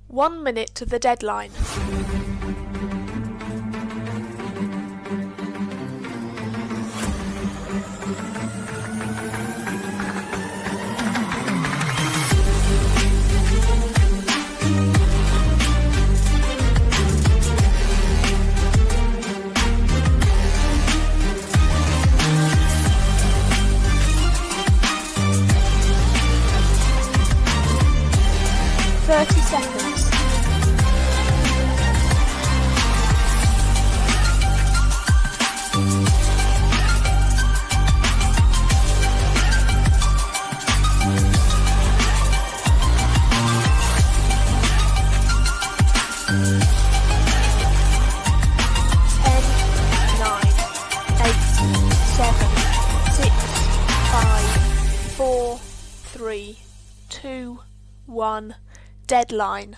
1 minute to the deadline. Seconds. 4, 3, 2, 1. Deadline.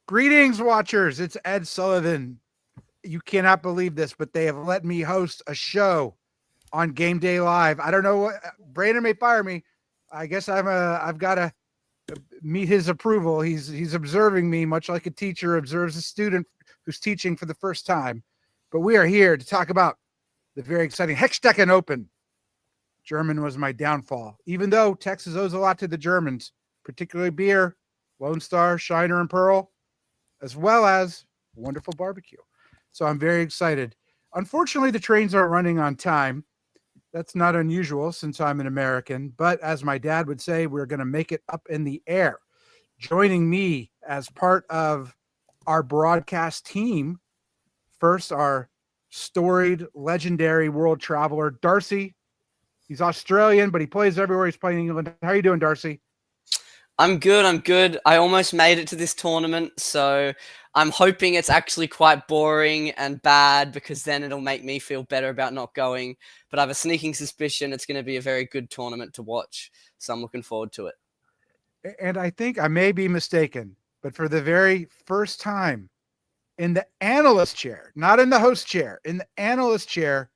Greetings, watchers. It's Ed Sullivan. You cannot believe this, but they have let me host a show on Gameday Live. I don't know what Brandon may fire me. I guess I've got to meet his approval. He's observing me much like a teacher observes a student who's teaching for the first time. But we are here to talk about the very exciting Hechstechen Open. German was my downfall, even though Texas owes a lot to the Germans, particularly beer, Lone Star, Shiner, and Pearl, as well as wonderful barbecue. So I'm very excited. Unfortunately, the trains aren't running on time. That's not unusual since I'm an American, but as my dad would say, we're going to make it up in the air. Joining me as part of our broadcast team, first, our storied, legendary world traveler, Darcy. He's Australian, but he plays everywhere. He's playing England. How are you doing, Darcy? I'm good. I almost made it to this tournament, so I'm hoping it's actually quite boring and bad because then it'll make me feel better about not going. But I have a sneaking suspicion it's going to be a very good tournament to watch, so I'm looking forward to it. And I think I may be mistaken, but for the very first time in the analyst chair, not in the host chair, in the analyst chair,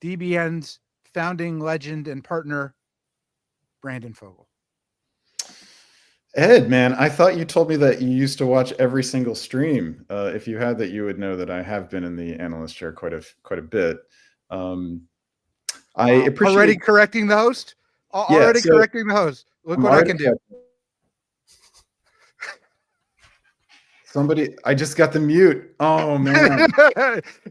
DBN's founding legend and partner, Brandon Fogel. Ed, man, I thought you told me that you used to watch every single stream. If you had that, you would know that I have been in the analyst chair quite a bit. I appreciate already correcting the host. Correcting the host. Look what I can do. Somebody, I just got the mute. Oh man,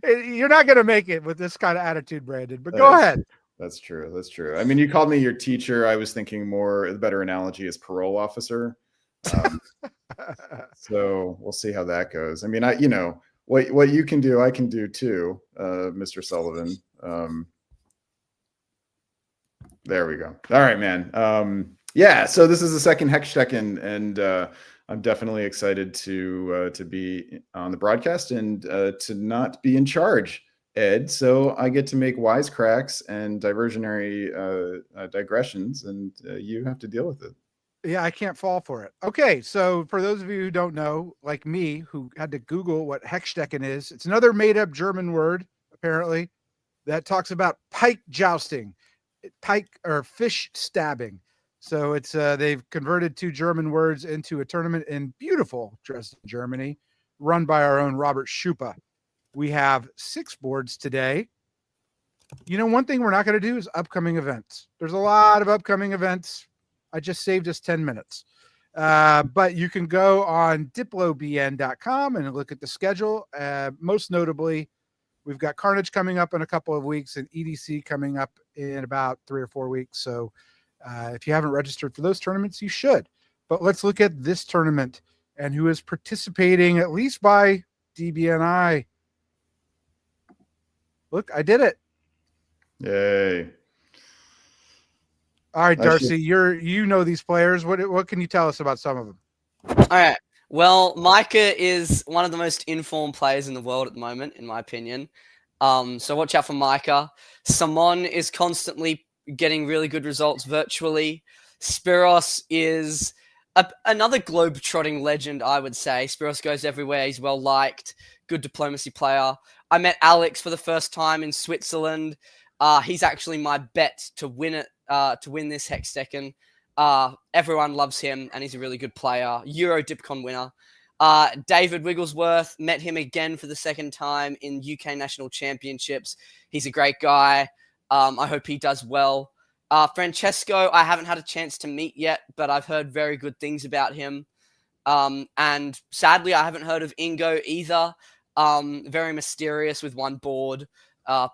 you're not gonna make it with this kind of attitude, Brandon. But go ahead. That's true. That's true. I mean, you called me your teacher. I was thinking more, the better analogy is parole officer. So we'll see how that goes. I mean, what you can do, I can do too, Mr. Sullivan. There we go. All right, man. Yeah. So this is the second Hechstechen, and I'm definitely excited to be on the broadcast and to not be in charge, Ed, so I get to make wisecracks and diversionary digressions, and you have to deal with it. Yeah, I can't fall for it. Okay, so for those of you who don't know, like me, who had to Google what Hechstechen is, it's another made-up German word, apparently, that talks about pike jousting, pike or fish stabbing. So it's they've converted two German words into a tournament in beautiful Dresden, Germany, run by our own Robert Schupa. We have 6 boards today. You know, one thing we're not going to do is upcoming events. There's a lot of upcoming events. I just saved us 10 minutes. But you can go on diplobn.com and look at the schedule. Most notably, we've got Carnage coming up in a couple of weeks and EDC coming up in about 3 or 4 weeks. So if you haven't registered for those tournaments, you should. But let's look at this tournament and who is participating, at least by DBNI. Look, I did it. Yay. All right, Darcy, you know these players. What can you tell us about some of them? All right. Well, Micah is one of the most informed players in the world at the moment, in my opinion. So watch out for Micah. Simon is constantly getting really good results virtually. Spiros is another globe-trotting legend, I would say. Spiros goes everywhere. He's well-liked, good diplomacy player. I met Alex for the first time in Switzerland. He's actually my bet to win it, to win this Hechstechen. Everyone loves him, and he's a really good player. Euro Dipcon winner. David Wigglesworth, met him again for the second time in UK National Championships. He's a great guy. I hope he does well. Francesco, I haven't had a chance to meet yet, but I've heard very good things about him. And sadly, I haven't heard of Ingo either. Very mysterious with one board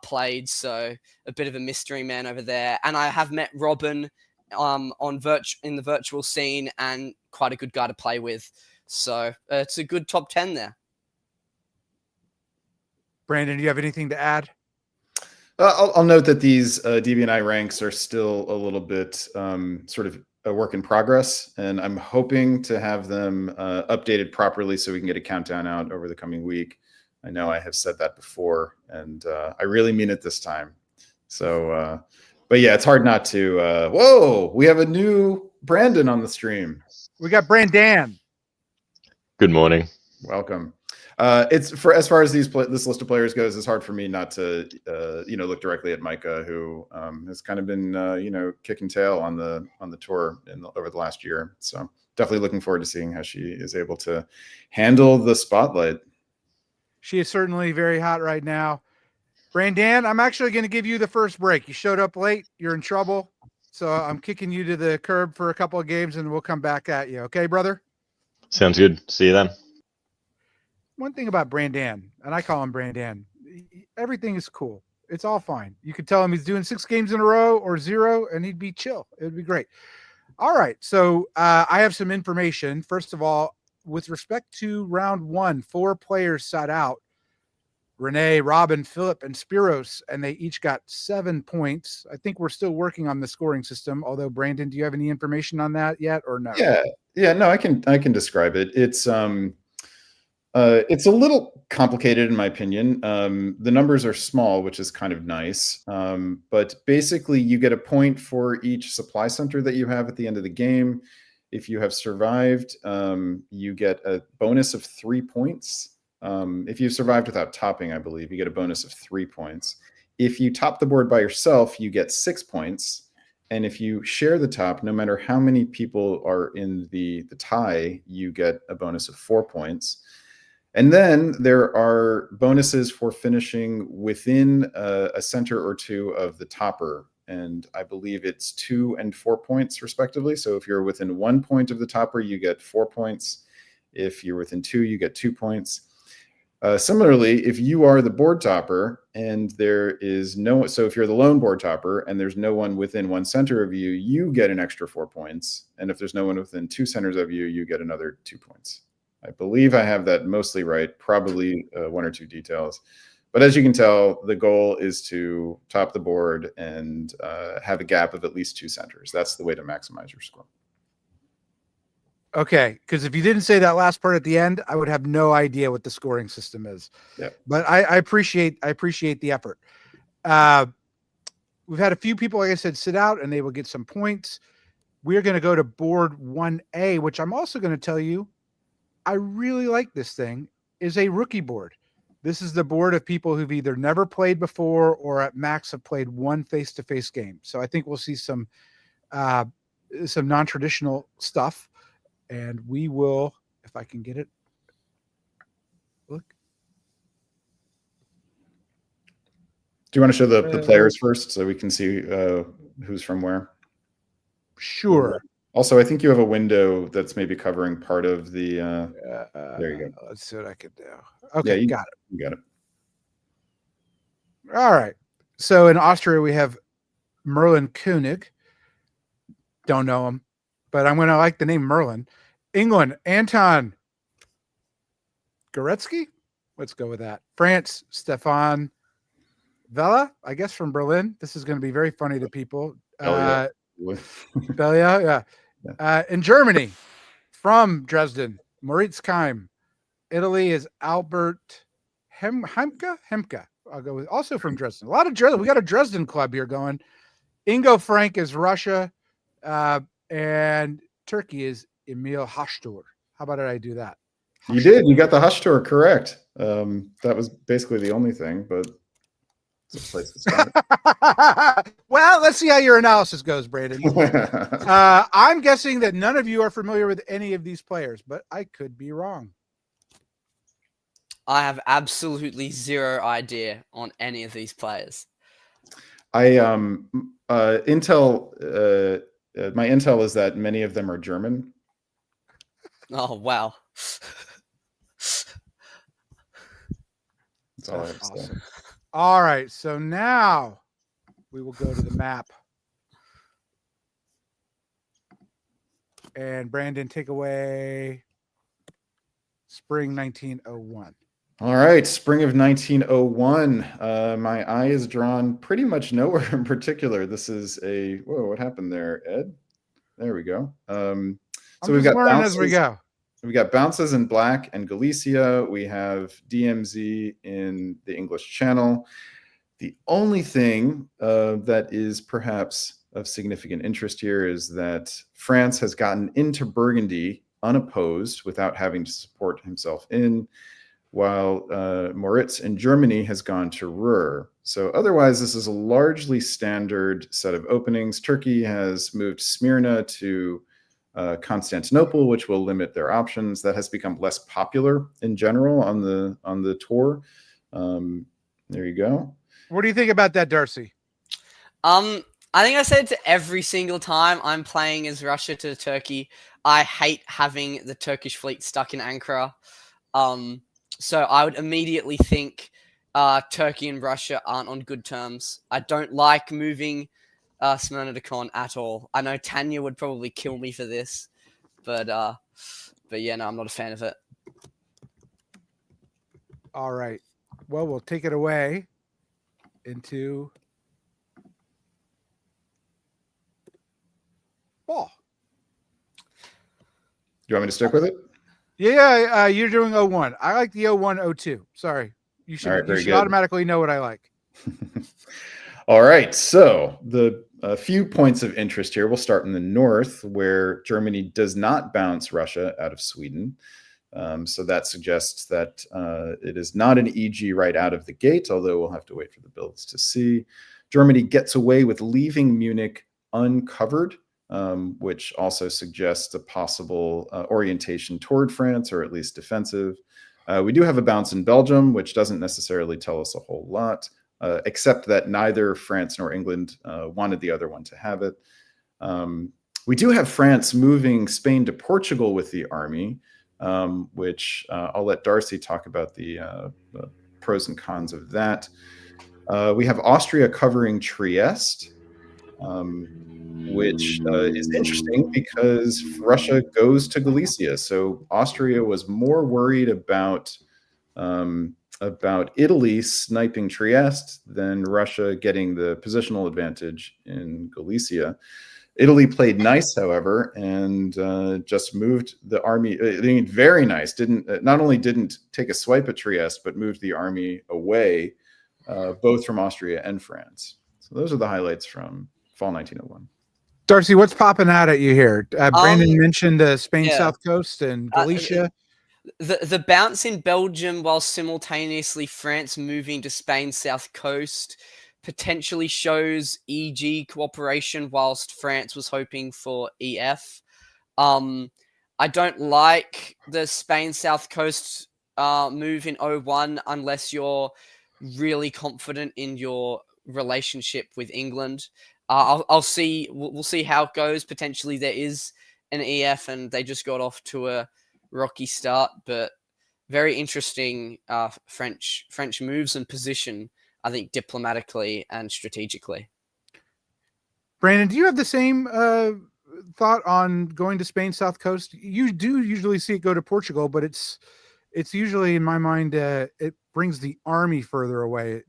played, so a bit of a mystery man over there. And I have met Robin in the virtual scene, and quite a good guy to play with. So it's a good top 10 there. Brandon, do you have anything to add? I'll note that these DB&I ranks are still a little bit sort of a work in progress, and I'm hoping to have them updated properly so we can get a countdown out over the coming week. I know I have said that before, and I really mean it this time. So, but yeah, it's hard not to. Whoa, we have a new Brandon on the stream. We got Brandon. Good morning. Welcome. It's for as far as this list of players goes, it's hard for me not to look directly at Micah, who has kind of been kicking tail on the tour over the last year. So definitely looking forward to seeing how she is able to handle the spotlight. She is certainly very hot right now. Brandon, I'm actually going to give you the first break. You showed up late. You're in trouble. So I'm kicking you to the curb for a couple of games, and we'll come back at you. Okay, brother? Sounds good. See you then. One thing about Brandon, and I call him Brandon, everything is cool. It's all fine. You could tell him he's doing 6 games in a row or 0, and he'd be chill. It would be great. All right. So I have some information. First of all, with respect to round 1, 4 players sat out. Renee, Robin, Philip, and Spiros, and they each got 7 points. I think we're still working on the scoring system. Although, Brandon, do you have any information on that yet, or no? Yeah. No, I can describe it. It's a little complicated in my opinion. The numbers are small, which is kind of nice. But basically, you get a point for each supply center that you have at the end of the game. If you have survived, you get a bonus of 3 points. If you've survived without topping, I believe, you get a bonus of 3 points. If you top the board by yourself, you get 6 points. And if you share the top, no matter how many people are in the tie, you get a bonus of 4 points. And then there are bonuses for finishing within a center or 2 of the topper. And I believe it's 2 and 4 points respectively. So if you're within 1 point of the topper, you get 4 points. If you're within 2, you get 2 points. Similarly, if you are the board topper and there is so if you're the lone board topper and there's no one within 1 center of you, you get an extra 4 points. And if there's no one within 2 centers of you, you get another 2 points. I believe I have that mostly right, probably 1 or 2 details. But as you can tell, the goal is to top the board and have a gap of at least 2 centers. That's the way to maximize your score. Okay, because if you didn't say that last part at the end, I would have no idea what the scoring system is. Yeah. But I appreciate the effort. We've had a few people, like I said, sit out, and they will get some points. We're going to go to board 1A, which I'm also going to tell you, I really like this thing, is a rookie board. This is the board of people who've either never played before or at max have played 1 face-to-face game. So I think we'll see some non-traditional stuff. And we will, if I can get it, look. Do you want to show the players first so we can see who's from where? Sure. Also, I think you have a window that's maybe covering part of the. There you go. Let's see what I can do. Okay, yeah, got it. You got it. All right. So in Austria, we have Merlin Koenig. Don't know him, but I'm going to like the name Merlin. England, Anton Goretzky. Let's go with that. France, Stefan Vella, I guess from Berlin. This is going to be very funny to people. Yeah. Belia, yeah. In Germany, from Dresden, Moritz Keim. Italy is Albert Hemke. I'll go with also from Dresden. A lot of Dresden. We got a Dresden club here going. Ingo Frank is Russia, and Turkey is Emil Hechstechen. How about I do that? You did. You got the Hechstechen correct. That was basically the only thing, but it's a place to start. Well, let's see how your analysis goes, Brandon. I'm guessing that none of you are familiar with any of these players, but I could be wrong. I have absolutely zero idea on any of these players. My intel is that many of them are German. Oh, wow. That's all I have to say. Awesome. All right, so now we will go to the map. And Brandon, take away spring 1901. All right, spring of 1901. My eye is drawn pretty much nowhere in particular. This is a whoa. What happened there, Ed? There we go. So we've got learning bounces. as we go. We got bounces in black and Galicia. We have DMZ in the English Channel. The only thing that is perhaps of significant interest here is that France has gotten into Burgundy unopposed without having to support himself in, while Moritz in Germany has gone to Ruhr. So otherwise, this is a largely standard set of openings. Turkey has moved Smyrna to Constantinople, which will limit their options. That has become less popular in general on the tour. There you go. What do you think about that, Darcy? I think I said to every single time I'm playing as Russia to Turkey, I hate having the Turkish fleet stuck in Ankara. So I would immediately think Turkey and Russia aren't on good terms. I don't like moving Smyrna to Con at all. I know Tanya would probably kill me for this, but yeah, no, I'm not a fan of it. All right. Well, we'll take it away into ball. Do you want me to stick with it? Yeah, you're doing 01. I like the 01-02. Sorry. You should, All right, you very should good. automatically know what I like. All right, so a few points of interest here. We'll start in the north, where Germany does not bounce Russia out of Sweden. So that suggests that it is not an EG right out of the gate, although we'll have to wait for the builds to see. Germany gets away with leaving Munich uncovered, which also suggests a possible orientation toward France, or at least defensive. We do have a bounce in Belgium, which doesn't necessarily tell us a whole lot, except that neither France nor England wanted the other one to have it. We do have France moving Spain to Portugal with the army, which I'll let Darcy talk about the pros and cons of that. We have Austria covering Trieste, which is interesting because Russia goes to Galicia. So Austria was more worried about Italy sniping Trieste than Russia getting the positional advantage in Galicia. Italy played nice, however, and just moved the army. I mean, very nice. Not only didn't take a swipe at Trieste, but moved the army away, both from Austria and France. So those are the highlights from fall 1901. Darcy, what's popping out at you here? Brandon mentioned Spain South Coast and Galicia. The bounce in Belgium while simultaneously France moving to Spain's south coast potentially shows EG cooperation whilst France was hoping for EF. I don't like the Spain south coast move in 01 unless you're really confident in your relationship with England. We'll see how it goes. Potentially there is an EF and they just got off to a rocky start, but very interesting French moves and position, I think, diplomatically and strategically. Brandon, do you have the same thought on going to Spain South Coast? You do usually see it go to Portugal, but it's usually, in my mind, it brings the army further away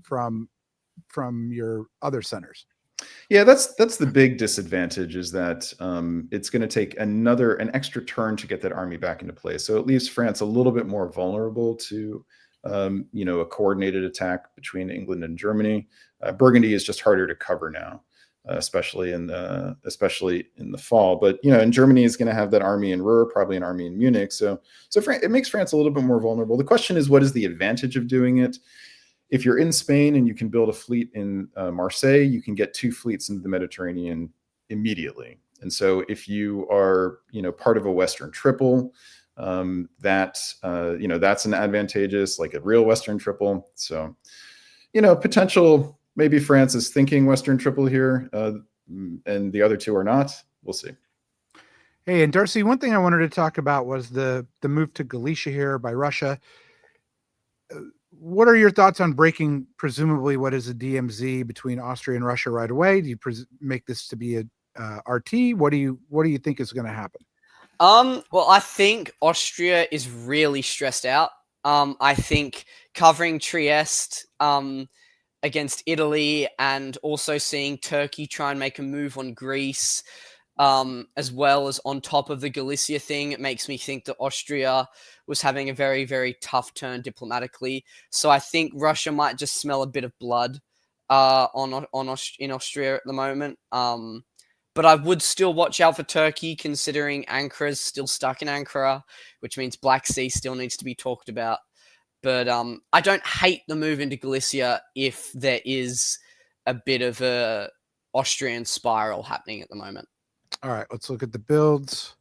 from your other centers. Yeah, that's the big disadvantage, is that it's going to take an extra turn to get that army back into place. So it leaves France a little bit more vulnerable to a coordinated attack between England and Germany. Burgundy is just harder to cover now. especially in the fall. But and Germany is going to have that army in Ruhr, probably an army in Munich. So it makes France a little bit more vulnerable. The question is, what is the advantage of doing it? If you're in Spain and you can build a fleet in Marseille, you can get 2 fleets into the Mediterranean immediately. And so if you are, part of a Western Triple, that's an advantageous, like a real Western Triple. So, potential, maybe France is thinking Western Triple here, and the other 2 are not. We'll see. Hey, and Darcy, one thing I wanted to talk about was the move to Galicia here by Russia. What are your thoughts on breaking presumably what is a DMZ between Austria and Russia right away? Do you make this to be a RT? What do you think is going to happen? Well, I think Austria is really stressed out. I think covering Trieste against Italy and also seeing Turkey try and make a move on Greece, as well as on top of the Galicia thing, it makes me think that Austria was having a very, very tough turn diplomatically. So I think Russia might just smell a bit of blood in Austria at the moment. But I would still watch out for Turkey, considering Ankara's still stuck in Ankara, which means Black Sea still needs to be talked about. But I don't hate the move into Galicia if there is a bit of a Austrian spiral happening at the moment. All right, let's look at the builds.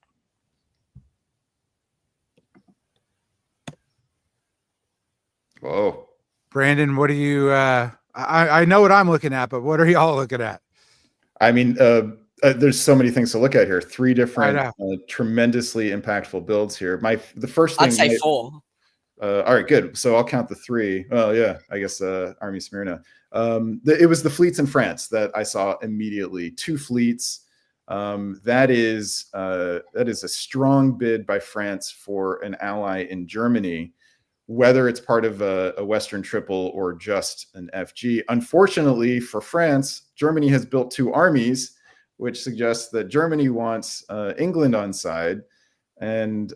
Whoa. Brandon, what do you I know what I'm looking at, but what are y'all looking at? I mean, there's so many things to look at here. 3 different tremendously impactful builds here. The first thing I'd say 4. All right, good. So I'll count the 3. Well, yeah, I guess Army Smyrna. It was the fleets in France that I saw immediately. 2 fleets. That is a strong bid by France for an ally in Germany, whether it's part of a Western Triple or just an FG. Unfortunately for France, Germany has built 2 armies, which suggests that Germany wants England on side, and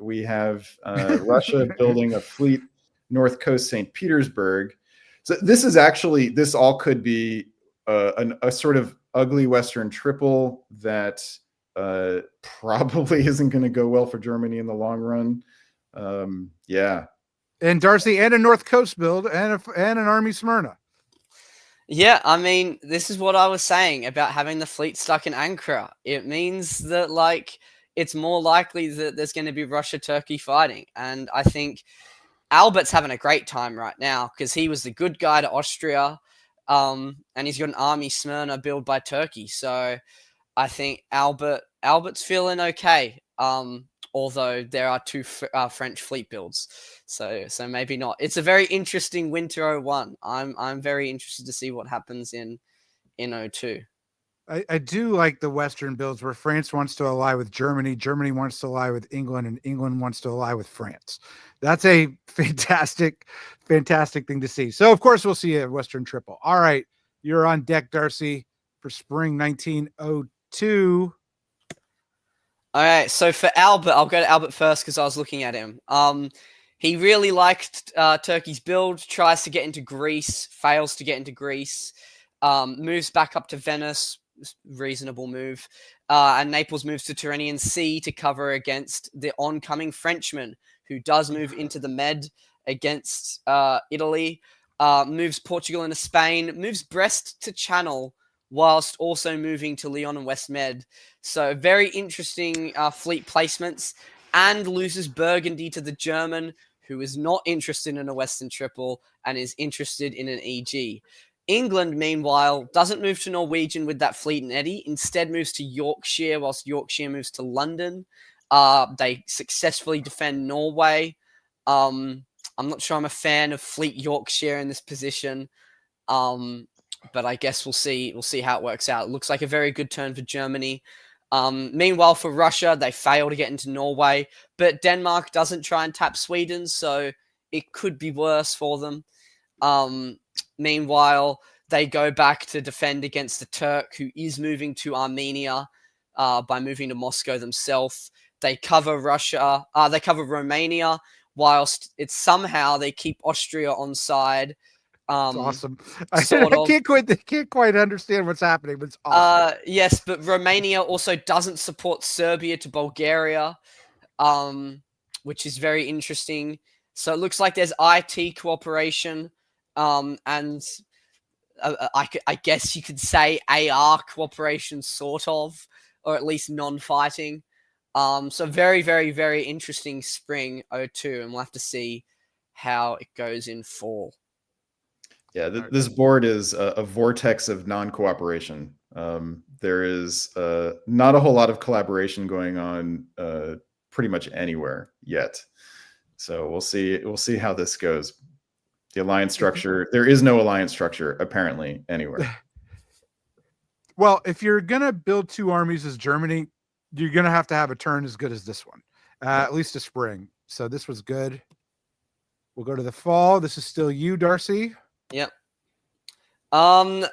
we have Russia building a fleet north coast St. Petersburg. So this all could be a sort of ugly Western Triple that probably isn't going to go well for Germany in the long run. Yeah. And Darcy, and a North Coast build, and an Army Smyrna. Yeah, I mean, this is what I was saying about having the fleet stuck in Ankara. It means that, it's more likely that there's going to be Russia-Turkey fighting. And I think Albert's having a great time right now because he was the good guy to Austria, and he's got an Army Smyrna built by Turkey. So I think Albert's feeling okay, although there are 2 French fleet builds. So maybe not. It's a very interesting Winter 01. I'm very interested to see what happens in 02. I do like the Western builds where France wants to ally with Germany, Germany wants to ally with England, and England wants to ally with France. That's a fantastic thing to see. So, of course, we'll see a Western Triple. All right, you're on deck, Darcy, for spring 1902. All right, so for Albert, I'll go to Albert first because I was looking at him. He really liked Turkey's build, tries to get into Greece, fails to get into Greece, moves back up to Venice, reasonable move, and Naples moves to Tyrrhenian Sea to cover against the oncoming Frenchman, who does move into the Med against Italy, moves Portugal into Spain, moves Brest to Channel, whilst also moving to Lyon and West Med. So very interesting fleet placements, and loses Burgundy to the German, who is not interested in a Western Triple and is interested in an EG. England, meanwhile, doesn't move to Norwegian with that fleet and Eddie, instead moves to Yorkshire, whilst Yorkshire moves to London. They successfully defend Norway. I'm not sure I'm a fan of Fleet Yorkshire in this position. But I guess we'll see how it works out. It looks like a very good turn for Germany. Meanwhile, for Russia, they fail to get into Norway, but Denmark doesn't try and tap Sweden, so it could be worse for them. Meanwhile, they go back to defend against the Turk, who is moving to Armenia by moving to Moscow themselves. They cover Romania, whilst it's somehow they keep Austria on side. It's awesome. Sort I of. can't quite understand what's happening, but it's awesome. Yes, but Romania also doesn't support Serbia to Bulgaria, which is very interesting. So it looks like there's IT cooperation, and I guess you could say AR cooperation, sort of, or at least non-fighting. So very, very, very interesting spring 02, and we'll have to see how it goes in fall. Yeah, this board is a vortex of non-cooperation. There is not a whole lot of collaboration going on pretty much anywhere yet. So we'll see how this goes. The alliance structure, there is no alliance structure apparently anywhere. Well, if you're gonna build two armies as Germany, you're gonna have to have a turn as good as this one, at least a spring. So this was good. We'll go to the fall. This is still you, Darcy. Yep.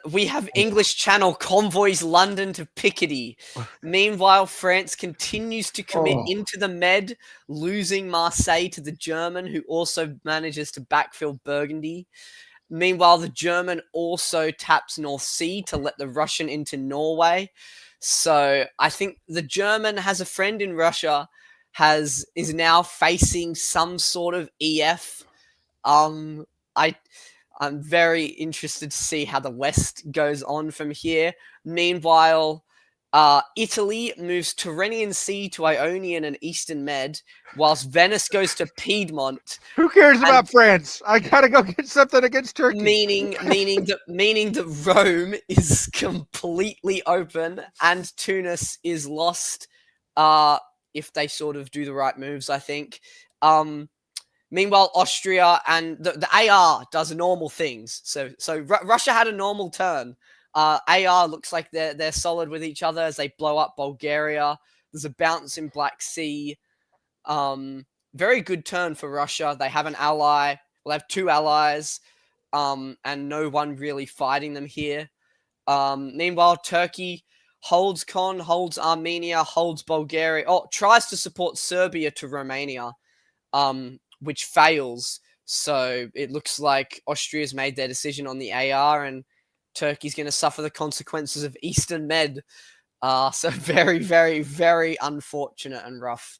We have English Channel convoys London to Picardy. Meanwhile, France continues to commit into the Med, losing Marseille to the German, who also manages to backfill Burgundy. Meanwhile, the German also taps North Sea to let the Russian into Norway. So I think the German has a friend in Russia, is now facing some sort of EF. I'm very interested to see how the West goes on from here. Meanwhile, Italy moves Tyrrhenian Sea to Ionian and Eastern Med, whilst Venice goes to Piedmont. Who cares about France? I gotta go get something against Turkey. Meaning that Rome is completely open and Tunis is lost. If they sort of do the right moves, I think. Meanwhile, Austria and the AR does normal things. So Russia had a normal turn. AR looks like they're solid with each other as they blow up Bulgaria. There's a bounce in Black Sea. Very good turn for Russia. They have an ally. Well, they have two allies, and no one really fighting them here. Meanwhile, Turkey holds holds Armenia, holds Bulgaria. Tries to support Serbia to Romania. Which fails. So it looks like Austria's made their decision on the AR and Turkey's going to suffer the consequences of Eastern Med. So very, very, very unfortunate and rough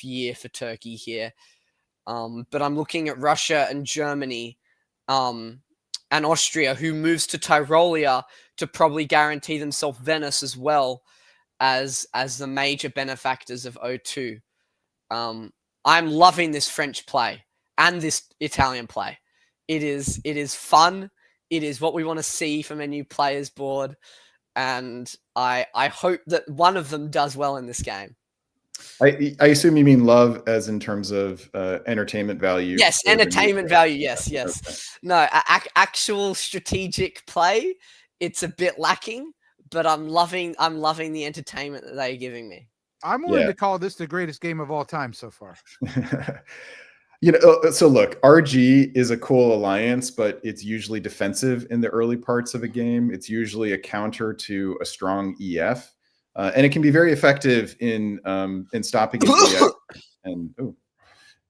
year for Turkey here. But I'm looking at Russia and Germany and Austria, who moves to Tyrolia to probably guarantee themselves Venice as well as the major benefactors of 02. I'm loving this French play and this Italian play. It is fun. It is what we want to see from a new players board. And I hope that one of them does well in this game. I assume you mean love as in terms of entertainment value. Yes, entertainment value. Yes. Okay. No, actual strategic play, it's a bit lacking, but I'm loving the entertainment that they're giving me. I'm willing to call this the greatest game of all time so far. So look, RG is a cool alliance, but it's usually defensive in the early parts of a game. It's usually a counter to a strong EF, and it can be very effective in stopping an EF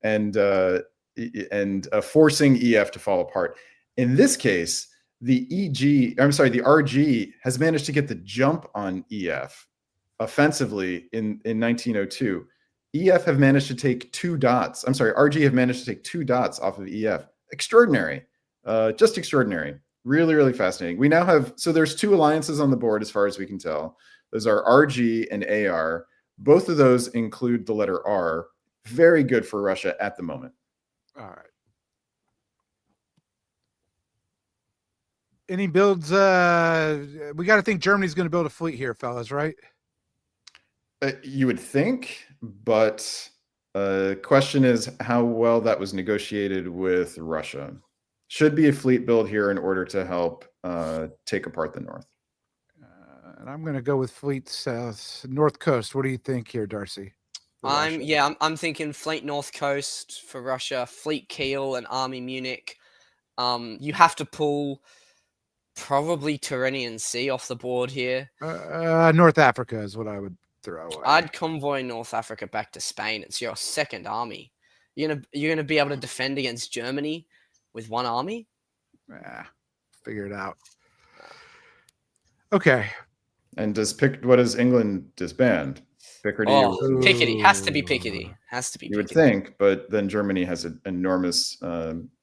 and forcing EF to fall apart. In this case, the RG has managed to get the jump on EF offensively in 1902. EF have managed to take 2 dots. RG have managed to take 2 dots off of EF. Extraordinary. Just extraordinary. Really, really fascinating. We now have, so there's 2 alliances on the board as far as we can tell. Those are RG and AR. Both of those include the letter R. Very good for Russia at the moment. All right. Any builds? We got to think Germany's going to build a fleet here, fellas, right? You would think, but question is how well that was negotiated with Russia. Should be a fleet build here in order to help take apart the north. And I'm going to go with fleet south, north coast. What do you think here, Darcy? I'm thinking fleet north coast for Russia, fleet Kiel and army Munich. You have to pull probably Tyrrhenian Sea off the board here. North Africa is what I would throw away. I'd convoy North Africa back to Spain. It's your second army. You're gonna be able to defend against Germany with one army. Figure it out. Okay. And what does England disband? Picardy. Oh, or- Picardy has to be Picardy. Has to be. You would Picardy. think, but then Germany has an enormous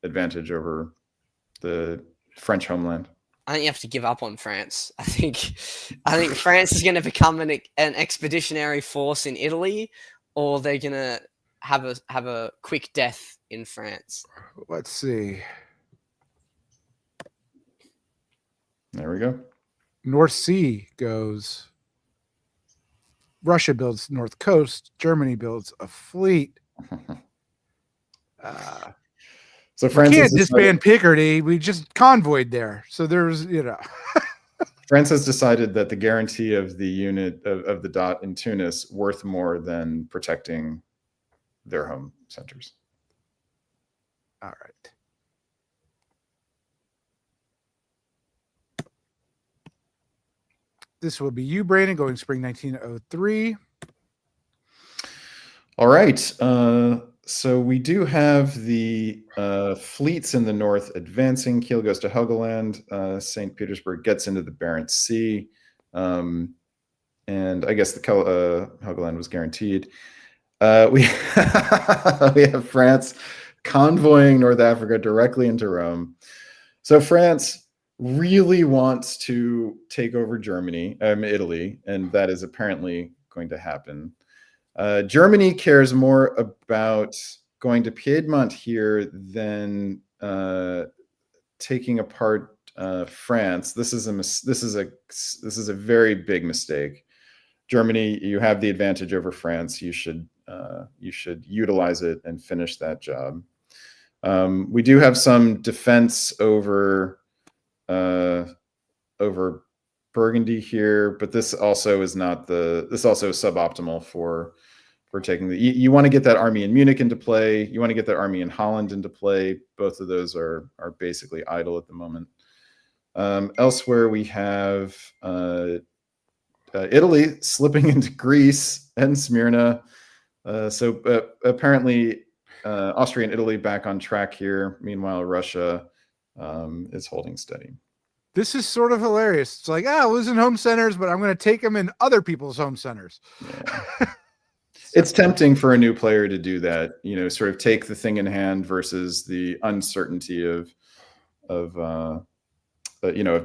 advantage over the French homeland. I think you have to give up on France. I think France is going to become an expeditionary force in Italy, or they're going to have a quick death in France. Let's see. There we go. North Sea goes. Russia builds North Coast. Germany builds a fleet. So We France can't has decided, disband Picardy. We just convoyed there. So there's, France has decided that the guarantee of the unit of the dot in Tunis worth more than protecting their home centers. all right. This will be you, Brandon, going spring 1903. All right. So we do have the fleets in the north advancing. Kiel goes to Helgoland. St. Petersburg gets into the Barents Sea. And I guess the Helgoland was guaranteed. We have France convoying North Africa directly into Rome. So France really wants to take over Italy, and that is apparently going to happen. Germany cares more about going to Piedmont here than taking apart France. This is a very big mistake. Germany, you have the advantage over France. You should utilize it and finish that job. We do have some defense over Burgundy here, but this also is suboptimal for taking you want to get that army in Munich into play. You want to get that army in Holland into play. Both of those are basically idle at the moment. Elsewhere, we have Italy slipping into Greece and Smyrna. So apparently Austria and Italy back on track here. Meanwhile, Russia is holding steady. This is sort of hilarious. It's like, losing home centers, but I'm going to take them in other people's home centers. Yeah. It's tempting for a new player to do that, sort of take the thing in hand versus the uncertainty of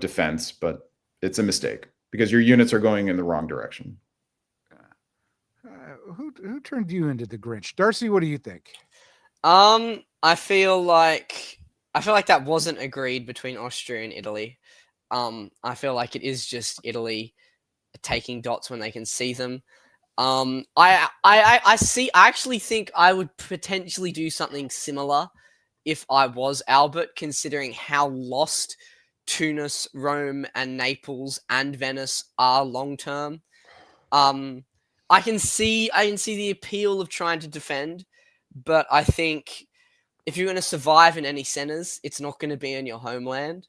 defense, but it's a mistake because your units are going in the wrong direction. Who turned you into the Grinch? Darcy, what do you think? I feel like that wasn't agreed between Austria and Italy. I feel like it is just Italy taking dots when they can see them. I actually think I would potentially do something similar if I was Albert, considering how lost Tunis, Rome, and Naples and Venice are long term. I can see the appeal of trying to defend, but I think if you're going to survive in any centers, it's not going to be in your homeland.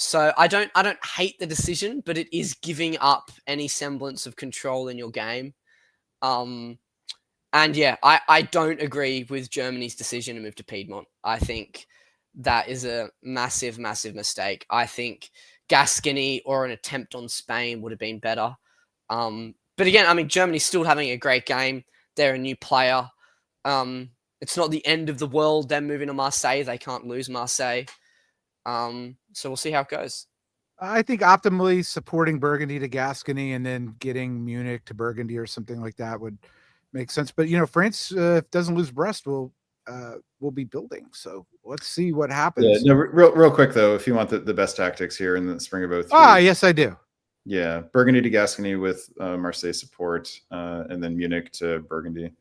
So I don't hate the decision, but it is giving up any semblance of control in your game. And yeah, I don't agree with Germany's decision to move to Piedmont. I think that is a massive, massive mistake. I think Gascony or an attempt on Spain would have been better. But again, Germany's still having a great game. They're a new player. It's not the end of the world. They're moving to Marseille. They can't lose Marseille. So we'll see how it goes. I think optimally supporting Burgundy to Gascony and then getting Munich to Burgundy or something like that would make sense. But France, if doesn't lose Brest, will be building. So let's see what happens. Yeah, no, real quick though, if you want the best tactics here in the spring of 03. Yes, I do. Yeah, Burgundy to Gascony with Marseille support, and then Munich to Burgundy.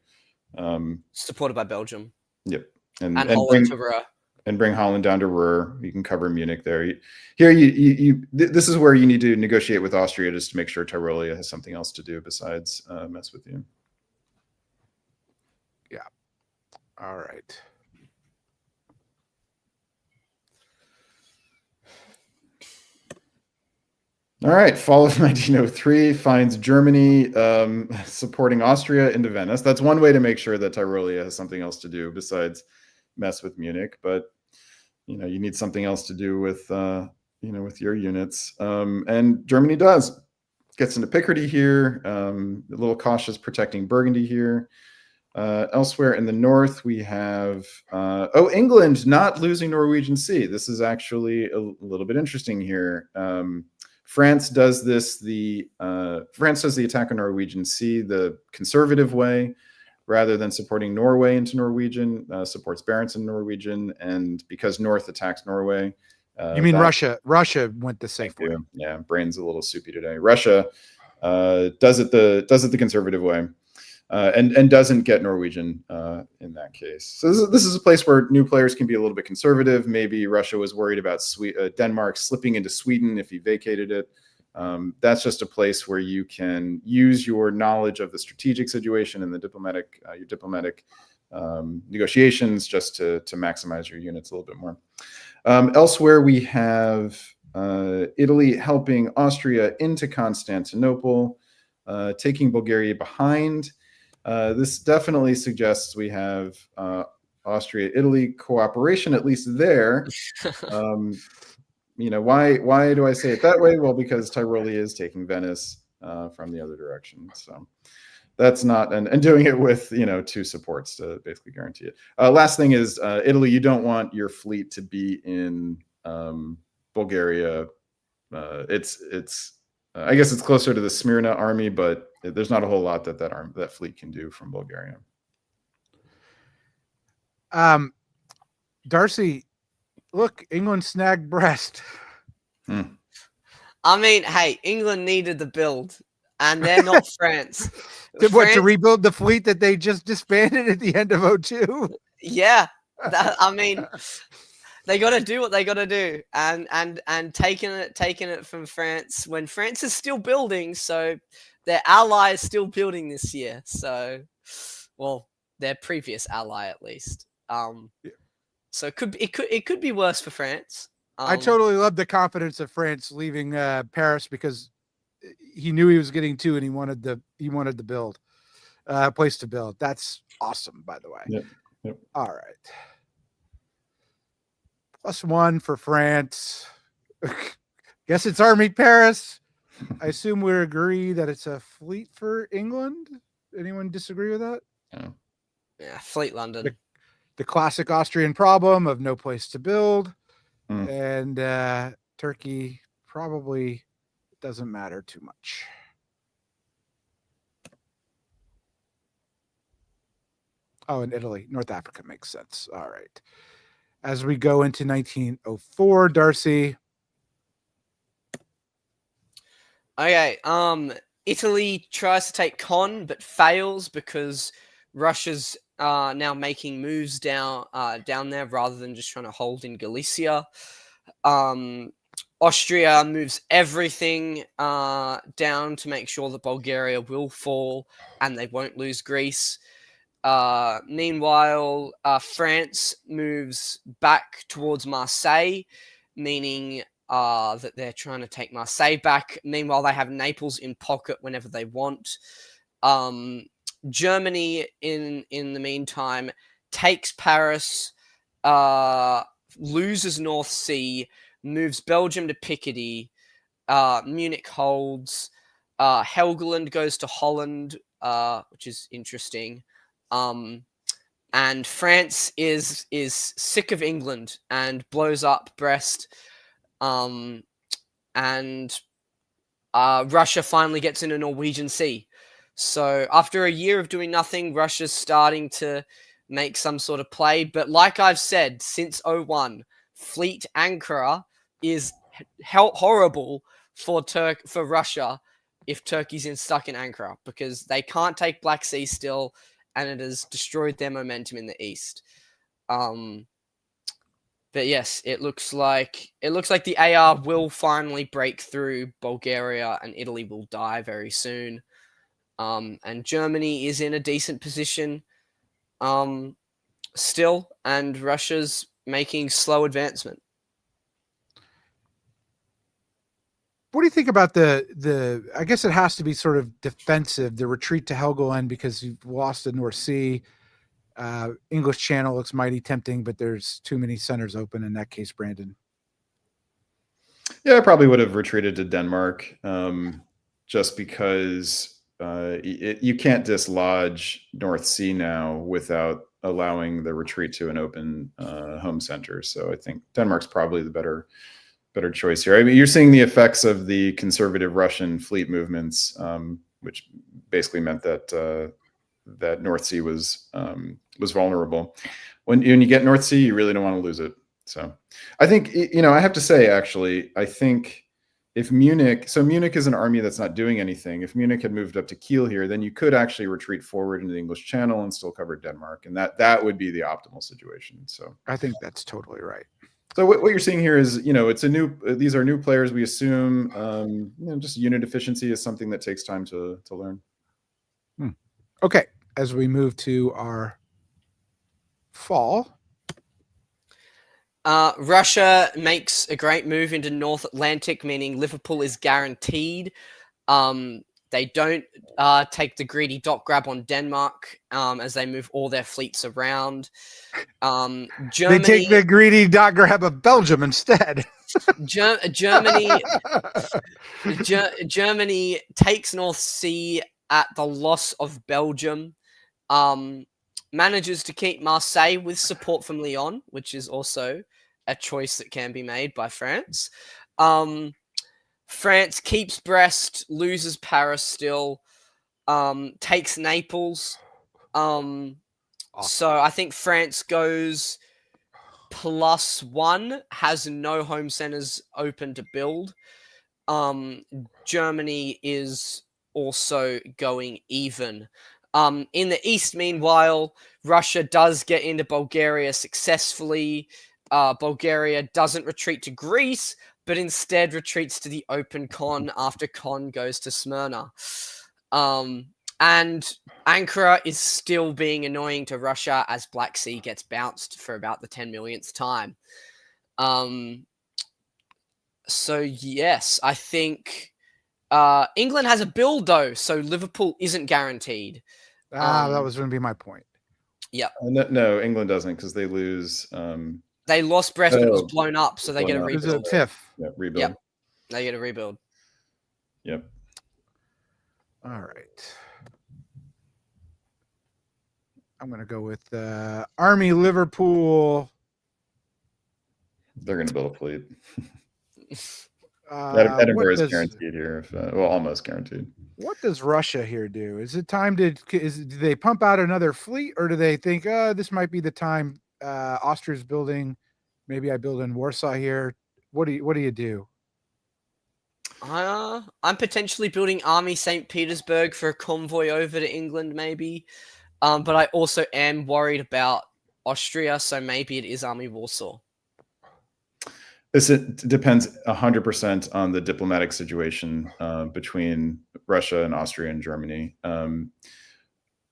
Supported by Belgium. Yep, and Holland to Ruhr. And bring Holland down to Ruhr. You can cover Munich there. This is where you need to negotiate with Austria just to make sure Tyrolia has something else to do besides mess with you. Yeah. All right. All right. Fall of 1903 finds Germany supporting Austria into Venice. That's one way to make sure that Tyrolia has something else to do besides mess with Munich. But you need something else to do with with your units. And Germany gets into Picardy here, a little cautious protecting Burgundy here. Elsewhere in the north, we have England not losing Norwegian Sea. This is actually a little bit interesting here. France does the attack on Norwegian Sea the conservative way, rather than supporting Norway into Norwegian, supports Barents in Norwegian, and because North attacks Norway. You mean Russia? Russia went the safe way. Yeah, brain's a little soupy today. Russia does it the conservative way, and doesn't get Norwegian in that case. So this is a place where new players can be a little bit conservative. Maybe Russia was worried about Denmark slipping into Sweden if he vacated it. That's just a place where you can use your knowledge of the strategic situation and the diplomatic negotiations just to maximize your units a little bit more. Elsewhere, we have Italy helping Austria into Constantinople, taking Bulgaria behind. This definitely suggests we have Austria-Italy cooperation, at least there. Why do I say it that way? Well, because Tyrolia is taking Venice from the other direction. So that's not, and doing it with, two supports to basically guarantee it. Last thing is Italy, you don't want your fleet to be in Bulgaria. It's I guess it's closer to the Smyrna army, but there's not a whole lot that fleet can do from Bulgaria. Darcy, look, England snagged Brest. I mean, hey, England needed the build, and they're not France. To rebuild the fleet that they just disbanded at the end of 2002? Yeah, I mean, they got to do what they got to do, and taking it from France when France is still building, so their ally is still building this year. So, well, their previous ally at least. So it could be worse for France. I totally love the confidence of France leaving Paris because he knew he was getting two and he wanted the build, place to build. That's awesome, by the way. Yep. All right. +1 for France. Guess it's Army Paris. I assume we agree that it's a fleet for England. Anyone disagree with that? Yeah, Fleet London. The classic Austrian problem of no place to build. And Turkey probably doesn't matter too much. Oh, and Italy, North Africa makes sense. All right. As we go into 1904, Darcy. Okay. Italy tries to take Con but fails because Russia's now making moves down there rather than just trying to hold in Galicia. Austria moves everything down to make sure that Bulgaria will fall and they won't lose Greece. Meanwhile, France moves back towards Marseille, meaning that they're trying to take Marseille back. Meanwhile, they have Naples in pocket whenever they want. Germany, in the meantime, takes Paris, loses North Sea, moves Belgium to Picardy, Munich holds, Helgoland goes to Holland, which is interesting. And France is sick of England and blows up Brest, and Russia finally gets into Norwegian Sea. So after a year of doing nothing, Russia's starting to make some sort of play. But like I've said, since 2001, Fleet Ankara is horrible for Russia if Turkey's stuck in Ankara, because they can't take Black Sea still, and it has destroyed their momentum in the east. But yes, it looks like the AR will finally break through Bulgaria, and Italy will die very soon. And Germany is in a decent position still, and Russia's making slow advancement. What do you think about the I guess it has to be sort of defensive, the retreat to Helgoland because you've lost the North Sea. English Channel looks mighty tempting, but there's too many centers open in that case, Brandon. Yeah, I probably would have retreated to Denmark, just because you can't dislodge North Sea now without allowing the retreat to an open home center. So I think Denmark's probably the better choice here. I mean, you're seeing the effects of the conservative Russian fleet movements, which basically meant that that North Sea was vulnerable. When you get North Sea, you really don't want to lose it. So I think, I have to say, actually, I think if Munich is an army that's not doing anything. If Munich had moved up to Kiel here, then you could actually retreat forward into the English Channel and still cover Denmark. And that would be the optimal situation. So I think that's totally right. So what you're seeing here is, these are new players. We assume, just unit efficiency is something that takes time to learn. Okay. As we move to our fall. Russia makes a great move into North Atlantic, meaning Liverpool is guaranteed. They don't take the greedy dot grab on Denmark as they move all their fleets around. Germany, they take the greedy dot grab of Belgium instead. Germany takes North Sea at the loss of Belgium. Manages to keep Marseille with support from Lyon, which is also a choice that can be made by France. France keeps Brest, loses Paris still, takes Naples. So I think France goes +1, has no home centers open to build. Germany is also going even. In the East, meanwhile, Russia does get into Bulgaria successfully. Bulgaria doesn't retreat to Greece, but instead retreats to the open Con after Con goes to Smyrna. And Ankara is still being annoying to Russia as Black Sea gets bounced for about the 10 millionth time. So yes, I think England has a build though, so Liverpool isn't guaranteed. That was going to be my point. Yeah. No, England doesn't, because they lose. They lost Brest, but it was blown up, so they get a blown up. rebuild. It was a TIFF. Yeah, rebuild. Yep. They get a rebuild. Yep. All right. I'm going to go with Army Liverpool. They're going to build a fleet. Edinburgh is guaranteed here. Almost guaranteed. What does Russia here do? Is it time do they pump out another fleet, or do they think, this might be the time? Austria's building. Maybe I build in Warsaw here. What do you do? I'm potentially building Army St. Petersburg for a convoy over to England, maybe. But I also am worried about Austria, so maybe it is Army Warsaw. It depends 100% on the diplomatic situation between Russia and Austria and Germany.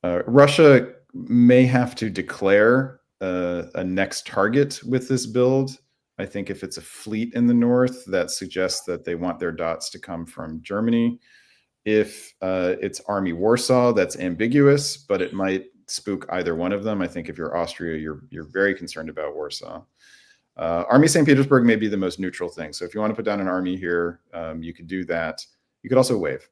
Russia may have to declare a next target with this build. I think if it's a fleet in the north, that suggests that they want their dots to come from Germany. If it's Army Warsaw, that's ambiguous, but it might spook either one of them. I think if you're Austria, you're very concerned about Warsaw. Army St. Petersburg may be the most neutral thing. So if you want to put down an army here, you could do that. You could also wave.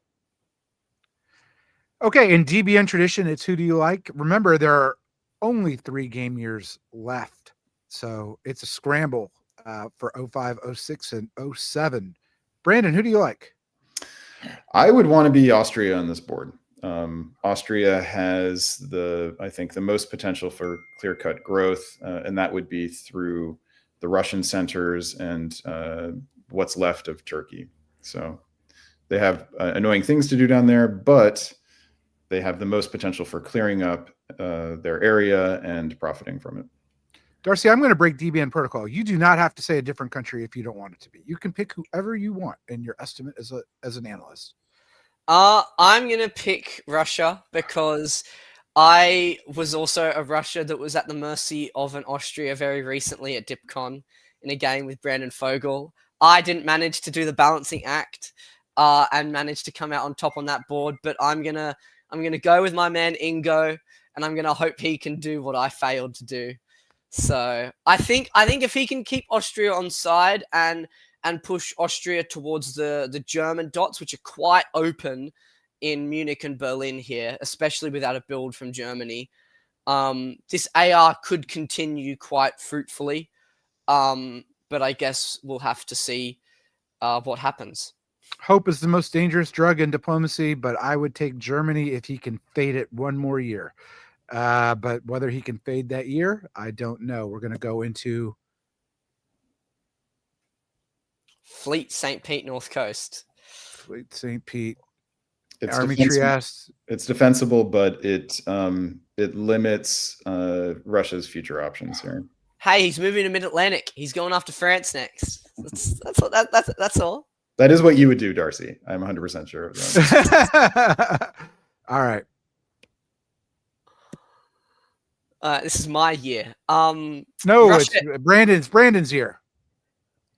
Okay, in DBN tradition, it's who do you like? Remember, there are only 3 game years left. So it's a scramble for 05, 06, and 07. Brandon, who do you like? I would want to be Austria on this board. Austria has I think the most potential for clear-cut growth, and that would be through the Russian centers and what's left of Turkey. So they have annoying things to do down there, but they have the most potential for clearing up their area and profiting from it. Darcy, I'm going to break DBN protocol. You do not have to say a different country if you don't want it to be. You can pick whoever you want in your estimate as an analyst. I'm going to pick Russia because I was also a Russia that was at the mercy of an Austria very recently at DipCon in a game with Brandon Fogel. I didn't manage to do the balancing act and manage to come out on top on that board, but I'm gonna go with my man Ingo and I'm gonna hope he can do what I failed to do. So I think if he can keep Austria on side and push Austria towards the German dots, which are quite open in Munich and Berlin here, especially without a build from Germany, this AR could continue quite fruitfully. But I guess we'll have to see what happens. Hope is the most dangerous drug in diplomacy, but I would take Germany if he can fade it one more year. But whether he can fade that year, I don't know. We're going to go into Fleet St. Pete, North Coast. Fleet St. Pete. It's Army defensible. Trieste. It's defensible, but it limits Russia's future options here. Hey, he's moving to Mid-Atlantic. He's going after France next. That's all. That is what you would do, Darcy. I'm 100% sure of that. All right. This is my year. No, Russia- it's Brandon's year.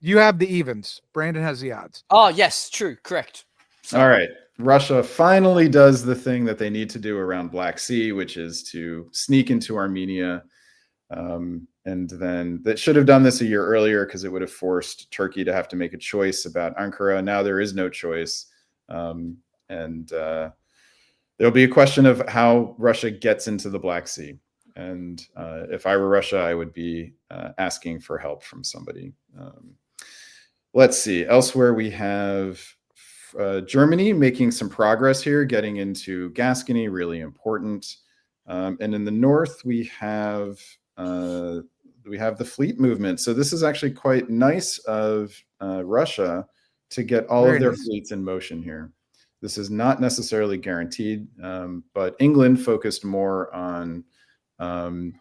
You have the evens. Brandon has the odds. Oh, yes, true, correct. All right. Russia finally does the thing that they need to do around Black Sea, which is to sneak into Armenia. And then that should have done this a year earlier because it would have forced Turkey to have to make a choice about Ankara. Now there is no choice. And there'll be a question of how Russia gets into the Black Sea. And if I were Russia, I would be asking for help from somebody. Let's see. Elsewhere, we have Germany making some progress here, getting into Gascony, really important. And in the north, we have the fleet movement. So this is actually quite nice of Russia to get all of their fleets in motion here. This is not necessarily guaranteed, but England focused more on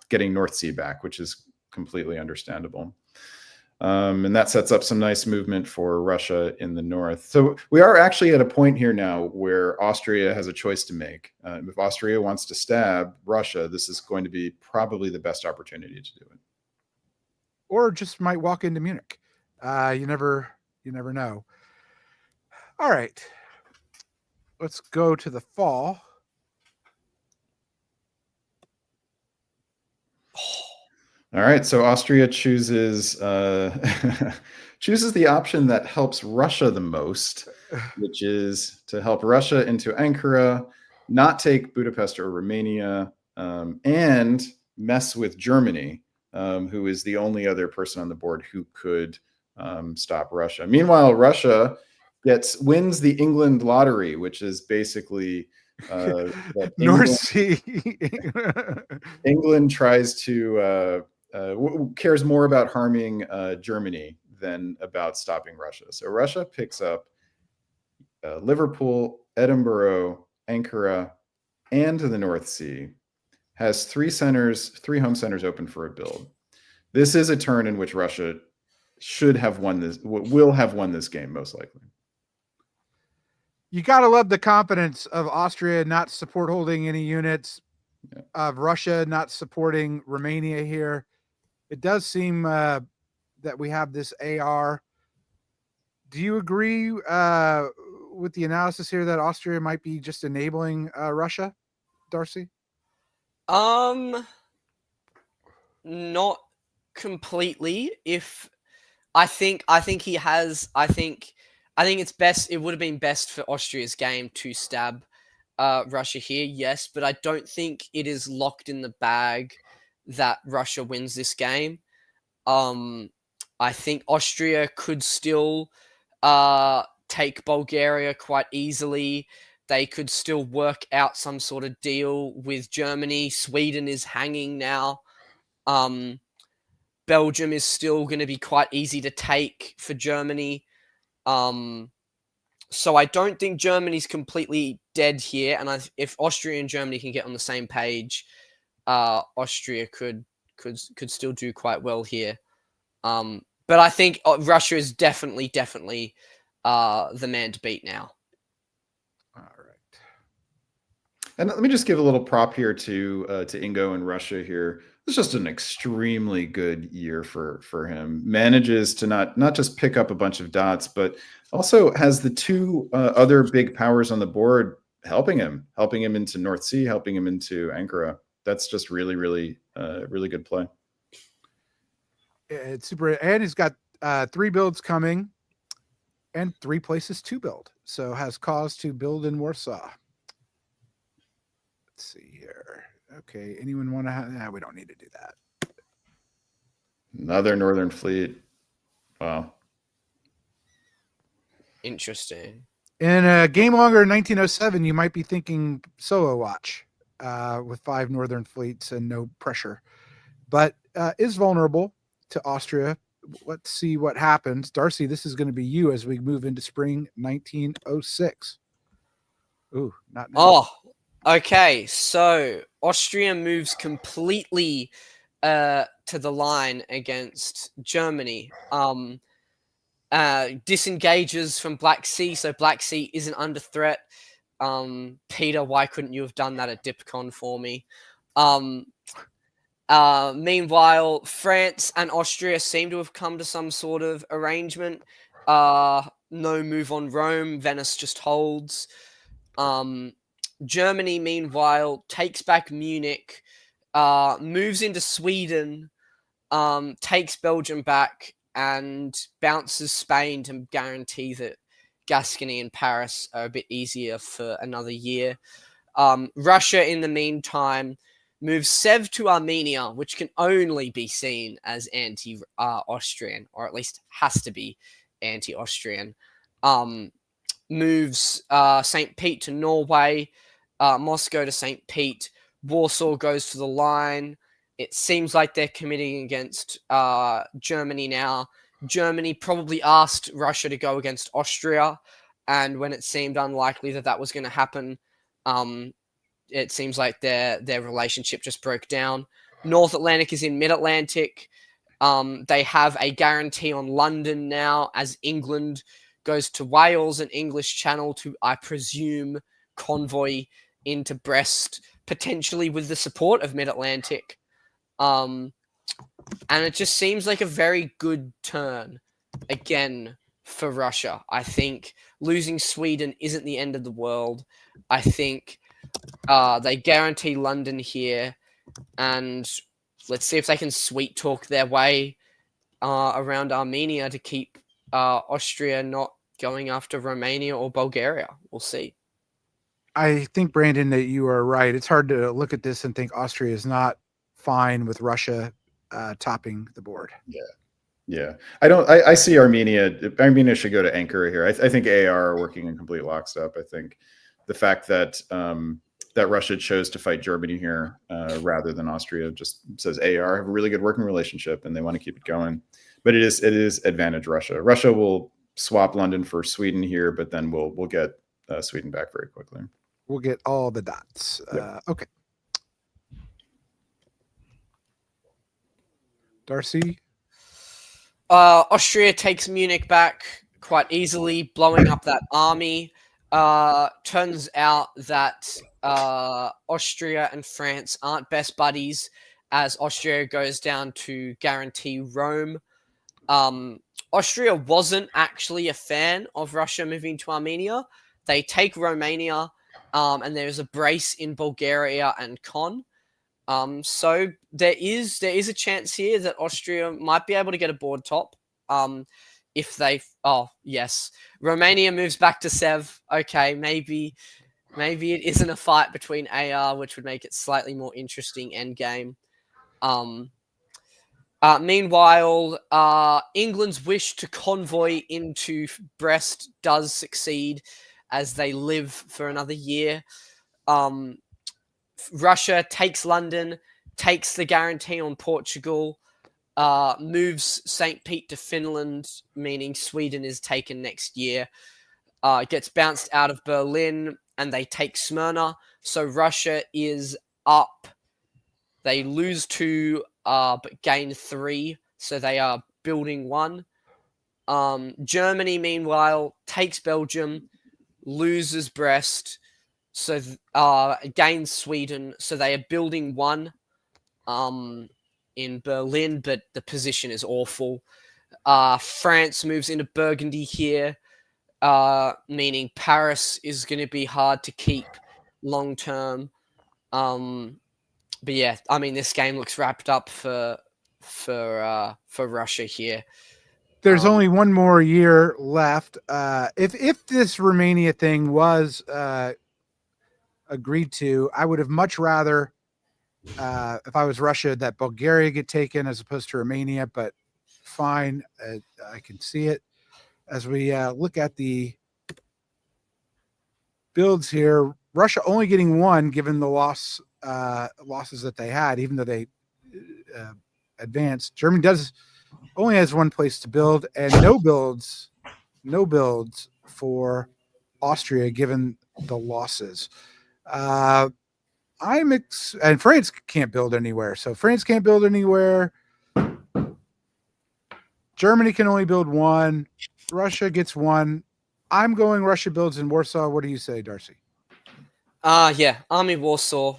getting North Sea back, which is completely understandable. And that sets up some nice movement for Russia in the north. So we are actually at a point here now where Austria has a choice to make. If Austria wants to stab Russia, this is going to be probably the best opportunity to do it. Or just might walk into Munich. You never know. All right. Let's go to the fall. All right, so Austria chooses chooses the option that helps Russia the most, which is to help Russia into Ankara, not take Budapest or Romania, and mess with Germany, who is the only other person on the board who could stop Russia. Meanwhile, Russia wins the England lottery, which is basically North Sea. England tries to cares more about harming Germany than about stopping Russia. So Russia picks up Liverpool, Edinburgh, Ankara, and the North Sea, has three home centers open for a build. This is a turn in which Russia should have won this, will have won this game, most likely. You got to love the confidence of Austria not support holding any units, of Russia not supporting Romania here. It does seem that we have this AR. Do you agree with the analysis here that Austria might be just enabling Russia, Darcy? Not completely. I think it's best. It would have been best for Austria's game to stab Russia here, yes, but I don't think it is locked in the bag that Russia wins this game. I think Austria could still take Bulgaria quite easily. They could still work out some sort of deal with Germany. Sweden is hanging now. Belgium is still going to be quite easy to take for Germany. So I don't think Germany's completely dead here. And if Austria and Germany can get on the same page, Austria could still do quite well here. But I think Russia is definitely the man to beat now. All right. And let me just give a little prop here to Ingo and Russia here. It's just an extremely good year for him. Manages to not just pick up a bunch of dots, but also has the two other big powers on the board helping him into North Sea, helping him into Ankara. that's just really, really, really good play. It's super, and he's got 3 builds coming and 3 places to build. So has cause to build in Warsaw. Let's see here. Okay, anyone want to have? Nah, we don't need to do that. Another Northern Fleet. Wow. Interesting. In a game longer in 1907, you might be thinking solo watch with 5 Northern fleets and no pressure, but is vulnerable to Austria. Let's see what happens. Darcy, this is going to be you as we move into spring 1906. Ooh, not now. Oh, okay. So Austria moves completely to the line against Germany. Disengages from Black Sea, so Black Sea isn't under threat. Peter, why couldn't you have done that at DipCon for me? Meanwhile, France and Austria seem to have come to some sort of arrangement. No move on Rome. Venice just holds. Germany, meanwhile, takes back Munich, moves into Sweden, takes Belgium back, and bounces Spain to guarantee that Gascony and Paris are a bit easier for another year. Russia, in the meantime, moves Sev to Armenia, which can only be seen as anti-Austrian, or at least has to be anti-Austrian. Moves St. Pete to Norway, Moscow to St. Pete, Warsaw goes to the line. It seems like they're committing against Germany now. Germany probably asked Russia to go against Austria, and when it seemed unlikely that that was going to happen, it seems like their relationship just broke down. North Atlantic is in Mid-Atlantic. They have a guarantee on London now, as England goes to Wales and English Channel to, I presume, convoy into Brest, potentially with the support of Mid-Atlantic. And it just seems like a very good turn, again, for Russia. I think losing Sweden isn't the end of the world. I think they guarantee London here, and let's see if they can sweet talk their way around Armenia to keep Austria not going after Romania or Bulgaria. We'll see. I think, Brandon, that you are right. It's hard to look at this and think Austria is not fine with Russia topping the board. Yeah. I see Armenia should go to anchor here. I think AR are working in complete lockstep. I think the fact that that Russia chose to fight Germany here rather than Austria just says AR have a really good working relationship and they want to keep it going. But it is advantage Russia. Russia will swap London for Sweden here, but then we'll get Sweden back very quickly. We'll get all the dots. Yep. Okay. Darcy? Austria takes Munich back quite easily, blowing up that army. Turns out that Austria and France aren't best buddies, as Austria goes down to guarantee Rome. Austria wasn't actually a fan of Russia moving to Armenia. They take Romania, and there's a brace in Bulgaria and Con. So there is a chance here that Austria might be able to get a board top. If they, yes, Romania moves back to Sev. Okay, maybe it isn't a fight between AR, which would make it slightly more interesting end game. Meanwhile, England's wish to convoy into Brest does succeed as they live for another year. Russia takes London, takes the guarantee on Portugal, moves St. Pete to Finland, meaning Sweden is taken next year, gets bounced out of Berlin, and they take Smyrna. So Russia is up. They lose 2, but gain 3, so they are building 1. Germany, meanwhile, takes Belgium, loses Brest, so gains Sweden, so they are building 1 in Berlin, but the position is awful. France moves into Burgundy here, meaning Paris is going to be hard to keep long term. But yeah, I mean, this game looks wrapped up for Russia here. There's only one more year left. If this Romania thing was agreed to, I would have much rather, if I was Russia, that Bulgaria get taken as opposed to Romania. But fine, I can see it as we look at the builds here. Russia only getting one, given the losses that they had, even though they advanced. Germany only has one place to build, and no builds for Austria, given the losses. And France can't build anywhere. So France can't build anywhere. Germany can only build one. Russia gets one. I'm going Russia builds in Warsaw. What do you say, Darcy? Yeah, Army Warsaw,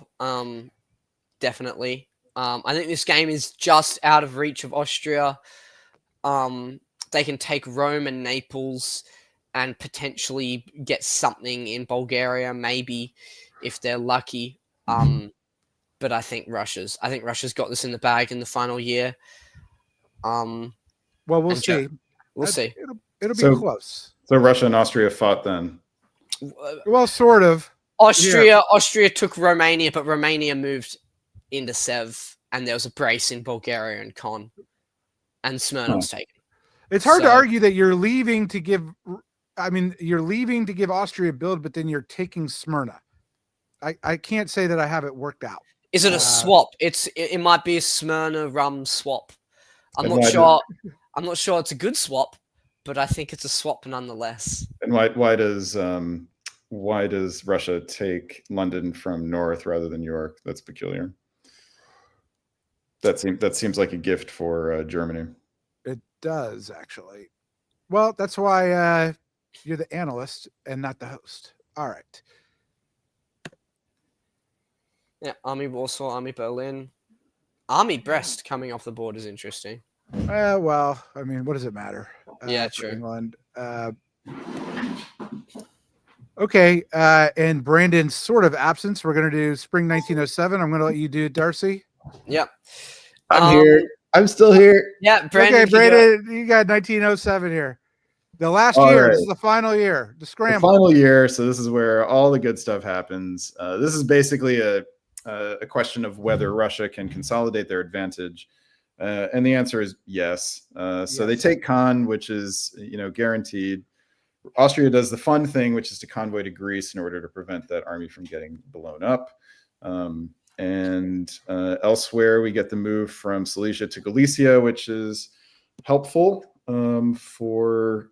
definitely. I think this game is just out of reach of Austria. They can take Rome and Naples and potentially get something in Bulgaria, maybe, if they're lucky. But I think Russia's got this in the bag in the final year. Well, we'll see. We'll see. It'll be close. So Russia and Austria fought then. Well, sort of. Austria took Romania, but Romania moved into Sev, and there was a brace in Bulgaria and Con, and Smyrna was taken. It's hard to argue that you're leaving to give. I mean, you're leaving to give Austria a build, but then you're taking Smyrna. I can't say that I have it worked out. Is it a swap? It might be a Smyrna rum swap. I'm not sure. I'm not sure it's a good swap, but I think it's a swap nonetheless. And why does Russia take London from north rather than York? That's peculiar. That seems like a gift for Germany. It does, actually. Well, that's why you're the analyst and not the host. All right. Yeah, Army Warsaw, Army Berlin. Army Brest coming off the board is interesting. Well, I mean, what does it matter? Yeah, true. England. Okay, in Brandon's sort of absence, we're going to do Spring 1907. I'm going to let you do it, Darcy. Yep. I'm here. I'm still here. Yeah, Brandon. Okay, Brandon, you got 1907 here. The last year. Right. This is the final year. The scramble. The final year. So this is where all the good stuff happens. This is basically a question of whether Russia can consolidate their advantage. And the answer is yes. So they take Con, which is, guaranteed. Austria does the fun thing, which is to convoy to Greece in order to prevent that army from getting blown up. And elsewhere, we get the move from Silesia to Galicia, which is helpful for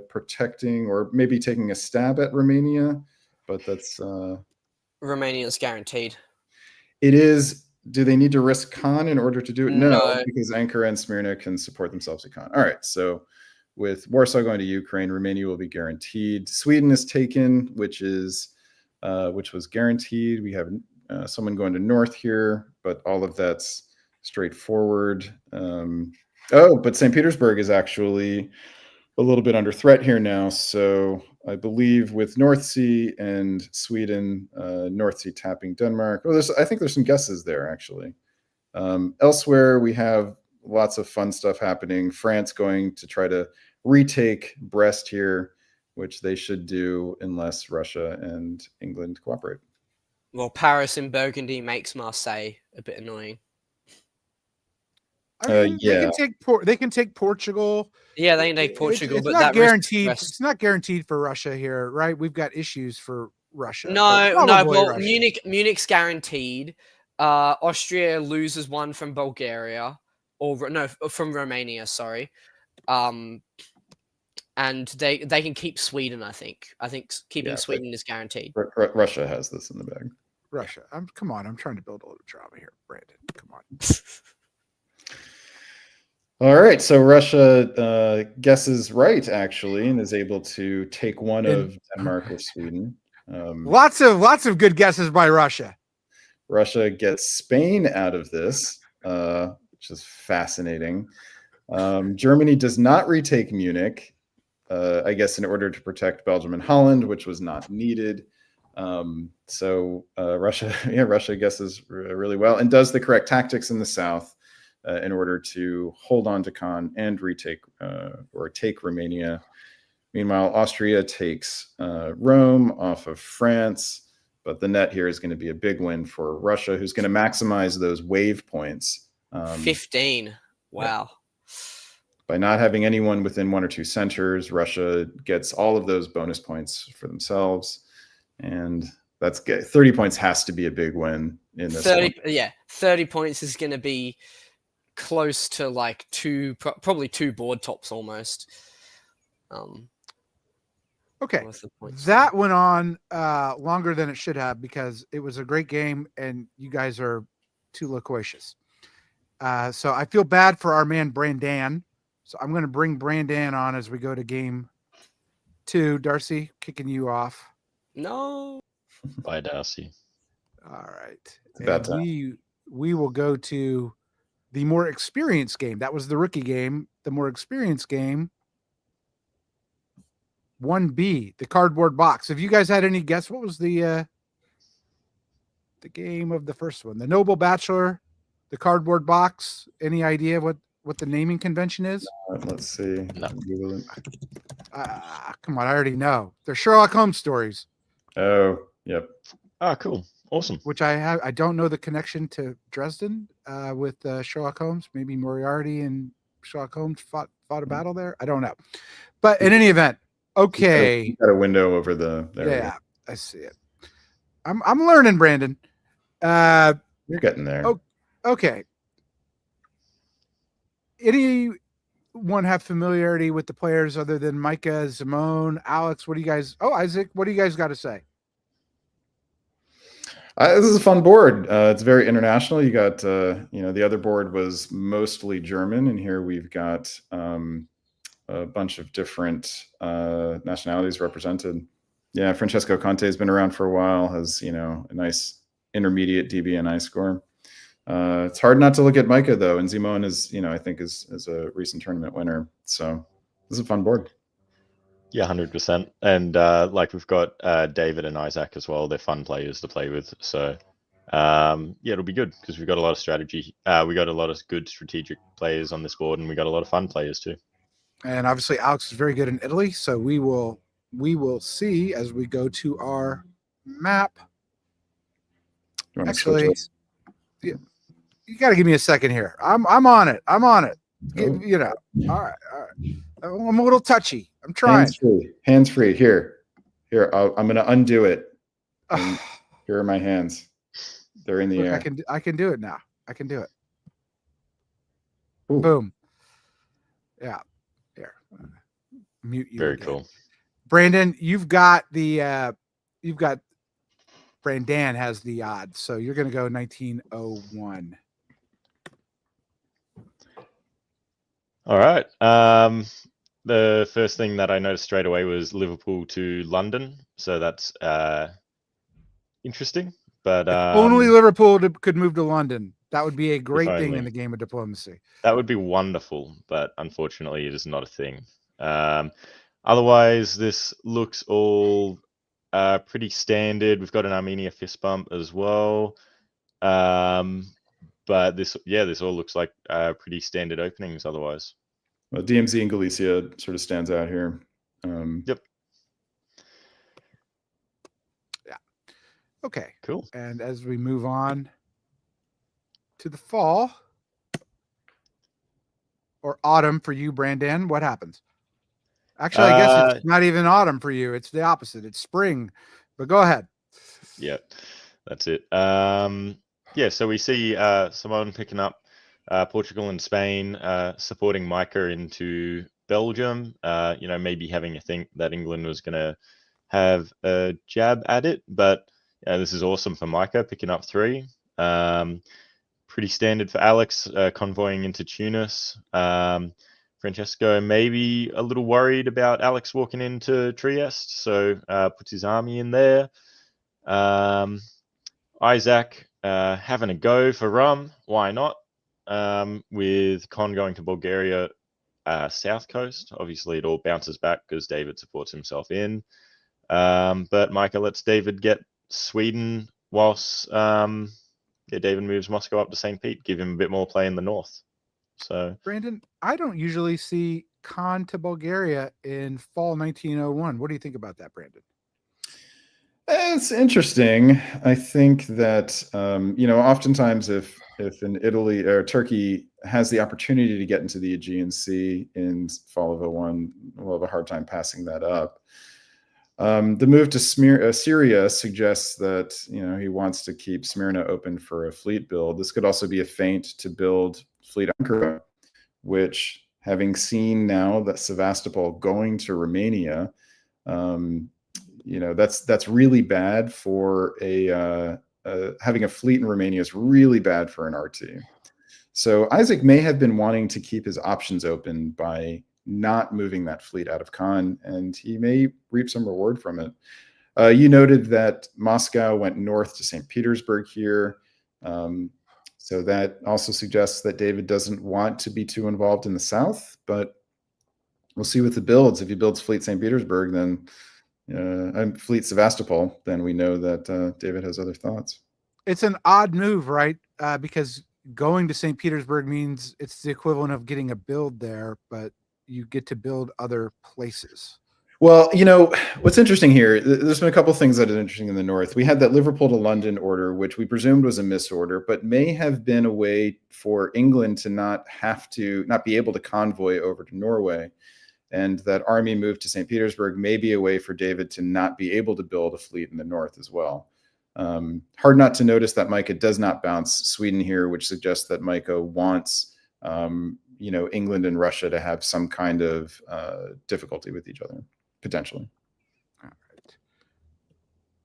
protecting or maybe taking a stab at Romania. But that's... Romania is guaranteed. It is. Do they need to risk Con in order to do it? No, because Ankara and Smyrna can support themselves at Con. All right, so with Warsaw going to Ukraine, Romania will be guaranteed. Sweden is taken, which was guaranteed. We have someone going to north here, but all of that's straightforward. But St. Petersburg is actually a little bit under threat here now. So I believe with North Sea and Sweden, North Sea tapping Denmark. I think there's some guesses there, actually. Elsewhere, we have lots of fun stuff happening. France going to try to retake Brest here, which they should do unless Russia and England cooperate. Well, Paris and Burgundy makes Marseille a bit annoying. I mean, they can take Portugal. Yeah, they can take Portugal, it's but not that guaranteed. It's not guaranteed for Russia here, right? We've got issues for Russia. No. Well, Russia. Munich's guaranteed. Austria loses one from Bulgaria, from Romania. Sorry, and they can keep Sweden. I think keeping Sweden is guaranteed. Russia has this in the bag. Russia. Come on. I'm trying to build a little drama here, Brandon. Come on. All right, so Russia guesses right, actually, and is able to take one of Denmark or Sweden. Lots of good guesses by Russia. Russia gets Spain out of this, which is fascinating. Germany does not retake Munich, I guess in order to protect Belgium and Holland, which was not needed. So Russia, Russia guesses really well and does the correct tactics in the south in order to hold on to Khan and retake or take Romania. Meanwhile, Austria takes Rome off of France, but the net here is going to be a big win for Russia, who's going to maximize those wave points. 15. Wow. By not having anyone within 1 or 2 centers, Russia gets all of those bonus points for themselves. And that's good. 30 points has to be a big win in this 30, one. yeah, 30 points is going to be close to like probably 2 board tops almost. Okay. What's the points? That went on longer than it should have because it was a great game and you guys are too loquacious. So I feel bad for our man Brandan. So I'm going to bring Brandan on as we go to game 2. Darcy, kicking you off. No. Bye, Darcy. All right. about And we will go to the more experienced game. That was the rookie game. The more experienced game. 1B, the cardboard box. Have you guys had any guess? What was the game of the first one? The Noble Bachelor, the cardboard box. Any idea what the naming convention is? Let's see. No. Come on, I already know. They're Sherlock Holmes stories, Oh, yep. Ah, cool. Awesome. which I don't know the connection to Dresden with Sherlock Holmes. Maybe Moriarty and Sherlock Holmes fought a battle there. I don't know. But in any event, okay. You've got a window over the. There we go. Yeah, I see it. I'm learning, Brandon. You're getting there. Oh. Okay. Anyone have familiarity with the players other than Micah, Simone, Alex? What do you guys? Oh, Isaac, what do you guys got to say? This is a fun board. It's very international. You got, the other board was mostly German, and here we've got a bunch of different nationalities represented. Yeah, Francesco Conte has been around for a while, has, a nice intermediate DBNI score. It's hard not to look at Micah, though, and Simone is, I think is a recent tournament winner. So this is a fun board. Yeah, 100%. And we've got David and Isaac as well. They're fun players to play with. So it'll be good because we've got a lot of strategy. We got a lot of good strategic players on this board, and we got a lot of fun players too. And obviously, Alex is very good in Italy, so we will see as we go to our map. You want to Actually, switch you got to give me a second here. I'm on it. I'm on it. Oh. All right. I'm a little touchy. I'm trying. Hands free. Here. I'm going to undo it. Here are my hands. They're in the Look, air. I can do it now. I can do it. Ooh. Boom. Yeah. Here. Mute you. Very again. cool. Brandon, you've got Brandan has the odds, so you're going to go 1901. All right. The first thing that I noticed straight away was Liverpool to London. So that's interesting. But Only Liverpool could move to London. That would be a great thing only. in the game of diplomacy. That would be wonderful, but unfortunately, it is not a thing. Otherwise, this looks all pretty standard. We've got an Armenia fist bump as well. But this all looks like pretty standard openings otherwise. Well, DMZ and Galicia sort of stands out here. Yep. Yeah. Okay. Cool. And as we move on to the fall or autumn for you, Brandon, what happens? Actually, I guess it's not even autumn for you. It's the opposite. It's spring. But go ahead. Yeah, that's it. So we see Simone picking up Portugal and Spain, supporting Micah into Belgium. Maybe having a think that England was going to have a jab at it, but this is awesome for Micah picking up 3. Pretty standard for Alex convoying into Tunis. Francesco maybe a little worried about Alex walking into Trieste, so puts his army in there. Isaac having a go for rum, why not? With Con going to Bulgaria, south coast. Obviously, it all bounces back because David supports himself in. But Micah lets David get Sweden whilst David moves Moscow up to St. Pete, give him a bit more play in the north. So Brandon, I don't usually see Khan to Bulgaria in fall 1901. What do you think about that, Brandon? It's interesting. I think that oftentimes if in Italy or Turkey has the opportunity to get into the Aegean Sea in fall of 01, we'll have a hard time passing that up. The move to Syria suggests that he wants to keep Smyrna open for a fleet build. This could also be a feint to build fleet Ankara, which, having seen now that Sevastopol going to Romania, that's really bad for having a fleet in Romania is really bad for an RT. So Isaac may have been wanting to keep his options open by not moving that fleet out of Khan, and he may reap some reward from it. You noted that Moscow went north to St. Petersburg here. So that also suggests that David doesn't want to be too involved in the south, but we'll see with the builds. If he builds Fleet St. Petersburg, then Fleet Sevastopol, then we know that David has other thoughts. It's an odd move, right? Because going to St. Petersburg means it's the equivalent of getting a build there, but you get to build other places. Well, what's interesting here, there's been a couple of things that are interesting in the north. We had that Liverpool to London order, which we presumed was a misorder, but may have been a way for England to not be able to convoy over to Norway. And that army move to St. Petersburg may be a way for David to not be able to build a fleet in the north as well. Hard not to notice that Micah does not bounce Sweden here, which suggests that Micah wants England and Russia to have some kind of difficulty with each other, potentially. All right.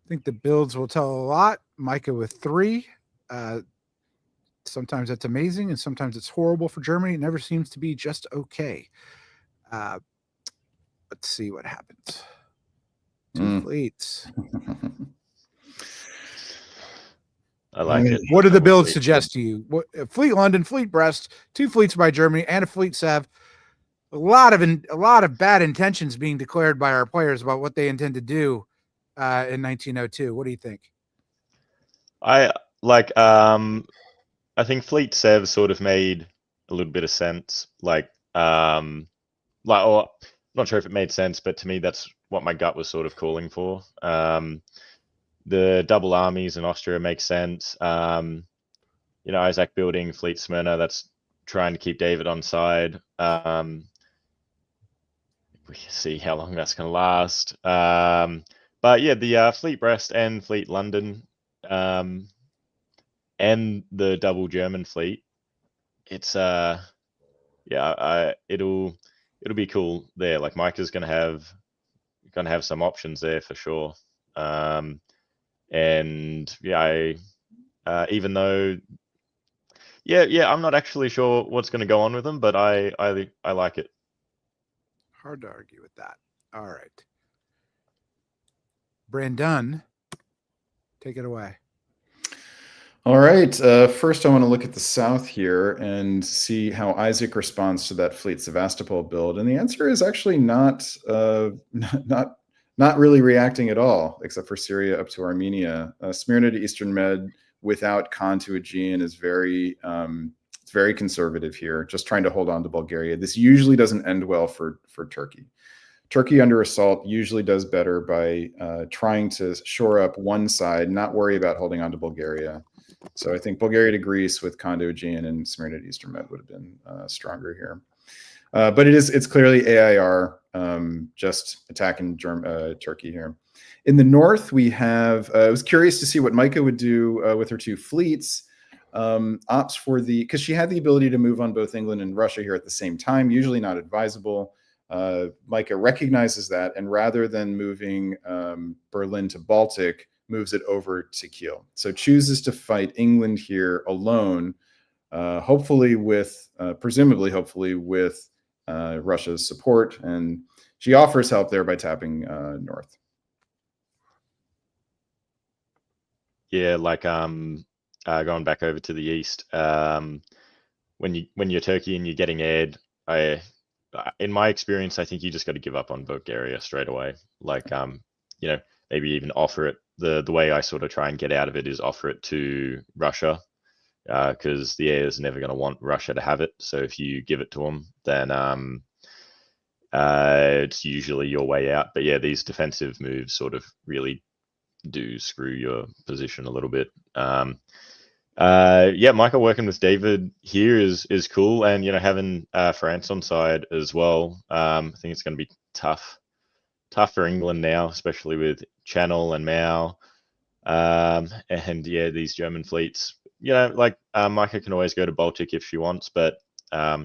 I think the builds will tell a lot. Micah with 3. Sometimes that's amazing, and sometimes it's horrible for Germany. It never seems to be just okay. Let's see what happens. 2 fleets. I like it. What do the builds suggest to you? Fleet London, Fleet Brest, 2 fleets by Germany, and a Fleet Sev. A lot of bad intentions being declared by our players about what they intend to do in 1902. What do you think? I think Fleet Sev sort of made a little bit of sense. Not sure if it made sense, but to me, that's what my gut was sort of calling for. The double armies in Austria makes sense. Isaac building Fleet Smyrna, that's trying to keep David on side. We can see how long that's going to last. But yeah, the Fleet Brest and Fleet London and the double German fleet, it's it'll be cool there. Like Micah's gonna have some options there for sure. And yeah, even though I'm not actually sure what's going to go on with them, but I like it. Hard to argue with that. All right, Brandon, take it away. All right. First, I want to look at the south here and see how Isaac responds to that Fleet Sevastopol build, and the answer is actually not really reacting at all, except for Syria up to Armenia. Smyrna to Eastern Med without Khan to Aegean is very conservative here, just trying to hold on to Bulgaria. This usually doesn't end well for Turkey. Turkey under assault usually does better by trying to shore up one side, not worry about holding on to Bulgaria. So I think Bulgaria to Greece with Khan to Aegean and Smyrna to Eastern Med would have been stronger here. But it's clearly AIR, just attacking Turkey here. In the north, we have, I was curious to see what Micah would do with her 2 fleets. Opts for because she had the ability to move on both England and Russia here at the same time, usually not advisable. Micah recognizes that, and rather than moving Berlin to Baltic, moves it over to Kiel. So chooses to fight England here alone, presumably with Russia's support, and she offers help there by tapping north. Yeah, going back over to the east, when you're Turkey and you're getting aired, in my experience, I think you just got to give up on Bulgaria straight away. you know, maybe even offer it. The way I sort of try and get out of it is offer it to Russia, because the heir is never going to want Russia to have it. So if you give it to them, then it's usually your way out. But yeah, these defensive moves sort of really do screw your position a little bit. Yeah, Michael working with David here is cool, and you know, having France on side as well. I think it's going to be tough for England now, especially with Channel and Mao, and yeah, these German fleets. You know, like Micah can always go to Baltic if she wants, but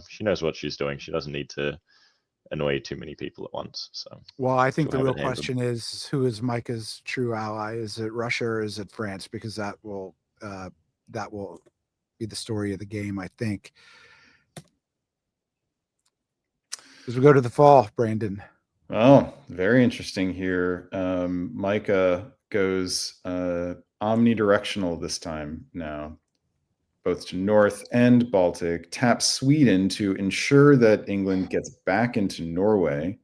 she knows what she's doing. She doesn't need to annoy too many people at once. So, well, I think she'll the have real it handled. question is, who is Micah's true ally? Is it Russia or is it France? Because that will be the story of the game, I think. As we go to the fall, Brandon. Oh, very interesting here. Micah goes omnidirectional this time now, both to North and Baltic, taps Sweden to ensure that England gets back into Norway.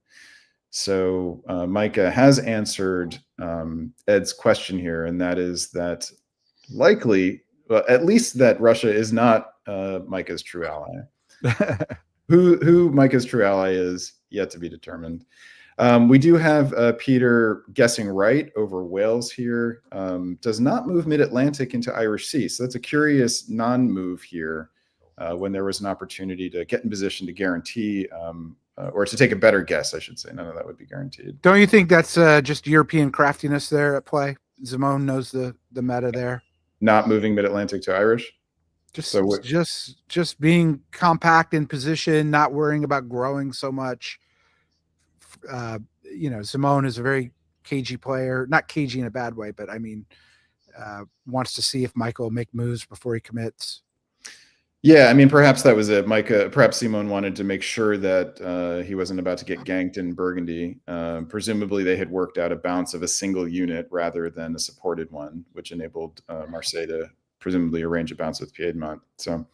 So Micah has answered Ed's question here, and that is that likely, well, at least that Russia is not Micah's true ally. Who Micah's true ally is yet to be determined. We do have Peter guessing right over Wales here. Does not move mid-Atlantic into Irish Sea. So that's a curious non-move here when there was an opportunity to get in position to guarantee, or to take a better guess, I should say. None of that would be guaranteed. Don't you think that's just European craftiness there at play? Simone knows the meta there. Not moving mid-Atlantic to Irish? Just being compact in position, not worrying about growing so much. You know, Simone is a very cagey player, not cagey in a bad way, but I mean, wants to see if Michael will make moves before he commits. Yeah, I mean, perhaps that was it. Micah, perhaps Simone wanted to make sure that he wasn't about to get ganked in Burgundy. Presumably, they had worked out a bounce of a single unit rather than a supported one, which enabled Marseille to presumably arrange a bounce with Piedmont. So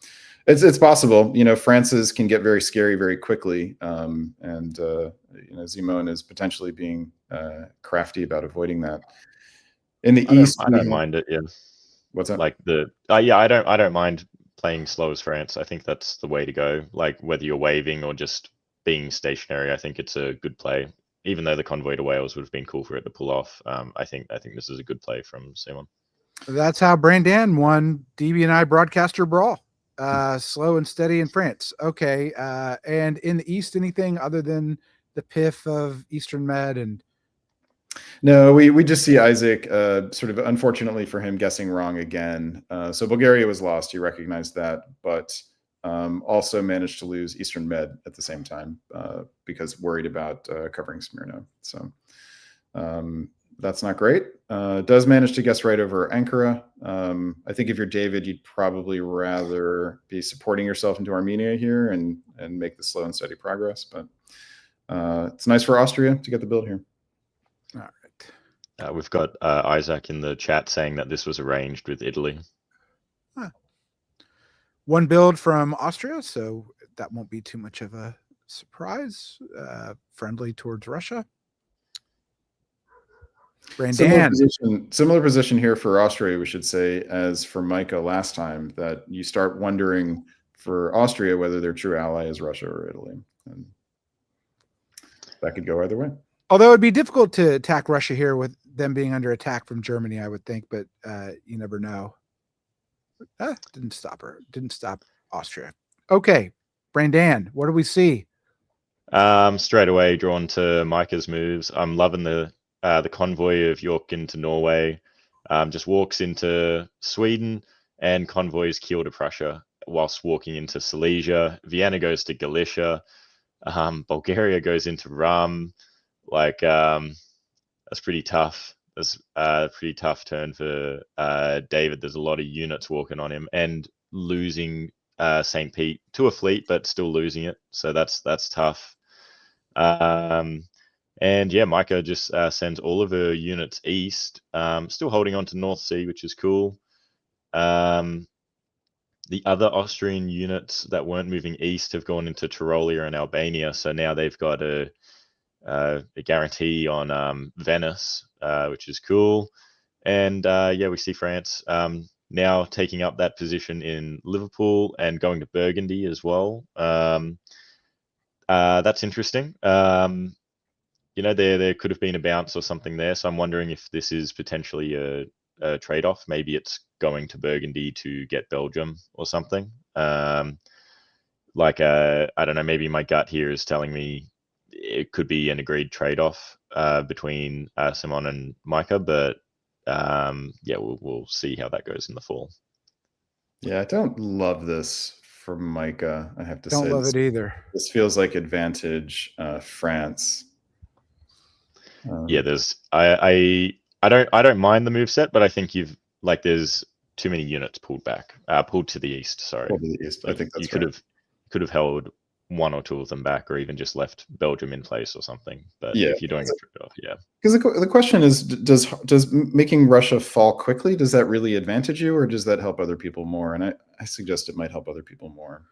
it's possible. You know, France's can get very scary very quickly, and you know, Simone is potentially being crafty about avoiding that. In the East, I don't mind it. Yeah. What's that? Like yeah, I don't mind playing slow as France. I think that's the way to go. Like whether you're waving or just being stationary, I think it's a good play. Even though the convoy to Wales would have been cool for it to pull off, I think this is a good play from Simon. That's how Brandon won DB and I broadcaster brawl. Slow and steady in France. Okay. And in the East, anything other than the piff of Eastern Med? And no, we just see Isaac sort of, unfortunately for him, guessing wrong again. So Bulgaria was lost. He recognized that, but also managed to lose Eastern Med at the same time because worried about covering Smyrna. So that's not great. Does manage to guess right over Ankara. I think if you're David, you'd probably rather be supporting yourself into Armenia here and make the slow and steady progress. But it's nice for Austria to get the build here. All right. We've got Isaac in the chat saying that this was arranged with Italy. One build from Austria, so that won't be too much of a surprise. Friendly towards Russia. Brandon. Similar position here for Austria, we should say, as for Micah last time, that you start wondering for Austria whether their true ally is Russia or Italy. And that could go either way. Although it'd be difficult to attack Russia here with them being under attack from Germany, I would think, but you never know. Didn't stop her. Didn't stop Austria. Okay, Brandon, what do we see? Straight away drawn to Micah's moves. I'm loving the convoy of York into Norway. Just walks into Sweden and convoys Kiel to Prussia whilst walking into Silesia. Vienna goes to Galicia. Bulgaria goes into Rum. Like that's pretty tough. That's a pretty tough turn for David. There's a lot of units walking on him and losing St. Pete to a fleet, but still losing it. So that's tough. And yeah, Micah just sends all of her units east, still holding on to North Sea, which is cool. The other Austrian units that weren't moving east have gone into Tyrolia and Albania, so now they've got a guarantee on Venice, which is cool. And yeah, we see France now taking up that position in Liverpool and going to Burgundy as well. That's interesting. You know, there could have been a bounce or something there. So I'm wondering if this is potentially a trade-off. Maybe it's going to Burgundy to get Belgium or something. Like, I don't know, maybe my gut here is telling me it could be an agreed trade-off between Simon and Micah, but yeah, we'll see how that goes in the fall. Yeah, I don't love this for Micah, I have to Don't say. love it either. This feels like advantage France. Yeah, there's I don't mind the move set, but I think there's too many units pulled to the east. Sorry, Pulled to the east. I think that's you could have held one or two of them back, or even just left Belgium in place or something. But yeah, if you're doing a trade-off, yeah. Because the question is, does making Russia fall quickly, does that really advantage you, or does that help other people more? And I suggest it might help other people more.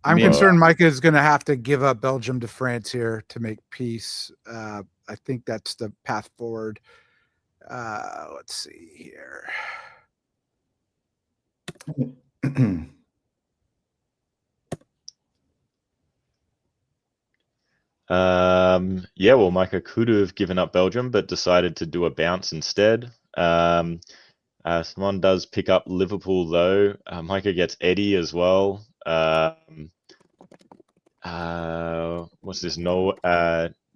I'm concerned Micah is going to have to give up Belgium to France here to make peace. I think that's the path forward. Let's see here. Yeah, well, Micah could have given up Belgium, but decided to do a bounce instead. Simon does pick up Liverpool, though. Micah gets Eddie as well. What's this?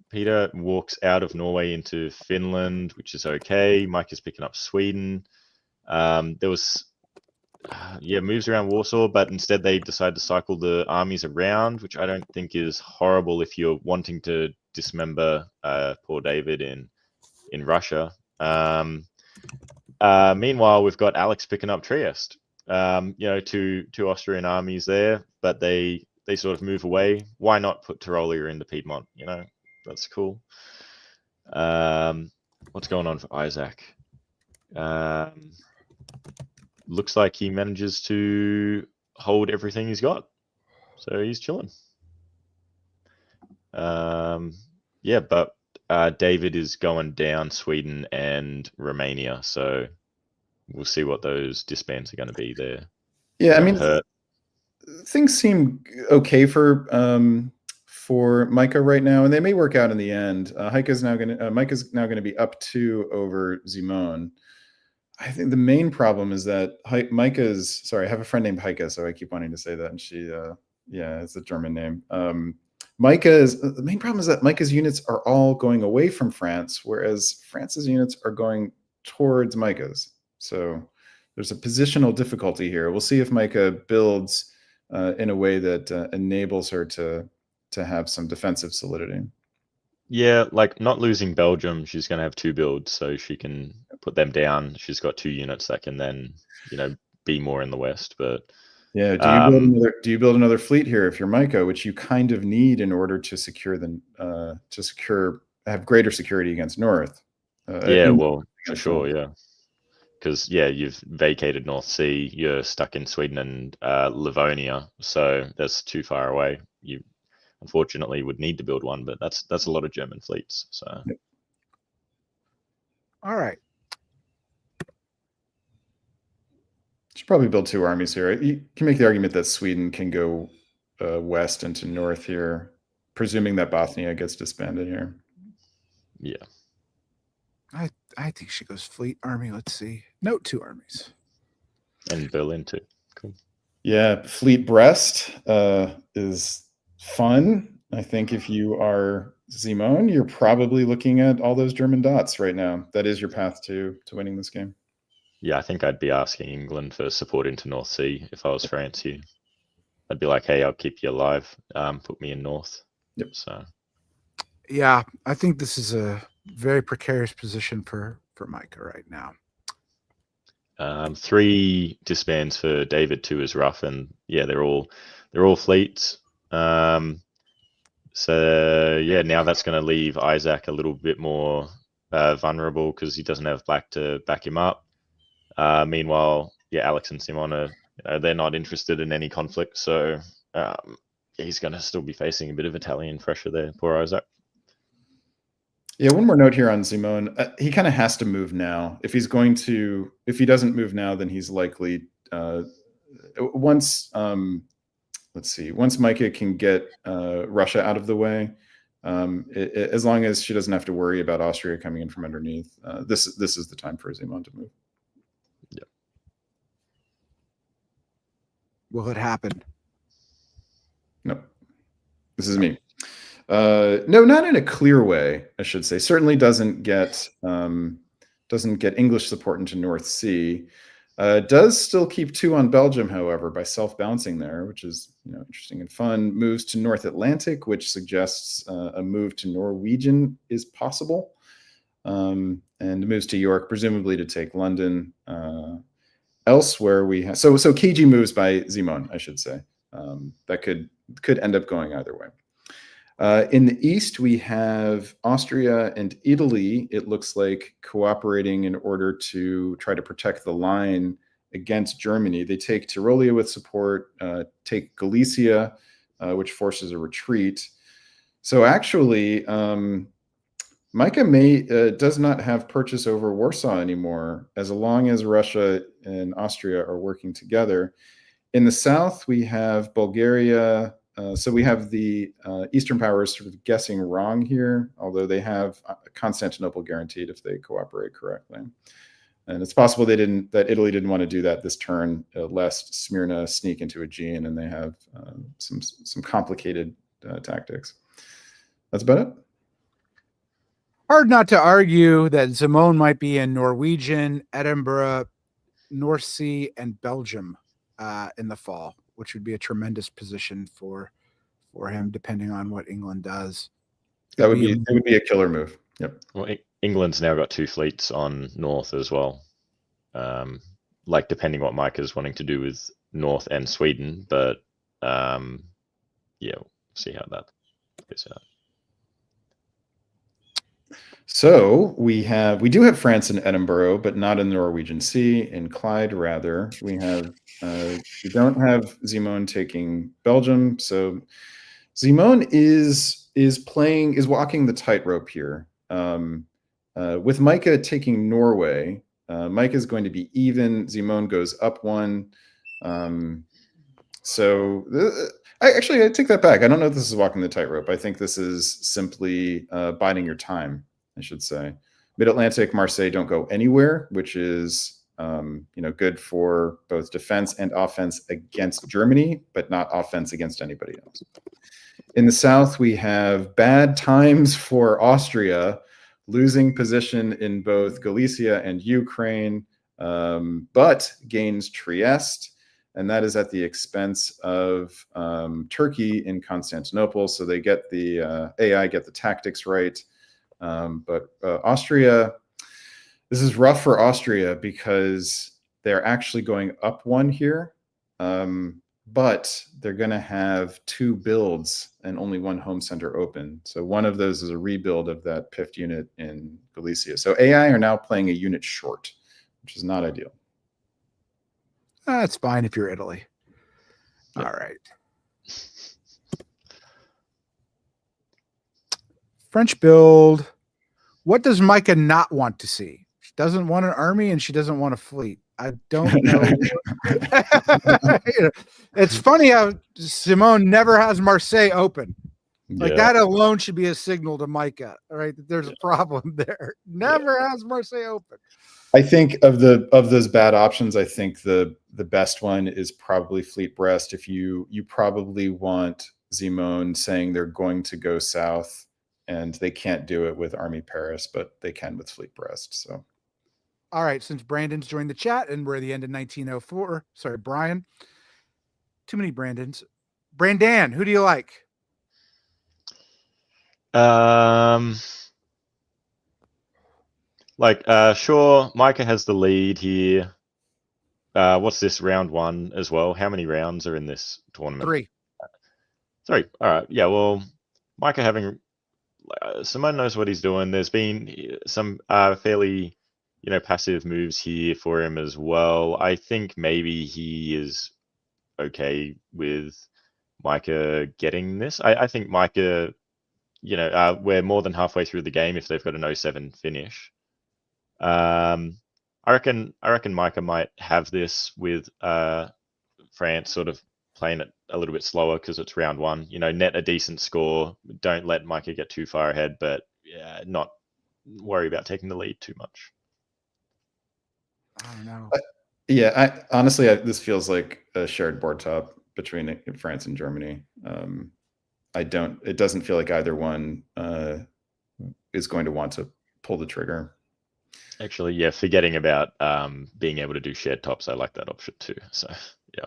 Peter walks out of Norway into Finland, which is okay. Micah's picking up Sweden. There was moves around Warsaw, but instead they decide to cycle the armies around, which I don't think is horrible if you're wanting to dismember poor David in Russia. Meanwhile, we've got Alex picking up Trieste. You know, two Austrian armies there, but they sort of move away. Why not put Tyrolia into Piedmont? You know, that's cool. What's going on for Isaac? Looks like he manages to hold everything he's got, so he's chilling. Yeah, but David is going down Sweden and Romania, so we'll see what those disbands are going to be there. Yeah, I mean, things seem okay for Micah right now, and they may work out in the end. Micah's now going to be up 2 over Simon. I think the main problem is that Micah's. Sorry, I have a friend named Heike, so I keep wanting to say that, and she, yeah, it's a German name. The main problem is that Micah's units are all going away from France, whereas France's units are going towards Micah's. So there's a positional difficulty here. We'll see if Micah builds in a way that enables her to have some defensive solidity. Yeah, like not losing Belgium, she's going to have 2 builds, so she can put them down. She's got 2 units that can then, you know, be more in the west. But yeah, do you build another fleet here if you're Micah, which you kind of need in order to have greater security against North? Yeah, well, for sure, yeah. Because yeah, you've vacated North Sea, you're stuck in Sweden and Livonia, so that's too far away. You unfortunately would need to build one, but that's a lot of German fleets. So yep. All right, should probably build 2 armies here. You can make the argument that Sweden can go west into north here, presuming that Bothnia gets disbanded here. Yeah, I think she goes fleet army. Let's see. No, 2 armies. And Berlin too. Cool. Yeah, fleet Brest is fun. I think if you are Simon, you're probably looking at all those German dots right now. That is your path to winning this game. Yeah, I think I'd be asking England for support into North Sea if I was France here. I'd be like, hey, I'll keep you alive. Put me in North. Yep. So yeah, I think this is a very precarious position for Micah right now. 3 disbands for David too is rough, and yeah, they're all fleets. So yeah, now that's going to leave Isaac a little bit more vulnerable because he doesn't have black to back him up. Meanwhile, yeah, Alex and Simon are they're not interested in any conflict, so he's going to still be facing a bit of Italian pressure there. Poor Isaac. Yeah, one more note here on Simone. He kind of has to move now. If he doesn't move now, then he's likely once let's see, once Micah can get Russia out of the way, as long as she doesn't have to worry about Austria coming in from underneath, this is the time for Simone to move. Yep. Will it happen? No, this is me. No, not in a clear way, I should say. Certainly doesn't get English support into North Sea. Does still keep 2 on Belgium, however, by self-bouncing there, which is interesting and fun. Moves to North Atlantic, which suggests a move to Norwegian is possible, and moves to York, presumably to take London. Elsewhere, we have so Kiji moves by Simon, I should say. That could end up going either way. In the east, we have Austria and Italy, it looks like, cooperating in order to try to protect the line against Germany. They take Tyrolia with support, take Galicia, which forces a retreat. So actually, Micah does not have purchase over Warsaw anymore, as long as Russia and Austria are working together. In the south, we have Bulgaria. So we have the Eastern powers sort of guessing wrong here, although they have Constantinople guaranteed if they cooperate correctly. And it's possible that Italy didn't want to do that this turn, lest Smyrna sneak into Aegean, and they have some complicated tactics. That's about it. Hard not to argue that Simone might be in Norwegian, Edinburgh, North Sea, and Belgium in the fall, which would be a tremendous position for him, depending on what England does. It would be a killer move. Yep. Well, England's now got 2 fleets on North as well. Like depending what Mike is wanting to do with North and Sweden, but yeah, we'll see how that goes out. So we do have France in Edinburgh, but not in the Norwegian Sea. In Clyde, rather, we don't have Simone taking Belgium. So Simone is walking the tightrope here. With Micah taking Norway, Micah is going to be even. Simone goes up 1. I take that back. I don't know if this is walking the tightrope. I think this is simply biding your time, I should say. Mid-Atlantic, Marseille don't go anywhere, which is good for both defense and offense against Germany, but not offense against anybody else. In the south, we have bad times for Austria, losing position in both Galicia and Ukraine, but gains Trieste, and that is at the expense of Turkey in Constantinople. So they get the AI get the tactics right. But Austria, this is rough for Austria because they're actually going up 1 here, but they're going to have 2 builds and only 1 home center open. So one of those is a rebuild of that PIFT unit in Galicia. So AI are now playing a unit short, which is not ideal. That's fine if you're Italy. Yep. All right. French build. What does Micah not want to see? She doesn't want an army and she doesn't want a fleet. I don't know. It's funny how Simone never has Marseille open. Like that alone should be a signal to Micah, right? That there's a problem there. Never has Marseille open. I think of those bad options, I think the best one is probably Fleet Brest. If you probably want Simone saying they're going to go south, and they can't do it with Army Paris, but they can with Fleet Brest. So, all right. Since Brandon's joined the chat, and we're at the end of 1904. Sorry, Brian. Too many Brandons. Brandon, who do you like? Sure, Micah has the lead here. What's this, round 1 as well? How many rounds are in this tournament? 3. 3. All right. Yeah, well, Micah having Simone knows what he's doing. There's been some fairly, passive moves here for him as well. I think maybe he is okay with Micah getting this. I think Micah we're more than halfway through the game if they've got an 0-7 finish. I reckon Micah might have this with France sort of playing it a little bit slower because it's round one. Net a decent score. Don't let Micah get too far ahead, but not worry about taking the lead too much. I don't know. Yeah, honestly, this feels like a shared board top between France and Germany. It doesn't feel like either one is going to want to pull the trigger. Actually, yeah, forgetting about being able to do shared tops, I like that option too. So, yeah.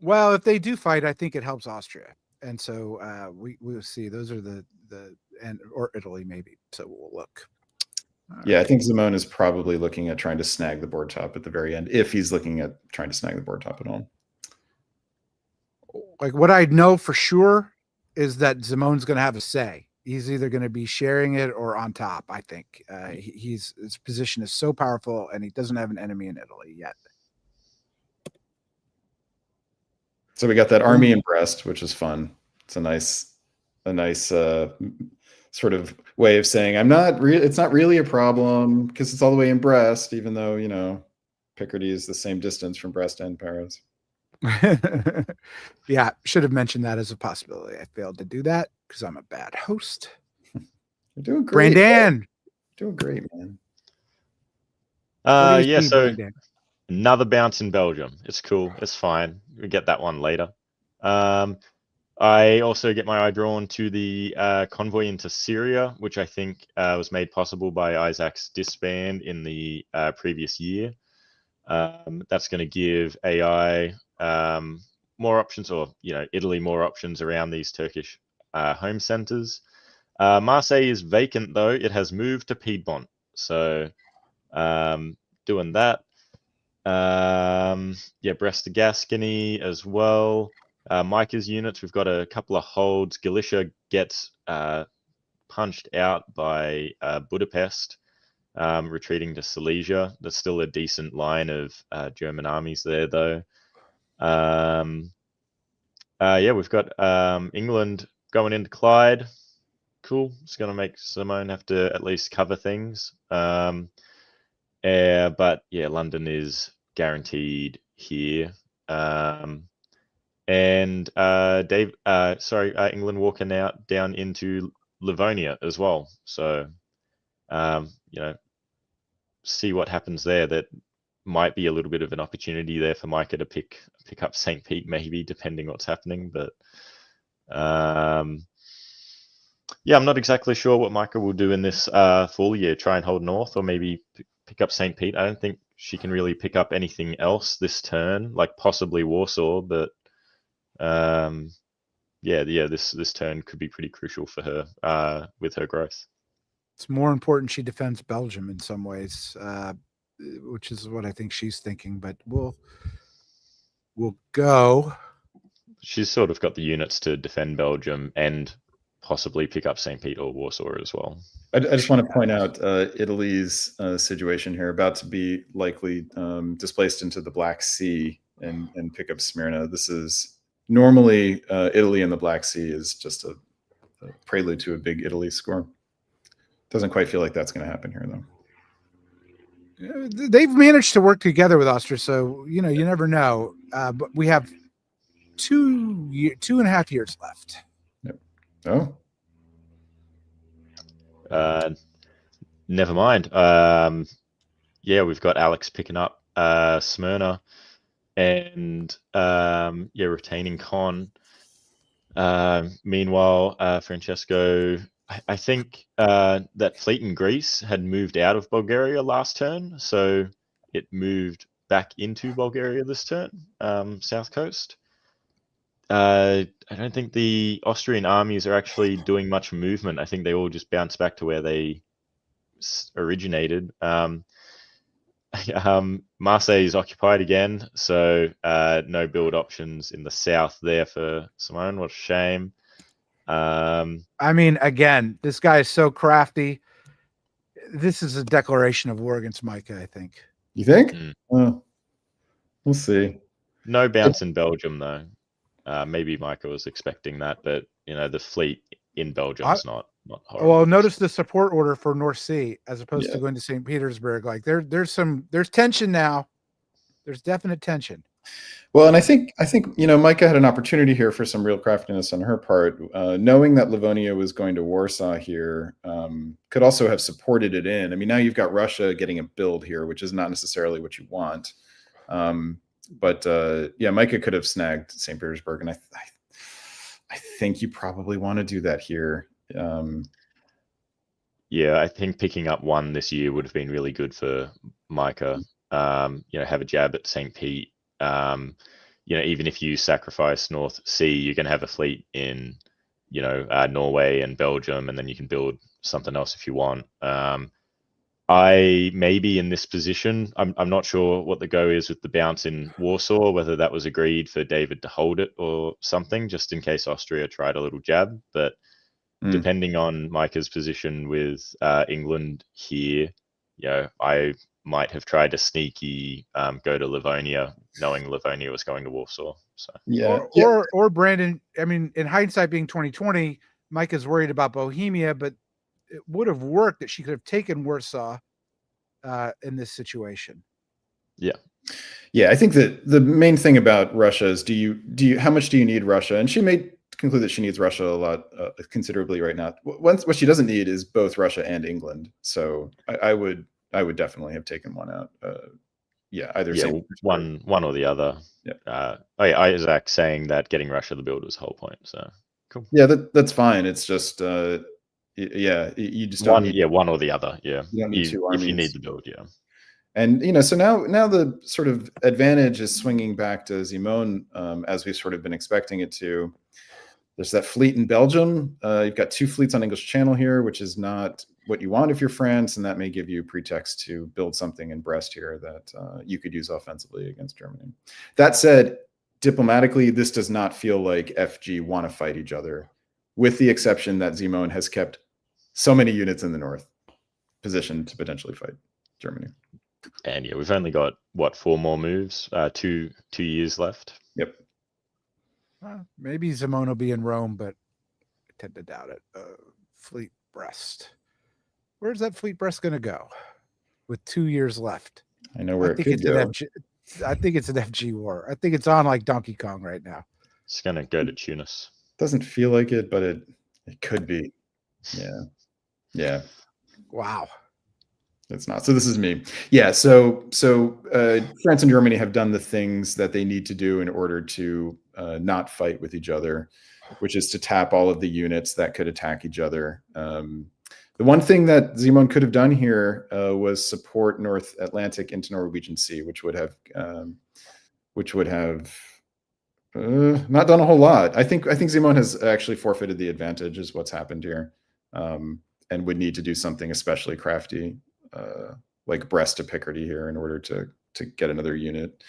Well, if they do fight, I think it helps Austria, and so we'll see. Those are or Italy maybe. So we'll look. Yeah, I think Simone is probably looking at trying to snag the board top at the very end, if he's looking at trying to snag the board top at all. Like what I know for sure is that Simone's going to have a say. He's either going to be sharing it or on top. I think his position is so powerful, and he doesn't have an enemy in Italy yet. So we got that army in Brest, which is fun. It's a nice sort of way of saying it's not really a problem because it's all the way in Brest, even though Picardy is the same distance from Brest and Paris. Yeah, should have mentioned that as a possibility. I failed to do that because I'm a bad host. You're doing great. Brandon, doing great, man. Yeah. So Brandon? Another bounce in Belgium. It's cool. It's fine. We get that one later. I also get my eye drawn to the convoy into Syria, which I think was made possible by Isaac's disband in the previous year. That's going to give AI more options, or Italy more options around these Turkish home centers. Marseille is vacant though; it has moved to Piedmont, so doing that. Brest to Gascony as well. Micah's units, we've got a couple of holds. Galicia gets punched out by Budapest, retreating to Silesia. There's still a decent line of German armies there, though. We've got England going into Clyde. Cool. It's going to make Simone have to at least cover things. But yeah, London is guaranteed here. England walking out down into Livonia as well. So, see what happens there. That might be a little bit of an opportunity there for Micah to pick up St. Pete, maybe, depending what's happening. But I'm not exactly sure what Micah will do in this full year. Try and hold North, or maybe pick up St. Pete. I don't think she can really pick up anything else this turn, like possibly Warsaw, but this turn could be pretty crucial for her with her growth. It's more important she defends Belgium in some ways, which is what I think she's thinking. But we'll go. She's sort of got the units to defend Belgium and possibly pick up St. Pete or Warsaw as well. I just want to point out Italy's situation here, about to be likely displaced into the Black Sea and pick up Smyrna. This is normally Italy in the Black Sea is just a prelude to a big Italy score. Doesn't quite feel like that's going to happen here, though. They've managed to work together with Austria, so you never know. But we have 2.5 years left. Yep. Oh. Never mind. We've got Alex picking up Smyrna, and retaining Con. Meanwhile, Francesco, I think that fleet in Greece had moved out of Bulgaria last turn, so it moved back into Bulgaria this turn, south coast. I don't think the Austrian armies are actually doing much movement. I think they all just bounce back to where they originated. Marseille is occupied again, so no build options in the south there for Simone. What a shame. I mean, again, this guy is so crafty. This is a declaration of war against Micah, I think. You think? We'll see. No bounce in Belgium, though. Maybe Micah was expecting that, but the fleet in Belgium I- is not horrible. Well, notice the support order for North Sea as opposed to Yeah. going to St. Petersburg. Like there's tension now. There's definite tension. Well, and I think Micah had an opportunity here for some real craftiness on her part, knowing that Livonia was going to Warsaw here, could also have supported it in. I mean, now you've got Russia getting a build here, which is not necessarily what you want. But Micah could have snagged St. Petersburg, and I think you probably want to do that here. Yeah, I think picking up one this year would have been really good for Micah. Have a jab at St. Pete. Even if you sacrifice North Sea, you can have a fleet in, Norway and Belgium, and then you can build something else if you want. I maybe in this position, I'm not sure what the go is with the bounce in Warsaw, whether that was agreed for David to hold it or something, just in case Austria tried a little jab. But depending on Micah's position with England here, I might have tried a sneaky go to Livonia, knowing Livonia was going to Warsaw. So Or Brandon, I mean, in hindsight being 2020, Mike is worried about Bohemia, but it would have worked that she could have taken Warsaw in this situation. Yeah. I think that the main thing about Russia is how much do you need Russia? And she may conclude that she needs Russia a lot, considerably right now. What she doesn't need is both Russia and England. So I would definitely have taken one out. Either one or the other. Yeah. Isaac saying that getting Russia the build was the whole point. So cool. Yeah, that's fine. It's just you just don't need one or the other. Yeah, you don't need two armies if you need the build. Yeah. And so now the sort of advantage is swinging back to Simone, as we've sort of been expecting it to. There's that fleet in Belgium. You've got 2 fleets on English Channel here, which is not what you want if you're France, and that may give you pretext to build something in Brest here that you could use offensively against Germany. That said, diplomatically, this does not feel like FG want to fight each other, with the exception that Simone has kept so many units in the north positioned to potentially fight Germany. And we've only got 4 more moves, 2 years left. Yep. Maybe Simone will be in Rome, but I tend to doubt it. Fleet Brest. Where's that Fleet Brest going to go with 2 years left? I know where I think it's an FG war. I think it's on like Donkey Kong right now. It's going to go to Tunis. Doesn't feel like it, but it could be. Yeah. Wow. It's not. So this is me. Yeah. So France and Germany have done the things that they need to do in order to not fight with each other, which is to tap all of the units that could attack each other. The one thing that Simone could have done here was support North Atlantic into Norwegian Sea, which would have not done a whole lot. I think Simone has actually forfeited the advantage, is what's happened here, and would need to do something especially crafty, like Brest to Picardy here, in order to get another unit.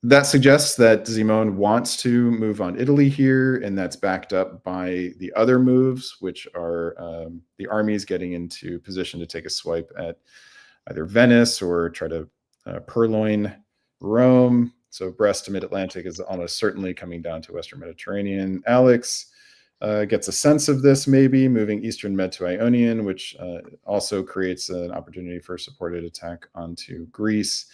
That suggests that Simone wants to move on Italy here, and that's backed up by the other moves, which are the armies getting into position to take a swipe at either Venice or try to purloin Rome. So Brest to Mid-Atlantic is almost certainly coming down to Western Mediterranean. Alex gets a sense of this, maybe moving Eastern Med to Ionian, which also creates an opportunity for a supported attack onto Greece.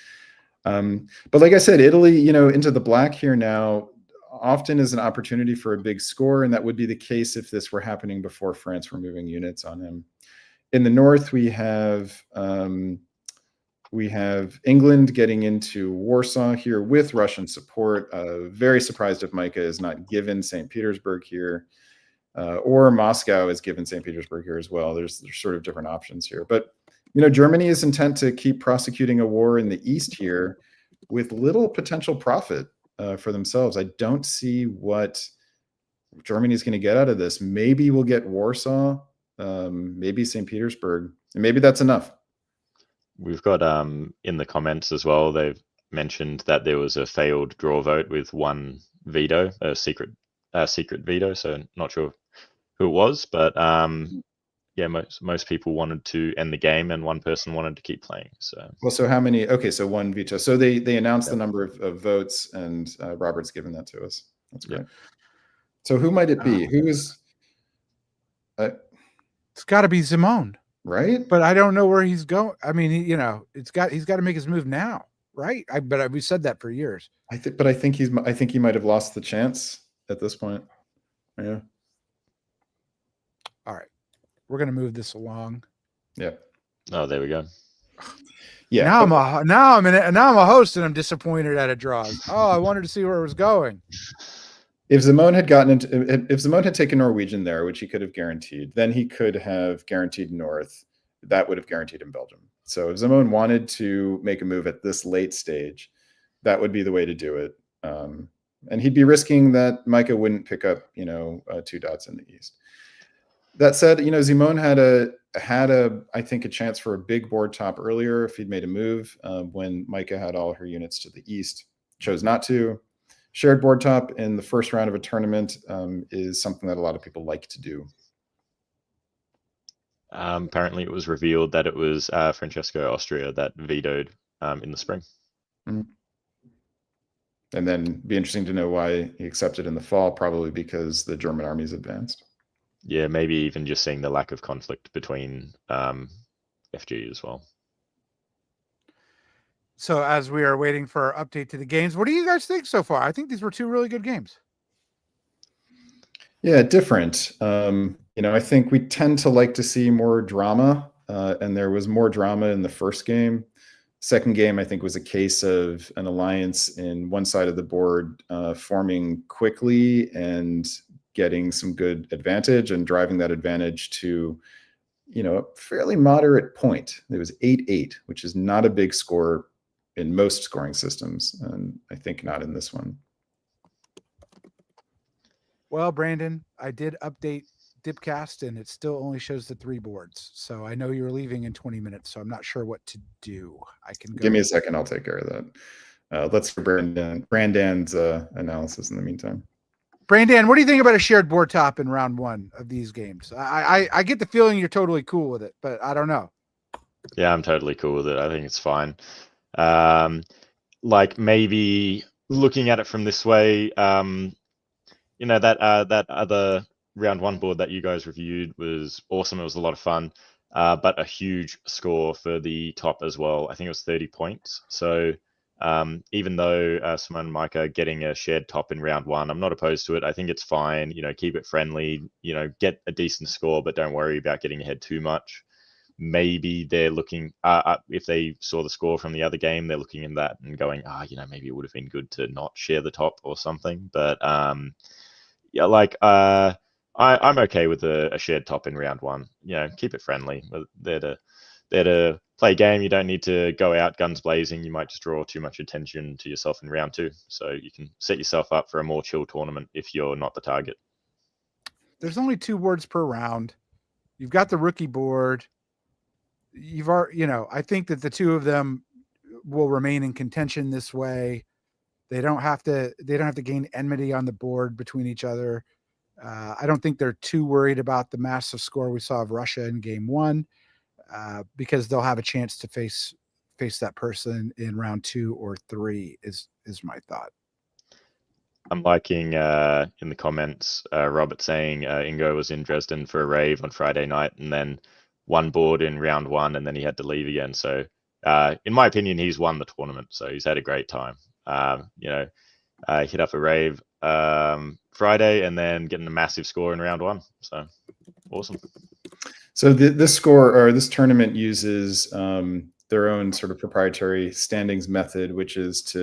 But like I said, Italy, into the black here now often is an opportunity for a big score, and that would be the case if this were happening before France were moving units on him. In the north, we have England getting into Warsaw here with Russian support. Very surprised if Micah is not given St. Petersburg here, or Moscow is given St. Petersburg here as well. There's sort of different options here, but Germany is intent to keep prosecuting a war in the east here with little potential profit for themselves. I don't see what Germany is going to get out of this. Maybe we'll get Warsaw, maybe St. Petersburg, and maybe that's enough. We've got in the comments as well, they've mentioned that there was a failed draw vote with one veto, a secret veto. So not sure who it was, but yeah, most people wanted to end the game, and one person wanted to keep playing. So how many? Okay, so one veto. So they announced the number of votes, and Robert's given that to us. That's great. So who might it be? Who is? It's got to be Simone, right? but I don't know where he's going. I mean, he's got to make his move now, right? We said that for years. I think he might have lost the chance at this point. Yeah. All right, we're gonna move this along. Yeah. Oh, there we go. Yeah. Now I'm a host and I'm disappointed at a draws. Oh, I wanted to see where it was going. If Simone had taken Norwegian there, which he could have guaranteed, then he could have guaranteed North. That would have guaranteed him Belgium. So if Simone wanted to make a move at this late stage, that would be the way to do it. And he'd be risking that Micah wouldn't pick up, 2 dots in the East. That said, Simone had I think a chance for a big board top earlier if he'd made a move when Micah had all her units to the East, chose not to. Shared board top in the first round of a tournament is something that a lot of people like to do. Apparently it was revealed that it was Francesco Austria that vetoed in the spring. Mm-hmm. And then be interesting to know why he accepted in the fall, probably because the German armies advanced. Yeah, maybe even just seeing the lack of conflict between FG as well. So as we are waiting for our update to the games, what do you guys think so far? I think these were 2 really good games. Yeah, different. I think we tend to like to see more drama, and there was more drama in the first game. Second game, I think, was a case of an alliance in one side of the board forming quickly and getting some good advantage and driving that advantage to, a fairly moderate point. It was 8-8, which is not a big score in most scoring systems, and I think not in this one. Well, Brandon, I did update Dipcast and it still only shows the 3 boards. So I know you're leaving in 20 minutes, so I'm not sure what to do. I can go. Give me a second. I'll take care of that. Let's for Brandon's analysis in the meantime. Brandon, what do you think about a shared board top in round 1 of these games? I get the feeling you're totally cool with it, but I don't know. Yeah, I'm totally cool with it. I think it's fine. Maybe looking at it from this way, that other round 1 board that you guys reviewed was awesome. It was a lot of fun, but a huge score for the top as well. I think it was 30 points. So even though Simone and Micah getting a shared top in round 1, I'm not opposed to it. I think it's fine. Keep it friendly. Get a decent score, but don't worry about getting ahead too much. Maybe they're looking, if they saw the score from the other game, they're looking in that and going, maybe it would have been good to not share the top or something. But I'm okay with a shared top in round 1. Keep it friendly. They're to play a game. You don't need to go out guns blazing. You might just draw too much attention to yourself in round 2. So you can set yourself up for a more chill tournament if you're not the target. There's only 2 boards per round. You've got the rookie board. I think that the 2 of them will remain in contention this way. They don't have to gain enmity on the board between each other. I don't think they're too worried about the massive score we saw of Russia in game 1 because they'll have a chance to face that person in round 2 or 3 is my thought. I'm liking in the comments, Robert saying Ingo was in Dresden for a rave on Friday night and then 1 board in round 1 and then he had to leave again. So in my opinion, he's won the tournament. So he's had a great time. Hit up a rave Friday and then getting a massive score in round 1. So awesome. So this score or this tournament uses their own sort of proprietary standings method, which is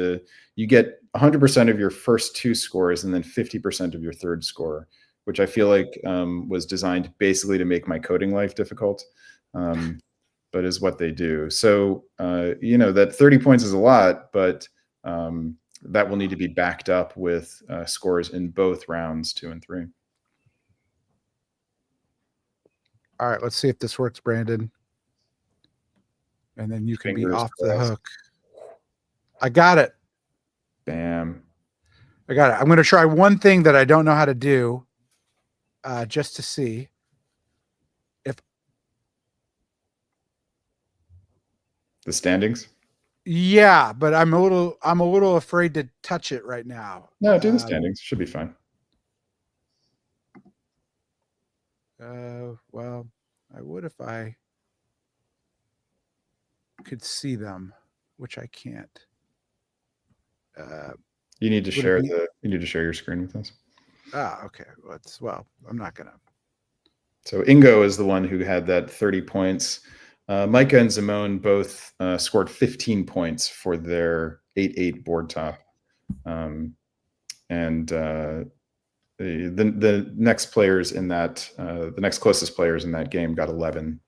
you get 100% of your first 2 scores and then 50% of your third score, which I feel like was designed basically to make my coding life difficult, but is what they do. So, that 30 points is a lot, but that will need to be backed up with scores in both rounds 2 and 3. All right, let's see if this works, Brandon. And then you can be off the hook. I got it. Bam. I got it. I'm going to try one thing that I don't know how to do just to see if the standings. Yeah, but I'm a little afraid to touch it right now. No, do the standings. Should be fine. Well, I would if I could see them, which I can't. You need to Would it share be- you need to share your screen with us. Okay. Well, I'm not gonna. So Ingo is the one who had that 30 points. Micah and Simone both scored 15 points for their 8-8 board top. And the next players in that, the next closest players in that game got 11.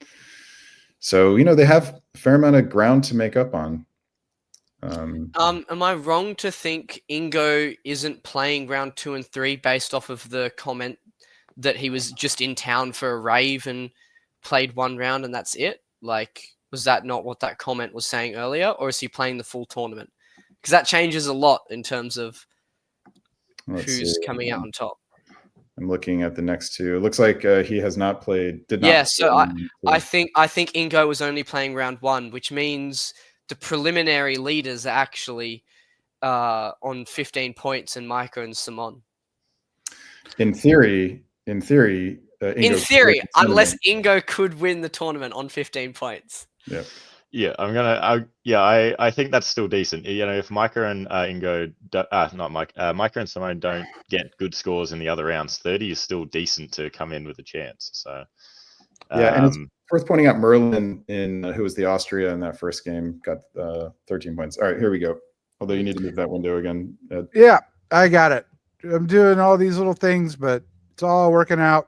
So, they have a fair amount of ground to make up on. Am I wrong to think Ingo isn't playing round 2 and 3 based off of the comment that he was just in town for a rave and played one round and that's it? Like, was that not what that comment was saying earlier, or is he playing the full tournament? Because that changes a lot in terms of who's coming out on top. I'm looking at the next two. It looks like he has not played. So I think Ingo was only playing round 1, which means the preliminary leaders are actually on 15 points, and Micah and Simon. In theory, Ingo unless Ingo could win the tournament on 15 points. Yeah. Yeah, I think that's still decent. If Micah and Ingo, Micah and Simone don't get good scores in the other rounds, 30 is still decent to come in with a chance. So yeah, and it's worth pointing out Merlin, who was the Austria in that first game, got 13 points. All right, here we go. Although you need to move that window again, Ed. Yeah, I got it. I'm doing all these little things, but it's all working out.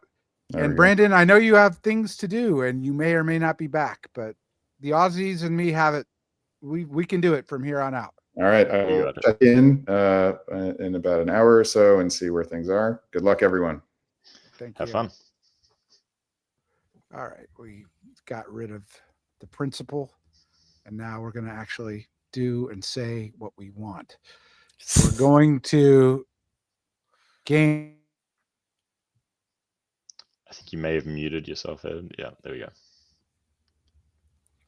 And Brandon, I know you have things to do, and you may or may not be back, but the Aussies and me have it. We can do it from here on out. All right, I'll check in about an hour or so and see where things are. Good luck, everyone. Thank you. Have fun. All right, we got rid of the principal, and now we're going to actually do and say what we want. We're going to game. I think you may have muted yourself, Ed. Yeah, there we go.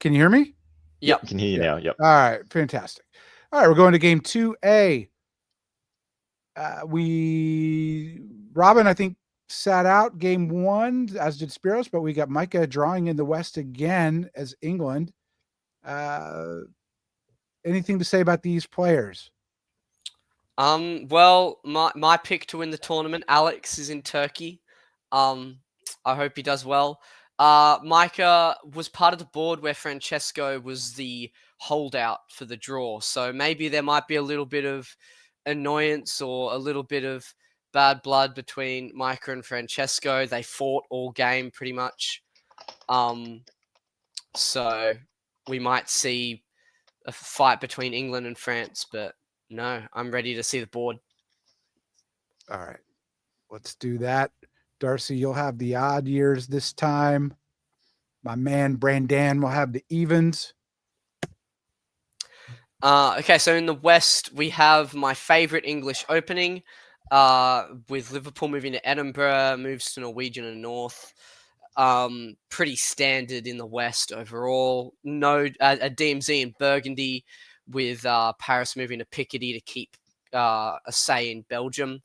Can you hear me? Yep. I can hear you now. Yep. All right, fantastic. All right, we're going to game 2A. Robin, I think, sat out game 1, as did Spiros, but we got Micah drawing in the West again as England. Anything to say about these players? Well, my pick to win the tournament, Alex, is in Turkey. I hope he does well. Micah was part of the board where Francesco was the holdout for the draw. So maybe there might be a little bit of annoyance or a little bit of bad blood between Micah and Francesco. They fought all game pretty much. So we might see a fight between England and France, but no, I'm ready to see the board. All right, let's do that. Darcy, you'll have the odd years this time. My man Brandon will have the evens. Okay, so in the West, we have my favorite English opening, with Liverpool moving to Edinburgh, moves to Norwegian and North. Pretty standard in the West overall. No, a DMZ in Burgundy, with Paris moving to Picardy to keep a say in Belgium.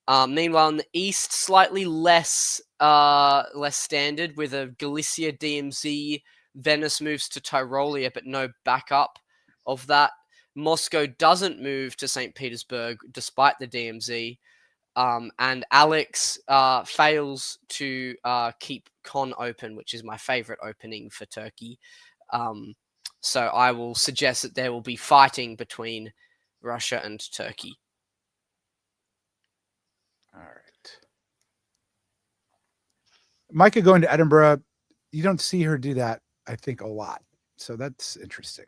Meanwhile, in the East, slightly less standard, with a Galicia DMZ. Venice moves to Tyrolia, but no backup of that. Moscow doesn't move to St. Petersburg, despite the DMZ. And Alex fails to keep Con open, which is my favorite opening for Turkey. So I will suggest that there will be fighting between Russia and Turkey. All right. Micah going to Edinburgh, you don't see her do that, I think, a lot. So that's interesting.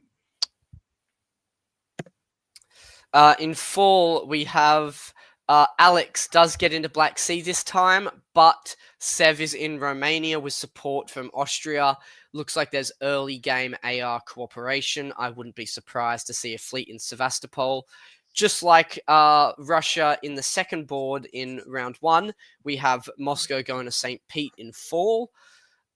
In fall, we have Alex does get into Black Sea this time, but Sev is in Romania with support from Austria. Looks like there's early game AR cooperation. I wouldn't be surprised to see a fleet in Sevastopol. Just like Russia in the second board in round 1, we have Moscow going to St. Pete in fall.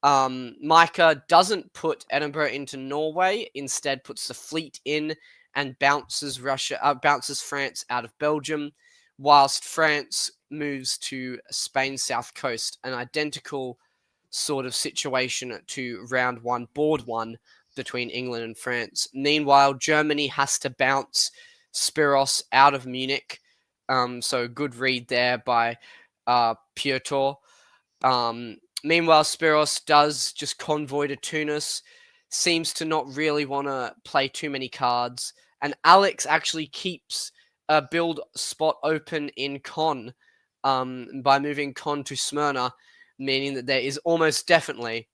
Micah doesn't put Edinburgh into Norway, instead puts the fleet in and bounces France out of Belgium, whilst France moves to Spain's south coast, an identical sort of situation to round 1, board 1 between England and France. Meanwhile, Germany has to bounce Spiros out of Munich. So good read there by Piotr. Meanwhile, Spiros does just convoy to Tunis, seems to not really want to play too many cards, and Alex actually keeps a build spot open in Con by moving Con to Smyrna, meaning that there is almost definitely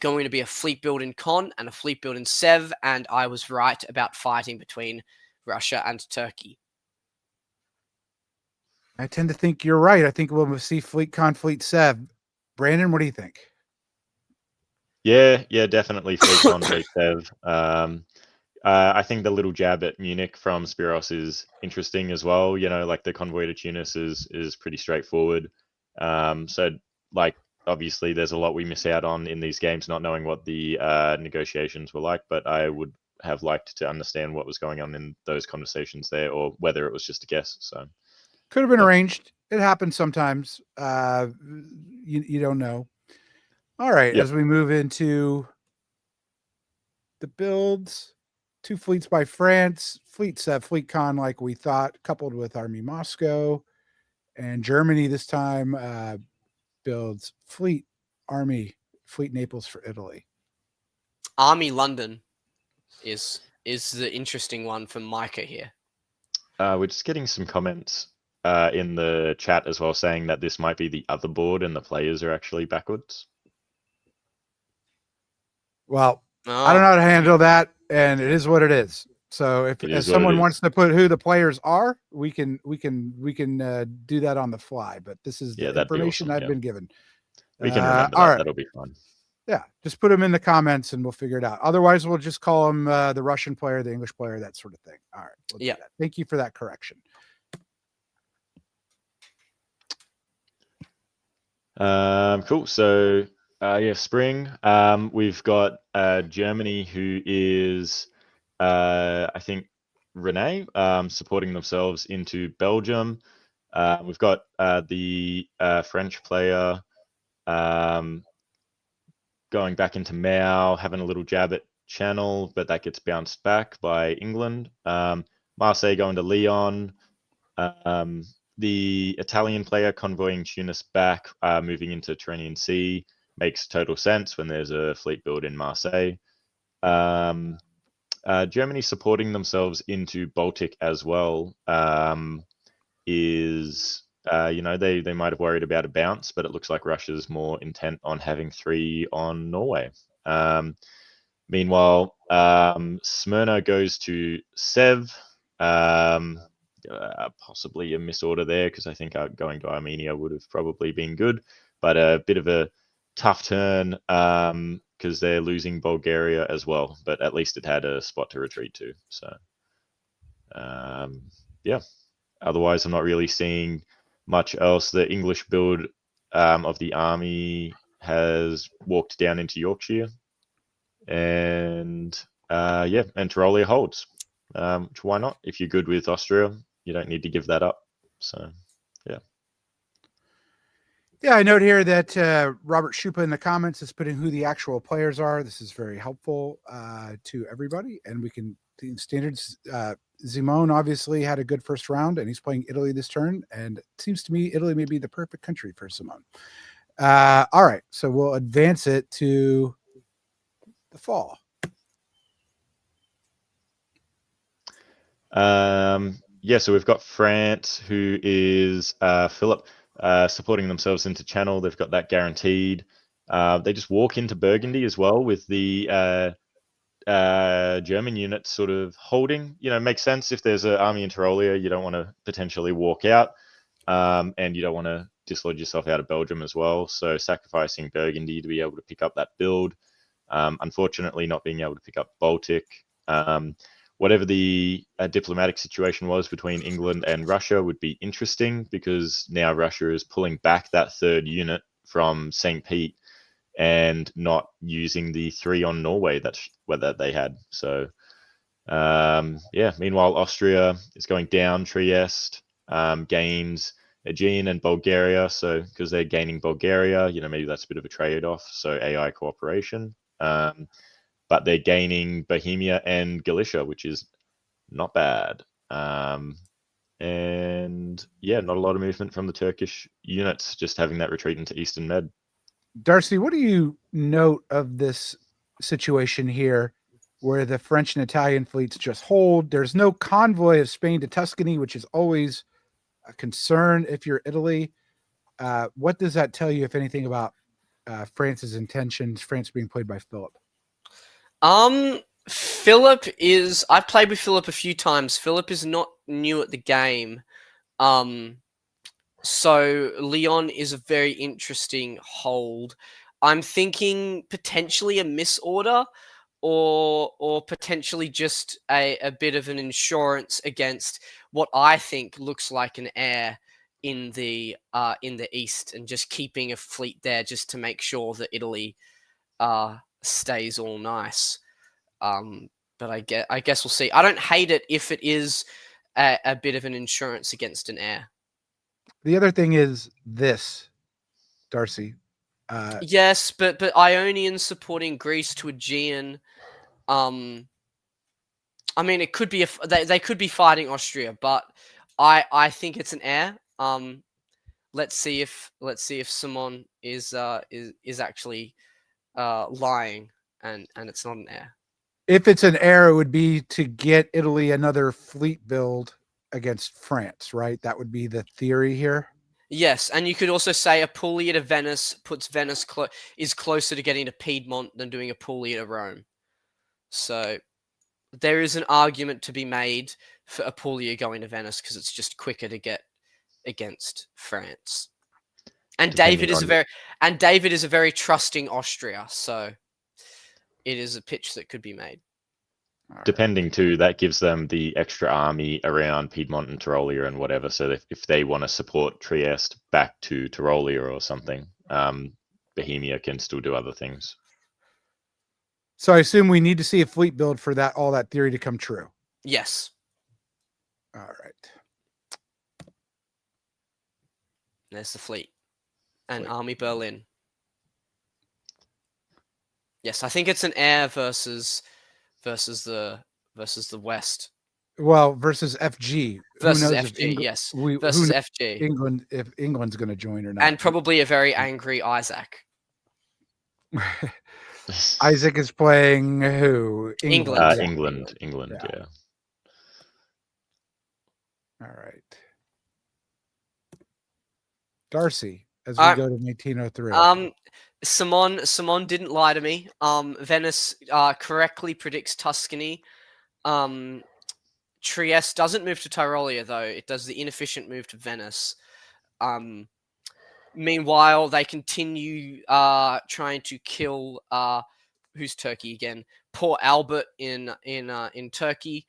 going to be a fleet build in Con and a fleet build in Sev, and I was right about fighting between Russia and Turkey. I tend to think you're right. I think we'll see Fleet Con, Fleet Sev. Brandon, what do you think? Yeah, definitely Fleet Con, Fleet Sev. I think the little jab at Munich from Spiros is interesting as well. You know, like the convoy to Tunis is pretty straightforward. So like obviously there's a lot we miss out on in these games, not knowing what the negotiations were like, but I would have liked to understand what was going on in those conversations there, or whether it was just a guess. So could have been arranged. It happens sometimes. You don't know. All right, Yep. as we move into the builds, 2 fleets by France, Fleet Sev, Fleet Con, like we thought, coupled with Army Moscow, and Germany this time builds Fleet Army, Fleet Naples for Italy. Army London is the interesting one for Micah here. We're just getting some comments in the chat as well, saying that this might be the other board and the players are actually backwards. Well, I don't know how to handle that, and it is what it is. So if someone wants to put who the players are, we can do that on the fly. But this is the information I've been given. We can remember that. All right. That'll be fun. Yeah, just put them in the comments and we'll figure it out. Otherwise, we'll just call them the Russian player, the English player, that sort of thing. All right. We'll do that. Thank you for that correction. Cool. So spring. We've got Germany, who is I think Renee, supporting themselves into Belgium. We've got the French player going back into Mao, having a little jab at Channel, but that gets bounced back by England. Marseille going to Lyon. The Italian player convoying Tunis back, moving into Tyrrhenian Sea, makes total sense when there's a fleet build in Marseille. Germany supporting themselves into Baltic as well is, they might have worried about a bounce, but it looks like Russia's more intent on having 3 on Norway. Meanwhile, Smyrna goes to Sev. Possibly a misorder there, because I think going to Armenia would have probably been good, but a bit of a tough turn because they're losing Bulgaria as well, but at least it had a spot to retreat to. So otherwise I'm not really seeing much else. The English build of the army has walked down into Yorkshire, and Tyrolia holds, which why not? If you're good with Austria, you don't need to give that up. So I note here that Robert Schupa in the comments is putting who the actual players are. This is very helpful to everybody, and we can standards. Simone obviously had a good first round, and he's playing Italy this turn, and it seems to me Italy may be the perfect country for Simone. All right, so we'll advance it to the fall. So we've got France, who is Philip, supporting themselves into Channel. They've got that guaranteed. They just walk into Burgundy as well with the German units sort of holding. Makes sense if there's an army in Tyrolia. You don't want to potentially walk out, and you don't want to dislodge yourself out of Belgium as well. So sacrificing Burgundy to be able to pick up that build. Unfortunately, not being able to pick up Baltic. Whatever the diplomatic situation was between England and Russia would be interesting, because now Russia is pulling back that 3rd unit from St. Pete and not using the 3 on Norway that they had. So, meanwhile, Austria is going down Trieste, gains Aegean and Bulgaria. So because they're gaining Bulgaria, maybe that's a bit of a trade-off. So AI cooperation. But they're gaining Bohemia and Galicia, which is not bad. And yeah, not a lot of movement from the Turkish units, just having that retreat into Eastern Med. Darcy, what do you note of this situation here where the French and Italian fleets just hold? There's no convoy of Spain to Tuscany, which is always a concern if you're Italy. What does that tell you, if anything, about France's intentions, France being played by Philip? Philip is... I've played with Philip a few times. Philip is not new at the game. So Leon is a very interesting hold. I'm thinking potentially a misorder or potentially just a bit of an insurance against what I think looks like an heir in the east, and just keeping a fleet there just to make sure that Italy stays all nice. But I guess we'll see. I don't hate it if it is a bit of an insurance against an heir. The other thing is this, Darcy. Yes, but Ionian supporting Greece to Aegean. I mean, it could be they could be fighting Austria, but I think it's an heir. Let's see if Simon is actually lying and it's not an heir. If it's an heir, it would be to get Italy another fleet build against France, right? That would be the theory here. Yes, and you could also say a Puglia to Venice puts Venice is closer to getting to Piedmont than doing a Puglia to Rome. So there is an argument to be made for a Puglia going to Venice because it's just quicker to get against France. And David is a very trusting Austria, so it is a pitch that could be made. Depending too, that gives them the extra army around Piedmont and Tyrolia and whatever. So if they want to support Trieste back to Tyrolia or something, Bohemia can still do other things. So I assume we need to see a fleet build for all that theory to come true. Yes. All right. There's the fleet. And Army Berlin. Yes, I think it's an heir versus the West. Well, versus FG. Versus FG, yes. Versus FG. England, if England's going to join or not. And probably a very angry Isaac. Isaac is playing who? England. England, yeah. All right. Darcy, as we go to 1903. Simon didn't lie to me. Venice correctly predicts Tuscany. Trieste doesn't move to Tyrolia, though. It does the inefficient move to Venice. Meanwhile, they continue trying to kill who's Turkey again? Poor Albert in Turkey.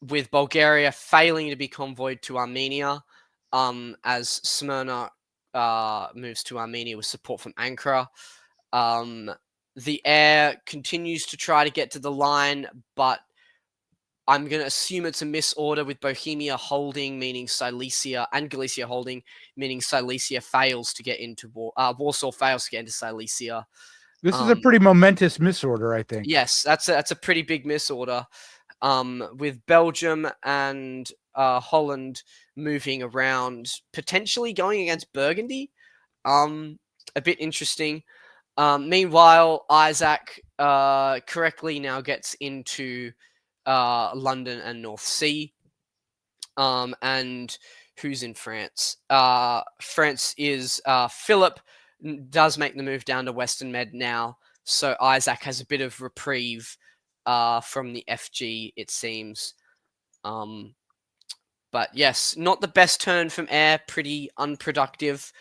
With Bulgaria failing to be convoyed to Armenia, as Smyrna moves to Armenia with support from Ankara. The air continues to try to get to the line, but I'm going to assume it's a misorder with Bohemia holding, meaning Silesia, and Galicia holding, meaning Silesia fails to get into Warsaw fails to get into Silesia. This is a pretty momentous misorder, I think. Yes, that's a pretty big misorder. With Belgium and Holland moving around, potentially going against Burgundy. A bit interesting. Meanwhile, Isaac correctly now gets into London and North Sea. And who's in France? France is Philip does make the move down to Western Med now. So Isaac has a bit of reprieve from the FG, it seems. But yes, not the best turn from air, pretty unproductive.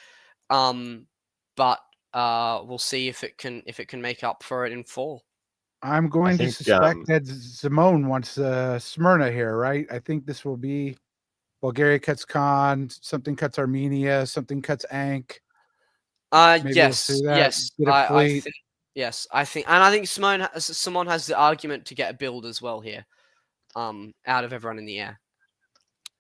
But we'll see if it can make up for it in fall. I'm going to suspect that Simone wants Smyrna here, right? I think this will be Bulgaria cuts Khan, something cuts Armenia, something cuts Ankh. Yes. I think Simone has the argument to get a build as well here. Out of everyone in the air.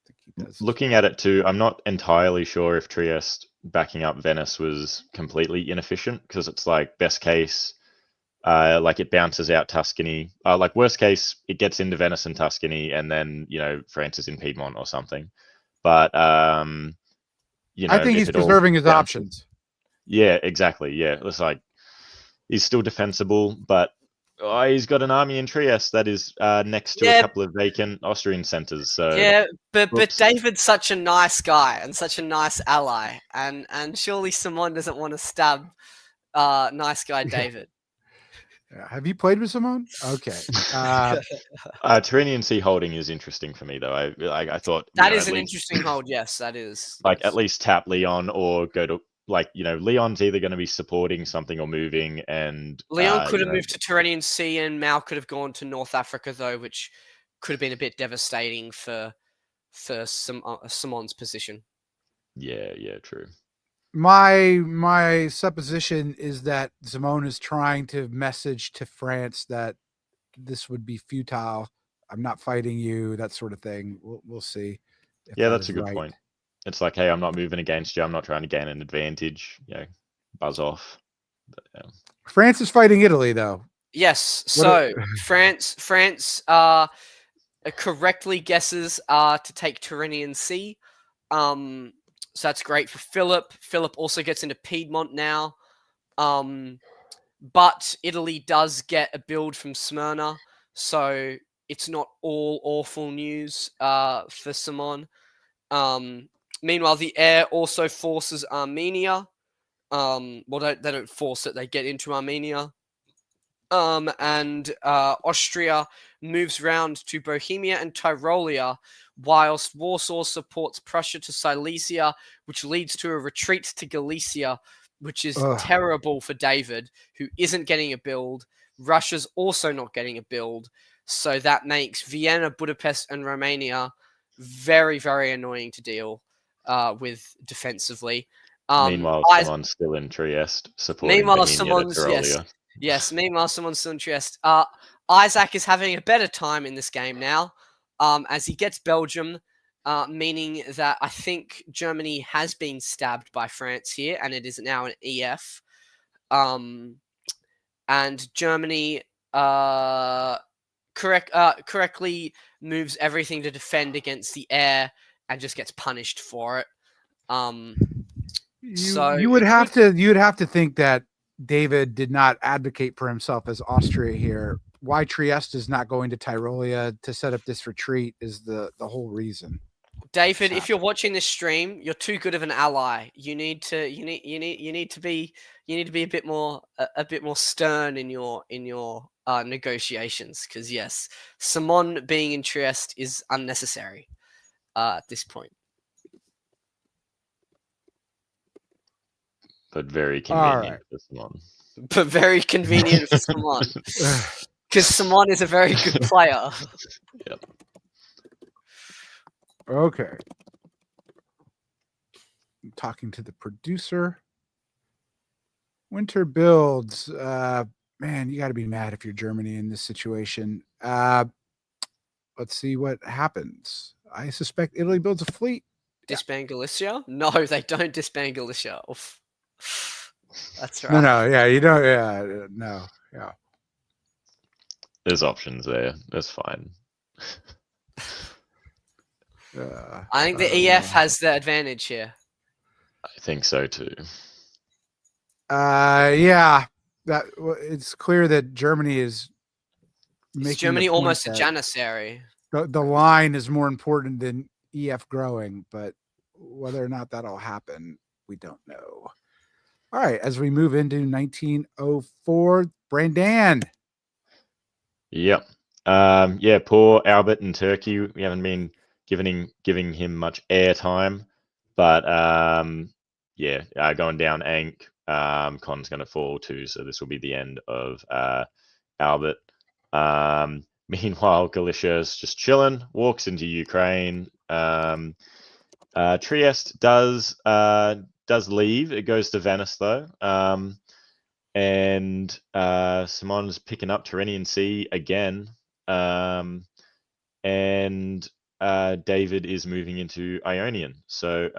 I think he does. Looking at it too, I'm not entirely sure if Trieste backing up Venice was completely inefficient, because it's like best case, like it bounces out Tuscany. Like worst case, it gets into Venice and Tuscany, and then France is in Piedmont or something. But I think he's preserving his options. Yeah, exactly. Yeah, it's like he's still defensible, but he's got an army in Trieste that is next to a couple of vacant Austrian centers. So yeah, but whoops. David's such a nice guy and such a nice ally, and surely Simon doesn't want to stab nice guy David. Have you played with Simone? Okay. Tyrrhenian Sea holding is interesting for me, though. I thought that is an interesting hold. Yes, that is. Like at least tap Leon or go to Leon's either going to be supporting something or moving, and Leon could have moved to Tyrrhenian Sea, and Mal could have gone to North Africa, though, which could have been a bit devastating for Simon's position. Yeah, true. My supposition is that Simone is trying to message to France that this would be futile. I'm not fighting you, that sort of thing. We'll see. Yeah, that's a good point. It's like, hey, I'm not moving against you. I'm not trying to gain an advantage. Buzz off. But, yeah. France is fighting Italy, though. Yes. So France correctly guesses to take Tyrrhenian Sea. So that's great for Philip. Philip also gets into Piedmont now. But Italy does get a build from Smyrna, so it's not all awful news for Simon. Meanwhile, the air also forces Armenia. Well, they don't force it; they get into Armenia. And Austria moves round to Bohemia and Tyrolia, whilst Warsaw supports Prussia to Silesia, which leads to a retreat to Galicia, which is terrible for David, who isn't getting a build. Russia's also not getting a build. So that makes Vienna, Budapest, and Romania very, very annoying to deal with defensively. Meanwhile, someone's still in Trieste supporting Bohemia to Tyrolia. Yes, meanwhile, someone's still in Trieste. Isaac is having a better time in this game now, as he gets Belgium, meaning that I think Germany has been stabbed by France here, and it is now an EF. And Germany correctly moves everything to defend against the air and just gets punished for it. You would have to think that David did not advocate for himself as Austria here. Why Trieste is not going to Tyrolia to set up this retreat is the whole reason. David, if you're watching this stream, you're too good of an ally. You need to be a bit more stern in your negotiations, because yes, Simon being in Trieste is unnecessary at this point. But very convenient for Simon. But very convenient for Simon. Because Simon is a very good player. Yep. Okay. I'm talking to the producer. Winter builds. Man, you got to be mad if you're Germany in this situation. Let's see what happens. I suspect Italy builds a fleet. Disband Galicia? No, they don't disband Galicia. Oof. That's right. No, yeah, you don't. Yeah, no, yeah. There's options there. That's fine. I think the EF has the advantage here. I think so too. Yeah, it's clear that Germany is making. Is Germany almost a janissary? The line is more important than EF growing, but whether or not that'll happen, we don't know. All right, as we move into 1904, Brandan. Yep. Yeah, poor Albert in Turkey. We haven't been giving him much airtime, but yeah, going down Ankh. Con's going to fall too, so this will be the end of Albert. Meanwhile, Galicia's just chilling, walks into Ukraine. Trieste does leave. It goes to Venice though. And Simon's picking up Tyrrhenian Sea again. And David is moving into Ionian. So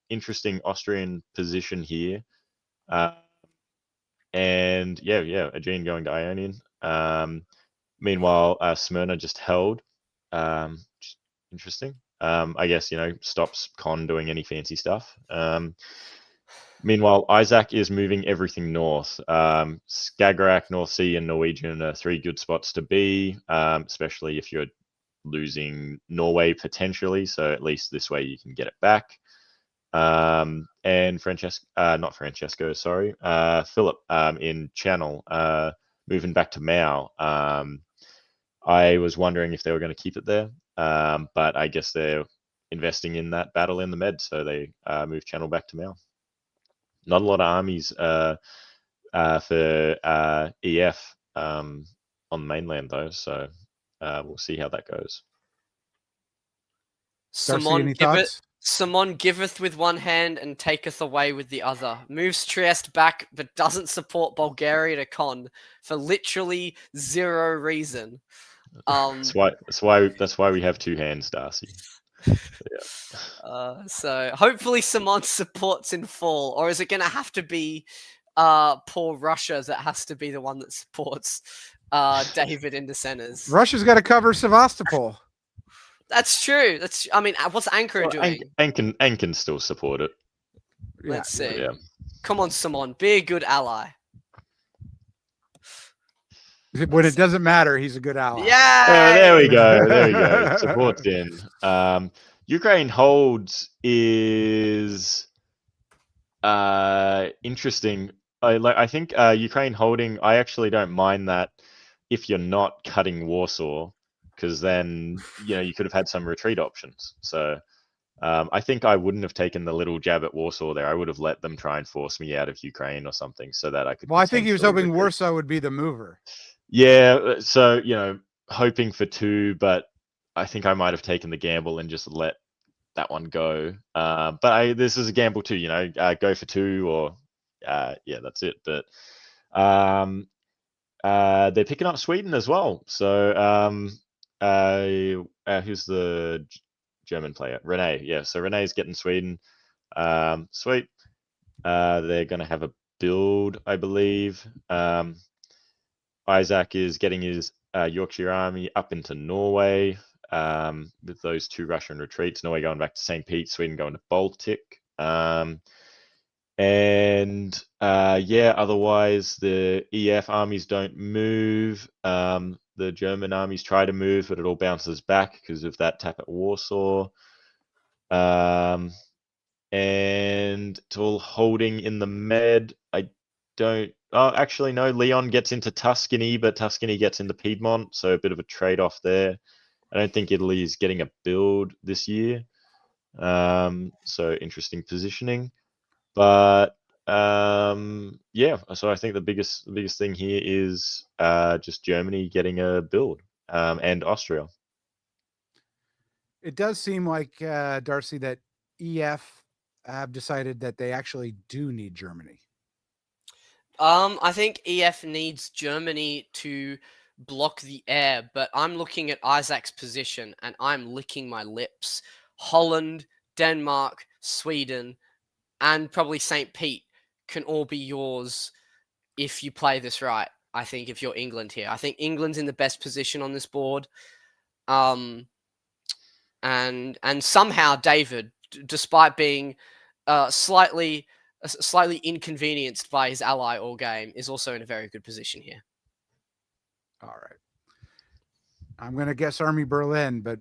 interesting Austrian position here. And yeah, Aegean going to Ionian. Meanwhile, Smyrna just held. Just interesting. I guess, stops Con doing any fancy stuff. Meanwhile, Isaac is moving everything north. Skagerrak, North Sea, and Norwegian are 3 good spots to be, especially if you're losing Norway potentially. So at least this way you can get it back. And not Francesco, sorry, Philip in Channel, moving back to Mao. I was wondering if they were going to keep it there, but I guess they're investing in that battle in the Med, so they moved Channel back to Mao. Not a lot of armies for EF on the mainland though, so we'll see how that goes. Darcy, any thoughts? Simon giveth with one hand and taketh away with the other. Moves Trieste back, but doesn't support Bulgaria to Con for literally 0 reason. That's why we have 2 hands, Darcy. So hopefully Simon supports in fall, or is it going to have to be poor Russia that has to be the one that supports David in the centers? Russia's got to cover Sevastopol. That's true. What's Ankara doing? And can still support it. Let's see. Yeah. Come on, Simon, be a good ally. When it doesn't matter, he's a good ally. Yeah. There we go. Support's in. Ukraine holds is interesting. I think Ukraine holding. I actually don't mind that if you're not cutting Warsaw, because then you could have had some retreat options. So I think I wouldn't have taken the little jab at Warsaw there. I would have let them try and force me out of Ukraine or something so that I could. Well, I think he was hoping Warsaw would be the mover. Yeah, so hoping for 2, but I think I might have taken the gamble and just let that one go. But this is a gamble too, go for 2 or that's it. But they're picking up Sweden as well. So who's the German player? Rene. Yeah, so Rene's getting Sweden. Sweet. They're going to have a build, I believe. Isaac is getting his Yorkshire army up into Norway with those 2 Russian retreats. Norway going back to St. Pete, Sweden going to Baltic. Otherwise the EF armies don't move. The German armies try to move, but it all bounces back because of that tap at Warsaw. And it's all holding in the Med. Actually, no. Leon gets into Tuscany, but Tuscany gets into Piedmont, so a bit of a trade-off there. I don't think Italy is getting a build this year, so interesting positioning. But so I think the biggest thing here is just Germany getting a build, and Austria. It does seem like Darcy, that EF have decided that they actually do need Germany. I think EF needs Germany to block the air, but I'm looking at Isaac's position and I'm licking my lips. Holland, Denmark, Sweden, and probably St. Pete can all be yours if you play this right. I think if you're England here, I think England's in the best position on this board. And somehow David, despite being slightly inconvenienced by his ally all game, is also in a very good position here. All right. I'm going to guess Army Berlin, but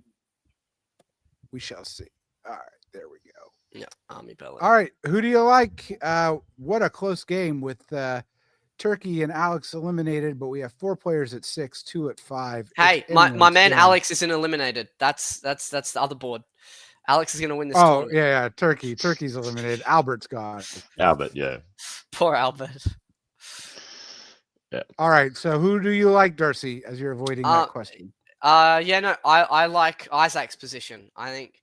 we shall see. All right. There we go. Yeah, Army Berlin. All right. Who do you like? What a close game with Turkey and Alex eliminated, but we have 4 players at 6, 2 at 5. Hey, my man Alex isn't eliminated. That's the other board. Alex is going to win this tournament. Yeah. Turkey's eliminated. Albert's gone. Albert, yeah. Poor Albert. Yeah. All right. So who do you like, Darcy, as you're avoiding that question? I like Isaac's position. I think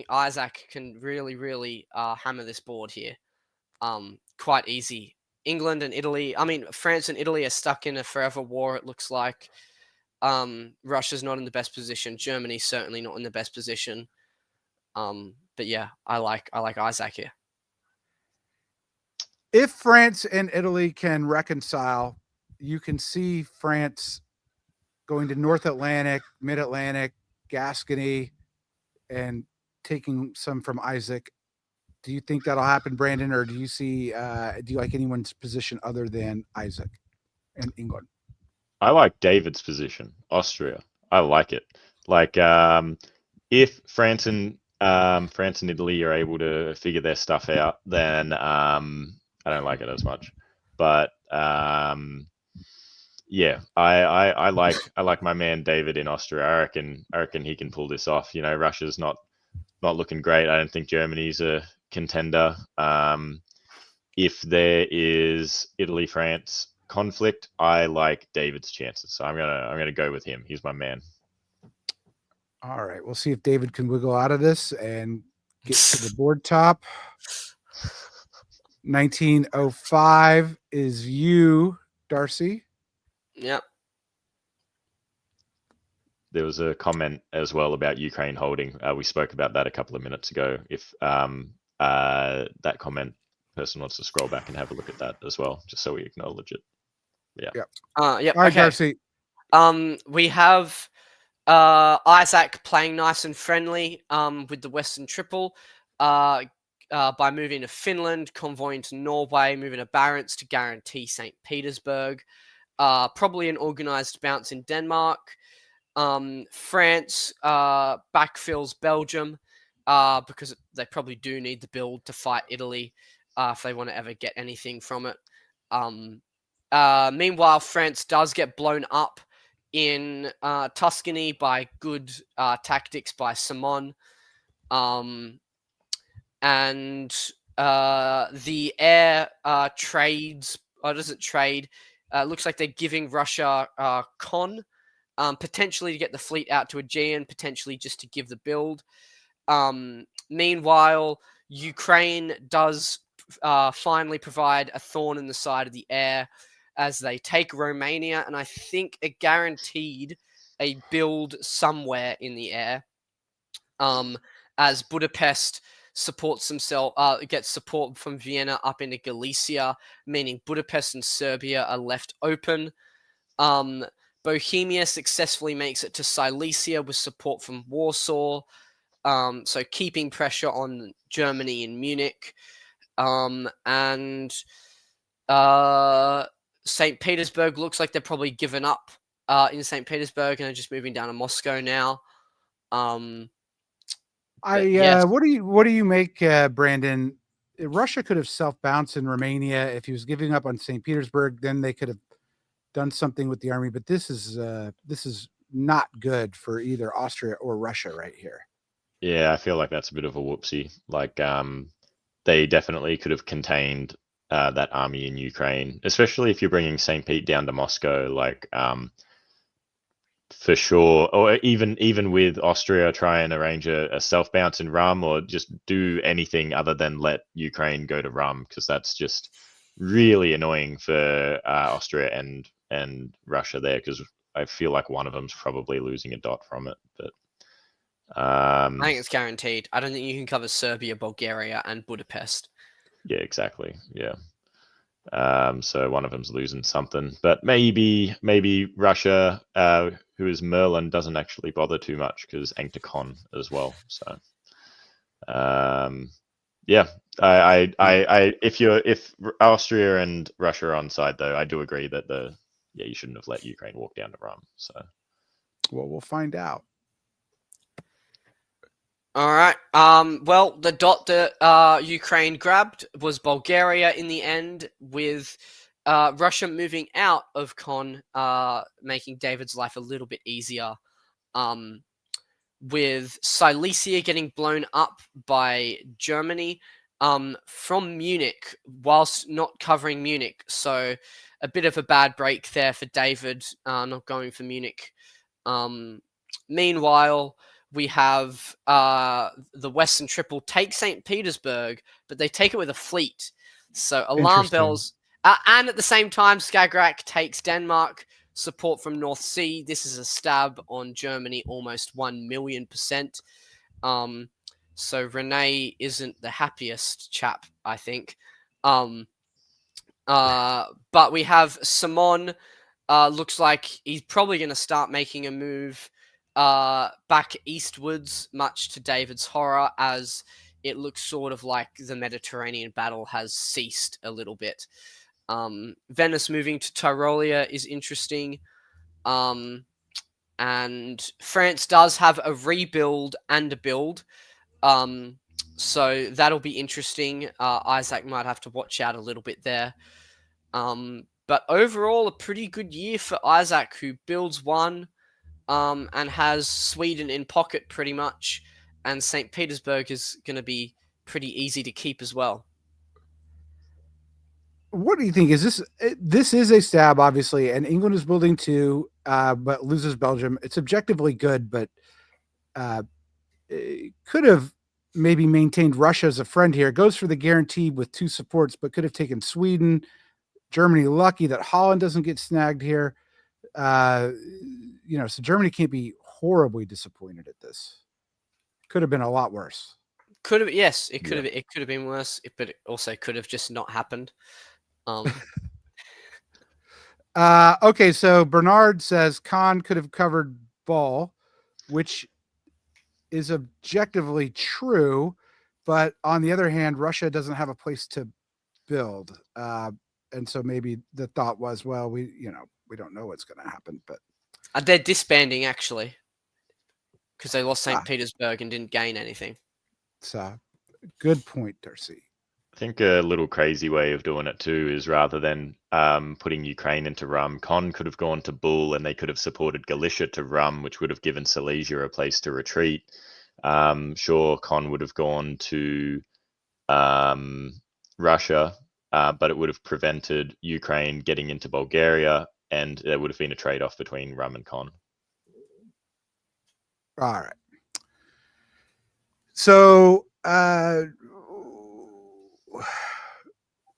Isaac can really hammer this board here. Quite easy. England and Italy, France and Italy are stuck in a forever war, it looks like. Russia's not in the best position. Germany's certainly not in the best position. But yeah, I like Isaac here. If France and Italy can reconcile, you can see France going to North Atlantic, Mid Atlantic, Gascony, and taking some from Isaac. Do you think that'll happen, Brandon, or do you see? Do you like anyone's position other than Isaac and England? I like David's position, Austria. I like it. Like, if France and Italy are able to figure their stuff out, then I don't like it as much. But yeah, I like my man David in Austria. I reckon he can pull this off. You know, Russia's not looking great. I don't think Germany's a contender. If there is Italy-France conflict, I like David's chances. So I'm gonna go with him. He's my man. All right, we'll see if David can wiggle out of this and get to the board top. 1905 is you, Darcy. Yep. There was a comment as well about Ukraine holding. We spoke about that a couple of minutes ago. If that comment person wants to scroll back and have a look at that as well, just so we acknowledge it. Yeah. Yep. All right, okay. Darcy. We have Isaac playing nice and friendly with the Western Triple by moving to Finland, convoying to Norway, moving to Barents to guarantee St. Petersburg. Probably an organized bounce in Denmark. France backfills Belgium because they probably do need the build to fight Italy if they want to ever get anything from it. Meanwhile, France does get blown up in Tuscany by good tactics by Simon. And the air trades, or doesn't trade. Looks like they're giving Russia con, potentially to get the fleet out to Aegean, potentially just to give the build. Meanwhile, Ukraine does finally provide a thorn in the side of the air as they take Romania, and I think it guaranteed a build somewhere in the air. As Budapest supports himself, gets support from Vienna up into Galicia, meaning Budapest and Serbia are left open. Bohemia successfully makes it to Silesia with support from Warsaw, so keeping pressure on Germany and Munich. And St. Petersburg looks like they're probably given up in St. Petersburg and are just moving down to Moscow now. Yes. What do you make, Brandon? Russia could have self-bounced in Romania if he was giving up on St. Petersburg. Then they could have done something with the army. But this is not good for either Austria or Russia right here. Yeah, I feel like that's a bit of a whoopsie. Like, they definitely could have contained that army in Ukraine, especially if you're bringing St. Pete down to Moscow. Like, for sure, or even with Austria, try and arrange a self bounce in Rum, or just do anything other than let Ukraine go to Rum, because that's just really annoying for Austria and Russia there, because I feel like one of them's probably losing a dot from it. But I think it's guaranteed. I don't think you can cover Serbia, Bulgaria, and Budapest. Yeah, exactly. Yeah. So one of them's losing something, but maybe Russia, who is Merlin, doesn't actually bother too much because Hechtstechen as well. So, yeah, if Austria and Russia are on side, though, I do agree that you shouldn't have let Ukraine walk down to Rum. So, well, we'll find out. All right. Well, the dot that Ukraine grabbed was Bulgaria in the end, with Russia moving out of Con, making David's life a little bit easier. With Silesia getting blown up by Germany from Munich, whilst not covering Munich. So a bit of a bad break there for David, not going for Munich. Meanwhile, we have the Western Triple take St. Petersburg, but they take it with a fleet. So alarm bells. And at the same time, Skagerrak takes Denmark. support from North Sea. This is a stab on Germany almost 1,000,000%. So Rene isn't the happiest chap, I think. But we have Simon. Looks like he's probably going to start making a move back eastwards, much to David's horror, as it looks sort of like the Mediterranean battle has ceased a little bit. Venice moving to Tyrolia is interesting. And France does have a rebuild and a build. So that'll be interesting. Isaac might have to watch out a little bit there. But overall, a pretty good year for Isaac, who builds one and has Sweden in pocket pretty much. And St. Petersburg is going to be pretty easy to keep as well. What do you think? Is this is a stab, obviously, and England is building two, but loses Belgium. It's objectively good, but it could have maybe maintained Russia as a friend here. It goes for the guarantee with two supports, but could have taken Sweden. Germany lucky that Holland doesn't get snagged here. So Germany can't be horribly disappointed at this. Could have been a lot worse. Could have, yes, it could have. It could have been worse, but it also could have just not happened. Okay, so Bernard says Khan could have covered ball, which is objectively true, but on the other hand, Russia doesn't have a place to build, and so maybe the thought was, well, we don't know what's going to happen, but they're disbanding actually because they lost St. Petersburg and didn't gain anything. So, good point, Darcy. I think a little crazy way of doing it too is rather than putting Ukraine into Rum, Khan could have gone to Bull and they could have supported Galicia to Rum, which would have given Silesia a place to retreat. Sure, Khan would have gone to Russia, but it would have prevented Ukraine getting into Bulgaria, and there would have been a trade-off between Rum and Khan. All right. So,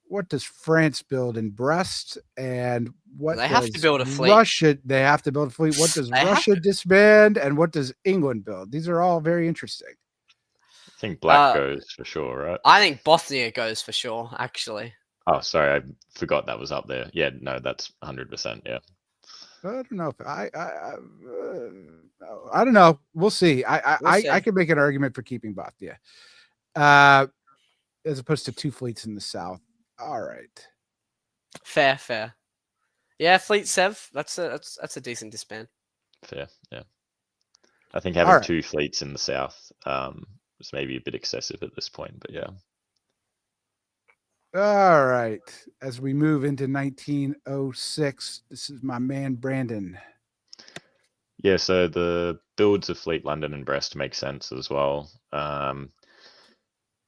what does France build in Brest, and what They have to build a fleet. Russia? They have to build a fleet. What does Russia disband, and what does England build? These are all very interesting. I think black goes for sure, right? I think Bothnia goes for sure, actually. Oh, sorry, I forgot that was up there. Yeah, no, that's 100%. Yeah. I don't know if I don't know. We'll see. I can make an argument for keeping Bothnia, as opposed to two fleets in the south. All right. Fair. Yeah, Fleet Sev. That's a decent disband. Fair. Yeah. I think having two fleets in the south is maybe a bit excessive at this point, but yeah. All right. As we move into 1906, this is my man Brandon. Yeah, so the builds of Fleet London and Brest make sense as well.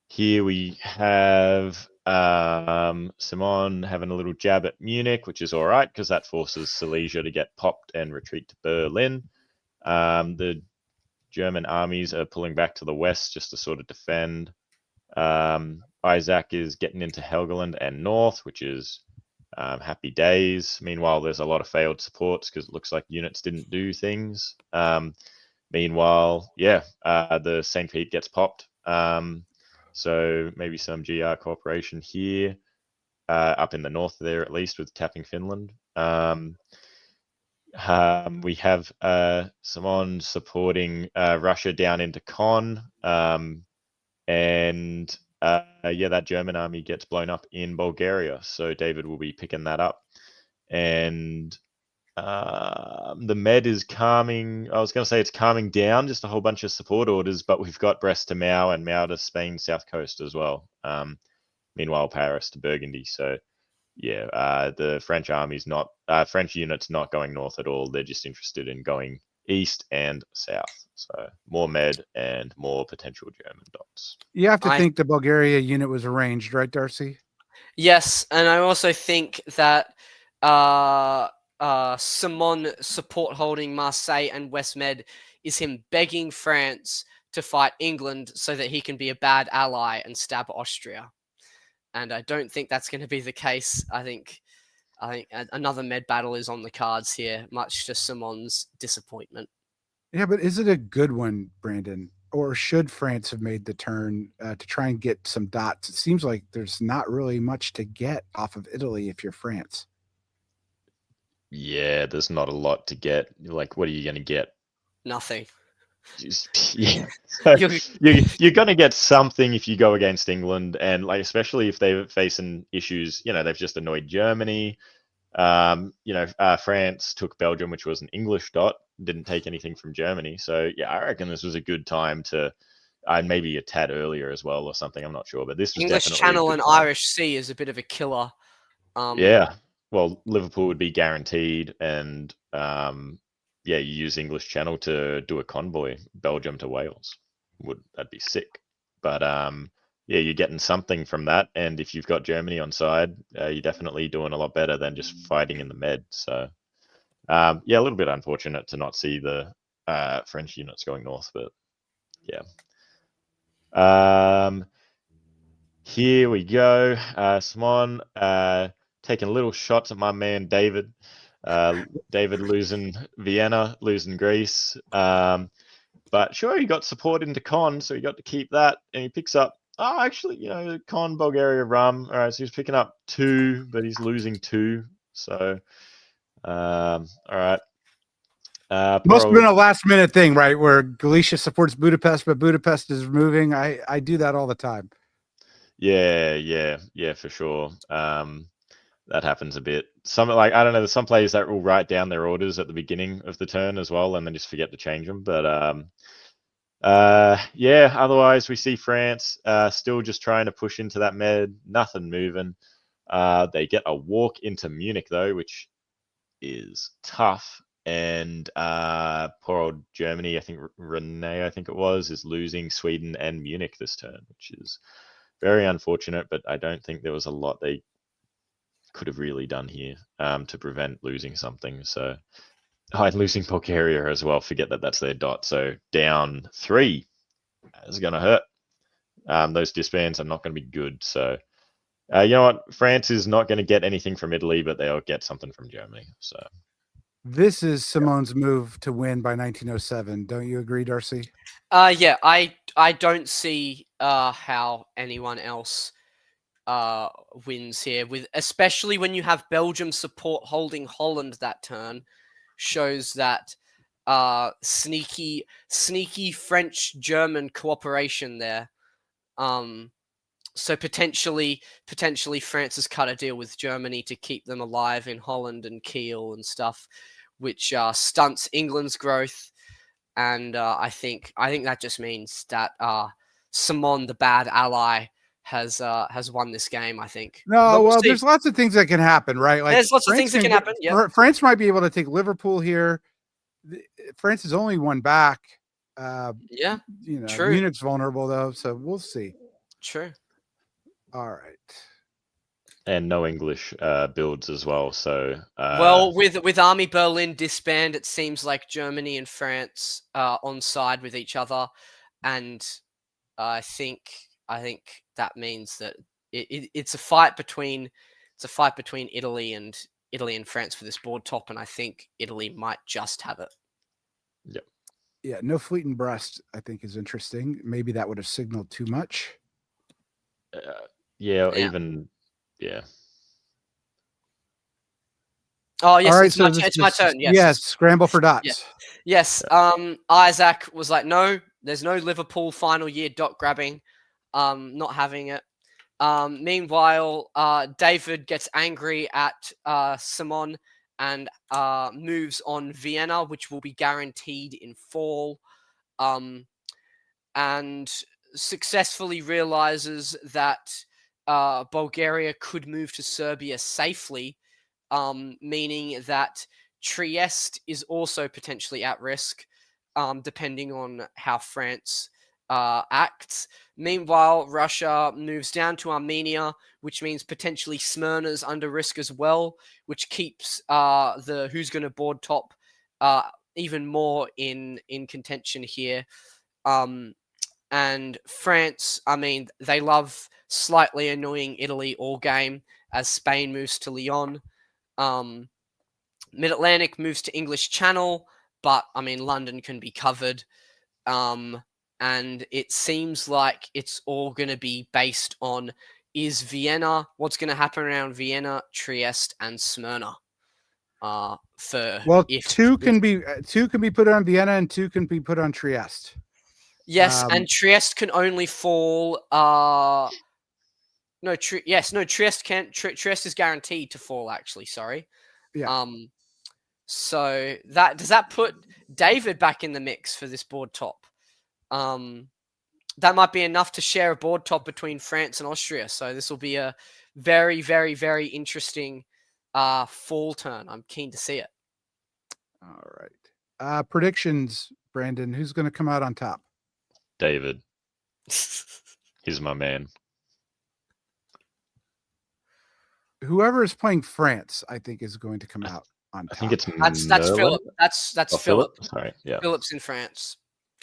Here we have Simon having a little jab at Munich, which is all right because that forces Silesia to get popped and retreat to Berlin. The German armies are pulling back to the west just to sort of defend. Isaac is getting into Helgoland and north, which is happy days. Meanwhile, there's a lot of failed supports because it looks like units didn't do things. Meanwhile, the St. Pete gets popped. So maybe some GR cooperation here, up in the north there at least, with tapping Finland. We have Simon supporting Russia down into Con, and that German army gets blown up in Bulgaria. So David will be picking that up. And the Med is calming. I was going to say it's calming down, just a whole bunch of support orders, but we've got Brest to Mao and Mao to Spain south coast as well. Meanwhile, Paris to Burgundy. So the French army's not, French units not going north at all. They're just interested in going east and south. So more Med and more potential German dots. You have to think the Bulgaria unit was arranged, right, Darcy? Yes, and I also think that Simon support holding Marseille and West Med is him begging France to fight England so that he can be a bad ally and stab Austria. And I don't think that's going to be the case. I think I think another med battle is on the cards here, much to Simon's disappointment. Yeah, but is it a good one, Brandon? Or should France have made the turn to try and get some dots? It seems like there's not really much to get off of Italy if you're France. Yeah, there's not a lot to get. Like, what are you going to get? Nothing. Yeah. So you're going to get something if you go against England, and like especially if they're facing issues. They've just annoyed Germany. France took Belgium, which was an English dot, didn't take anything from Germany. So yeah, I reckon this was a good time to, maybe a tad earlier as well or something. I'm not sure, but this was English definitely a Channel good and time. Irish Sea is a bit of a killer. Yeah, well, Liverpool would be guaranteed, and you use English Channel to do a convoy, Belgium to Wales. That'd be sick. But yeah, you're getting something from that, and if you've got Germany on side, you're definitely doing a lot better than just fighting in the med. So yeah, a little bit unfortunate to not see the French units going north, but yeah. Here we go. Simon taking little shots at my man David. David losing Vienna, losing Greece. But sure, he got support into Con, so he got to keep that, and he picks up. Oh, actually, Con, Bulgaria, Rum. All right, so he's picking up 2, but he's losing 2. So, all right. Must have been a last minute thing, right? Where Galicia supports Budapest, but Budapest is moving. I do that all the time. Yeah, for sure. That happens a bit. I don't know, there's some players that will write down their orders at the beginning of the turn as well, and then just forget to change them. But yeah, otherwise we see France still just trying to push into that med, nothing moving. They get a walk into Munich though, which is tough. And poor old Germany, I think Renee, is losing Sweden and Munich this turn, which is very unfortunate, but I don't think there was a lot they could have really done here to prevent losing something. So, losing Bulgaria as well. Forget that's their dot. So down 3 is going to hurt. Those disbands are not going to be good. So, you know what? France is not going to get anything from Italy, but they'll get something from Germany. So. This is Simone's move to win by 1907. Don't you agree, Darcy? Yeah, I don't see how anyone else wins here, especially when you have Belgium support holding Holland that turn, shows that sneaky French-German cooperation there. So potentially France has cut a deal with Germany to keep them alive in Holland and Kiel and stuff, which stunts England's growth. And I think that just means that Simon, the bad ally, has won this game. I think. No, well, there's lots of things that can happen, right? Like there's lots of things that can happen. Yeah, France might be able to take Liverpool here. France is only one back. Yeah, true. Munich's vulnerable though, so we'll see. True. All right. And no English builds as well. So well, with Army Berlin disband, it seems like Germany and France are on side with each other, and I think that means that it's a fight between Italy and France for this board top, and I think Italy might just have it. Yep. Yeah, no fleet and breast, I think, is interesting. Maybe that would have signaled too much. Even. Yeah. Oh yes, all right, it's my turn. Yes. Yes, scramble for dots. Yes. Isaac was like, no, there's no Liverpool final year dot grabbing. Not having it. Meanwhile, David gets angry at Simon and moves on Vienna, which will be guaranteed in fall. And successfully realizes that Bulgaria could move to Serbia safely, meaning that Trieste is also potentially at risk, depending on how France acts. Meanwhile, Russia moves down to Armenia, which means potentially Smyrna's under risk as well, which keeps the who's going to board top even more in contention here. And France, I mean, they love slightly annoying Italy all game as Spain moves to Lyon. Mid-Atlantic moves to English Channel, but I mean London can be covered. And it seems like it's all going to be based on is Vienna, what's going to happen around Vienna, Trieste, and Smyrna. Two can be put on Vienna and 2 can be put on Trieste. Yes, and Trieste can only fall. Trieste can't. Trieste is guaranteed to fall. Actually, sorry. Yeah. So does that put David back in the mix for this board top? That might be enough to share a board top between France and Austria. So this will be a very, very, very interesting fall turn. I'm keen to see it. All right. Predictions, Brandon. Who's going to come out on top? David. He's my man. Whoever is playing France, I think, is going to come out on top. I think it's that's Philip. That's Philip. Sorry, yeah. Philip's in France.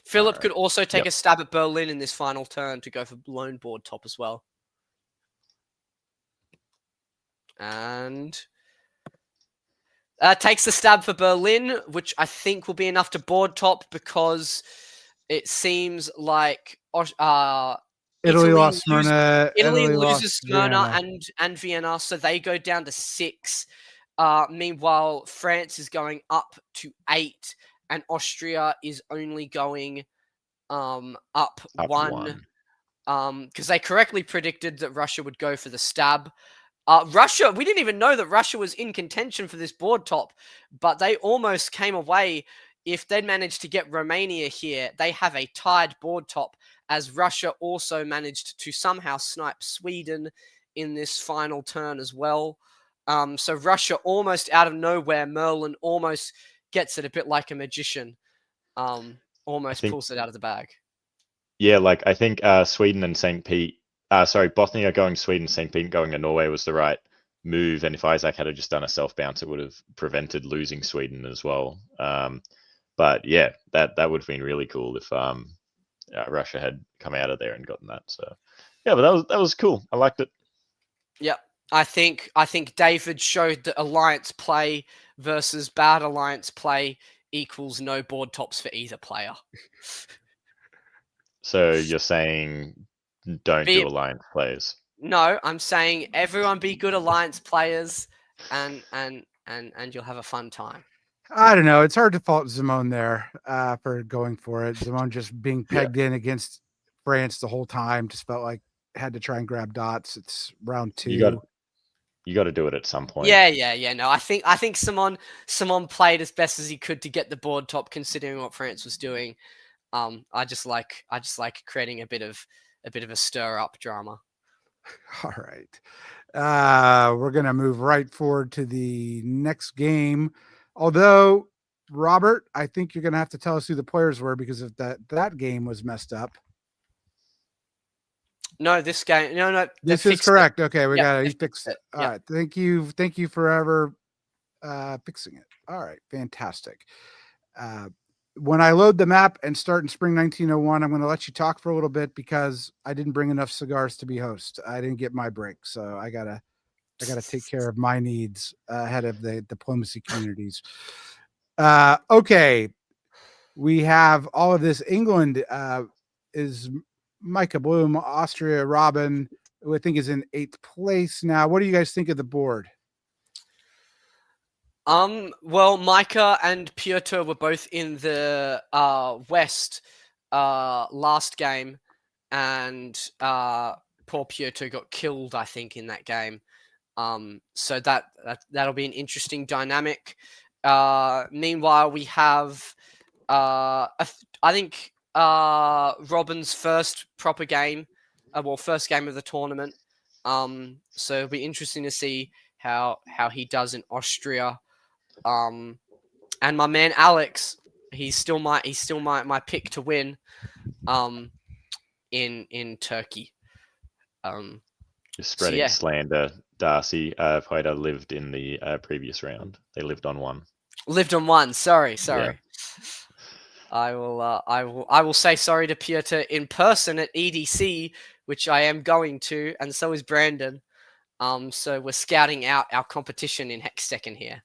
Philip could also take a stab at Berlin in this final turn to go for lone board top as well. And takes the stab for Berlin, which I think will be enough to board top because it seems like Italy lost Smyrna. Italy loses lost Smyrna Vienna. and Vienna, so they go down to 6. Meanwhile, France is going up to 8, and Austria is only going up 1. Because they correctly predicted that Russia would go for the stab. Russia, we didn't even know that Russia was in contention for this board top, but they almost came away. If they'd managed to get Romania here, they have a tied board top, as Russia also managed to somehow snipe Sweden in this final turn as well. So Russia almost out of nowhere, Merlin almost gets it a bit like a magician. Almost pulls it out of the bag. Yeah, like I think Sweden and St. Pete, Bothnia going Sweden, St. Pete going to Norway was the right move. And if Isaac had just done a self bounce, it would have prevented losing Sweden as well. But yeah, that would have been really cool if Russia had come out of there and gotten that. So yeah, but that was cool. I liked it. Yep. I think David showed that alliance play versus bad alliance play equals no board tops for either player. So you're saying don't do alliance plays? No, I'm saying everyone be good alliance players, and you'll have a fun time. I don't know. It's hard to fault Zimone there for going for it. Zimone just being pegged in against France the whole time. Just felt like had to try and grab dots. It's round 2. You got to do it at some point. Yeah. No, I think Simon played as best as he could to get the board top, considering what France was doing. I just like creating a bit of a stir up drama. All right. We're gonna move right forward to the next game. Although, Robert, I think you're gonna have to tell us who the players were because if that game was messed up. No, this game. No. This is correct. Okay, we got he it. Fixed it. All Yep. right. Thank you forever fixing it. All right, fantastic. When I load the map and start in spring 1901, I'm going to let you talk for a little bit because I didn't bring enough cigars to be host. I didn't get my break, so I gotta take care of my needs ahead of the diplomacy communities. Okay, we have all of this. England is Micah Bloom, Austria, Robin, who I think is in 8th place now. What do you guys think of the board? Well, Micah and Piotr were both in the West last game, and poor Piotr got killed, I think, in that game. So that'll be an interesting dynamic. Meanwhile, we have I think Robin's first proper game, first game of the tournament. So it'll be interesting to see how he does in Austria. And my man Alex, he's still my pick to win in Turkey. You're spreading slander. Darcy Poida lived in the previous round. They lived on 1. Lived on 1. Sorry. Yeah. I will say sorry to Piotr in person at EDC, which I am going to, and so is Brandon. So we're scouting out our competition in Hechstechen here.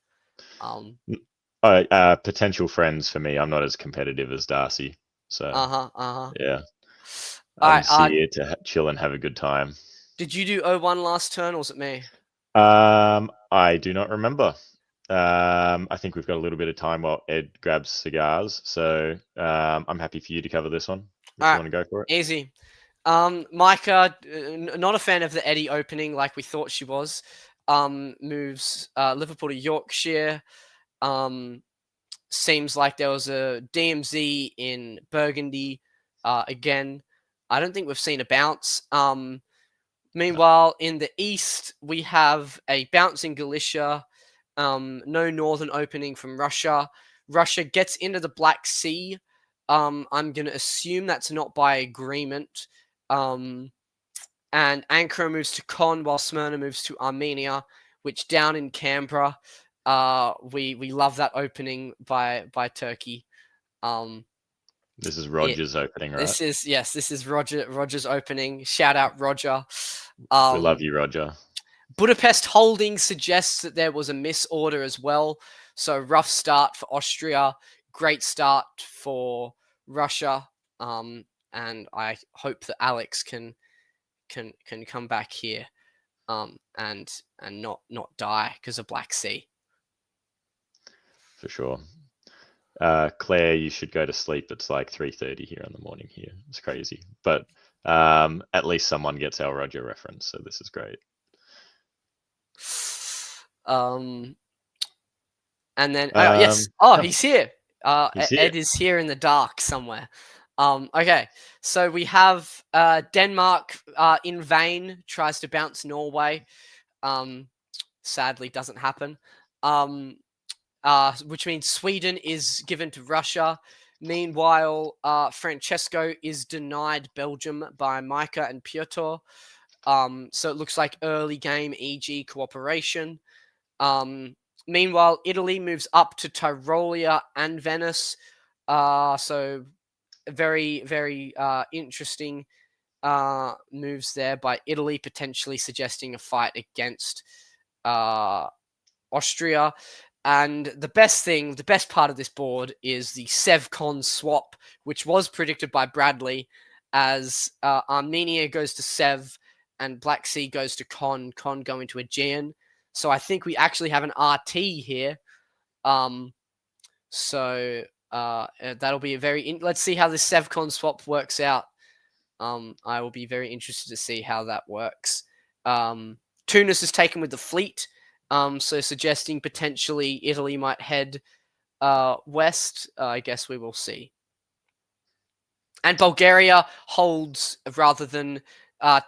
Potential friends for me. I'm not as competitive as Darcy, so yeah, All I'm right. just here to chill and have a good time. Did you do 0-1 last turn, or was it me? I do not remember. I think we've got a little bit of time while Ed grabs cigars, so I'm happy for you to cover this one if you Alright. want to go for it. Easy. Micah, not a fan of the Eddie opening like we thought she was. Moves Liverpool to Yorkshire. Seems like there was a DMZ in Burgundy. Again, I don't think we've seen a bounce. Meanwhile, in the east, we have a bounce in Galicia. No northern opening from Russia. Russia gets into the Black Sea. I'm going to assume that's not by agreement. And Ankara moves to Con while Smyrna moves to Armenia, which down in Canberra, we love that opening by Turkey. This is Roger's opening, right? This is Roger's opening. Shout out Roger. We love you, Roger. Budapest holding suggests that there was a misorder as well. So rough start for Austria, great start for Russia, and I hope that Alex can come back here, and not die because of Black Sea. For sure. Claire, you should go to sleep. It's like 3:30 here in the morning here. It's crazy, but at least someone gets our Roger reference, so this is great. And then yes, he's here. He's here. Ed is here in the dark somewhere. Okay, so we have Denmark in vain tries to bounce Norway. Sadly, doesn't happen. Which means Sweden is given to Russia. Meanwhile, Francesco is denied Belgium by Micah and Piotr. So it looks like early game EG cooperation. Meanwhile, Italy moves up to Tyrolia and Venice. So very, very interesting moves there by Italy, potentially suggesting a fight against Austria. And the best part of this board is the Sevcon swap, which was predicted by Bradley, as Armenia goes to Sev and Black Sea goes to Con going to Aegean. So I think we actually have an RT here. So that'll be a let's see how this Sevcon swap works out. I will be very interested to see how that works. Tunis is taken with the fleet. So suggesting potentially Italy might head west. I guess we will see. And Bulgaria holds rather than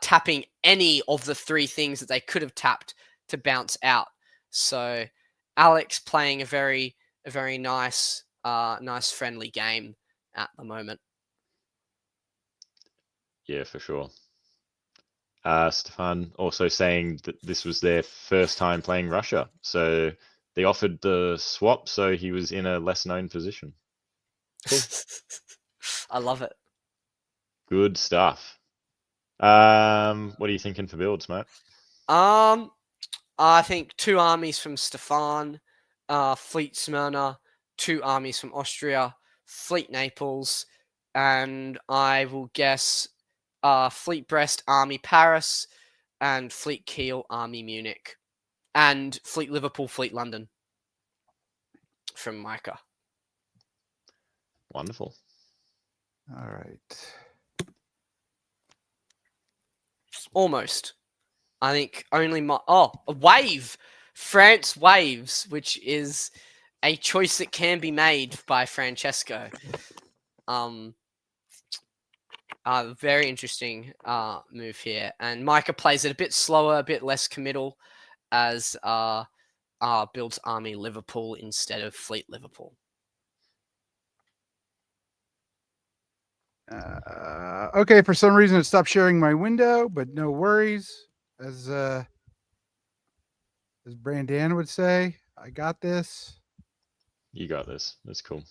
tapping any of the three things that they could have tapped to bounce out. So Alex playing a very nice friendly game at the moment. Yeah, for sure. Stefan also saying that this was their first time playing Russia. So they offered the swap, so he was in a less known position. Cool. I love it. Good stuff. What are you thinking for builds, mate? I think 2 armies from Stefan, Fleet Smyrna, 2 armies from Austria, Fleet Naples, and I will guess Fleet Brest, Army Paris, and Fleet Kiel, Army Munich, and Fleet Liverpool, Fleet London from Micah. Wonderful. All right. Almost. I think only a wave. France waves, which is a choice that can be made by Francesco. Very interesting move here. And Micah plays it a bit slower, a bit less committal, as builds Army Liverpool instead of Fleet Liverpool. Okay, for some reason it stopped sharing my window, but no worries. As Brandon would say, I got this. You got this. That's cool.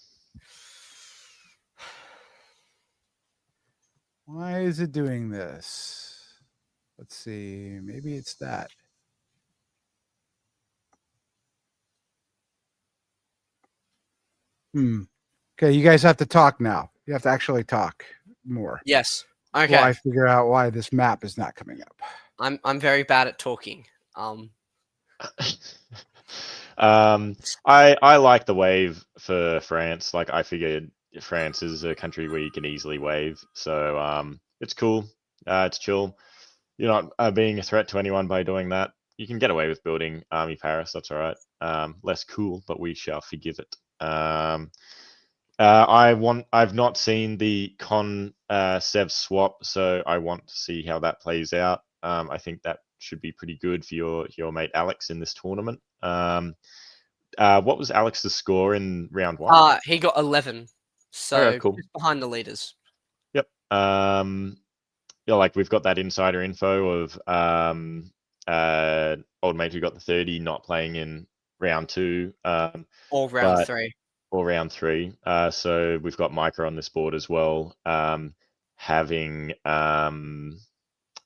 Why is it doing this? Let's see. Maybe it's that. Okay, you guys have to talk now. You have to actually talk more. Yes. While Okay. I figure out why this map is not coming up. I'm very bad at talking. I like the wave for France. Like I figured France is a country where you can easily wave, so it's cool. It's chill. You're not being a threat to anyone by doing that. You can get away with building Army Paris. That's all right. Less cool, but we shall forgive it. I've not seen the Sev swap, so I want to see how that plays out. I think that should be pretty good for your mate Alex in this tournament. What was Alex's score in round one? He got 11, so Okay, cool. just behind the leaders. Yep. Yeah, like we've got that insider info of old mate who got the 30 not playing in round 2. Or round 3. Or round 3. So we've got Micah on this board as well, having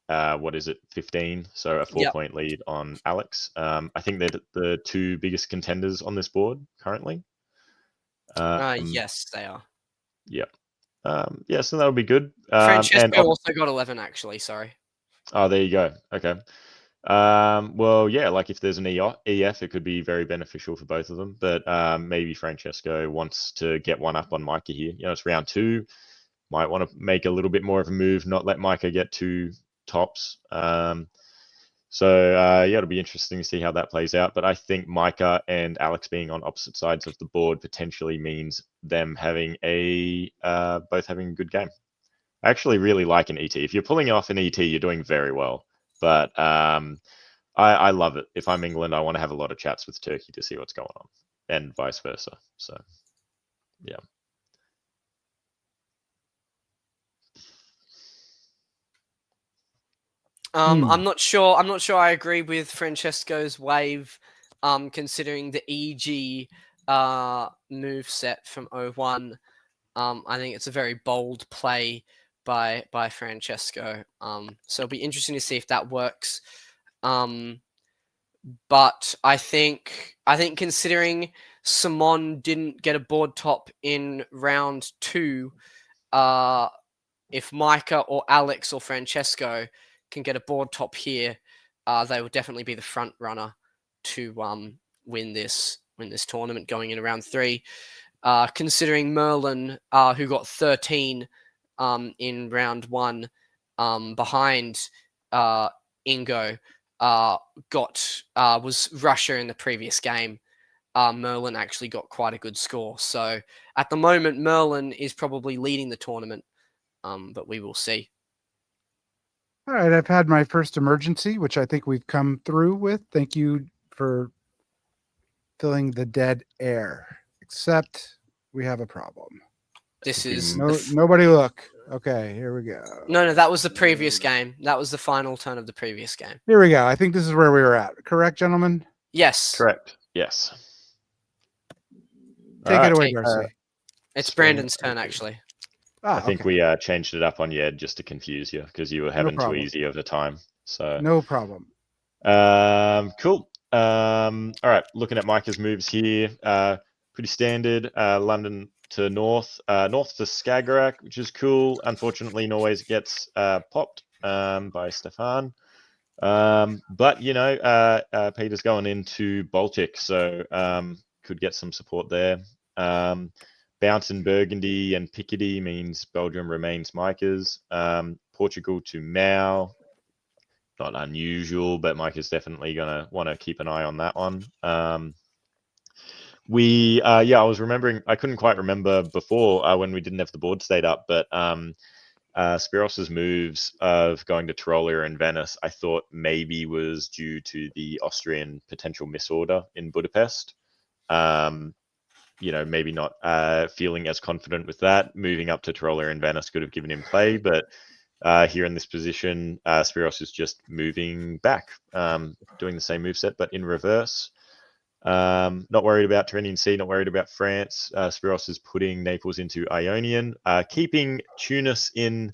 what is it, 15? So a 4-point lead on Alex. I think they're the 2 biggest contenders on this board currently. Yes, they are. Yep. Yeah, so that'll be good. Francesco also got 11, actually. Sorry. Oh, there you go. Okay. Well, yeah, like if there's an EF, it could be very beneficial for both of them. But maybe Francesco wants to get one up on Micah here. You know, it's round 2. Might want to make a little bit more of a move, not let Micah get 2 tops. Yeah, it'll be interesting to see how that plays out. But I think Micah and Alex being on opposite sides of the board potentially means them having both having a good game. I actually really like an ET. If you're pulling off an ET, you're doing very well. But I love it. If I'm England, I want to have a lot of chats with Turkey to see what's going on, and vice versa. So, yeah. I'm not sure I agree with Francesco's wave, considering the EG move set from 01. I think it's a very bold play by Francesco. So it'll be interesting to see if that works. But I think considering Simon didn't get a board top in round 2, if Micah or Alex or Francesco can get a board top here, they will definitely be the front runner to win this tournament going into round 3. Considering Merlin, who got 13 in round 1, behind Ingo, was Russia in the previous game. Merlin actually got quite a good score. So at the moment, Merlin is probably leading the tournament, but we will see. All right, I've had my first emergency, which I think we've come through with. Thank you for filling the dead air. Except we have a problem. This is nobody look. Okay, here we go. No, that was the previous game. That was the final turn of the previous game. Here we go. I think this is where we were at. Correct, gentlemen? Yes. Correct. Yes. Take it away, Darcy. It's Brandon's turn, actually. I think we changed it up on Yed just to confuse you because you were having too easy of a time. So no problem. Cool. All right. Looking at Micah's moves here, pretty standard. London to north, north to Skagerrak, which is cool. Unfortunately, Norway's gets popped by Stefan. But you know, Peter's going into Baltic, so could get some support there. Bounce in Burgundy and Picardy means Belgium remains Micah's. Portugal to Mau, not unusual, but Micah's definitely gonna want to keep an eye on that one. I was remembering, I couldn't quite remember before when we didn't have the board stayed up, but Spiros's moves of going to Tyrolia and Venice, I thought maybe was due to the Austrian potential misorder in Budapest. You know, maybe not feeling as confident with that. Moving up to Tyrolia and Venice could have given him play, but here in this position, Spiros is just moving back, doing the same moveset, but in reverse. Not worried about Tyrrhenian Sea, not worried about France. Spiros is putting Naples into Ionian, keeping Tunis in,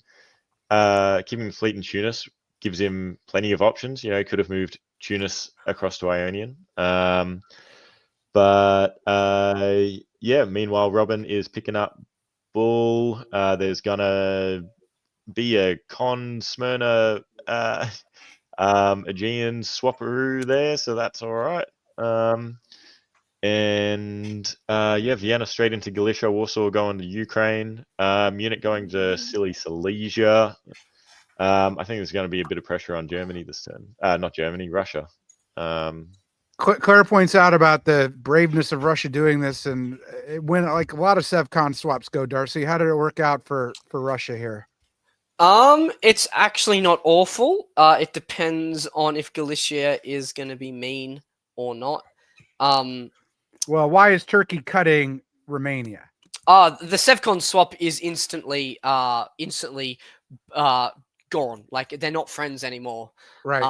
keeping the fleet in Tunis gives him plenty of options. You know, he could have moved Tunis across to Ionian. But yeah, meanwhile, Robin is picking up bull. There's gonna be a Con Smyrna Aegean swapperoo there, so that's all right. And yeah, Vienna straight into Galicia, Warsaw going to Ukraine, Munich going to silly Silesia. I think there's going to be a bit of pressure on Germany this turn. Not Germany, Russia. Claire points out about the braveness of Russia doing this, and it went like a lot of Sevcon swaps go. Darcy, how did it work out for Russia here? It's actually not awful. It depends on if Galicia is going to be mean or not. Well, why is Turkey cutting Romania? The Sevcon swap is instantly gone. Like they're not friends anymore. Right.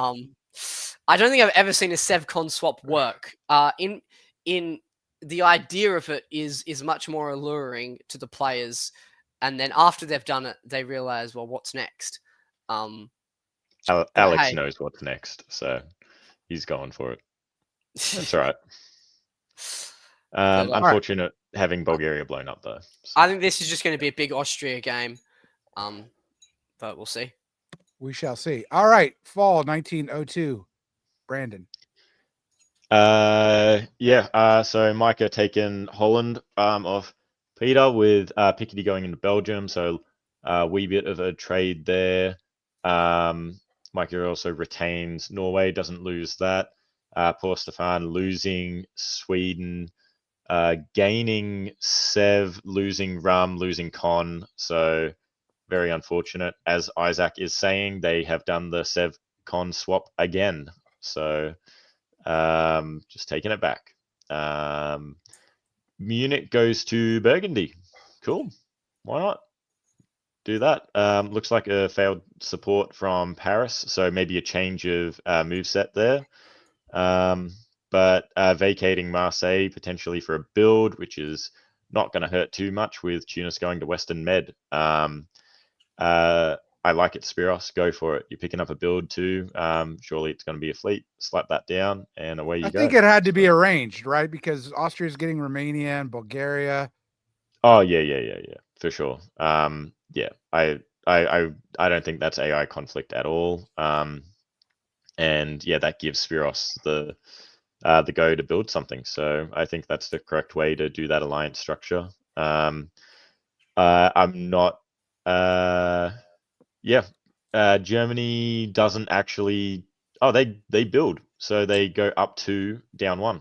I don't think I've ever seen a Sevcon swap work. In the idea of it is much more alluring to the players, and then after they've done it, they realize, well, what's next? Alex hey. knows what's next, so he's going for it. That's all right. Unfortunate having Bulgaria blown up though. So. I think this is just going to be a big Austria game, but we'll see. We shall see. All right, fall 1902. Brandon. So Micah taking Holland off Peter with Pickety going into Belgium. So a wee bit of a trade there. Micah also retains Norway, doesn't lose that. Poor Stefan losing Sweden, gaining Sev, losing Rum, losing Con. So very unfortunate. As Isaac is saying, they have done the Sev Con swap again. So just taking it back. Munich goes to Burgundy. Cool. Why not? Do that. Looks like a failed support from Paris. So maybe a change of moveset there. But vacating Marseille potentially for a build, which is not going to hurt too much with Tunis going to Western Med. I like it, Spiros. Go for it. You're picking up a build too. Surely it's going to be a fleet. Slap that down, and away you go. I think it had to be arranged, right? Because Austria's getting Romania and Bulgaria. Oh yeah, for sure. Yeah, I don't think that's AI conflict at all. And yeah, that gives Spiros the go to build something. So I think that's the correct way to do that alliance structure. I'm not. Germany doesn't actually. Oh, they build, so they go up 2, down 1.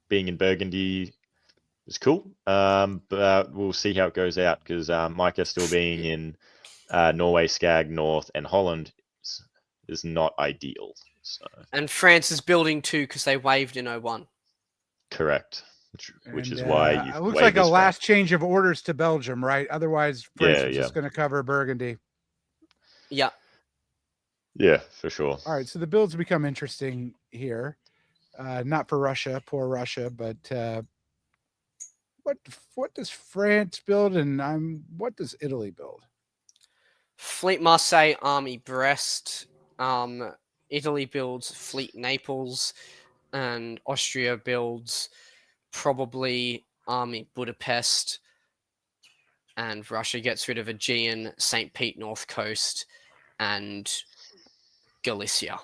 Being in Burgundy is cool, but we'll see how it goes out because Micah still being in Norway, Skag, North, and Holland is not ideal. So. And France is building 2 because they waived in 01. Correct. Which is why it looks like a last change of orders to Belgium, right? Otherwise, France is just going to cover Burgundy. Yeah. Yeah, for sure. All right, so the builds become interesting here. Not for Russia, poor Russia, but what does France build, and what does Italy build? Fleet Marseille, Army Brest. Italy builds Fleet Naples, and Austria builds probably Army Budapest, and Russia gets rid of Aegean, St. Pete North Coast, and Galicia.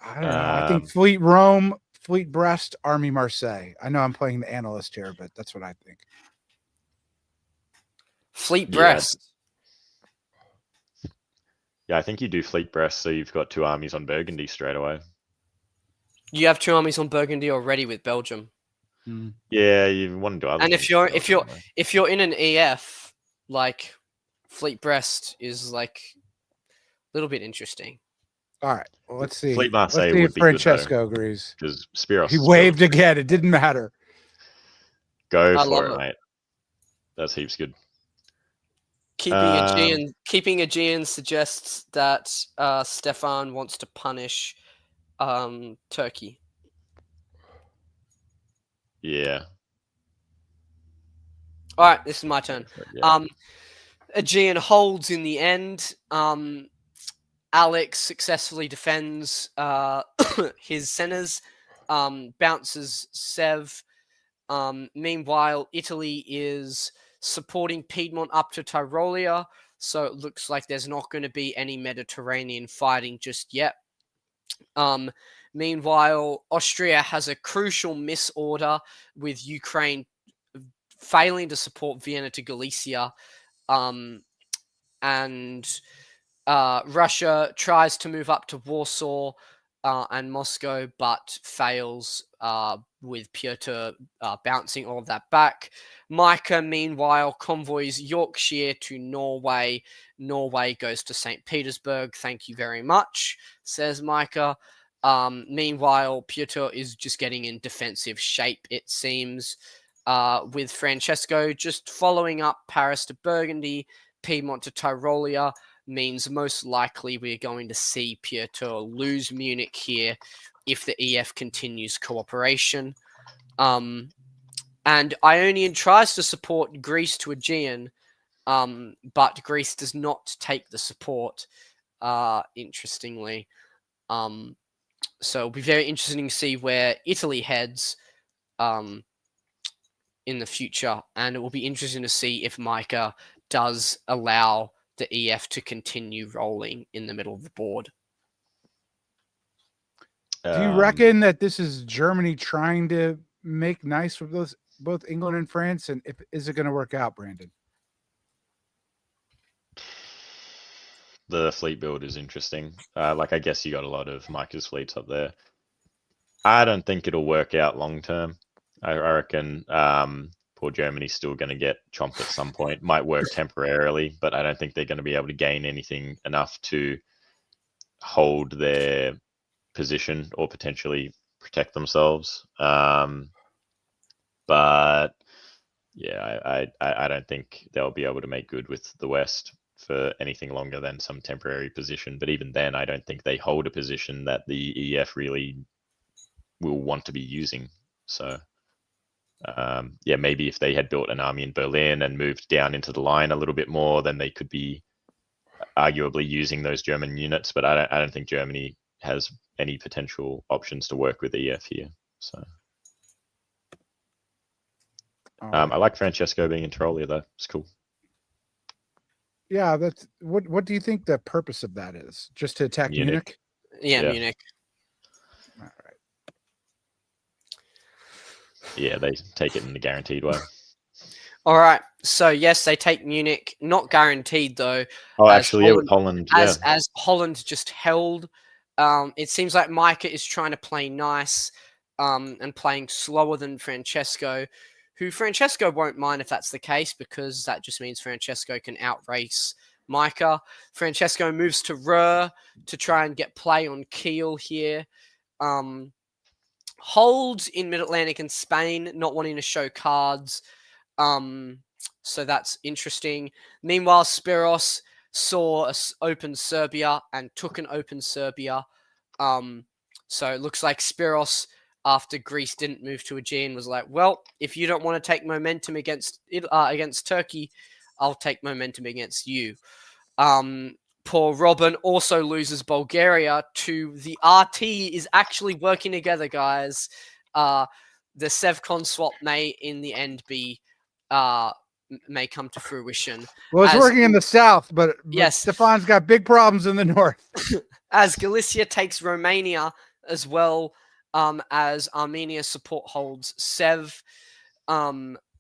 I don't know. I think Fleet Rome, Fleet Brest, Army Marseille. I know I'm playing the analyst here, but that's what I think. Fleet Brest. Yeah, I think you do Fleet Brest, so you've got 2 armies on Burgundy straight away. You have 2 armies on Burgundy already with Belgium. Yeah, you want to do other. And if you're in an EF, like Fleet Brest is like a little bit interesting. All right, well, let's see. Fleet Marseille let's see would if be Francesco agrees. Because Spiros. He waved again. It didn't matter. Go for it, mate. That's heaps good. Keeping Aegean suggests that Stefan wants to punish Turkey. Yeah. All right, this is my turn. Yeah. Aegean holds in the end. Alex successfully defends his centers. bounces Sev. Meanwhile, Italy is supporting Piedmont up to Tyrolia, so it looks like there's not going to be any Mediterranean fighting just yet. Meanwhile, Austria has a crucial misorder with Ukraine failing to support Vienna to Galicia, and Russia tries to move up to Warsaw and Moscow, but fails with Piotr bouncing all of that back. Micah, meanwhile, convoys Yorkshire to Norway. Norway goes to St. Petersburg. Thank you very much, says Micah. Meanwhile, Piotr is just getting in defensive shape, it seems, with Francesco just following up Paris to Burgundy, Piedmont to Tyrolia. Means most likely we're going to see Piotr lose Munich here if the EF continues cooperation. And Ionian tries to support Greece to Aegean, but Greece does not take the support, interestingly. So it'll be very interesting to see where Italy heads in the future, and it will be interesting to see if Micah does allow the EF to continue rolling in the middle of the board. Do you reckon that this is Germany trying to make nice with both England and France? And is it going to work out, Brandon? The fleet build is interesting. I guess you got a lot of Micah's fleets up there. I don't think it'll work out long term. I reckon poor Germany's still going to get chomped at some point. Might work temporarily, but I don't think they're going to be able to gain anything enough to hold their position or potentially protect themselves. But yeah, I don't think they'll be able to make good with the West for anything longer than some temporary position. But even then, I don't think they hold a position that the EF really will want to be using. So yeah, maybe if they had built an army in Berlin and moved down into the line a little bit more, then they could be arguably using those German units. But I don't think Germany has any potential options to work with EF here. So I like Francesco being in Tyrolia though. It's cool. Yeah, that's what do you think the purpose of that is? Just to attack Munich? Yeah, Yeah. Munich. All right. Yeah, they take it in the guaranteed way. All right. So yes, they take Munich. Not guaranteed though. Oh, as actually, yeah, with Holland, yeah. As Holland just held. It seems like Micah is trying to play nice, and playing slower than Francesco, who Francesco won't mind if that's the case, because that just means Francesco can outrace Micah. Francesco moves to Ruhr to try and get play on Kiel here. Holds in Mid-Atlantic and Spain, not wanting to show cards. So that's interesting. Meanwhile, Spiros saw us open Serbia and took an open Serbia. So it looks like Spiros, after Greece didn't move to Aegean, was like, well, if you don't want to take momentum against Turkey, I'll take momentum against you. Poor Robin also loses Bulgaria to the RT is actually working together, guys. The Sevcon swap may in the end be may come to fruition. Well, it's working in the south, but yes, Stefan's got big problems in the north. As Galicia takes Romania as well, as Armenia support holds Sev,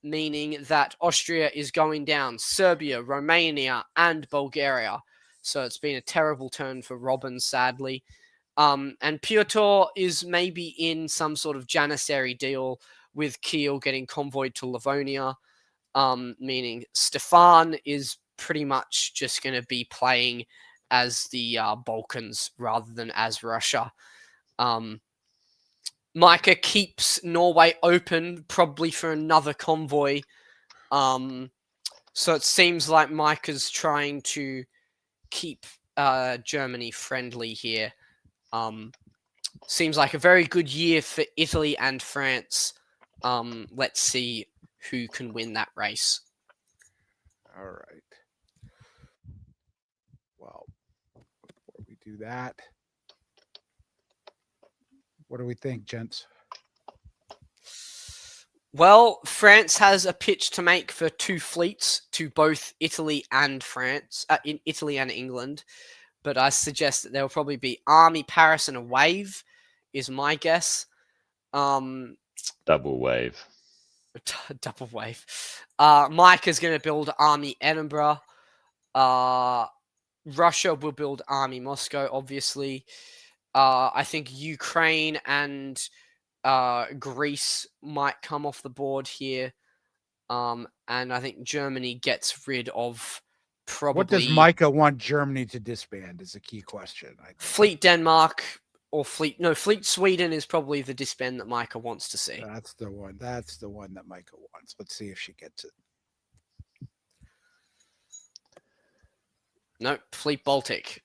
meaning that Austria is going down, Serbia, Romania, and Bulgaria. So it's been a terrible turn for Robin, sadly. And Piotr is maybe in some sort of Janissary deal with Kiel getting convoyed to Livonia, meaning Stefan is pretty much just going to be playing as the Balkans rather than as Russia. Micah keeps Norway open, probably for another convoy. So it seems like Micah's trying to keep Germany friendly here. Seems like a very good year for Italy and France. Let's see who can win that race. All right. Well, before we do that, what do we think, gents? Well, France has a pitch to make for 2 fleets to both Italy and France, in Italy and England. But I suggest that there will probably be Army, Paris, and a wave, is my guess. Double wave. Double wave. Mike is going to build Army Edinburgh. Russia will build Army Moscow, obviously. I think Ukraine and Greece might come off the board here. And I think Germany gets rid of probably... What does Micah want Germany to disband is a key question. I think. Fleet Denmark or Fleet Sweden is probably the disband that Micah wants to see. That's the one. That's the one that Micah wants. Let's see if she gets it. No, Fleet Baltic.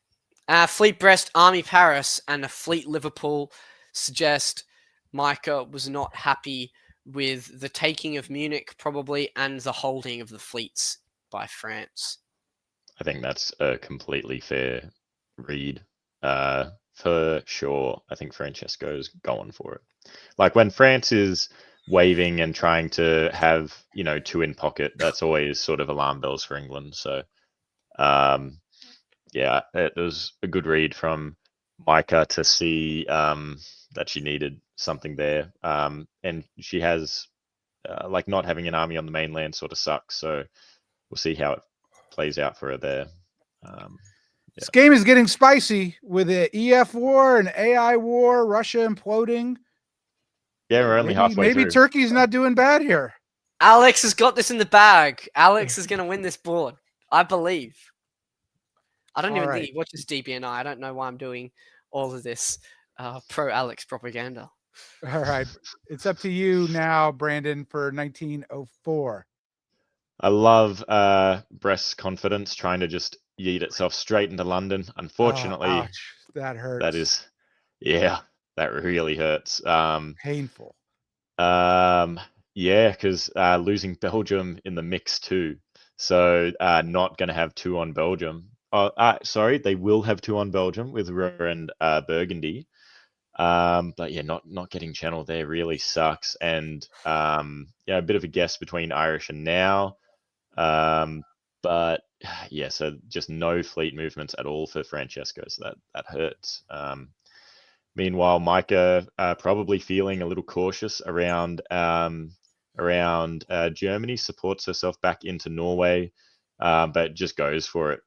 Fleet Brest, Army Paris, and a Fleet Liverpool suggest Micah was not happy with the taking of Munich, probably, and the holding of the fleets by France. I think that's a completely fair read. For sure, I think Francesco's going for it. Like when France is waving and trying to have, 2 in pocket, that's always sort of alarm bells for England. So, yeah, it was a good read from Micah to see that she needed something there. And she has, like, not having an army on the mainland sort of sucks. So we'll see how it plays out for her there. This game is getting spicy with the EF war and AI war, Russia imploding. Yeah, we're only halfway Maybe through. Turkey's not doing bad here. Alex has got this in the bag. Alex is going to win this board. I believe. I don't even think he watches DBNI. I don't know why I'm doing all of this pro-Alex propaganda. All right. It's up to you now, Brandon, for 1904. I love Brest's confidence trying to just yeet itself straight into London. Unfortunately, ouch, that hurts. That is, yeah, that really hurts. Painful. Yeah, because losing Belgium in the mix too. So not going to have 2 on Belgium. Sorry, they will have 2 on Belgium with Ruhr and Burgundy. But yeah, not getting Channel there really sucks. And yeah, a bit of a guess between Irish and Now. But yeah, so just no fleet movements at all for Francesco. So that hurts. Meanwhile, Micah probably feeling a little cautious around Germany, supports herself back into Norway, but just goes for it.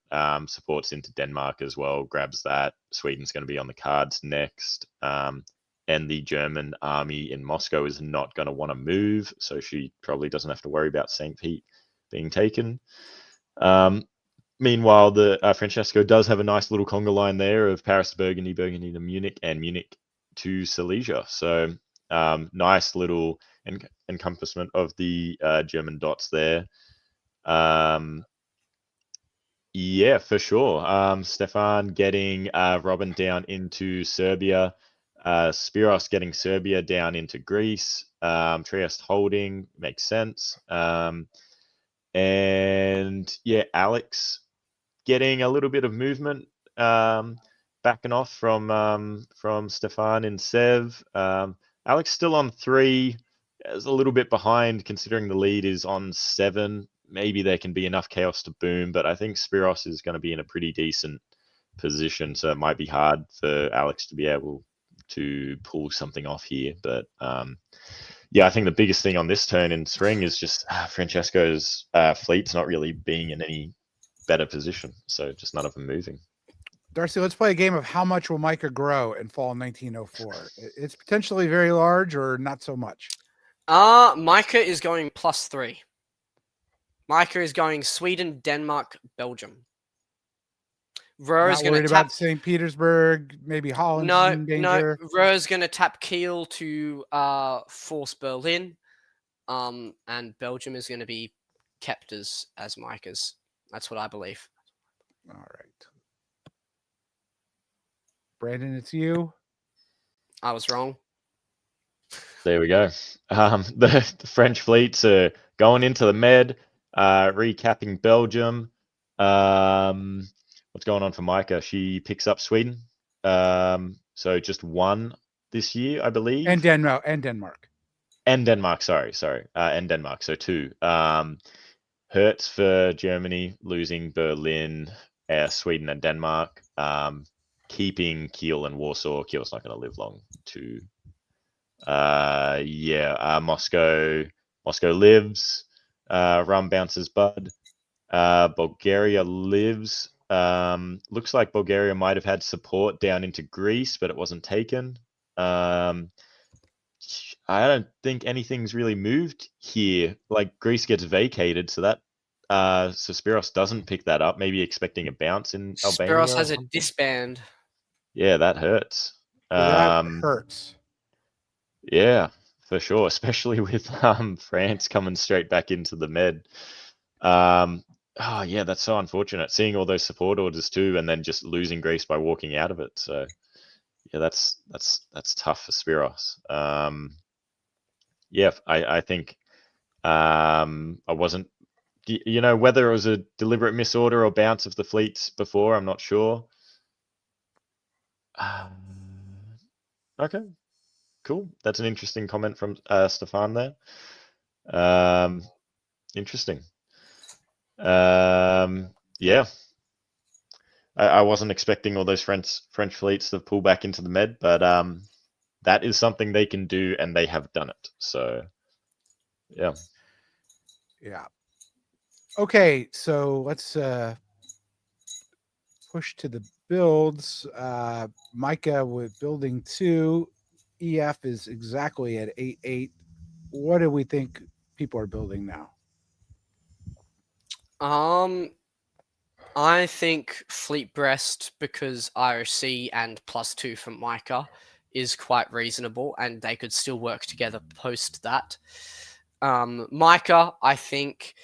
Supports into Denmark as well, grabs that. Sweden's going to be on the cards next. And the German army in Moscow is not going to want to move, so she probably doesn't have to worry about St. Pete being taken. Meanwhile, the Francesco does have a nice little conga line there of Paris to Burgundy, Burgundy to Munich, and Munich to Silesia. So nice little encompassment of the German dots there. Yeah, for sure. Stefan getting Robin down into Serbia. Spiros getting Serbia down into Greece. Trieste holding, makes sense. And yeah, Alex getting a little bit of movement, backing off from Stefan and Sev. Alex still on 3, is a little bit behind considering the lead is on 7. Maybe there can be enough chaos to boom, but I think Spiros is going to be in a pretty decent position, so it might be hard for Alex to be able to pull something off here. But yeah, I think the biggest thing on this turn in spring is just Francesco's fleet's not really being in any better position, so just none of them moving. Darcy, let's play a game of how much will Micah grow in fall 1904. It's potentially very large or not so much. Micah is going +3. Micah is going Sweden, Denmark, Belgium. Ruhr is going to tap about St. Petersburg, maybe Holland. No. Ruhr is going to tap Kiel to force Berlin, and Belgium is going to be kept as Micah's. That's what I believe. All right, Brandon, it's you. I was wrong. There we go. The French fleets are going into the Med, recapping Belgium. What's going on for Micah? She picks up Sweden. So just 1 this year, I believe. And Denmark. and Denmark. Sorry, and Denmark. So 2. Hurts for Germany losing Berlin, Sweden, and Denmark. Keeping Kiel and Warsaw. Kiel's not going to live long. 2. Moscow lives. Rum bounces Bud. Bulgaria lives. Looks like Bulgaria might have had support down into Greece, but it wasn't taken. I don't think anything's really moved here. Like Greece gets vacated, so that so Spiros doesn't pick that up. Maybe expecting a bounce in Albania. Spiros or has a something. disband. Yeah, that hurts. That hurts. Yeah, for sure, especially with France coming straight back into the med. Oh yeah, that's so unfortunate. Seeing all those support orders too, and then just losing Greece by walking out of it. So yeah, that's tough for Spiros. Yeah, I think I wasn't, whether it was a deliberate misorder or bounce of the fleets before, I'm not sure. Okay, cool. That's an interesting comment from Stefan there. Interesting. Yeah. I wasn't expecting all those French fleets to pull back into the med, but that is something they can do, and they have done it. So, yeah. Yeah. Okay, so let's push to the builds. Micah with building 2. EF is exactly at 8-8. What do we think people are building now? I think Fleet Breast, because Irish Sea and +2 from Micah is quite reasonable, and they could still work together post that. Micah, I think,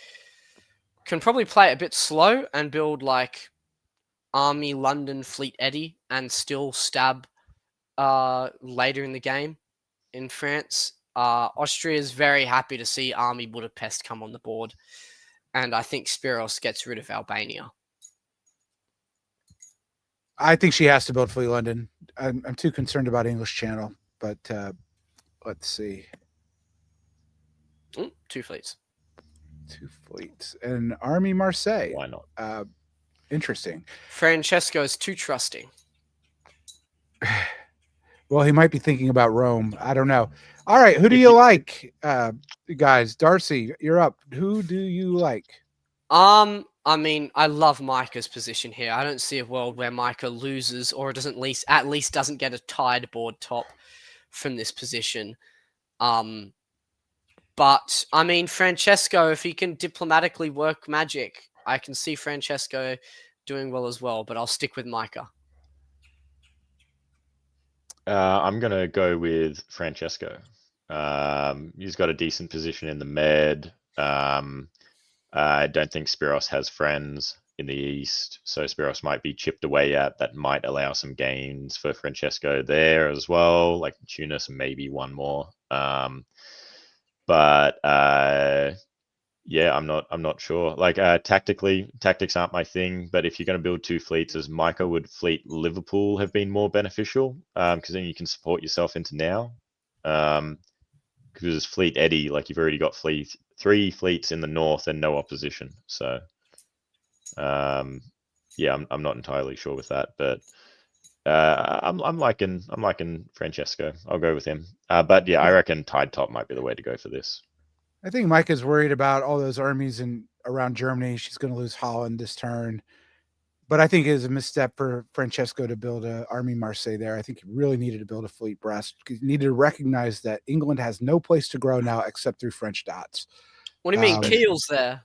can probably play it a bit slow and build like Army London Fleet Eddy and still stab later in the game in France. Austria is very happy to see Army Budapest come on the board, and I think Spiros gets rid of Albania. I think she has to build Fleet London. I'm too concerned about English Channel, but let's see. 2 fleets. 2 fleets. And Army Marseille. Why not? Interesting. Francesco is too trusting. Well, he might be thinking about Rome. I don't know. All right, who do you like, guys? Darcy, you're up. Who do you like? I mean, I love Micah's position here. I don't see a world where Micah loses or doesn't at least doesn't get a tied board top from this position. But I mean, Francesco, if he can diplomatically work magic, I can see Francesco doing well as well. But I'll stick with Micah. I'm gonna go with Francesco. He's got a decent position in the med. I don't think Spiros has friends in the east, so Spiros might be chipped away at. That might allow some gains for Francesco there as well, like Tunis, maybe one more. Yeah, I'm not sure. Like tactics aren't my thing, but if you're going to build 2 fleets, as Micah would fleet Liverpool have been more beneficial, because then you can support yourself into now. Because Fleet Eddy, like you've already got 3 fleets in the north and no opposition. So, yeah, I'm not entirely sure with that, but I'm liking Francesco. I'll go with him. But yeah, I reckon tied top might be the way to go for this. I think Micah's worried about all those armies around Germany. She's going to lose Holland this turn. But I think it is a misstep for Francesco to build an Army Marseille there. I think he really needed to build a Fleet Brest. He needed to recognize that England has no place to grow now except through French dots. What do you mean Kiel's there?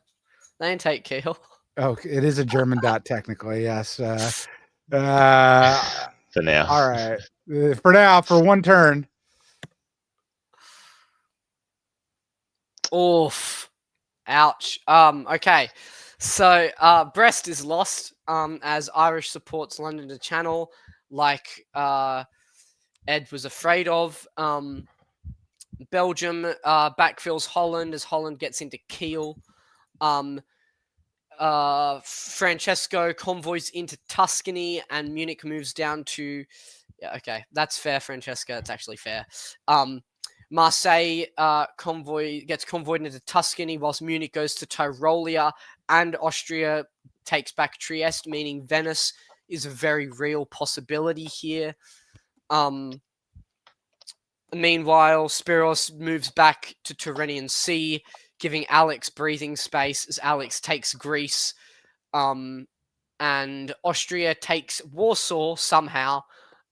They ain't take Kiel. Oh, it is a German dot technically, yes. For now. All right. For now, for one turn. Oof. Ouch. Okay. So Brest is lost as Irish supports London to Channel, like Ed was afraid of. Belgium backfills Holland as Holland gets into Kiel. Francesco convoys into Tuscany and Munich moves down to... Yeah, okay. That's fair, Francesco. That's actually fair. Marseille gets convoyed into Tuscany, whilst Munich goes to Tyrolia, and Austria takes back Trieste, meaning Venice is a very real possibility here. Meanwhile, Spiros moves back to Tyrrhenian Sea, giving Alex breathing space as Alex takes Greece. And Austria takes Warsaw somehow.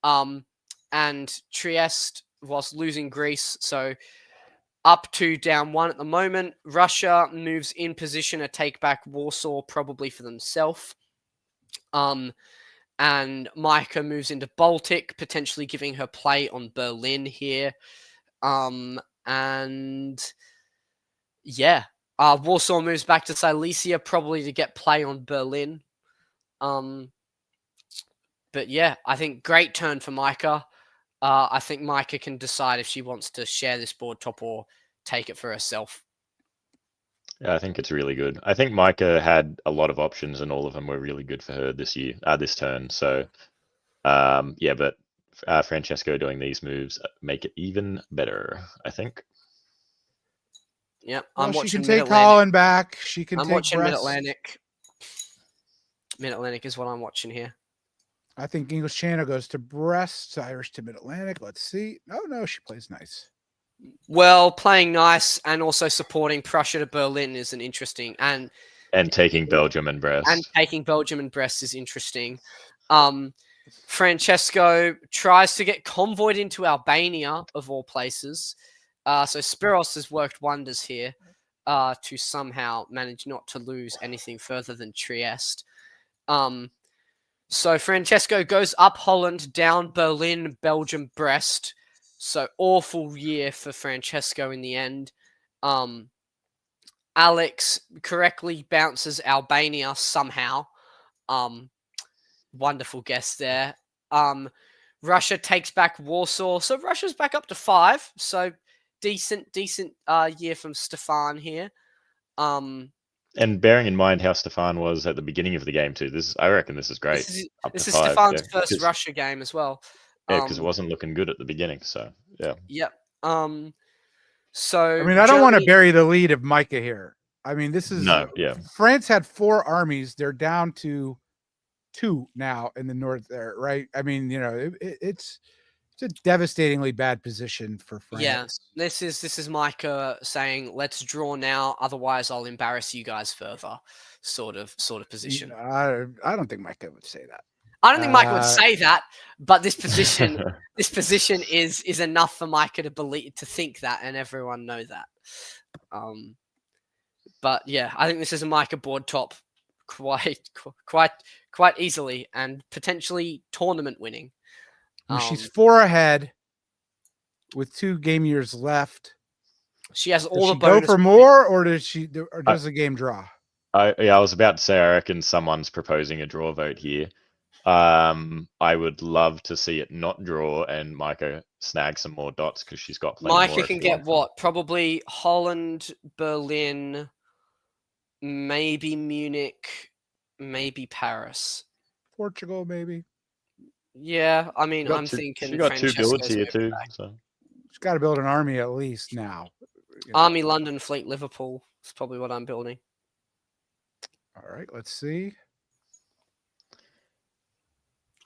And Trieste was losing Greece, so up 2, down 1 at the moment. Russia moves in position to take back Warsaw, probably for themselves. And Micah moves into Baltic, potentially giving her play on Berlin here. And yeah, Warsaw moves back to Silesia, probably to get play on Berlin. But yeah, I think great turn for Micah. I think Micah can decide if she wants to share this board top or take it for herself. Yeah, I think it's really good. I think Micah had a lot of options, and all of them were really good for her this turn. So, yeah, but Francesco doing these moves make it even better, I think. Yep, well, she can take Holland back. She can. I'm take watching Brest. Mid-Atlantic. Mid-Atlantic is what I'm watching here. I think English Channel goes to Brest, Irish to Mid-Atlantic. Let's see. Oh no, she plays nice. Well, playing nice and also supporting Prussia to Berlin is an interesting and taking Belgium and Brest. And taking Belgium and Brest is interesting. Francesco tries to get convoyed into Albania, of all places. So Spiros has worked wonders here to somehow manage not to lose anything further than Trieste. So Francesco goes up Holland, down Berlin, Belgium, Brest. So awful year for Francesco in the end. Alex correctly bounces Albania somehow. Wonderful guess there. Russia takes back Warsaw. So Russia's back up to 5. So decent year from Stefan here. And bearing in mind how Stefan was at the beginning of the game too, I reckon this is great. This is Stefan's first Russia game as well. Yeah, because it wasn't looking good at the beginning. So yeah. Yep. So I mean, I don't want to bury the lead of Micah here. I mean, this is France had 4 armies. They're down to 2 now in the north there, right? I mean, you know, it's a devastatingly bad position for France. Yeah, this is Micah saying, "Let's draw now, otherwise I'll embarrass you guys further." Sort of position. I don't think Micah would say that. I don't think Micah would say that, but this position is enough for Micah to think that, and everyone know that. But yeah, I think this is a Micah board top quite easily, and potentially tournament winning. She's 4 ahead with 2 game years left. She has all does the she bonus. Go for more, or does the game draw? I was about to say, I reckon someone's proposing a draw vote here. I would love to see it not draw and Micah snag some more dots because she's got plenty more. Micah can get what? Probably Holland, Berlin, maybe Munich, maybe Paris. Portugal, maybe. Yeah, I mean, I'm thinking she got 2 builds here too. So she's got to build an army at least now. Army, London, Fleet, Liverpool is probably what I'm building. All right, let's see.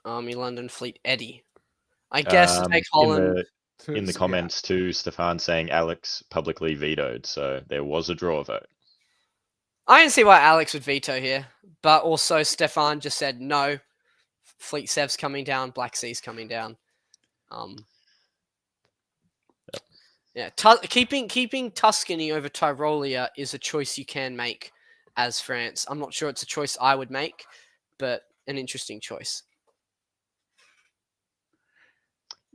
Army, London, Fleet, Eddie. I guess take Holland. In the comments too, Stefan saying Alex publicly vetoed, so there was a draw vote. I can see why Alex would veto here, but also Stefan just said no. Fleet Sev's coming down, Black Sea's coming down. Yeah, keeping Tuscany over Tyrolia is a choice you can make as France. I'm not sure it's a choice I would make, but an interesting choice.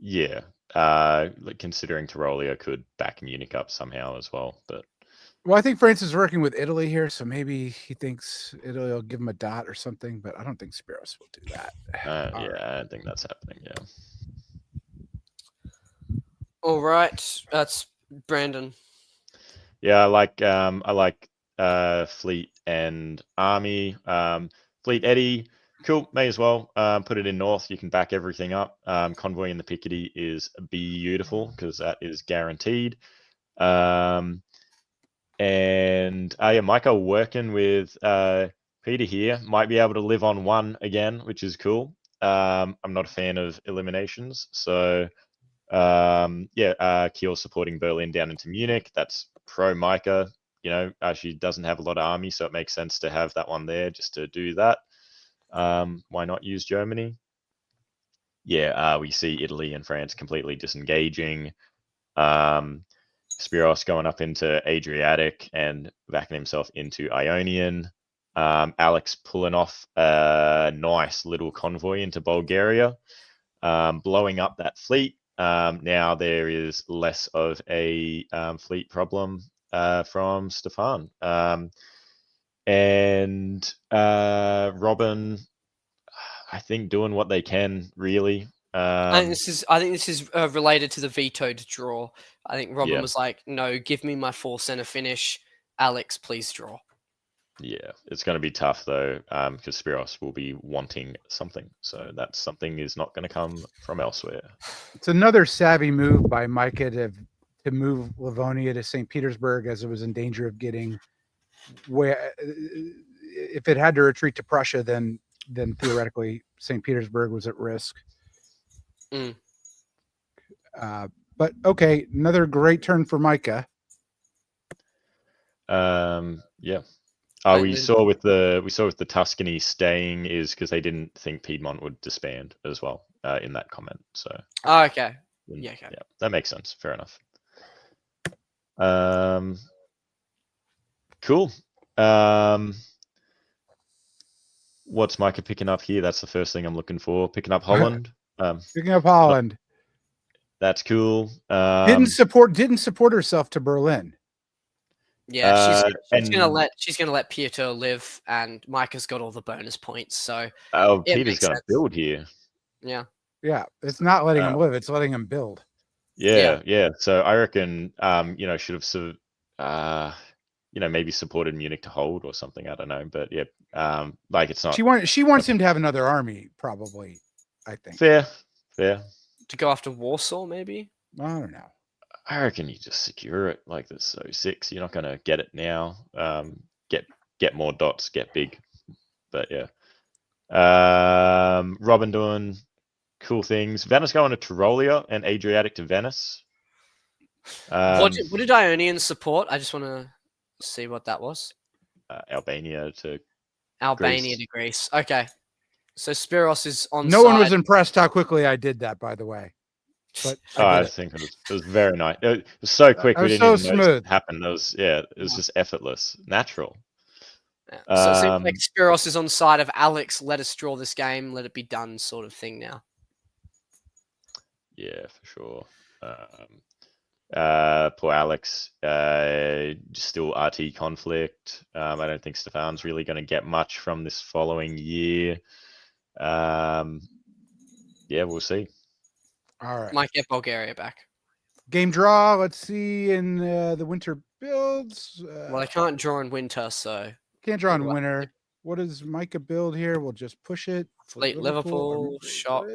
Yeah. Considering Tyrolia could back Munich up somehow as well, but I think France is working with Italy here, so maybe he thinks Italy will give him a dot or something, but I don't think Spiros will do that. I don't think that's happening. Yeah. All right, that's Brandon. Yeah, I like Fleet and Army. Fleet Eddie. Cool, may as well put it in north. You can back everything up. Convoy in the Picardy is beautiful because that is guaranteed. And yeah, Micah working with Peter here might be able to live on 1 again, which is cool. I'm not a fan of eliminations, so yeah, Kiel supporting Berlin down into Munich. That's pro Micah. You know, she doesn't have a lot of army, so it makes sense to have that one there just to do that. Why not use Germany? Yeah, we see Italy and France completely disengaging. Spiros going up into Adriatic and backing himself into Ionian. Alex pulling off a nice little convoy into Bulgaria, blowing up that fleet. Now there is less of a fleet problem from Stefan. And Robin, I think, doing what they can, really. I think this is related to the vetoed draw. I think Robin Yeah. was like, "No, give me my 4-center finish. Alex, please draw." Yeah, it's going to be tough though, because Spiros will be wanting something. So that something is not going to come from elsewhere. It's another savvy move by Micah to move Livonia to St. Petersburg, as it was in danger of getting where if it had to retreat to Prussia, then theoretically St. Petersburg was at risk. Mm. But okay, another great turn for Micah. Yeah. And We then- saw with the Tuscany staying is because they didn't think Piedmont would disband as well in that comment. So Oh, okay. mm, Yeah, okay. yeah, that makes sense. Fair enough. Cool. What's Micah picking up here? That's the first thing I'm looking for. Picking up Holland. Picking up Holland. That's cool. Didn't support herself to Berlin. Yeah, she's and- gonna let Pietro live, and Micah's got all the bonus points. So Oh, it Peter's makes going to sense. build here. yeah, Yeah, it's not letting him live; it's letting him build. Yeah. So I reckon, should have, maybe supported Munich to hold or something. I don't know, but yeah, it's not She wants him to have another army, probably. I think. fair. to go after Warsaw, maybe. I don't know. I reckon you just secure it like this 06. You're not going to get it now. Get more dots, get big. But yeah. Robin doing cool things. Venice going to Tyrolia and Adriatic to Venice. What did Ionian support? I just want to see what that was. Albania to Albania Greece. to Greece. Okay. So Spiros is on No one was side. impressed how quickly I did that, by the way. But I did it. think it was very nice. It was so quick. It We was didn't so even notice smooth. it happen. It was just effortless, natural. Yeah. So it seems like Um, Spiros is on side of Alex. Let us draw this game. Let it be done, sort of thing now. Yeah, for sure. Poor Alex. Still RT conflict. I don't think Stefan's really going to get much from this following year. Yeah, we'll see. All right. Might get Bulgaria back. Game draw. Let's see in the winter builds. Well, I can't draw in winter, so Can't draw in Well, winter. What does Micah build here? We'll just push it. Fleet Liverpool, shock.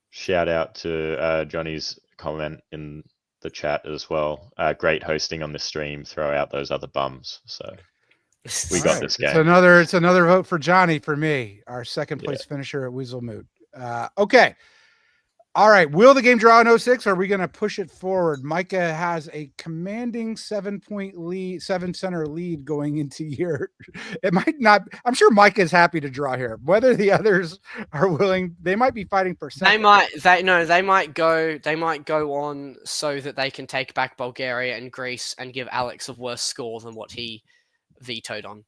Shout out to Johnny's comment in the chat as well. Great hosting on this stream. Throw out those other bums. So we got this game. It's another vote for Johnny for me, our second place finisher at Weaselmoot. Okay. All right. Will the game draw in 06? Or are we going to push it forward? Micah has a commanding 7-point lead, 7-center lead going into year. It might not. I'm sure Micah is happy to draw here. Whether the others are willing, they might be fighting for second. They might go on so that they can take back Bulgaria and Greece and give Alex a worse score than what he vetoed on.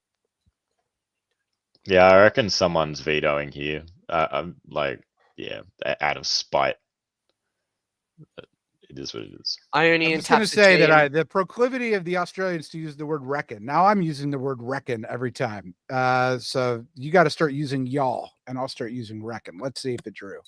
Yeah, I reckon someone's vetoing here. Yeah, out of spite. It is what it is. Ionian I'm just going to taps say the that the proclivity of the Australians to use the word reckon. Now I'm using the word reckon every time. So you got to start using y'all, and I'll start using reckon. Let's see if it drew.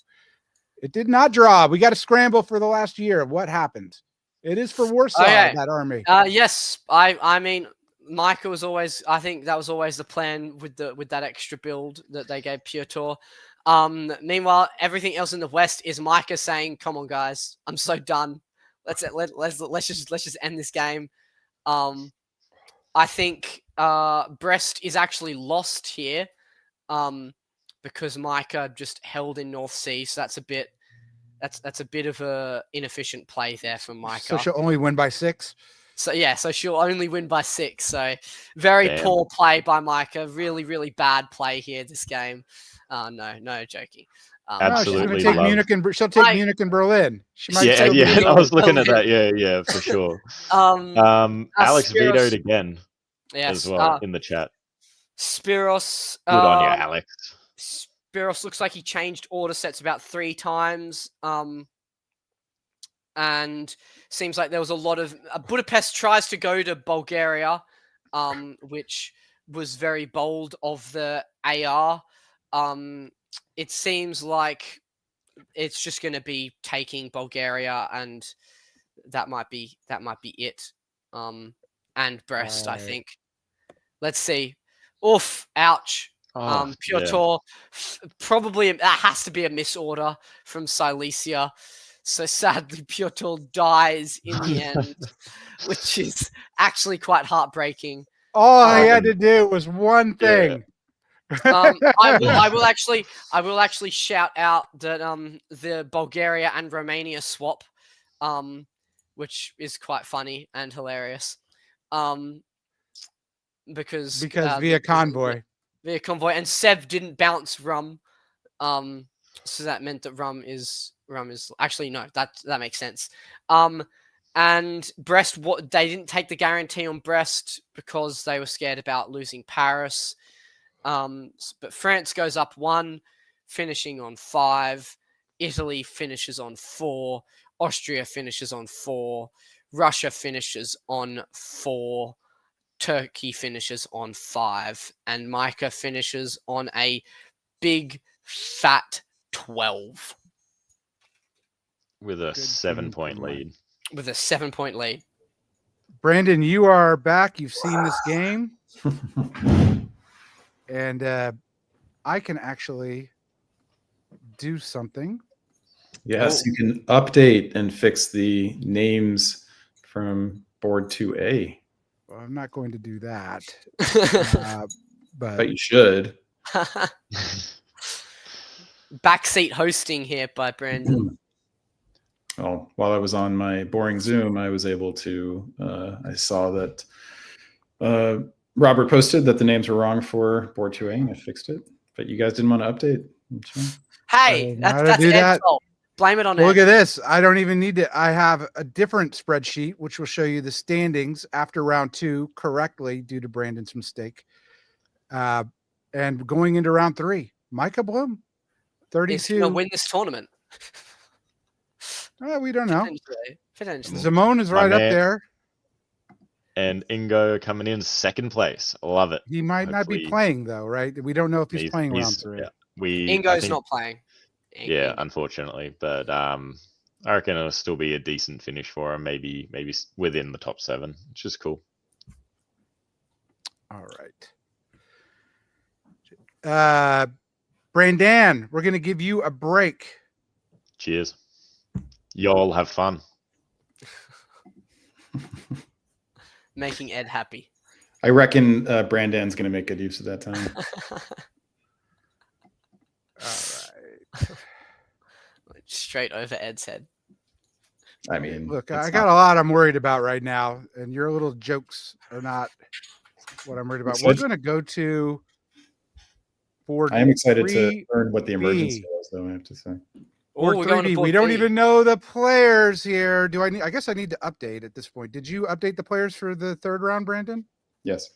It did not draw. We got to scramble for the last year. What happened? It is for Warsaw, Okay. that army. Yes, I mean, Micah was always, I think that was always the plan with that extra build that they gave Piotr. Meanwhile, everything else in the West is Micah saying, "Come on, guys, I'm so done. Let's just end this game." I think Brest is actually lost here, because Micah just held in North Sea, so that's a bit of a inefficient play there from Micah. So she'll only win by 6. So yeah, so she'll only win by 6. So very Damn. poor play by Micah. Really, really bad play here this game. No joking. Absolutely She'll take love- Munich and she'll take Like- Munich and Berlin. She might Yeah, still be yeah. in I was looking at Belgium. that. Yeah, for sure. Alex Spiros- vetoed again Yes, as well in the chat. Spiros. Good on you, Alex. Spiros looks like he changed order sets about 3 times. And seems like there was a lot of Budapest tries to go to Bulgaria, which was very bold of the AR. It seems like it's just going to be taking Bulgaria, and that might be it. And Brest, I Right. think. Let's see. Oof! Ouch. Oh, Piotr, probably that has to be a misorder from Silesia. So sadly, Piotr dies in the end, which is actually quite heartbreaking. All I had to do was one thing. I will actually shout out that the Bulgaria and Romania swap, which is quite funny and hilarious, because via convoy. Via convoy, and Sev didn't bounce Rum, so that meant that Rum is actually no, that makes sense. And Brest, they didn't take the guarantee on Brest because they were scared about losing Paris. But France goes up 1, finishing on 5. Italy finishes on 4. Austria finishes on 4. Russia finishes on 4. Turkey finishes on 5. And Micah finishes on a big, fat 12. With a 7-point lead. With a 7-point lead. Brandon, you are back. You've seen this game. And I can actually do something. Yes, you can update and fix the names from board 2A. Well, I'm not going to do that. But you should. Backseat hosting here by Brandon. Well, while I was on my boring Zoom, I was able to, I saw that Robert posted that the names were wrong for board 2A, and I fixed it. But you guys didn't want to update. Hey, How to that's do Ed's that? fault. Blame it on Well, Ed. look at this. I don't even need to. I have a different spreadsheet, which will show you the standings after round 2 correctly due to Brandon's mistake. And going into round 3, Micah Bloom, He's going to 32. win this tournament. We don't know. Potentially. Simone is My right up man. there. And Ingo coming in 2nd place. Love it. He might not be Hopefully- playing though, right? We don't know if he's playing round 3. Yeah, I Ingo's think- not playing. Yeah, unfortunately, but I reckon it'll still be a decent finish for him. Maybe within the top 7, which is cool. All right. Brandon, we're going to give you a break. Cheers. Y'all have fun. Making Ed happy. I reckon Brandon's going to make good use of that time. All right. Straight over Ed's head. I mean, Look, it's I got a lot I'm worried about right now, and your little jokes are not what I'm worried about. We're Excited. going to go to board. I am excited to 3B. learn what the emergency was, though, I have to say. Board we're going to 3B. board We don't B. even know the players here. Do I need? I guess I need to update at this point. Did you update the players for the 3rd round, Brandon? Yes.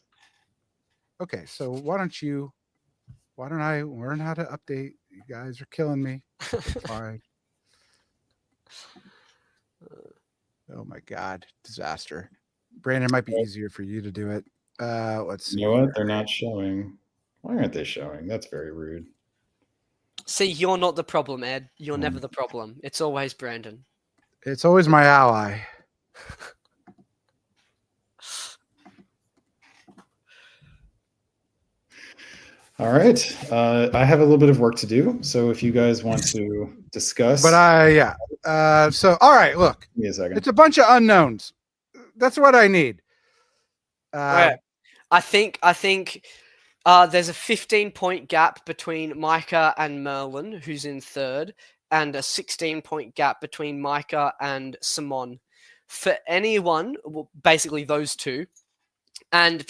Okay, so why don't I learn how to update? You guys are killing me. Fine. Oh my God, disaster. Brandon, it might be easier for you to do it. Let's see. You know what? They're not showing. Why aren't they showing? That's very rude. See, you're not the problem, Ed. You're never the problem. It's always Brandon. It's always my ally. All right. I have a little bit of work to do. So if you guys want to discuss, But so all right, look, give me a second. it's a bunch of unknowns. That's what I need. Right. I think there's a 15-point gap between Micah and Merlin, who's in third, and a 16-point gap between Micah and Simon. For anyone, well, basically those two, and an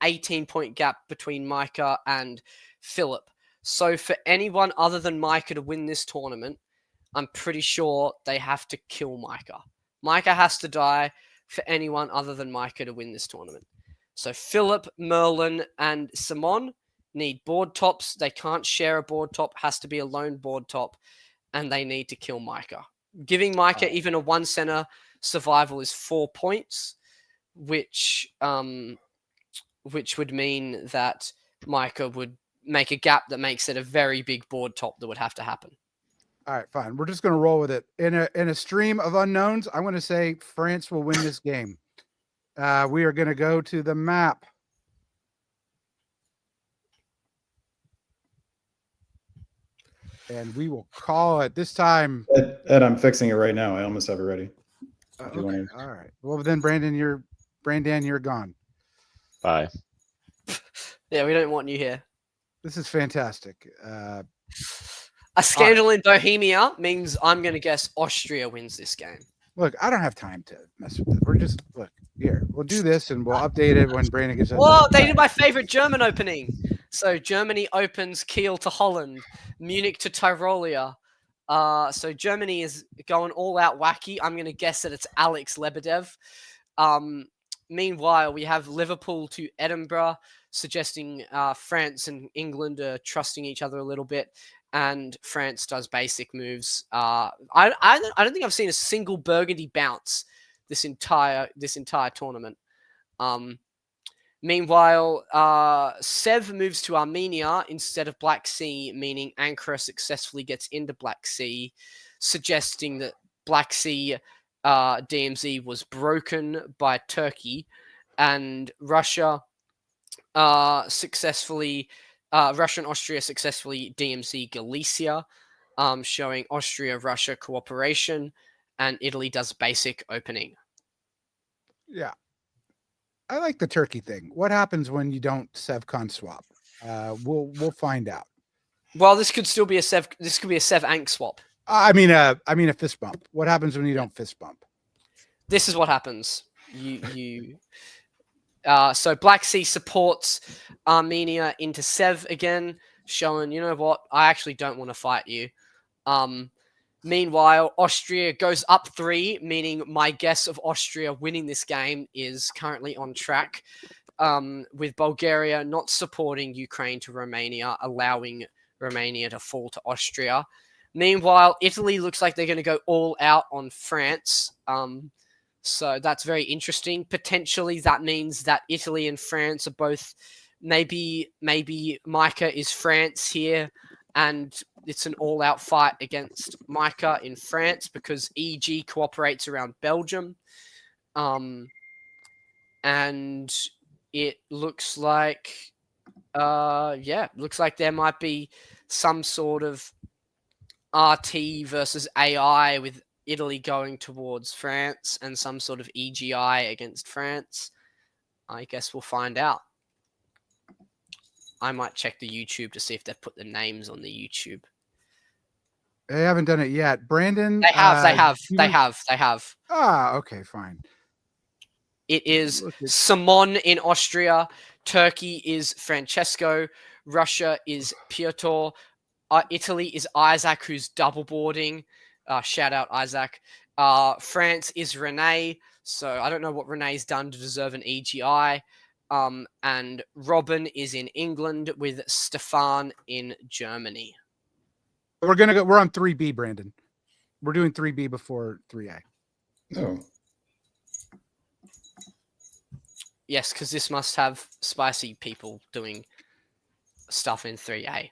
18-point gap between Micah and Philip. So for anyone other than Micah to win this tournament, I'm pretty sure they have to kill Micah. Micah has to die for anyone other than Micah to win this tournament. So Philip, Merlin, and Simon need board tops. They can't share a board top. Has to be a lone board top, and they need to kill Micah. Giving Micah even a 1 center survival is 4 points, which would mean that Micah would make a gap that makes it a very big board top that would have to happen. All right, fine. We're just going to roll with it. In a stream of unknowns, I'm going to say France will win this game. We are going to go to the map. And we will call it this time. Ed, I'm fixing it right now. I almost have it ready. Okay. All right. Well, then, Brandon, you're gone. Bye. Yeah, we don't want you here. This is fantastic. A scandal in Bohemia means I'm going to guess Austria wins this game. Look, I don't have time to mess with it. We're just here. We'll do this and we'll update it when Brandon gets. Well, they did my favorite German opening. So Germany opens Kiel to Holland, Munich to Tyrolia. So Germany is going all out wacky. I'm going to guess that it's Alex Lebedev. Meanwhile, we have Liverpool to Edinburgh, suggesting France and England are trusting each other a little bit. And France does basic moves. I don't think I've seen a single Burgundy bounce this entire tournament. Meanwhile, Sev moves to Armenia instead of Black Sea, meaning Ankara successfully gets into Black Sea, suggesting that Black Sea DMZ was broken by Turkey, and Russia Russia and Austria successfully DMZ Galicia, showing Austria-Russia cooperation, and Italy does basic opening. Yeah. I like the Turkey thing. What happens when you don't Sevcon swap? We'll find out. Well, this could still be a Sev. This could be a Sev Ank swap. I mean a fist bump. What happens when you don't fist bump? This is what happens. So Black Sea supports Armenia into Sev again, showing, you know what, I actually don't want to fight you. Meanwhile, Austria goes up 3, meaning my guess of Austria winning this game is currently on track, with Bulgaria not supporting Ukraine to Romania, allowing Romania to fall to Austria. Meanwhile, Italy looks like they're going to go all out on France. So that's very interesting. Potentially, that means that Italy and France are both maybe Micah is France here, and it's an all-out fight against Micah in France because EG cooperates around Belgium. And it looks like, looks like there might be some sort of RT versus AI with Italy going towards France and some sort of EGI against France. I guess we'll find out. I might check the YouTube to see if they've put the names on the YouTube. They haven't done it yet. Brandon? They have. Ah, okay, fine. It is Simon in Austria. Turkey is Francesco. Russia is Piotr. Italy is Isaac, who's double boarding. Shout out Isaac. France is Renee. So I don't know what Renee's done to deserve an EGI. And Robin is in England with Stefan in Germany. We're on 3B, Brandon. We're doing 3B before 3A. Oh. Yes, because this must have spicy people doing stuff in 3A.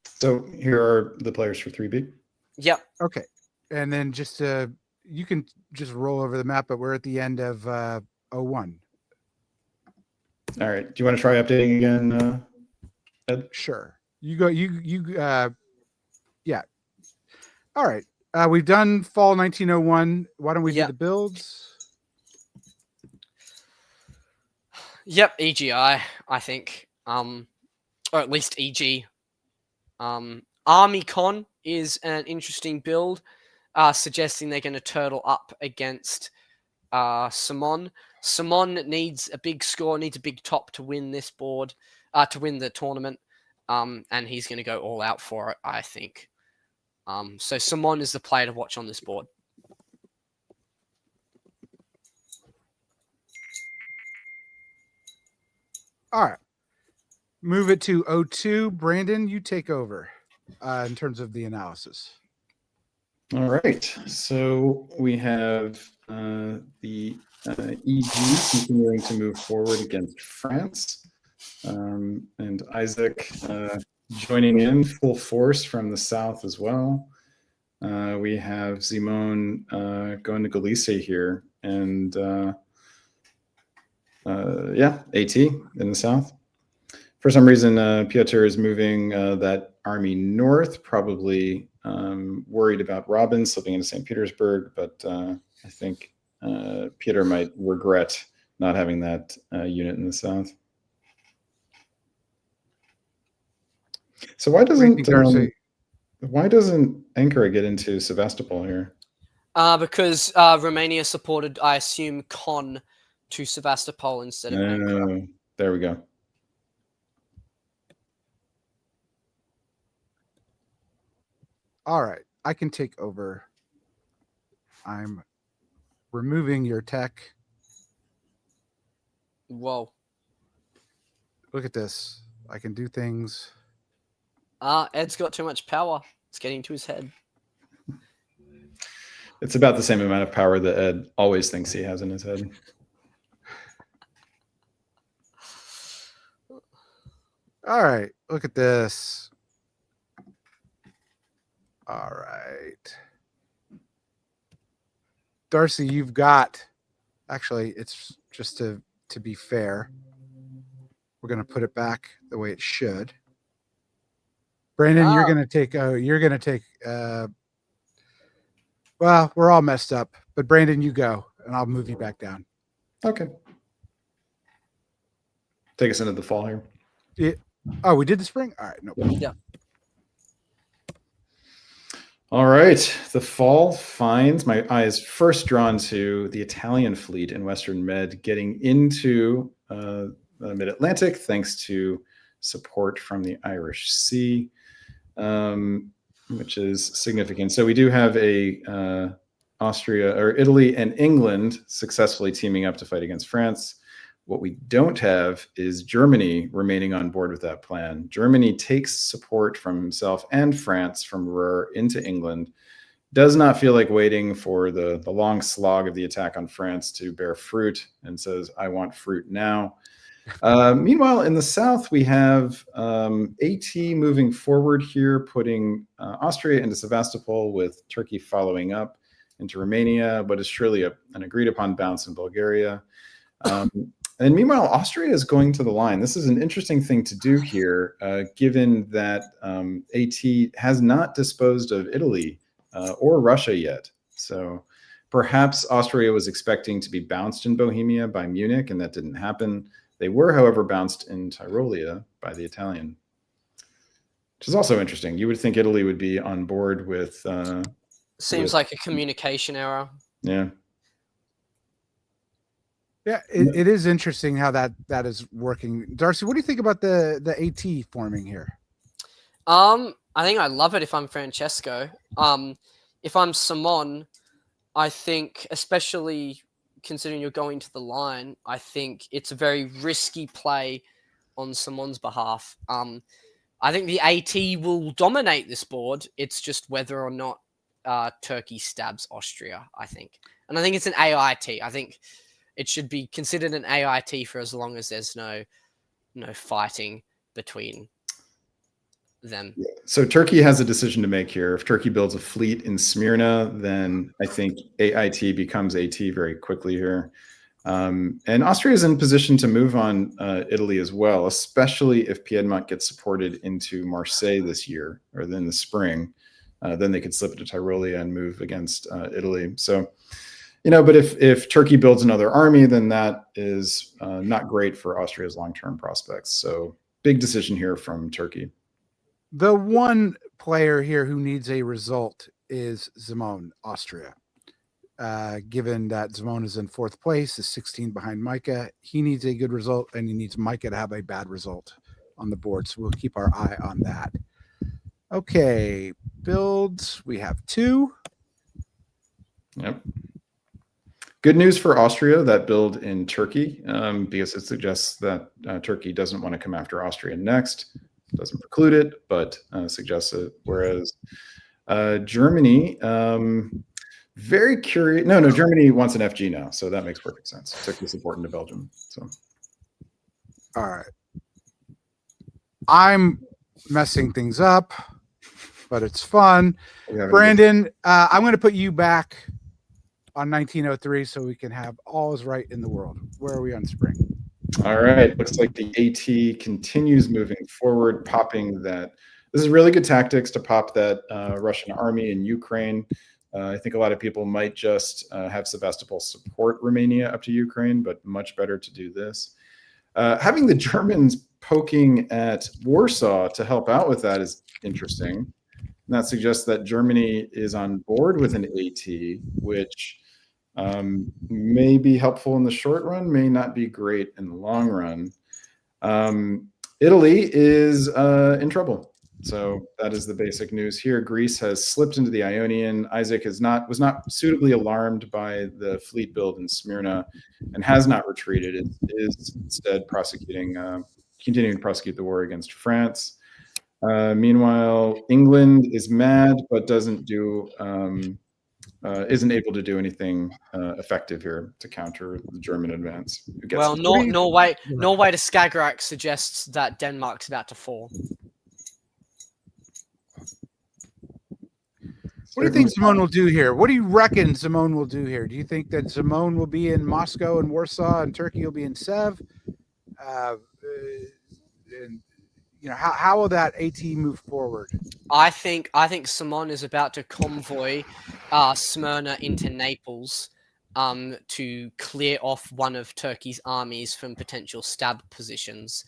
So here are the players for 3B. Yep. Okay. And then just you can just roll over the map, but we're at the end of 01. All right. Do you want to try updating again, Ed? Sure. You go. Yeah. All right. We've done fall 1901. Why don't we do Yep. the builds? Yep, EGI, I think. Or at least EG. Army Con is an interesting build, suggesting they're going to turtle up against Simon. Simon needs a big score, needs a big top to win this board, to win the tournament. And he's going to go all out for it, I think. So Simon is the player to watch on this board. All right. Move it to 02. Brandon, you take over in terms of the analysis. All right. So we have the EG continuing to move forward against France. And Isaac joining in full force from the south as well. We have Simone going to Galicia here. And yeah, AT in the south. For some reason, Piotr is moving that army north, probably worried about Robin slipping into St. Petersburg, but I think Piotr might regret not having that unit in the south. So why doesn't Ankara get into Sevastopol here? Because Romania supported, I assume, Con to Sevastopol instead of Ankara. There we go. All right, I can take over. I'm removing your tech. Whoa. Look at this. I can do things. Ed's got too much power. It's getting to his head. It's about the same amount of power that Ed always thinks he has in his head. All right, look at this. All right. Darcy, you've got, actually, it's just to be fair. We're going to put it back the way it should. Brandon, you're going to take, well, we're all messed up, but Brandon, you go, and I'll move you back down. Okay. Take us into the fall here. Yeah. Oh, we did the spring? All right. No problem. Yeah. All right. The fall finds my eyes first drawn to the Italian fleet in Western Med getting into the mid-Atlantic thanks to support from the Irish Sea, which is significant. So we do have a Austria or Italy and England successfully teaming up to fight against France. What we don't have is Germany remaining on board with that plan. Germany takes support from himself and France from Ruhr into England, does not feel like waiting for the long slog of the attack on France to bear fruit, and says, I want fruit now. Meanwhile, in the south, we have AT moving forward here, putting Austria into Sevastopol, with Turkey following up into Romania, but is surely an agreed upon bounce in Bulgaria. And meanwhile, Austria is going to the line. This is an interesting thing to do here, given that AT has not disposed of Italy or Russia yet. So perhaps Austria was expecting to be bounced in Bohemia by Munich, and that didn't happen. They were, however, bounced in Tyrolia by the Italian, which is also interesting. You would think Italy would be on board with... Seems like a communication error. Yeah. Yeah, it is interesting how that is working. Darcy, what do you think about the AT forming here? I think I love it if I'm Francesco. If I'm Simon, I think, especially considering you're going to the line, I think it's a very risky play on Simon's behalf. I think the AT will dominate this board. It's just whether or not Turkey stabs Austria, I think. And I think it's an AIT. I think it should be considered an AIT for as long as there's no fighting between them. Yeah. So Turkey has a decision to make here. If Turkey builds a fleet in Smyrna, then I think AIT becomes AT very quickly here. And Austria is in position to move on Italy as well, especially if Piedmont gets supported into Marseille this year or in the spring. Then they could slip into Tyrolia and move against Italy. So, but if Turkey builds another army, then that is not great for Austria's long-term prospects. So big decision here from Turkey. The one player here who needs a result is Simone, Austria. Given that Simone is in 4th place, is 16 behind Micah, he needs a good result, and he needs Micah to have a bad result on the board. So we'll keep our eye on that. Okay, builds. We have 2. Yep. Good news for Austria, that build in Turkey, because it suggests that Turkey doesn't want to come after Austria next. Doesn't preclude it, but suggests it. Whereas Germany, very curious. No, Germany wants an FG now, so that makes perfect sense. Turkey's important to Belgium. So, all right. I'm messing things up, but it's fun. Brandon, I'm going to put you back on 1903 so we can have all is right in the world. Where are we on spring? All right. Looks like the AT continues moving forward, popping that. This is really good tactics to pop that Russian army in Ukraine. I think a lot of people might just have Sevastopol support Romania up to Ukraine, but much better to do this. Having the Germans poking at Warsaw to help out with that is interesting. And that suggests that Germany is on board with an AT, which may be helpful in the short run, may not be great in the long run. Italy is in trouble. So that is the basic news here. Greece has slipped into the Ionian. Isaac was not suitably alarmed by the fleet build in Smyrna and has not retreated. It is instead continuing to prosecute the war against France. Meanwhile, England is mad, but isn't able to do anything effective here to counter the German advance. Well, Norway to Skagerrak suggests that Denmark's about to fall. What do you think Simone will do here? What do you reckon Simone will do here? Do you think that Simone will be in Moscow and Warsaw and Turkey will be in Sev? How will that AT move forward? I think Simone is about to convoy Smyrna into Naples to clear off one of Turkey's armies from potential stab positions.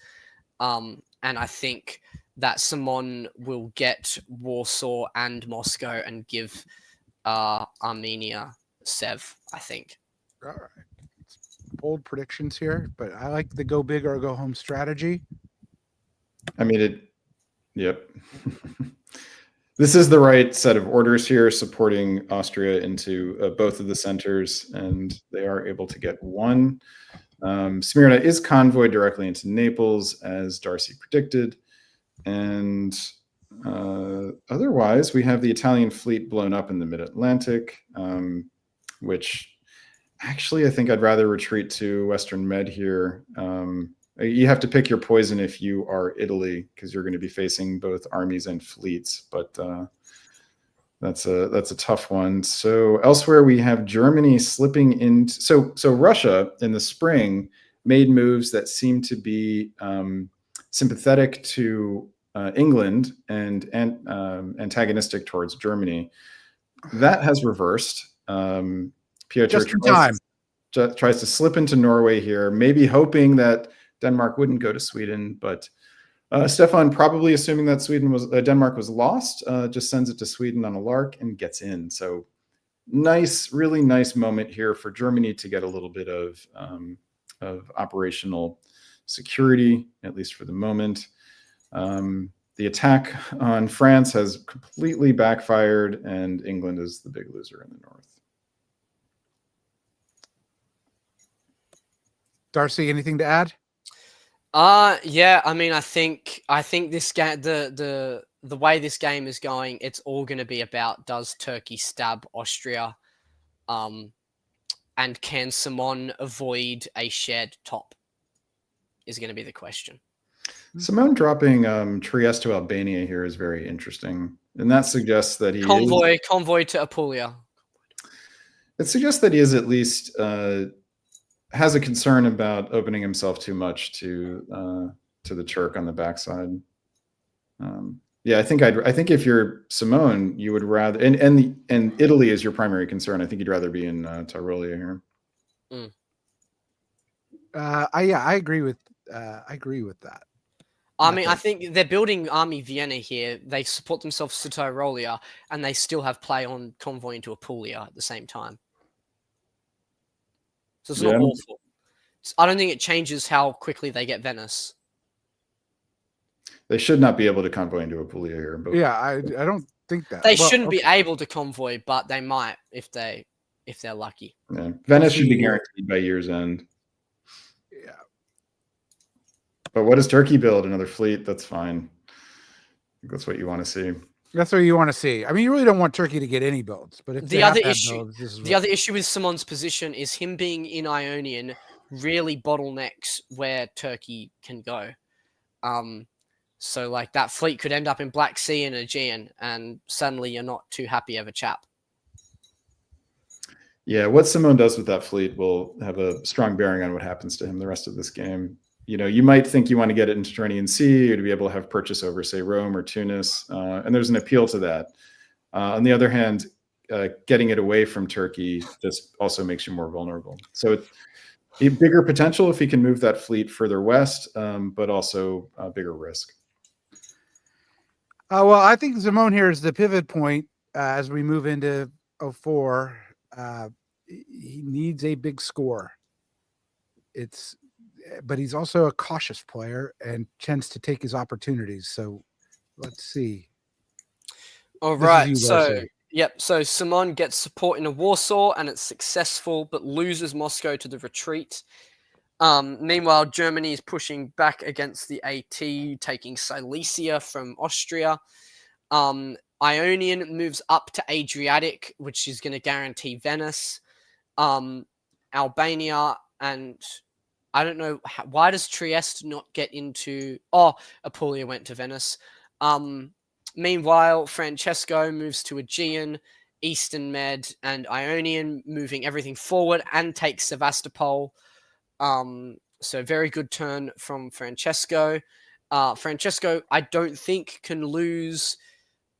And I think that Simone will get Warsaw and Moscow and give Armenia Sev, I think. All right. Bold predictions here, but I like the go big or go home strategy. I mean, yep. This is the right set of orders here, supporting Austria into both of the centers, and they are able to get one. Smyrna is convoyed directly into Naples, as Darcy predicted. And otherwise, we have the Italian fleet blown up in the mid-Atlantic, which actually I think I'd rather retreat to Western Med here. You have to pick your poison if you are Italy, because you're going to be facing both armies and fleets. But that's a tough one. So elsewhere, we have Germany slipping into. So Russia in the spring made moves that seem to be sympathetic to England and antagonistic towards Germany. That has reversed. Piotr tries to slip into Norway here, maybe hoping that Denmark wouldn't go to Sweden, but Stefan, probably assuming that Denmark was lost, just sends it to Sweden on a lark and gets in. So really nice moment here for Germany to get a little bit of operational security, at least for the moment. The attack on France has completely backfired, and England is the big loser in the north. Darcy, anything to add? Yeah, I mean, I think this game, the way this game is going, it's all going to be about, does Turkey stab Austria, and can Simone avoid a shared top, is going to be the question. Simone dropping Trieste to Albania here is very interesting, and that suggests that he convoy to Apulia. It suggests that he is at least has a concern about opening himself too much to the Turk on the backside. Yeah, I think if you're Simone, you would rather, and Italy is your primary concern. I think you'd rather be in Tyrolia here. I agree with that. I mean, I think they're building Army Vienna here. They support themselves to Tyrolia, and they still have play on convoy into Apulia at the same time. So it's not awful. I don't think it changes how quickly they get Venice. They should not be able to convoy into Apulia here. But Yeah, I don't think that. They shouldn't be able to convoy, but they might if they're lucky. Yeah. Venice should be guaranteed by year's end. Yeah. But what does Turkey build? Another fleet? That's fine. I think that's what you want to see. That's what you want to see. I mean, you really don't want Turkey to get any builds, but if The other issue with Simon's position is him being in Ionian really bottlenecks where Turkey can go. So like that fleet could end up in Black Sea and Aegean, and suddenly you're not too happy of a chap. Yeah, what Simone does with that fleet will have a strong bearing on what happens to him the rest of this game. You know, you might think you want to get it into Mediterranean Sea or to be able to have purchase over, say, Rome or Tunis, and there's an appeal to that. On the other hand, getting it away from Turkey just also makes you more vulnerable. So a bigger potential if he can move that fleet further west, but also a bigger risk. Well, I think Simone here is the pivot point as we move into 04. He needs a big score. But he's also a cautious player and tends to take his opportunities. So let's see. All right. So Simone gets support in Warsaw and it's successful, but loses Moscow to the retreat. Meanwhile, Germany is pushing back against the AT, taking Silesia from Austria. Ionian moves up to Adriatic, which is going to guarantee Venice. Albania, and I don't know, why does Trieste not get into... Oh, Apulia went to Venice. Meanwhile, Francesco moves to Aegean, Eastern Med, and Ionian, moving everything forward and takes Sevastopol. So very good turn from Francesco. Francesco, I don't think, can lose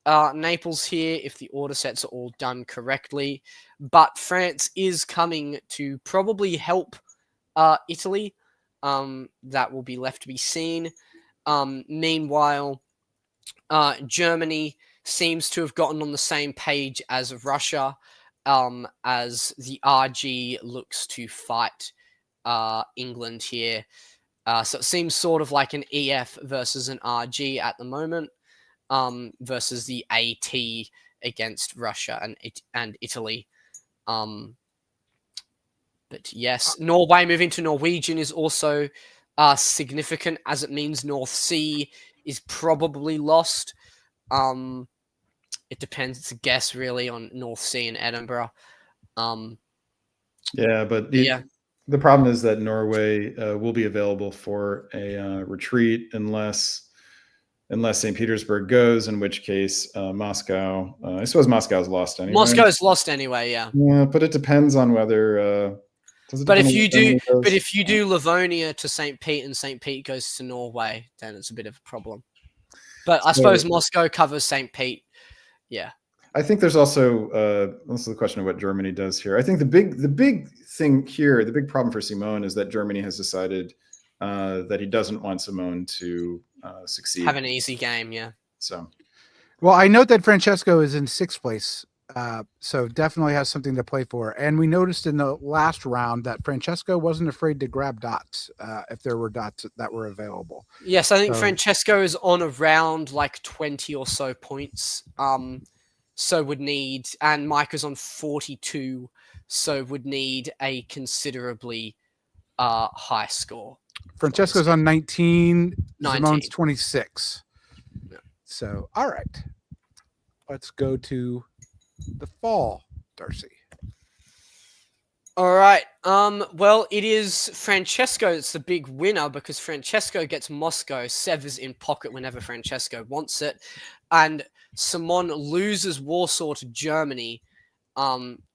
Naples here if the order sets are all done correctly. But France is coming to probably help Italy. That will be left to be seen. Meanwhile, Germany seems to have gotten on the same page as Russia, as the RG looks to fight England here. So it seems sort of like an EF versus an RG at the moment, versus the AT against Russia and Italy. But yes, Norway moving to Norwegian is also significant, as it means North Sea is probably lost. It depends. It's a guess, really, on North Sea and Edinburgh. The problem is that Norway will be available for a retreat unless St. Petersburg goes, in which case Moscow. I suppose Moscow's lost anyway. Moscow's lost anyway, yeah. Yeah, but it depends on whether. But if you do Livonia to St. Pete and St. Pete goes to Norway, then it's a bit of a problem. But I suppose Moscow covers St. Pete. Yeah. I think there's also the question of what Germany does here. I think the big thing here, the big problem for Simone is that Germany has decided that he doesn't want Simone to succeed. Have an easy game, yeah. So, well, I note that Francesco is in 6th place, so definitely has something to play for. And we noticed in the last round that Francesco wasn't afraid to grab dots if there were dots that were available. Yes, I think Francesco is on around like 20 or so points. So would need, and Mike is on 42, so would need a considerably high score. Francesco's on 19. Simone's 26. Yeah. So, all right. Let's go to the fall, Darcy. All right. Well, it is Francesco that's the big winner because Francesco gets Moscow. Sev is in pocket whenever Francesco wants it. And Simon loses Warsaw to Germany,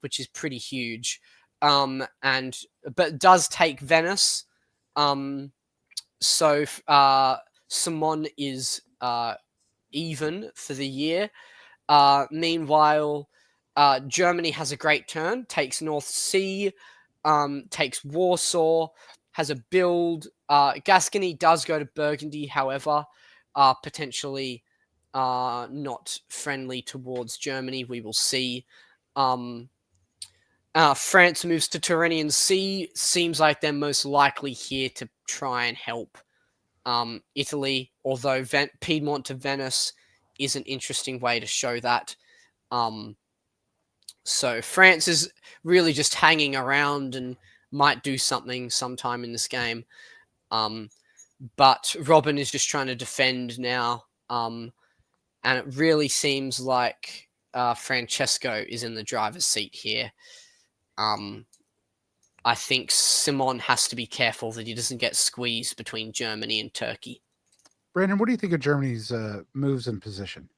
which is pretty huge. but does take Venice. So Simon is even for the year. Meanwhile, Germany has a great turn, takes North Sea, takes Warsaw, has a build. Gascony does go to Burgundy, however, potentially not friendly towards Germany. We will see. France moves to Tyrrhenian Sea. Seems like they're most likely here to try and help Italy, although Piedmont to Venice is an interesting way to show that. So France is really just hanging around and might do something sometime in this game. But Robin is just trying to defend now. And it really seems like Francesco is in the driver's seat here. I think Simon has to be careful that he doesn't get squeezed between Germany and Turkey. Brandon, what do you think of Germany's moves and position?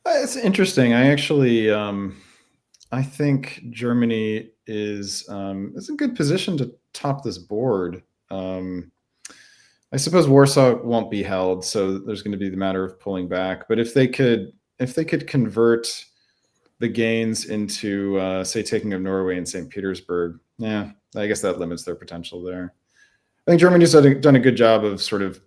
It's interesting. I actually, I think Germany is in a good position to top this board. I suppose Warsaw won't be held, so there's going to be the matter of pulling back. But if they could convert the gains into, say, taking of Norway and St. Petersburg, yeah, I guess that limits their potential there. I think Germany's done a good job of sort of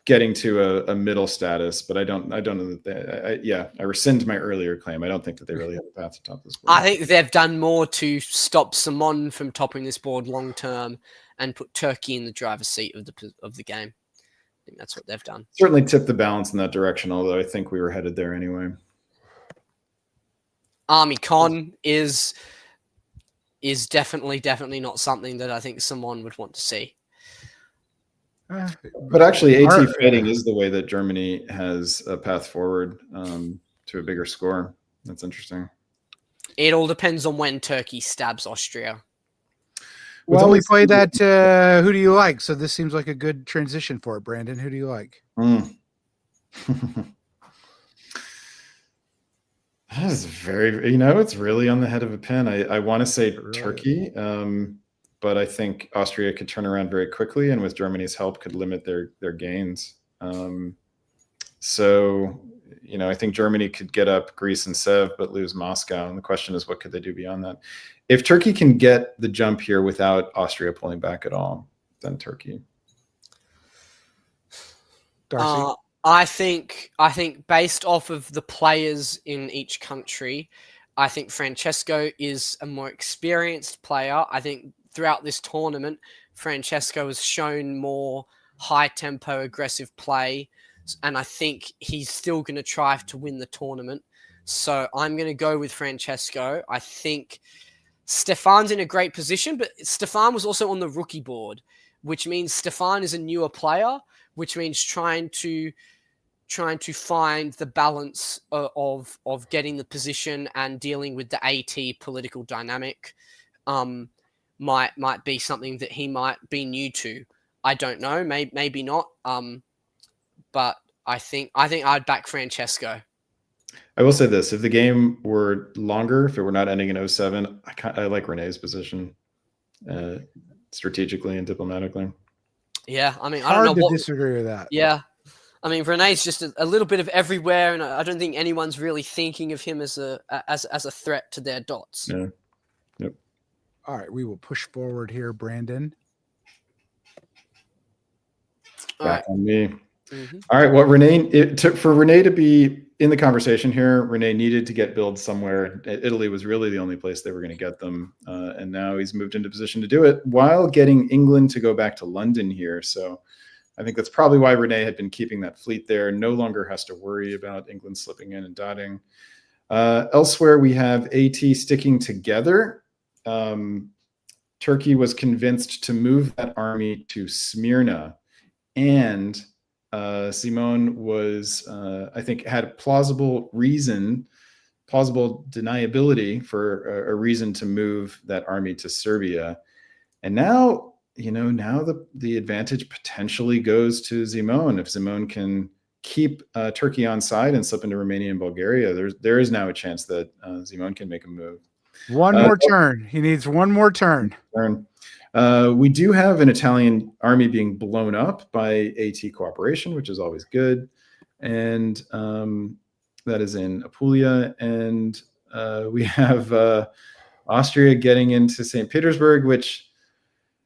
getting to a middle status, but I don't know that I rescind my earlier claim. I don't think that they really have a path to top this board. I think they've done more to stop Simon from topping this board long term and put Turkey in the driver's seat of the game. I think that's what they've done. Certainly tipped the balance in that direction, although I think we were headed there anyway. Army Con is definitely not something that I think someone would want to see. But actually, AT fighting is the way that Germany has a path forward to a bigger score. That's interesting. It all depends on when Turkey stabs Austria. Well, we played that Who Do You Like? So this seems like a good transition for it, Brandon. Who do you like? That is very, it's really on the head of a pin. I want to say Turkey, but I think Austria could turn around very quickly, and with Germany's help could limit their gains. So, I think Germany could get up Greece and Sev, but lose Moscow. And the question is, what could they do beyond that? If Turkey can get the jump here without Austria pulling back at all, then Turkey. Darcy? I think based off of the players in each country, I think Francesco is a more experienced player. I think throughout this tournament, Francesco has shown more high tempo, aggressive play, and I think he's still going to try to win the tournament. So I'm going to go with Francesco. I think Stefan's in a great position, but Stefan was also on the rookie board, which means Stefan is a newer player, which means trying to find the balance of getting the position and dealing with the AT political dynamic might be something that he might be new to. I don't know, maybe not. But I think I'd back Francesco. I will say this: if the game were longer, if it were not ending in 07, I like Renee's position strategically and diplomatically. Yeah, I mean, Hard I don't know to disagree with that. Yeah, I mean, Renee's just a little bit of everywhere, and I don't think anyone's really thinking of him as a threat to their dots. Yeah. Yep. All right, we will push forward here, Brandon. Back on me. Mm-hmm. All right. Well, for Renee to be in the conversation here, Renee needed to get builds somewhere. Italy was really the only place they were going to get them. And now he's moved into position to do it while getting England to go back to London here. So I think that's probably why Renee had been keeping that fleet there. No longer has to worry about England slipping in and dotting. Elsewhere, we have AT sticking together. Turkey was convinced to move that army to Smyrna, and Simon was, I think, had plausible deniability for a reason to move that army to Serbia. And now, now the advantage potentially goes to Simon. If Simon can keep Turkey on side and slip into Romania and Bulgaria, there is now a chance that Simon can make a move. One more turn. He needs one more turn. We do have an Italian army being blown up by AT cooperation, which is always good. And that is in Apulia. And we have Austria getting into St. Petersburg, which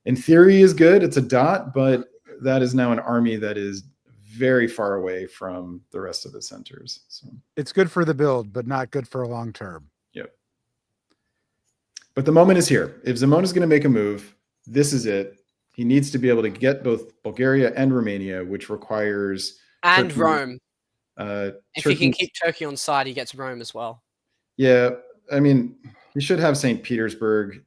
in theory is good. It's a dot, but that is now an army that is very far away from the rest of the centers. So it's good for the build, but not good for a long term. Yep. But the moment is here. If Zemon is going to make a move, this is it. He needs to be able to get both Bulgaria and Romania, which requires And Turkey, Rome. If he can Turkey, keep Turkey on side, he gets Rome as well. yeah, I mean, he should have St. Petersburg.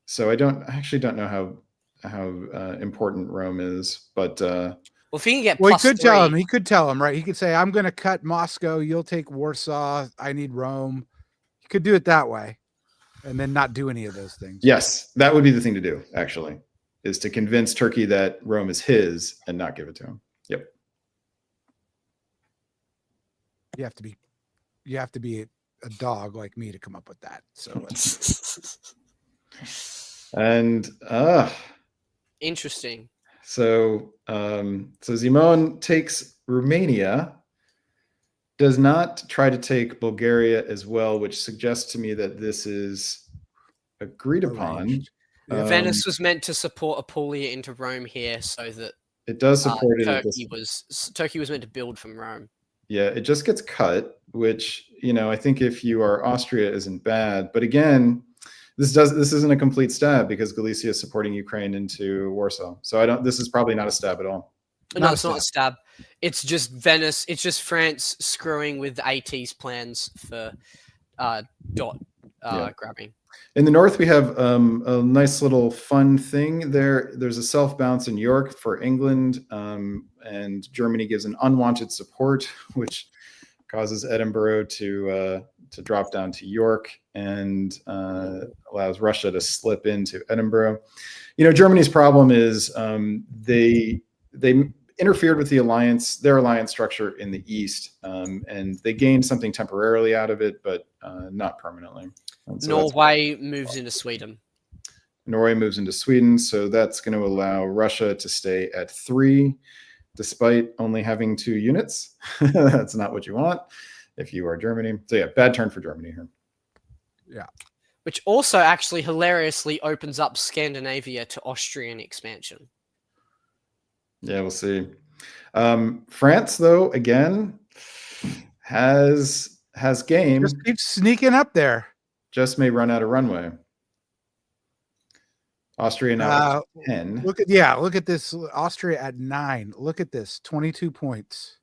So I actually don't know how important Rome is, but well, if he can get he plus could 3, tell him. He could tell him, right? He could say, "I'm going to cut Moscow. You'll take Warsaw. I need Rome." He could do it that way, and then not do any of those things. yes, that would be the thing to do. Actually, is to convince Turkey that Rome is his and not give it to him. Yep. You have to be a dog like me to come up with that. So And interesting. so Zemon takes Romania, does not try to take Bulgaria as well, which suggests to me that this is agreed upon. Arranged. Venice was meant to support Apulia into Rome here, so that It does support it. Turkey was meant to build from Rome. Yeah, it just gets cut, which, I think if you are Austria isn't bad. But again, this isn't a complete stab because Galicia is supporting Ukraine into Warsaw. So this is probably not a stab at all. No, it's not a stab. It's just Venice. It's just France screwing with AT's plans for grabbing. In the north, we have a nice little fun thing there. There's a self-bounce in York for England, and Germany gives an unwanted support, which causes Edinburgh to drop down to York and allows Russia to slip into Edinburgh. Germany's problem is they interfered with their alliance structure in the east, and they gained something temporarily out of it, but not permanently. So Norway moves into Sweden. Norway moves into Sweden, so that's going to allow Russia to stay at 3, despite only having 2 units. That's not what you want if you are Germany. So yeah, bad turn for Germany here. Yeah. Which also actually hilariously opens up Scandinavia to Austrian expansion. Yeah, we'll see. France, though, again, has game. Just keep sneaking up there. Just may run out of runway. Austria now at 10. Look at this. Austria at 9. Look at this, 22 points.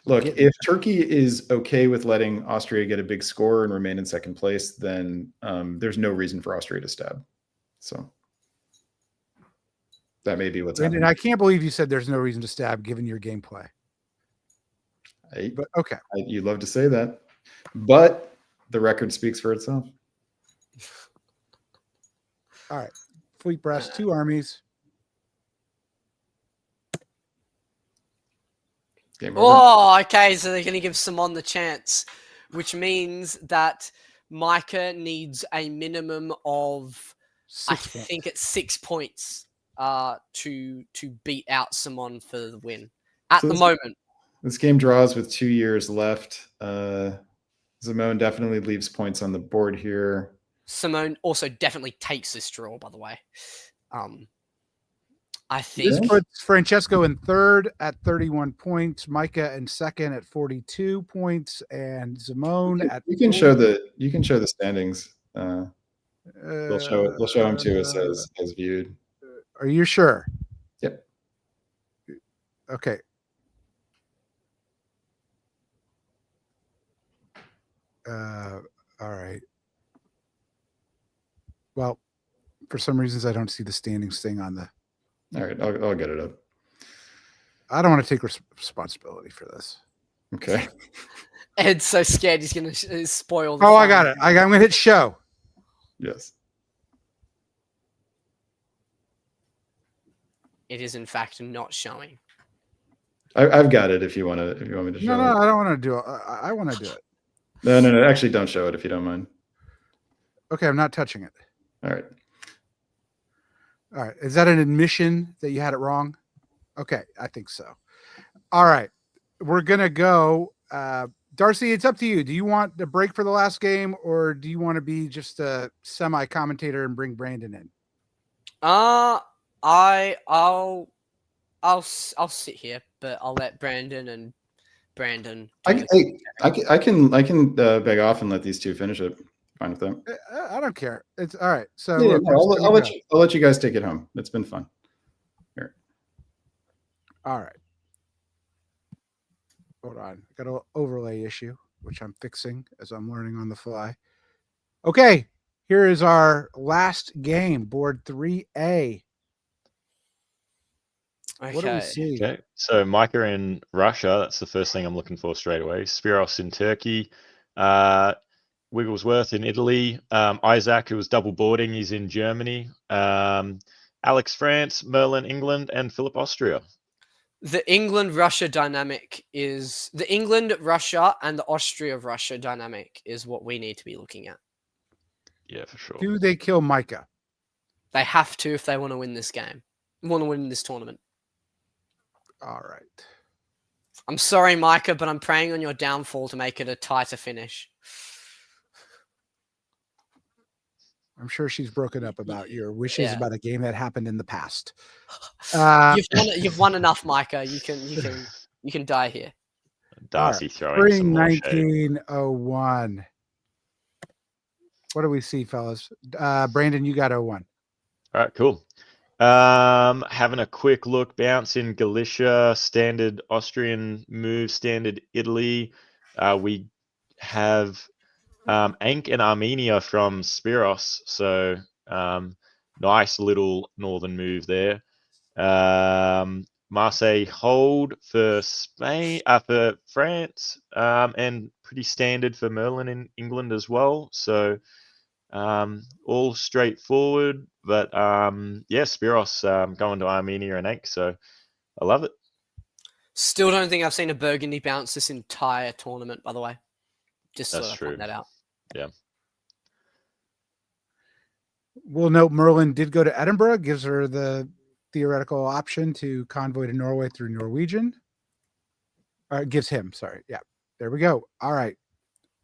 Look, if Turkey is okay with letting Austria get a big score and remain in second place, then there's no reason for Austria to stab. So that may be what's happening. And I can't believe you said there's no reason to stab given your gameplay. But okay. You love to say that, but the record speaks for itself. All right. Fleet Brest, 2 armies. Game over. Oh, okay. So they're going to give Simon the chance, which means that Micah needs a minimum of, 6 I points. think it's 6 points to beat out Simon for the win at the moment. This game draws with 2 years left. Zemon definitely leaves points on the board here. Simone also definitely takes this draw, by the way. I think This puts Francesco in 3rd at 31 points, Micah in 2nd at 42 points, and Zemon at. You can show the standings. They'll show them to us as viewed. Are you sure? Yep. Okay. All right. Well, for some reasons, I don't see the standings thing on the. All right, I'll get it up. I don't want to take responsibility for this. Okay. Ed's so scared he's going to spoil the Oh, fun. I got it. I'm going to hit show. Yes. It is, in fact, not showing. I've got it if you want me to show No, it. I don't want to do it. I want to do it. No. Actually, don't show it if you don't mind. Okay, I'm not touching it. All right. All right. Is that an admission that you had it wrong? Okay, I think so. All right. We're going to go. Darcy, it's up to you. Do you want the break for the last game, or do you want to be just a semi-commentator and bring Brandon in? I'll sit here, but I'll let Brandon. I can beg off and let these two finish it. Fine with them. I don't care. It's all right. So Yeah, look, no, I'll let you guys take it home. It's been fun. Here. All right. Hold on. I got an overlay issue, which I'm fixing as I'm learning on the fly. Okay. Here is our last game, board 3A. Okay. What do we see? Okay, so Micah in Russia, that's the first thing I'm looking for straight away. Spiros in Turkey, Wigglesworth in Italy, Isaac, who was double boarding, he's in Germany, Alex France, Merlin England, and Philip Austria. The England-Russia dynamic is the England-Russia and the Austria-Russia dynamic is what we need to be looking at. Yeah, for sure. Do they kill Micah? They have to if they want to win this game, want to win this tournament. All right. I'm sorry, Micah, but I'm praying on your downfall to make it a tighter finish. I'm sure she's broken up about your wishes about a game that happened in the past. You've won enough, Micah. You can die here. Darcy throwing some more shade. 1901. What do we see, fellas? Brandon, you got 01. All right, cool. Having a quick look, bounce in Galicia, standard Austrian move, standard Italy. We have Ank and Armenia from Spiros, so nice little northern move there. Marseille hold for Spain, for France, and pretty standard for Merlin in England as well. So all straightforward, but yeah, Spiros going to Armenia and Ank, so I love it. Still don't think I've seen a Burgundy bounce this entire tournament, by the way. Just That's so I true. point that out. Yeah. We'll note Merlin did go to Edinburgh, gives her the theoretical option to convoy to Norway through Norwegian. Or gives him, sorry. Yeah, there we go. All right,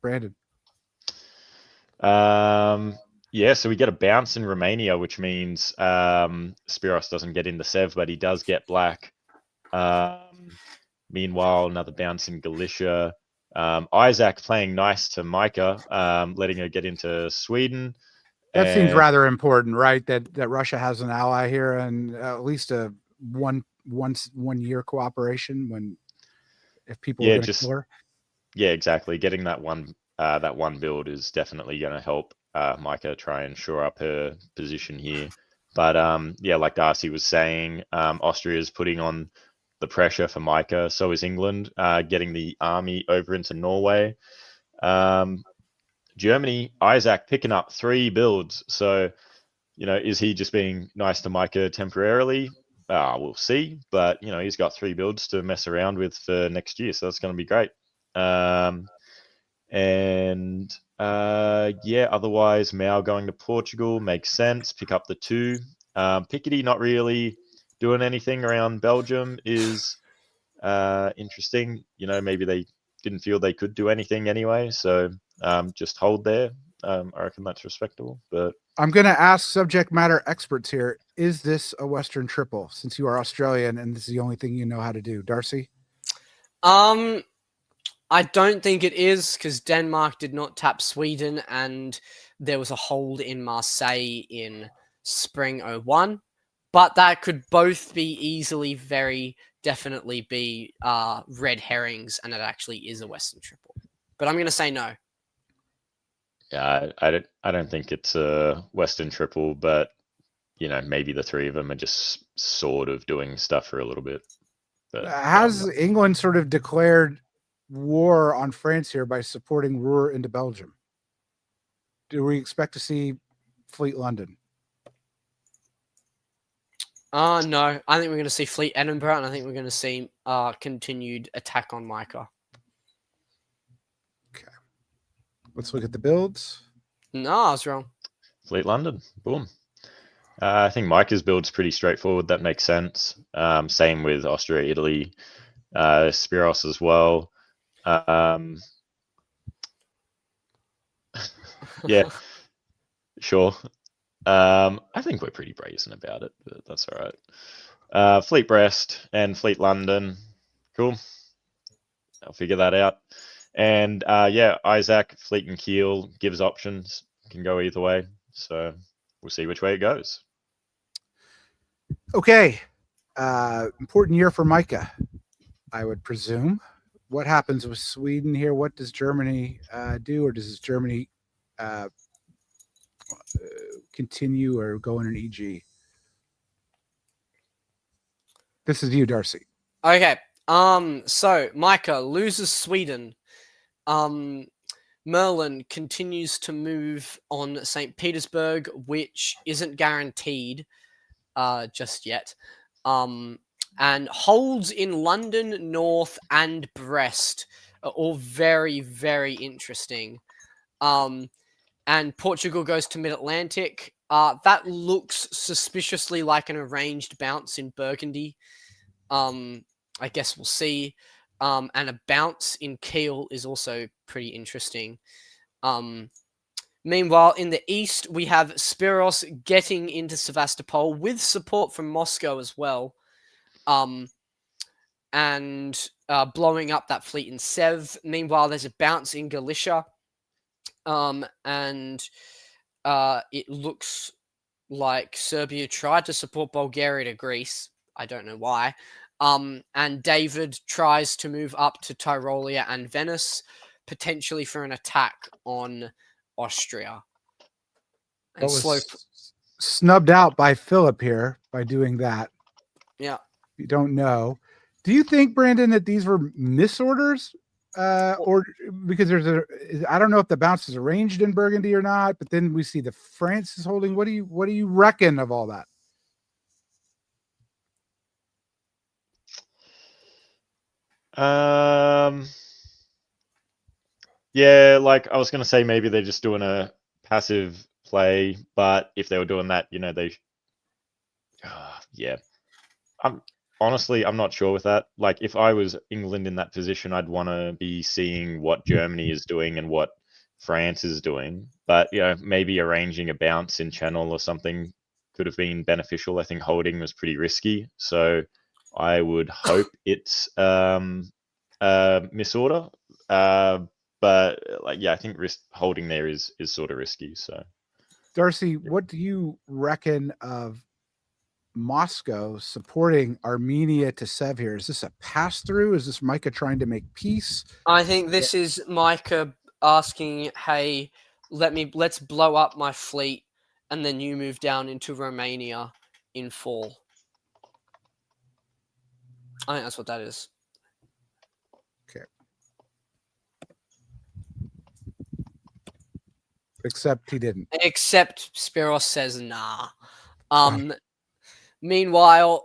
Brandon. Yeah, so we get a bounce in Romania, which means Spiros doesn't get into Sev, but he does get black. Meanwhile, another bounce in Galicia. Isaac playing nice to Micah, letting her get into Sweden. That seems rather important, right? That Russia has an ally here, and at least a one year cooperation when if people are going to kill her. Yeah, exactly. Getting that one build is definitely going to help Micah try and shore up her position here. But yeah, like Darcy was saying, Austria is putting on the pressure for Micah. So is England, getting the army over into Norway. Germany, Isaac picking up 3 builds. So, is he just being nice to Micah temporarily? We'll see. But, he's got 3 builds to mess around with for next year. So that's going to be great. Yeah, otherwise, Mao going to Portugal makes sense. Pick up the 2. Picardy not really doing anything around Belgium is interesting. Maybe they didn't feel they could do anything anyway. So just hold there. I reckon that's respectable. But I'm going to ask subject matter experts here. Is this a Western triple, since you are Australian and this is the only thing you know how to do? Darcy? I don't think it is, because Denmark did not tap Sweden and there was a hold in Marseille in spring 01. But that could both be easily very definitely be red herrings, and it actually is a Western triple. But I'm going to say no. Yeah, I don't think it's a Western triple, but maybe the 3 of them are just sort of doing stuff for a little bit. But, has England sort of declared war on France here by supporting Ruhr into Belgium? Do we expect to see Fleet London? No. I think we're going to see Fleet Edinburgh, and I think we're going to see continued attack on Micah. Okay. Let's look at the builds. No, I was wrong. Fleet London. Boom. I think Micah's build's pretty straightforward. That makes sense. Same with Austria, Italy, Spiros as well. Yeah, sure. I think we're pretty brazen about it, but that's all right. Fleet Brest and Fleet London. Cool. I'll figure that out. And yeah, Isaac, Fleet and Kiel gives options. Can go either way. So we'll see which way it goes. Okay. Important year for Micah, I would presume. What happens with Sweden here? What does Germany do, or does Germany continue or go in an EG? This is you, Darcy. Okay. So Micah loses Sweden. Merlin continues to move on St. Petersburg, which isn't guaranteed just yet. And holds in London, North, and Brest are all very, very interesting. And Portugal goes to Mid-Atlantic. That looks suspiciously like an arranged bounce in Burgundy. I guess we'll see. And a bounce in Kiel is also pretty interesting. Meanwhile, in the east, we have Spiros getting into Sevastopol with support from Moscow as well. And blowing up that fleet in Sev. Meanwhile, there's a bounce in Galicia. And it looks like Serbia tried to support Bulgaria to Greece. I don't know why. And David tries to move up to Tyrolia and Venice, potentially for an attack on Austria. And snubbed out by Philip here by doing that. Yeah. You don't know. Do you think, Brandon, that these were misorders? Or because I don't know if the bounce is arranged in Burgundy or not, but then we see the France is holding. What do you reckon of all that? Yeah, like I was gonna say, maybe they're just doing a passive play, but if they were doing that, yeah. I'm not sure with that. Like, if I was England in that position, I'd want to be seeing what Germany is doing and what France is doing. But maybe arranging a bounce in channel or something could have been beneficial. I think holding was pretty risky, so I would hope it's misorder. But I think holding there is sort of risky. So, Darcy, what do you reckon of Moscow supporting Armenia to Sev here? Is this a pass through? Is this Micah trying to make peace? I think this is Micah asking, "Hey, let's blow up my fleet, and then you move down into Romania in fall." I think that's what that is. Okay. Except he didn't. Except Spiros says nah. Meanwhile,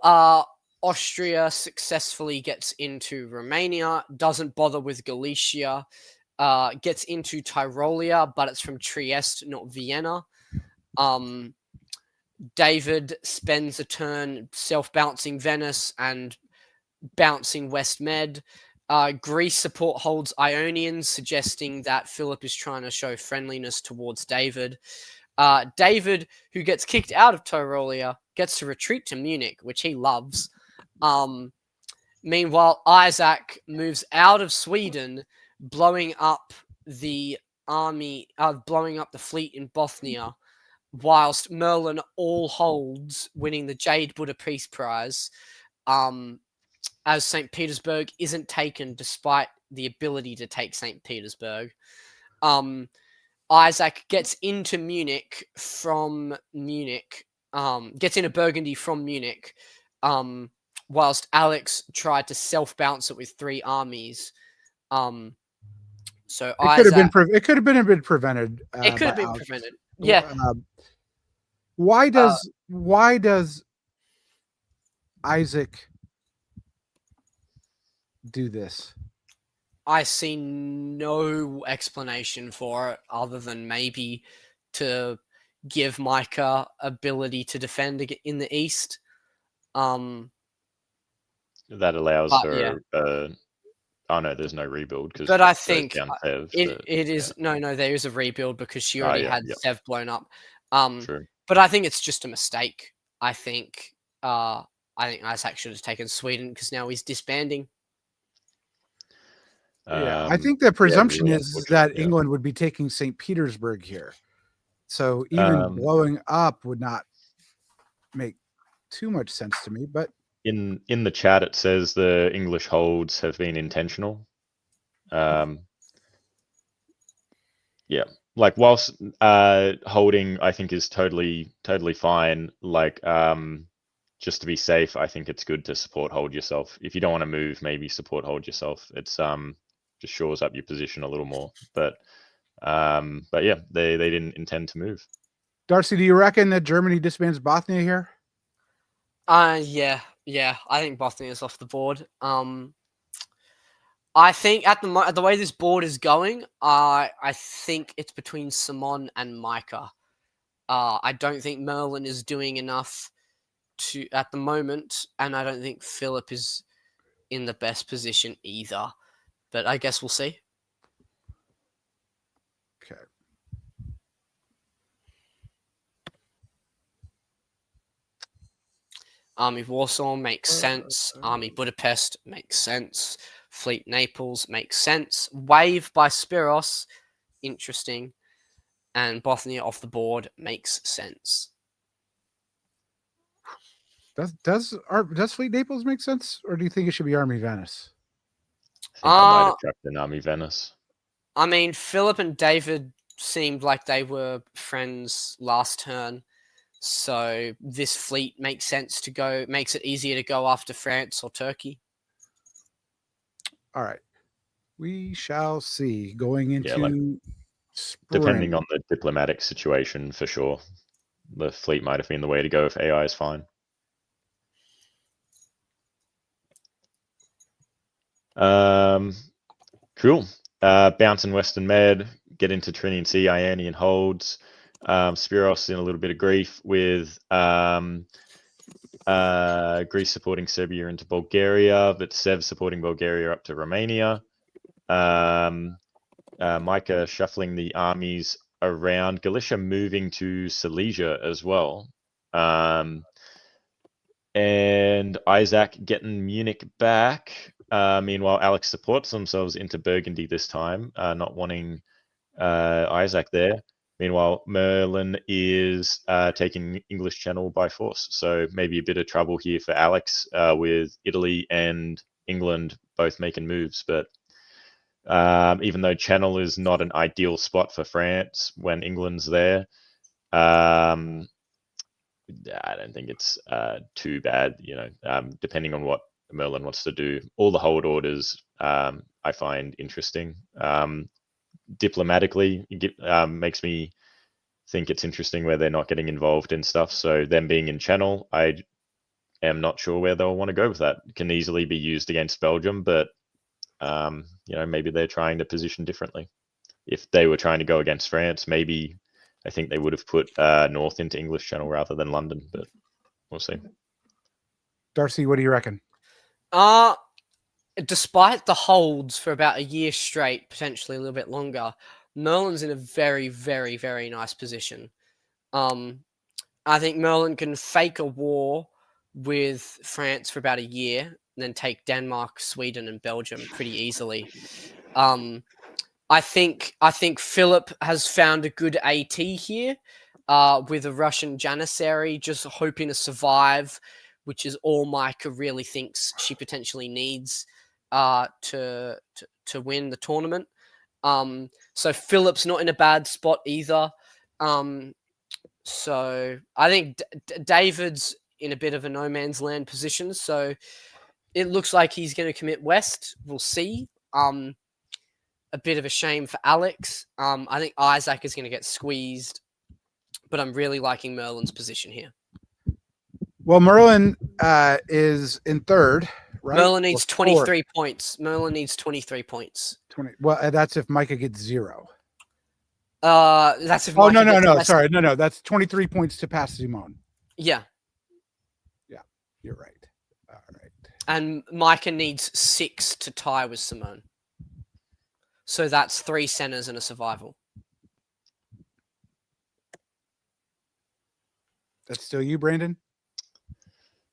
Austria successfully gets into Romania, doesn't bother with Galicia, gets into Tyrolia, but it's from Trieste, not Vienna. David spends a turn self-bouncing Venice and bouncing West Med. Greece support holds Ionians, suggesting that Philip is trying to show friendliness towards David. David, who gets kicked out of Tyrolia, gets to retreat to Munich, which he loves. Meanwhile, Isaac moves out of Sweden, blowing up the army, blowing up the fleet in Bothnia, whilst Merlin all holds, winning the Jade Buddha Peace Prize, as St. Petersburg isn't taken despite the ability to take St. Petersburg. Isaac gets into Munich from Munich, gets into Burgundy from Munich, whilst Alex tried to self-bounce it with 3 armies. So it could have been prevented. It could have been prevented. Yeah. Why does Isaac do this? I see no explanation for it other than maybe to give Micah ability to defend in the east. That allows But, for yeah. oh no, there's no rebuild because But I think down Sev, it is no, there is a rebuild because she already had Sev blown up. True. But I think it's just a mistake. I think Isaac should have taken Sweden because now he's disbanding. Yeah, I think the presumption really is that unfortunate, yeah. England would be taking St. Petersburg here. So even blowing up would not make too much sense to me. But in the chat, it says the English holds have been intentional. Yeah, like whilst holding, I think is totally fine. Like just to be safe, I think it's good to support hold yourself. If you don't want to move, maybe support hold yourself. It's just shores up your position a little more. But yeah, they didn't intend to move. Darcy, do you reckon that Germany disbands Bothnia here? Yeah. I think Bothnia is off the board. I think at the way this board is going, I think it's between Simon and Micah. I don't think Merlin is doing enough at the moment, and I don't think Philip is in the best position either. But I guess we'll see. Okay. Army Warsaw makes sense. Army Budapest makes sense. Fleet Naples makes sense. Wave by Spiros, interesting. And Bothnia off the board makes sense. Does Fleet Naples make sense, or do you think it should be Army Venice? I think I might have tracked an Army Venice. I mean, Philip and David seemed like they were friends last turn. So this fleet makes sense to go, makes it easier to go after France or Turkey. All right. We shall see going into spring. Depending on the diplomatic situation, for sure. The fleet might have been the way to go if AI is fine. Cool. Bounce in Western Med, get into Trini and C, Ionian holds. Spiros in a little bit of grief with Greece supporting Serbia into Bulgaria, but Sev supporting Bulgaria up to Romania. Micah shuffling the armies around, Galicia moving to Silesia as well. And Isaac getting Munich back. Meanwhile, Alex supports themselves into Burgundy this time, not wanting Isaac there. Meanwhile, Merlin is taking English Channel by force. So maybe a bit of trouble here for Alex with Italy and England both making moves. But even though Channel is not an ideal spot for France when England's there, I don't think it's too bad, depending on what Merlin wants to do. All the hold orders I find interesting. Diplomatically, makes me think it's interesting where they're not getting involved in stuff. So them being in Channel, I am not sure where they'll want to go with that. It can easily be used against Belgium, but maybe they're trying to position differently. If they were trying to go against France, maybe I think they would have put North into English Channel rather than London, but we'll see. Darcy, what do you reckon? Despite the holds for about a year straight, potentially a little bit longer, Merlin's in a very, very, very nice position. I think Merlin can fake a war with France for about a year and then take Denmark, Sweden, and Belgium pretty easily. I think Philip has found a good AT here with a Russian Janissary, just hoping to survive, which is all Micah really thinks she potentially needs to win the tournament. So Philip's not in a bad spot either. So I think David's in a bit of a no man's land position. So it looks like he's going to commit west. We'll see. A bit of a shame for Alex. I think Isaac is going to get squeezed, but I'm really liking Merlin's position here. Well, Merlin is in third, right? Merlin needs 23 points. Merlin needs 23 points. 20. Well, that's if Micah gets 0. That's if Oh, Micah no. gets less- Sorry. No. That's 23 points to pass Simone. Yeah, You're right. All right. and Micah needs 6 to tie with Simone. So that's 3 centers and a survival. That's still you, Brandon?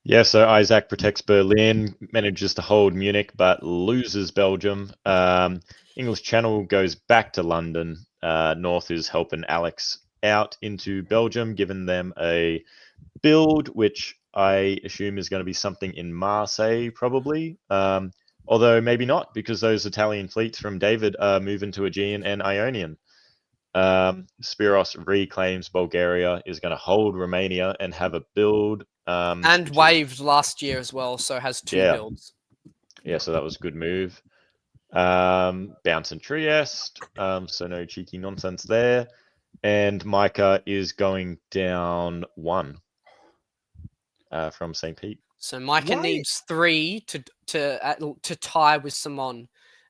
Yeah, so Isaac protects Berlin, manages to hold Munich, but loses Belgium. English Channel goes back to London. North is helping Alex out into Belgium, giving them a build, which I assume is going to be something in Marseille, probably. Although maybe not, because those Italian fleets from David are moving to Aegean and Ionian. Spiros reclaims Bulgaria, is going to hold Romania and have a build. And waived last year as well, so has 2 builds. Yeah, so that was a good move. Bounce in Trieste, so no cheeky nonsense there. And Micah is going down 1 from St. Pete. So Micah needs 3 to tie with Simone,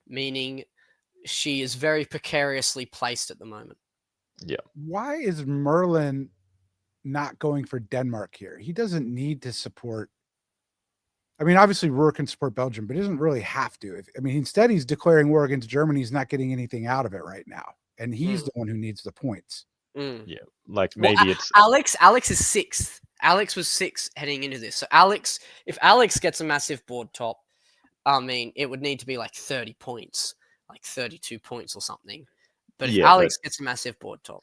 meaning she is very precariously placed at the moment. Yeah. Why is Merlin not going for Denmark here? He doesn't need to support. I mean, obviously, Ruhr can support Belgium, but he doesn't really have to. Instead, he's declaring war against Germany. He's not getting anything out of it right now, and he's the one who needs the points. Yeah, like maybe it's Alex is 6th. Alex was 6 heading into this. So if Alex gets a massive board top, I mean, it would need to be like 30 points, like 32 points or something. But if Alex gets a massive board top,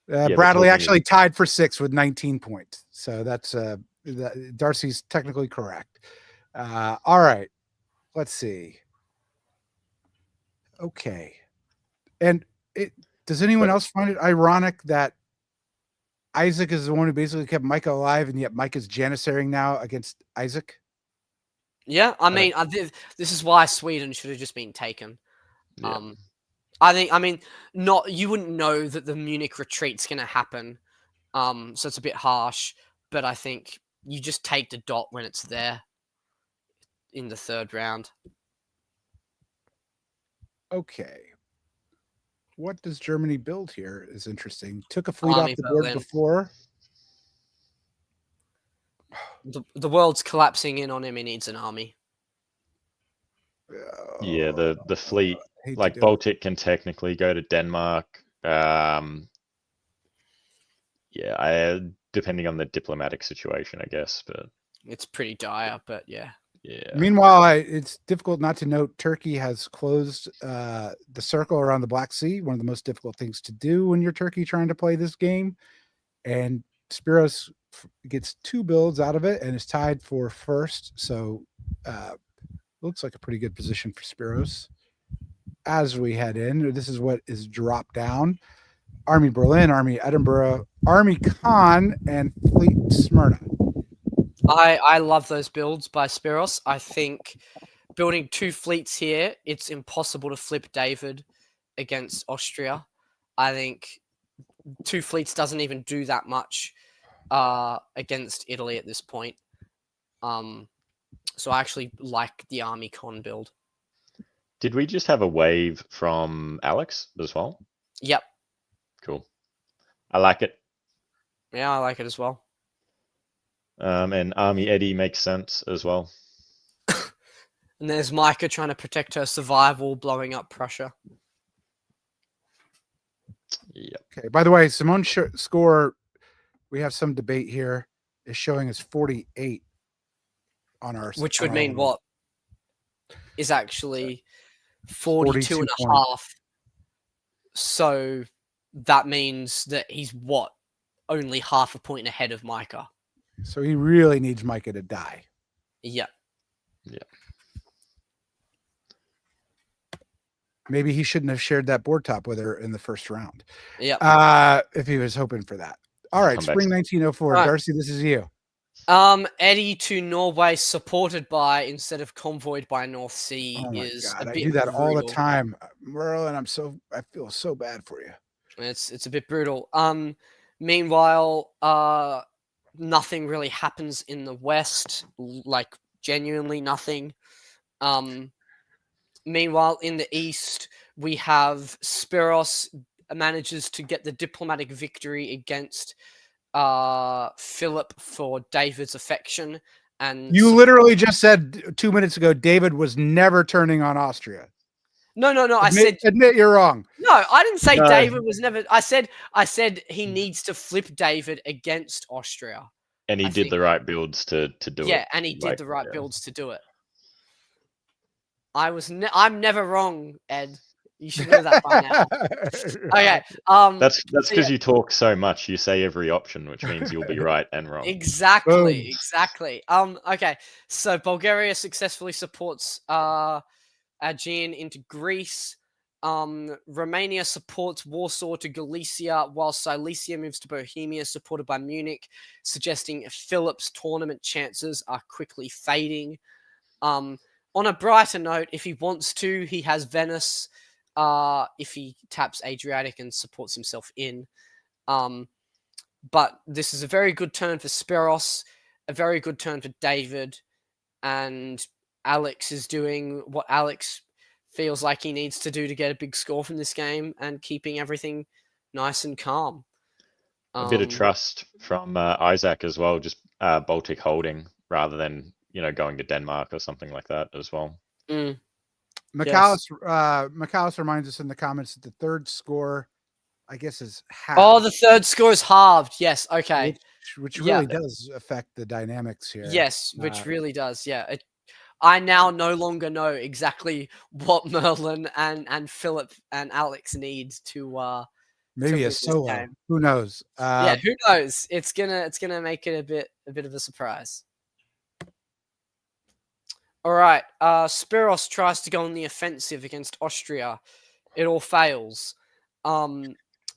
Bradley actually tied for 6th with 19 points. So that's Darcy's technically correct. All right, let's see. Okay, and does anyone else find it ironic that Isaac is the one who basically kept Micah alive, and yet Micah's janissarying now against Isaac? Yeah, I mean, this is why Sweden should have just been taken. Yeah. You wouldn't know that the Munich retreat's going to happen, so it's a bit harsh. But I think you just take the dot when it's there in the 3rd round. Okay. What does Germany build here is interesting. Took a fleet Army off the board Berlin. before. The world's collapsing in on him. He needs an army. Yeah, the fleet, Hate to like do it. Baltic, can technically go to Denmark. Depending on the diplomatic situation, I guess. But It's pretty dire, but yeah. yeah. Meanwhile, it's difficult not to note Turkey has closed the circle around the Black Sea, one of the most difficult things to do when you're Turkey trying to play this game. And Spiros gets 2 builds out of it and is tied for 1st. So looks like a pretty good position for Spiros. As we head in, this is what is dropped down. Army Berlin, Army Edinburgh, Army Khan, and Fleet Smyrna. I love those builds by Spiros. I think building 2 fleets here, it's impossible to flip David against Austria. I think 2 fleets doesn't even do that much against Italy at this point. So I actually like the Army Con build. Did we just have a wave from Alex as well? Yep. Cool. I like it. Yeah, I like it as well. And Army Eddie makes sense as well. And there's Micah trying to protect her survival, blowing up Prussia. Yep. Okay. By the way, Simone's score, we have some debate here, is showing as 48 on our. Which would mean what? Is actually 42 and a half. So that means that he's what? Only half a point ahead of Micah. So he really needs Micah to die. Yeah. Yeah. Maybe he shouldn't have shared that board top with her in the 1st round. Yeah. If he was hoping for that. All right, Come back. Spring 1904. Right. Darcy, this is you. Eddie to Norway, supported by instead of convoyed by North Sea, Oh my is God, a I bit do that all the brutal. time, Merlin. I feel so bad for you. It's a bit brutal. Meanwhile, nothing really happens in the West, like genuinely nothing. Meanwhile, in the East, we have Spiros manages to get the diplomatic victory against Philip for David's affection. And You literally just said 2 minutes ago David was never turning on Austria. No. Admit you're wrong. No, I didn't say No. David was never. I said he needs to flip David against Austria. And he I did think- the right builds to do it. Yeah, and he did Like, the right yeah. builds to do it. I'm never wrong, Ed. You should know that by now. Okay. That's so because you talk so much. You say every option, which means you'll be right and wrong. Exactly. Boom. Exactly. Okay. So Bulgaria successfully supports Aegean into Greece. Romania supports Warsaw to Galicia, while Silesia moves to Bohemia, supported by Munich, suggesting Philip's tournament chances are quickly fading. On a brighter note, if he wants to, he has Venice. If he taps Adriatic and supports himself in. But this is a very good turn for Spiros, a very good turn for David, and Alex is doing what Alex feels like he needs to do to get a big score from this game and keeping everything nice and calm. A bit of trust from Isaac as well, just Baltic holding rather than going to Denmark or something like that as well. McAllis reminds us in the comments that the third score, I guess, is halved. Oh, the third score is halved. Yes. Okay. Which Yeah. really does affect the dynamics here. Yes, which really does. Yeah. I now no longer know exactly what Merlin and Philip and Alex need to maybe win a this solo. game. Who knows? Yeah, who knows? It's gonna make it a bit of a surprise. All right. Spiros tries to go on the offensive against Austria. It all fails.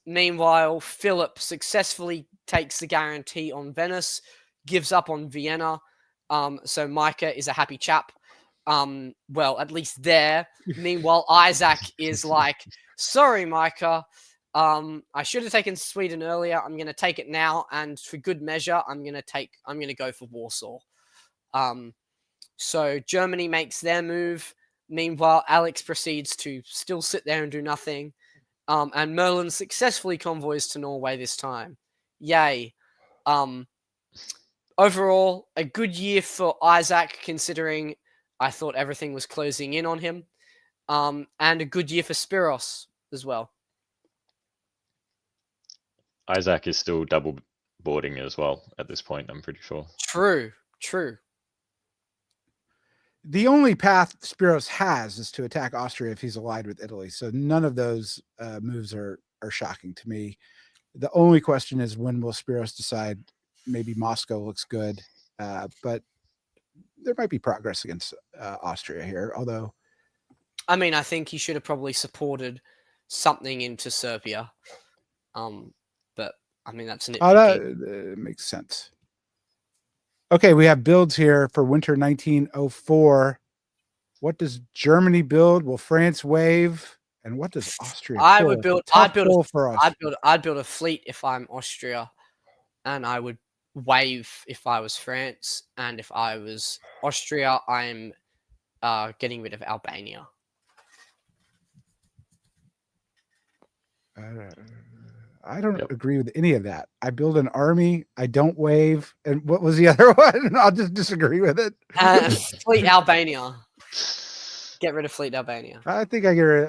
Meanwhile, Philip successfully takes the guarantee on Venice, gives up on Vienna. So Micah is a happy chap. Well, at least there. Meanwhile, Isaac is like, sorry, Micah. I should have taken Sweden earlier. I'm going to take it now. And for good measure, I'm going to go for Warsaw. So Germany makes their move. Meanwhile, Alex proceeds to still sit there and do nothing. And Merlin successfully convoys to Norway this time. Yay. Overall, a good year for Isaac, considering I thought everything was closing in on him. And a good year for Spiros as well. Isaac is still double boarding as well at this point, I'm pretty sure. True. The only path Spiros has is to attack Austria if he's allied with Italy. So none of those moves are shocking to me. The only question is, when will Spiros decide maybe Moscow looks good? But there might be progress against Austria here, although... I mean, I think he should have probably supported something into Serbia. But, I mean, that's nitpicking. That makes sense. Okay, we have builds here for winter 1904. What does Germany build? Will France wave? And what does Austria pull? I'd build a fleet if I'm Austria, and I would wave if I was France, and if I was Austria, I'm getting rid of Albania. I don't agree with any of that. I build an army. I don't wave. And what was the other one? I'll just disagree with it. Fleet Albania. Get rid of Fleet Albania. I think I get rid.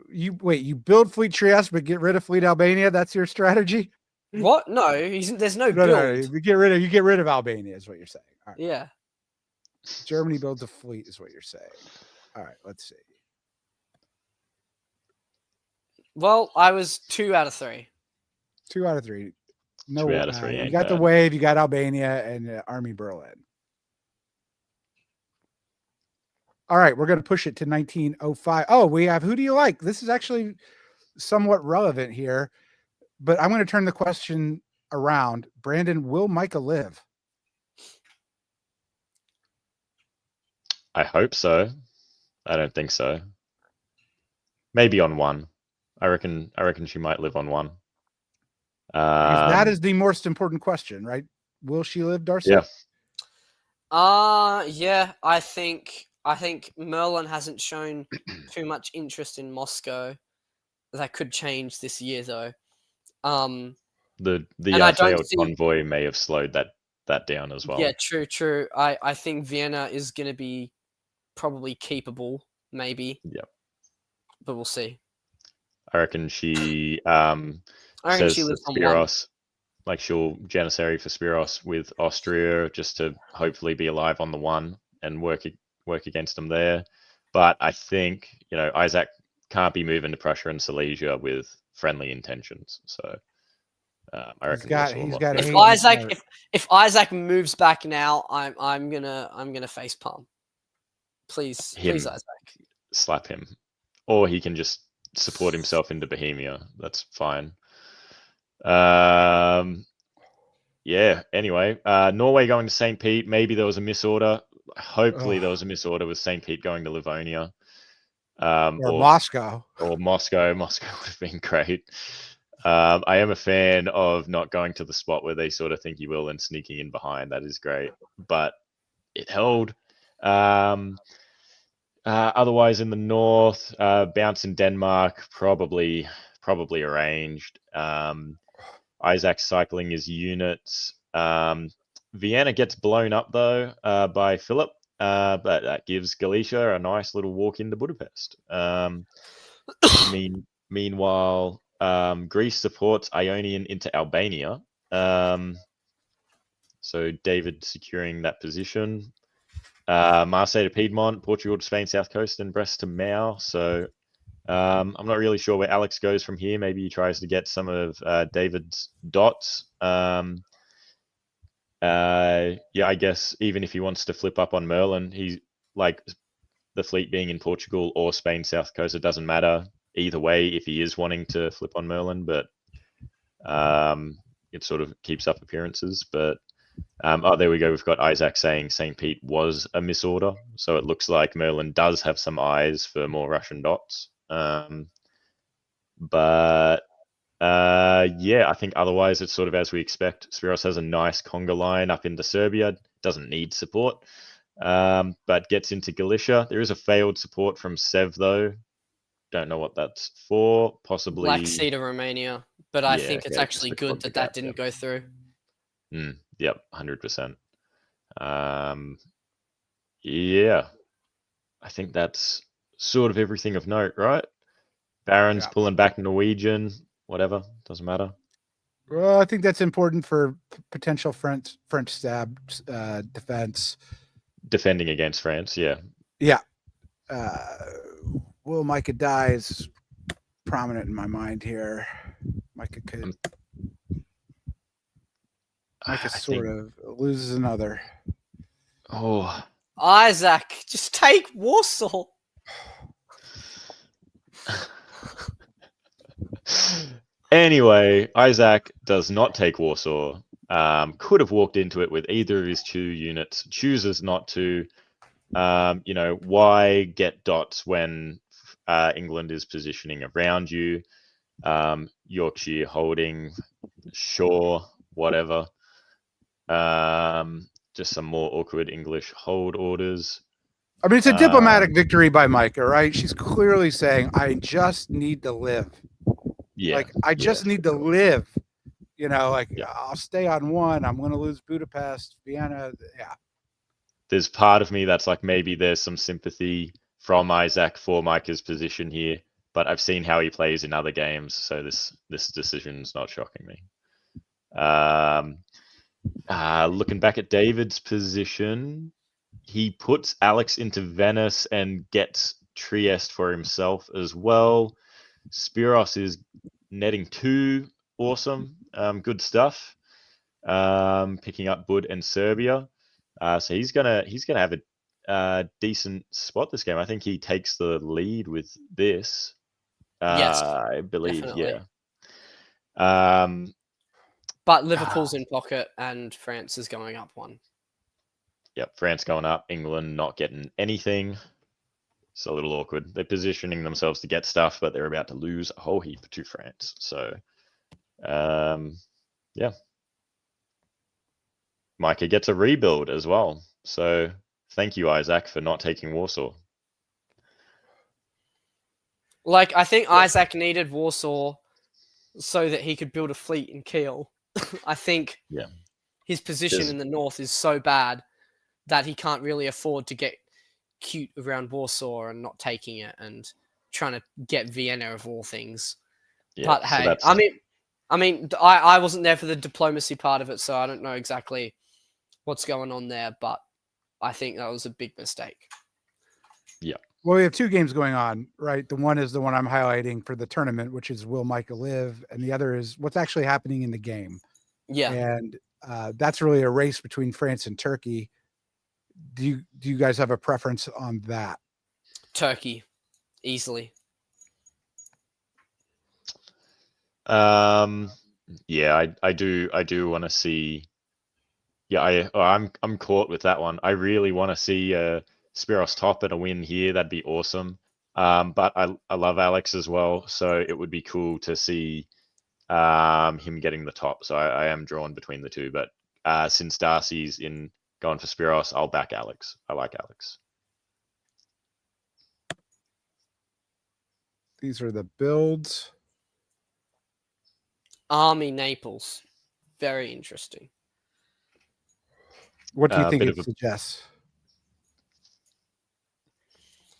You build Fleet Trieste, but get rid of Fleet Albania. That's your strategy. What? No, there's no build. No, you get rid of Albania, is what you're saying. All right. Yeah. Germany builds a fleet, is what you're saying. All right, let's see. Well, I was 2 out of 3. 2 out of 3. No, 2 out of 3. you Ain't got the bad. wave. You got Albania and Army Berlin. All right, we're going to push it to 1905. Oh, we have Who Do You Like? This is actually somewhat relevant here, but I'm going to turn the question around. Brandon, will Micah live? I hope so. I don't think so. Maybe on 1. I reckon she might live on 1. Because that is the most important question, right? Will she live, Darcy? Yeah. Yeah, I think Merlin hasn't shown too much interest in Moscow. that could change this year, though. The And I don't failed see- convoy may have slowed that down as well. Yeah, true. I think Vienna is going to be probably keepable, maybe. Yep. But we'll see. I reckon she I reckon says she that lives on one. Spiros, like she'll Janissary for Spiros with Austria just to hopefully be alive on the one and work against them there. But I think, Isaac can't be moving to Prussia and Silesia with friendly intentions. So I reckon he's got If hate. if Isaac moves back now, I'm gonna face palm. Please, Isaac. Slap him, or he can just support himself into Bohemia. That's fine. Yeah. Anyway, Norway going to St. Pete. Maybe there was a misorder. Hopefully, there was a misorder with St. Pete going to Livonia. Or Moscow. Or Moscow. Moscow would have been great. I am a fan of not going to the spot where they sort of think you will and sneaking in behind. That is great. But it held. Otherwise, in the north, bounce in Denmark, probably arranged. Isaac cycling his units. Vienna gets blown up, though, by Philip. But that gives Galicia a nice little walk into Budapest. Meanwhile, Greece supports Ionian into Albania. So David securing that position. Marseille to Piedmont, Portugal to Spain South Coast, and Brest to Mau. So I'm not really sure where Alex goes from here. Maybe he tries to get some of David's dots. I guess even if he wants to flip up on Merlin, he's like the fleet being in Portugal or Spain South Coast, it doesn't matter either way if he is wanting to flip on Merlin, but it sort of keeps up appearances. But there we go. We've got Isaac saying St. Pete was a misorder, so it looks like Merlin does have some eyes for more Russian dots. But I think otherwise it's sort of as we expect. Spiros has a nice conga line up into Serbia, doesn't need support, but gets into Galicia. There is a failed support from Sev, though. Don't know what that's for. Possibly Black Sea to Romania, but I think it's actually good that didn't go through. Yep, 100%. I think that's sort of everything of note, right? Baron's pulling back Norwegian, whatever, doesn't matter. Well, I think that's important for potential French stab defense. Defending against France, yeah. Yeah. Will Micah die is prominent in my mind here. Micah sort of loses another. Oh, Isaac, just take Warsaw. Anyway, Isaac does not take Warsaw. Could have walked into it with either of his two units. Chooses not to. Why get dots when England is positioning around you? Yorkshire holding, sure, whatever. Just some more awkward English hold orders. I mean, it's a diplomatic victory by Micah, right? She's clearly saying, I just need to live. Yeah. Like, I just need to live. I'll stay on one. I'm going to lose Budapest, Vienna. Yeah. There's part of me that's like, maybe there's some sympathy from Isaac for Micah's position here, but I've seen how he plays in other games, so this decision's not shocking me. Looking back at David's position, he puts Alex into Venice and gets Trieste for himself as well. Spiros is netting 2, awesome, good stuff. Picking up Bud and Serbia, so he's gonna have a decent spot this game. I think he takes the lead with this. Yes, I believe, definitely. yeah. But Liverpool's in pocket and France is going up 1. Yep, France going up, England not getting anything. It's a little awkward. They're positioning themselves to get stuff, but they're about to lose a whole heap to France. So, yeah. Micah gets a rebuild as well. So, thank you, Isaac, for not taking Warsaw. Like, I think Isaac needed Warsaw so that he could build a fleet in Kiel. I think his position There's- in the north is so bad that he can't really afford to get cute around Warsaw and not taking it and trying to get Vienna of all things. Yeah, But so hey, that's- I wasn't there for the diplomacy part of it, so I don't know exactly what's going on there, but I think that was a big mistake. Well, we have two games going on, right? The one is the one I'm highlighting for the tournament, which is will Micah live, and the other is what's actually happening in the game. Yeah. And that's really a race between France and Turkey. Do you guys have a preference on that? Turkey, easily. Yeah, I do want to see. Yeah, I'm caught with that one. I really want to see Spiros top at a win here. That'd be awesome. But I love Alex as well, so it would be cool to see him getting the top. So I am drawn between the two. But since Darcy's in going for Spiros, I'll back Alex. I like Alex. These are the builds. Army Naples, very interesting. What do you think bit it of a- suggests?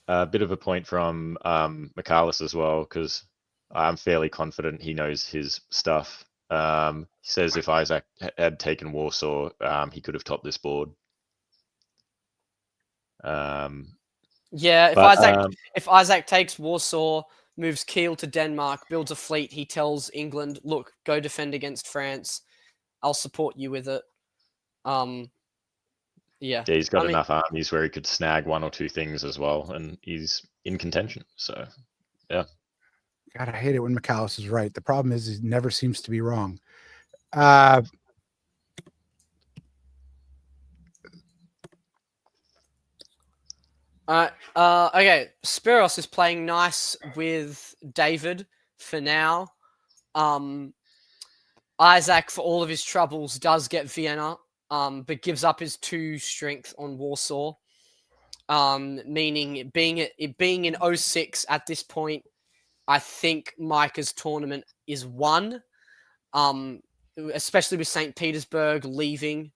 A bit of a point from Michalis as well, because I'm fairly confident he knows his stuff. He says if Isaac had taken Warsaw, he could have topped this board. Yeah, But, if Isaac takes Warsaw, moves Kiel to Denmark, builds a fleet, he tells England, "Look, go defend against France. I'll support you with it." Yeah, he's got enough armies where he could snag one or two things as well, and he's in contention. So, yeah. God, I hate it when Michalis is right. The problem is he never seems to be wrong. Okay, Spiros is playing nice with David for now. Isaac, for all of his troubles, does get Vienna, but gives up his 2 strength on Warsaw. Meaning it being in 06 at this point, I think Micah's tournament is won. Especially with St. Petersburg leaving,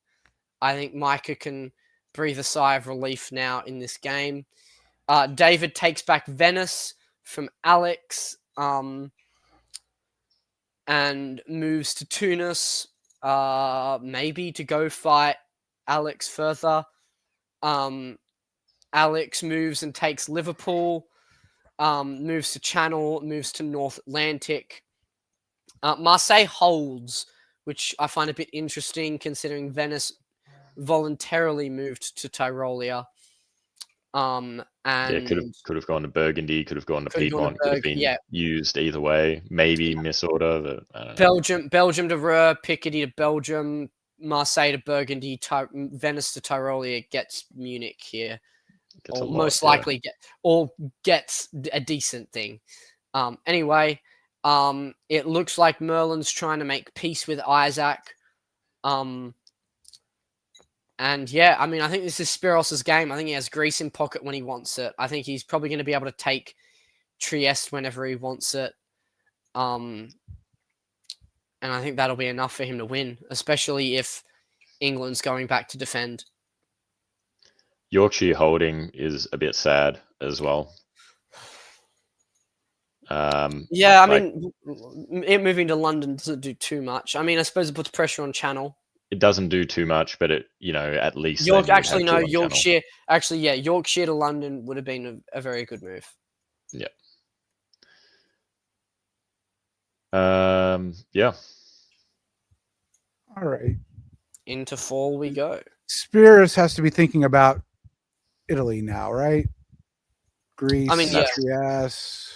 I think Micah can breathe a sigh of relief now in this game. David takes back Venice from Alex, and moves to Tunis, maybe to go fight Alex further. Alex moves and takes Liverpool, moves to Channel, moves to North Atlantic. Marseille holds, which I find a bit interesting considering Venice voluntarily moved to Tyrolia. And could have gone to Burgundy, could have gone to Piedmont, could have been used either way. Maybe misorder. But I don't know. Belgium to Ruhr, Picardy to Belgium, Marseille to Burgundy, Venice to Tyrolia gets Munich here. Or most likely gets a decent thing. Anyway, it looks like Merlin's trying to make peace with Isaac. And yeah, I mean, I think this is Spiros' game. I think he has Greece in pocket when he wants it. I think he's probably going to be able to take Trieste whenever he wants it. And I think that'll be enough for him to win, especially if England's going back to defend. Yorkshire holding is a bit sad as well. Yeah, I mean, it moving to London doesn't do too much. I mean, I suppose it puts pressure on Channel. It doesn't do too much, but it, at least Yorkshire to London would have been a very good move. Yeah. Yeah. All right. Into fall we go. Spiros has to be thinking about Italy now, right? Greece, I mean, yeah. Trieste.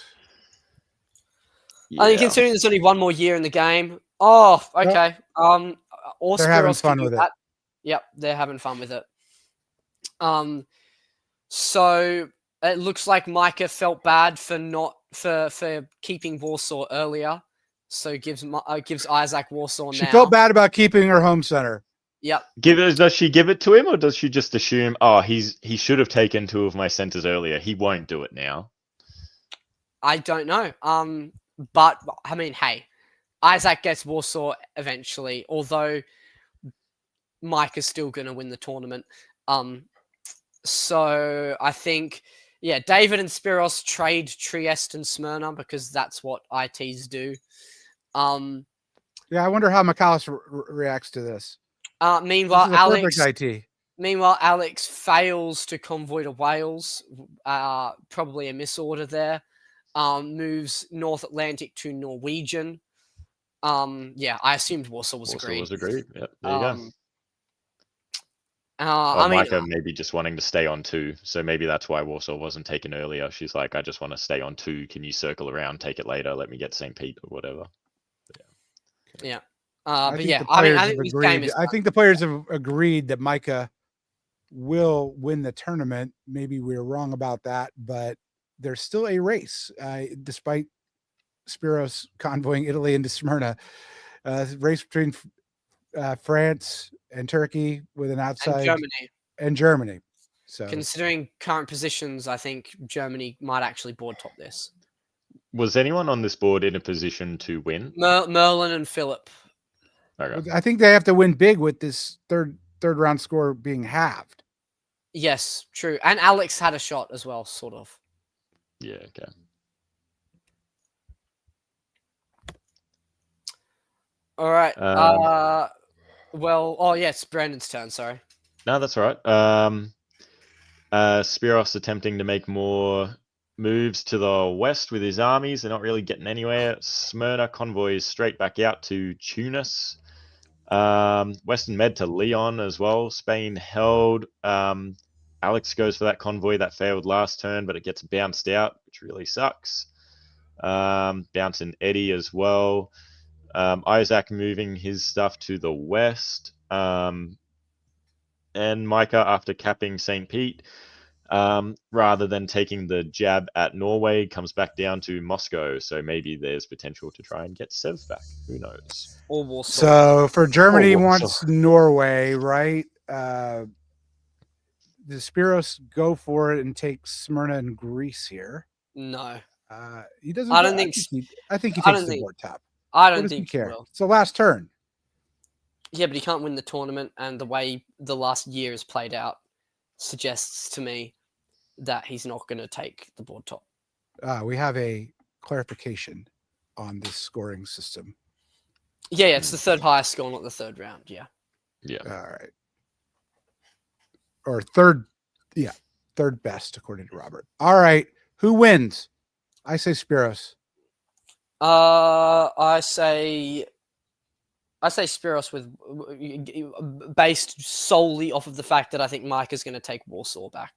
I think considering there's only one more year in the game. Oh, okay. They're having fun with it. Yep, they're having fun with it. So it looks like Micah felt bad for keeping Warsaw earlier, so gives Isaac Warsaw now. She felt bad about keeping her home center. Yep. Does she give it to him, or does she just assume, he should have taken 2 of my centers earlier. He won't do it now. I don't know. But I mean, hey, Isaac gets Warsaw eventually, although Mike is still going to win the tournament. So I think, yeah, David and Spiros trade Trieste and Smyrna because that's what ITs do. Yeah, I wonder how McAllis reacts to this. Meanwhile, This is a perfect IT. Meanwhile, Alex fails to convoy to Wales. Probably a misorder there. Moves North Atlantic to Norwegian. Yeah, I assumed Warsaw was agreed. Was agreed. Yep, there you go. I mean, Micah maybe just wanting to stay on 2, so maybe that's why Warsaw wasn't taken earlier. She's like, I just want to stay on 2. Can you circle around, take it later, let me get St. Pete or whatever? Yeah. I think the players have agreed that Micah will win the tournament. Maybe we're wrong about that, but there's still a race, despite Spiros convoying Italy into Smyrna. Race between France and Turkey with an outside, and Germany. So, considering current positions, I think Germany might actually board top this. Was anyone on this board in a position to win? Merlin and Philip. Okay. I think they have to win big with this third round score being halved. Yes, true. And Alex had a shot as well, sort of. Yeah, okay. All right. It's Brandon's turn, sorry. No, that's all right. Spiros attempting to make more moves to the west with his armies. They're not really getting anywhere. Smyrna convoys straight back out to Tunis. Western Med to Leon as well. Spain held. Alex goes for that convoy that failed last turn, but it gets bounced out, which really sucks. Bouncing Eddie as well. Isaac moving his stuff to the west. And Micah, after capping St. Pete, rather than taking the jab at Norway, comes back down to Moscow. So maybe there's potential to try and get Sev back. Who knows? Or Warsaw. So for Germany wants Norway, right? Does Spiros go for it and take Smyrna and Greece here? No. He doesn't. I don't think. I think he takes the board top. I don't think he care. Will. It's the last turn. Yeah, but he can't win the tournament, and the way the last year has played out suggests to me that he's not going to take the board top. We have a clarification on this scoring system. Yeah, it's the third highest score, not the third round. Yeah. Yeah. All right. Or third best according to Robert. All right, who wins? I say Spiros. I say Spiros based solely off of the fact that I think Mike is going to take Warsaw back.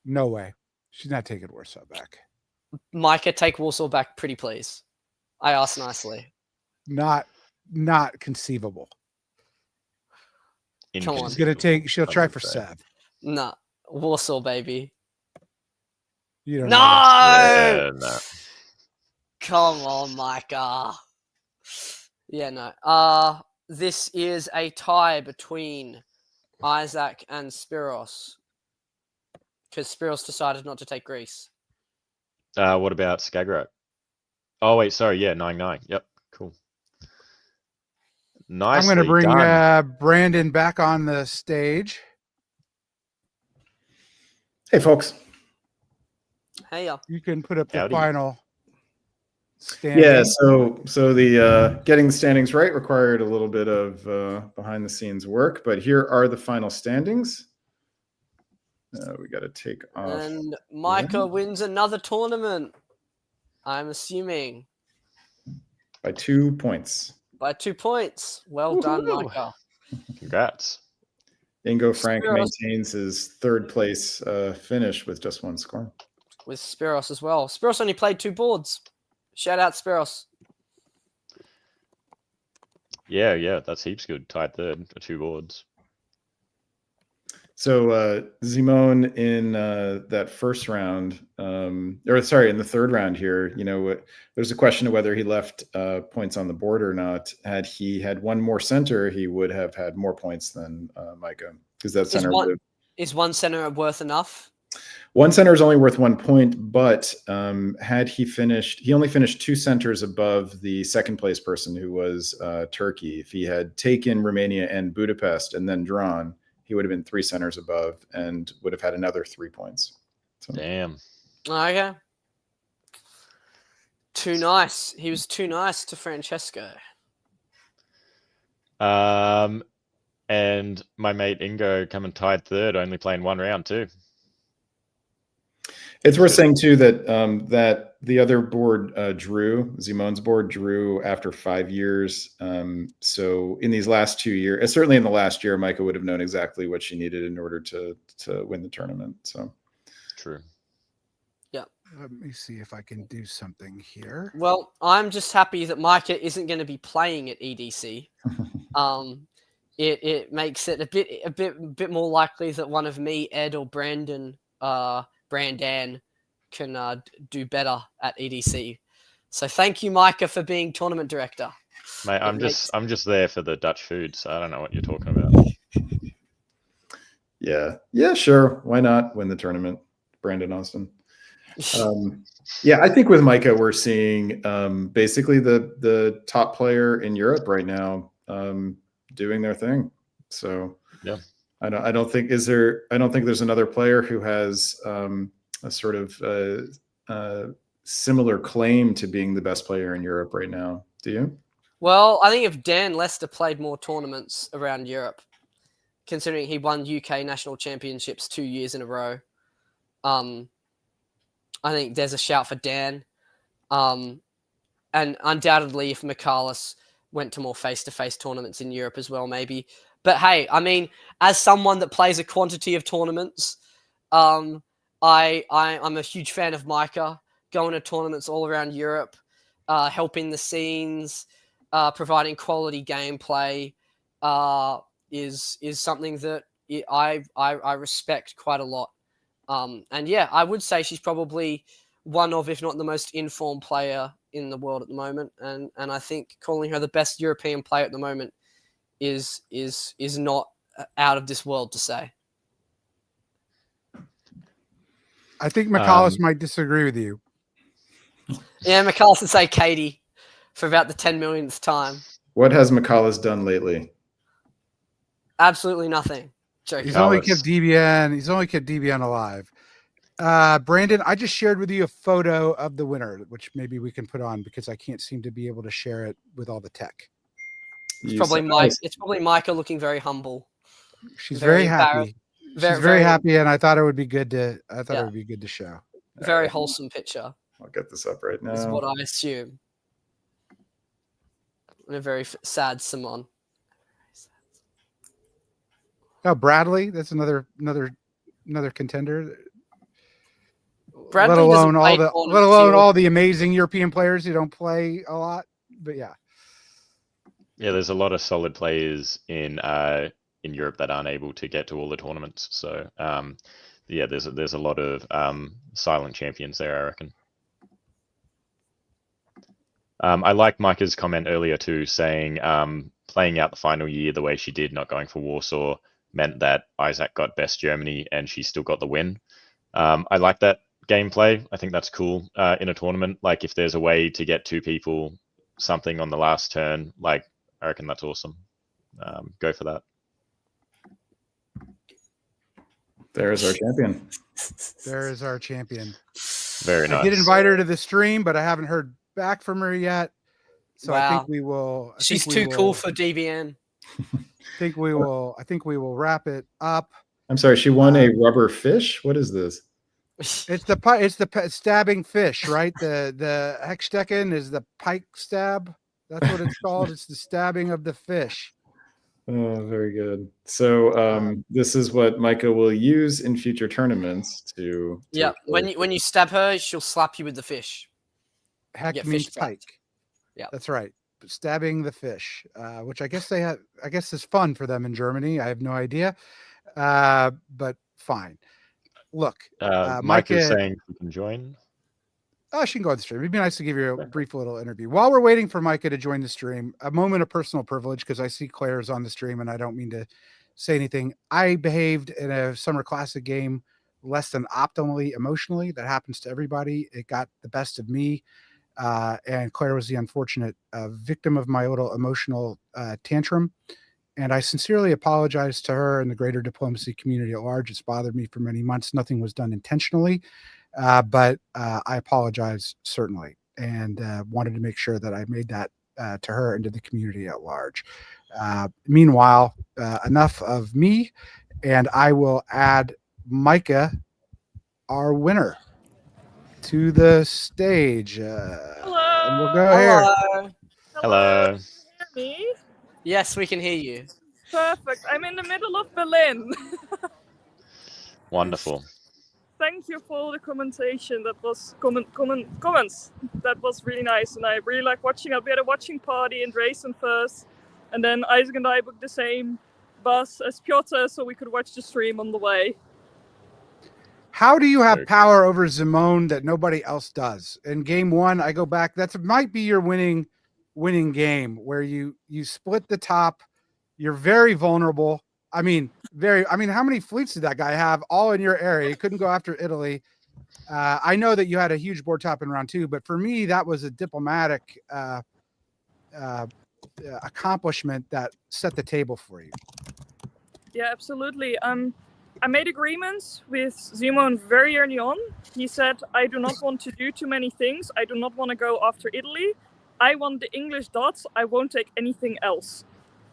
No way. She's not taking Warsaw back. Micah, take Warsaw back, pretty please. I asked nicely. Not conceivable. Come on. She'll try for Sev. Nah, Warsaw, baby. You don't no! Yeah, no. Come on, Micah. Yeah, no. This is a tie between Isaac and Spiros. Because Spiros decided not to take Greece. What about Skagerrak? Oh, wait, sorry. Yeah, 9-9. Yep, cool. Nice. I'm going to bring Brandon back on the stage. Hey, folks. Hey, you can put up the Howdy. final standings. Yeah, so the getting the standings right required a little bit of behind the scenes work, but here are the final standings. We got to take off. And Micah wins another tournament. I'm assuming. By 2 points. By 2 points. Well done, Micah. Congrats. Ingo Frank Spiros maintains his third place finish with just 1 score. with Spiros as well. Spiros only played 2 boards. Shout out Spiros. Yeah, that's heaps good. Tied third for 2 boards. So Simone in that first round, in the third round here, there's a question of whether he left points on the board or not. Had he had 1 more center, he would have had more points than Micah, because that center is 1 center worth enough? One center is only worth 1 point, but he only finished 2 centers above the second place person, who was Turkey. If he had taken Romania and Budapest and then drawn, he would have been 3 centers above and would have had another 3 points. So, Damn. Okay. Too nice. He was too nice to Francesco. And my mate Ingo coming tied third, only playing 1 round too. it's worth saying too that that the other board drew, Zimon's board drew after 5 years. So in these last 2 years, certainly in the last year, Micah would have known exactly what she needed in order to win the tournament. So True. Let me see if I can do something here. Well, I'm just happy that Micah isn't going to be playing at EDC. It makes it a bit more likely that one of me, Ed, or Brandon can do better at EDC. So thank you, Micah, for being tournament director. Mate, I'm just there for the Dutch food, so I don't know what you're talking about. yeah, sure, why not win the tournament, Brandon Austin? Yeah, I think with Micah, we're seeing basically the top player in Europe right now doing their thing. So yeah, I don't think there's another player who has a sort of similar claim to being the best player in Europe right now. Do you? Well, I think if Dan Lester played more tournaments around Europe, considering he won UK national championships 2 years in a row, I think there's a shout for Dan. And undoubtedly, if Michalis went to more face-to-face tournaments in Europe as well, maybe. But hey, I mean, as someone that plays a quantity of tournaments, I'm a huge fan of Micah, going to tournaments all around Europe, helping the scenes, providing quality gameplay, is something that I respect quite a lot. And yeah, I would say she's probably one of, if not the most informed player in the world at the moment. And I think calling her the best European player at the moment is not out of this world to say. I think Michalis might disagree with you. Yeah, Michalis would say Katie for about the 10 millionth time. What has Michalis done lately? Absolutely nothing. Joking. He's only kept DBN alive. Brandon, I just shared with you a photo of the winner, which maybe we can put on because I can't seem to be able to share it with all the tech. It's probably Mike. It's probably Micah looking very humble. She's very happy. She's very happy, and I thought it would be good to. It would be good to show. Very wholesome picture. I'll get this up right now. Is what I assume. And a very sad Simon. Oh, Bradley, that's another contender. Bradley let alone all the amazing European players who don't play a lot. But yeah, there's a lot of solid players in Europe that aren't able to get to all the tournaments. So there's a lot of silent champions there, I reckon. I like Micah's comment earlier too, saying playing out the final year the way she did, not going for Warsaw, meant that Isaac got best Germany and she still got the win. I like that gameplay. I think that's cool in a tournament. Like if there's a way to get 2 people something on the last turn, like I reckon that's awesome. Go for that. There's our champion. There is our champion. Very nice. I did invite her to the stream, but I haven't heard back from her yet. So wow. I think we will. She's too cool for DBN. I think we will wrap it up. I'm sorry, she won a rubber fish. What is this? It's the stabbing fish, right? The Hechtstechen is the pike stab. That's what it's called. It's the stabbing of the fish. Oh, very good. So this is what Micah will use in future tournaments to yeah, when you stab her, she'll slap you with the fish. Heck means pike. Yeah, that's right. Stabbing the fish, which I guess is fun for them in Germany. I have no idea, but fine. Look, Mike is saying you can join. Oh, she can go on the stream. It'd be nice to give you a brief little interview. While we're waiting for Micah to join the stream, a moment of personal privilege, because I see Claire's on the stream and I don't mean to say anything. I behaved in a Summer Classic game less than optimally emotionally. That happens to everybody. It got the best of me. And Claire was the unfortunate victim of my little emotional tantrum. And I sincerely apologize to her and the greater diplomacy community at large. It's bothered me for many months. Nothing was done intentionally, but I apologize certainly, and wanted to make sure that I made that to her and to the community at large. Meanwhile, enough of me, and I will add Micah, our winner, to the stage. Hello. And we'll go here. Hello. Hello. Can you hear me? Yes, we can hear you. Perfect. I'm in the middle of Berlin. Wonderful. Thank you for all the commentation. That was comments. That was really nice, and I really like watching. We had a watching party in Dresden first, and then Isaac and I booked the same bus as Piotr, so we could watch the stream on the way. How do you have Very power over Simone that nobody else does? In game one, I go back. That might be your winning game, where you split the top. You're very vulnerable. I mean, how many fleets did that guy have all in your area? He couldn't go after Italy. I know that you had a huge board top in round two, but for me, that was a diplomatic accomplishment that set the table for you. Yeah, absolutely. I made agreements with Simon very early on. He said, I do not want to do too many things. I do not want to go after Italy. I want the English dots. I won't take anything else.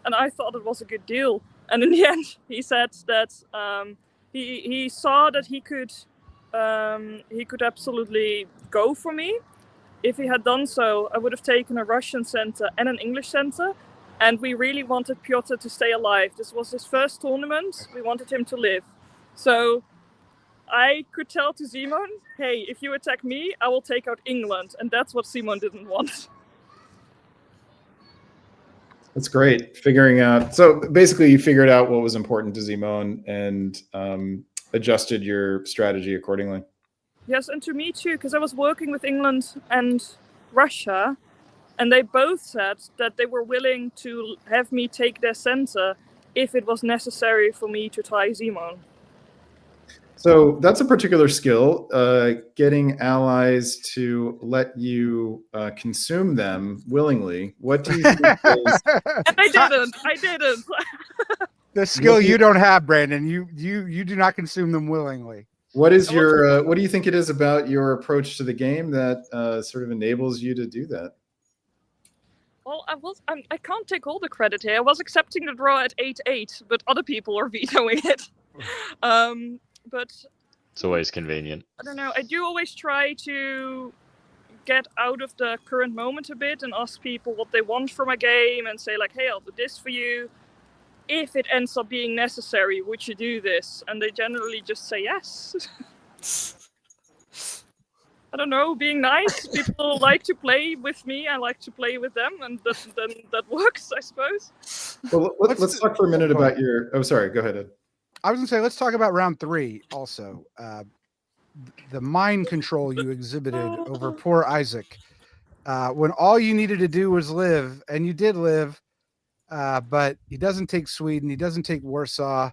And I thought it was a good deal. And in the end, he said that he saw that he could absolutely go for me. If he had done so, I would have taken a Russian center and an English center. And we really wanted Piotr to stay alive. This was his first tournament. We wanted him to live. So I could tell to Simon, hey, if you attack me, I will take out England. And that's what Simon didn't want. That's great. Figuring out. So basically, you figured out what was important to Simon and adjusted your strategy accordingly. Yes, and to me too, because I was working with England and Russia, and they both said that they were willing to have me take their center if it was necessary for me to tie Simon. So that's a particular skill, getting allies to let you consume them willingly. What do you think is... And I didn't. The skill you don't have, Brandon. You do not consume them willingly. What is your what do you think it is about your approach to the game that sort of enables you to do that? Well, I can't take all the credit here. I was accepting the draw at 8-8, but other people are vetoing it. But It's always convenient. I don't know. I do always try to get out of the current moment a bit and ask people what they want from a game and say like, hey, I'll do this for you. If it ends up being necessary, would you do this? And they generally just say yes. I don't know, being nice. People like to play with me. I like to play with them, and then that works, I suppose. Well, let's talk for a minute about your... Oh, sorry. Go ahead, Ed. I was going to say, let's talk about round three also. The mind control you exhibited over poor Isaac. When all you needed to do was live, and you did live, but he doesn't take Sweden. He doesn't take Warsaw.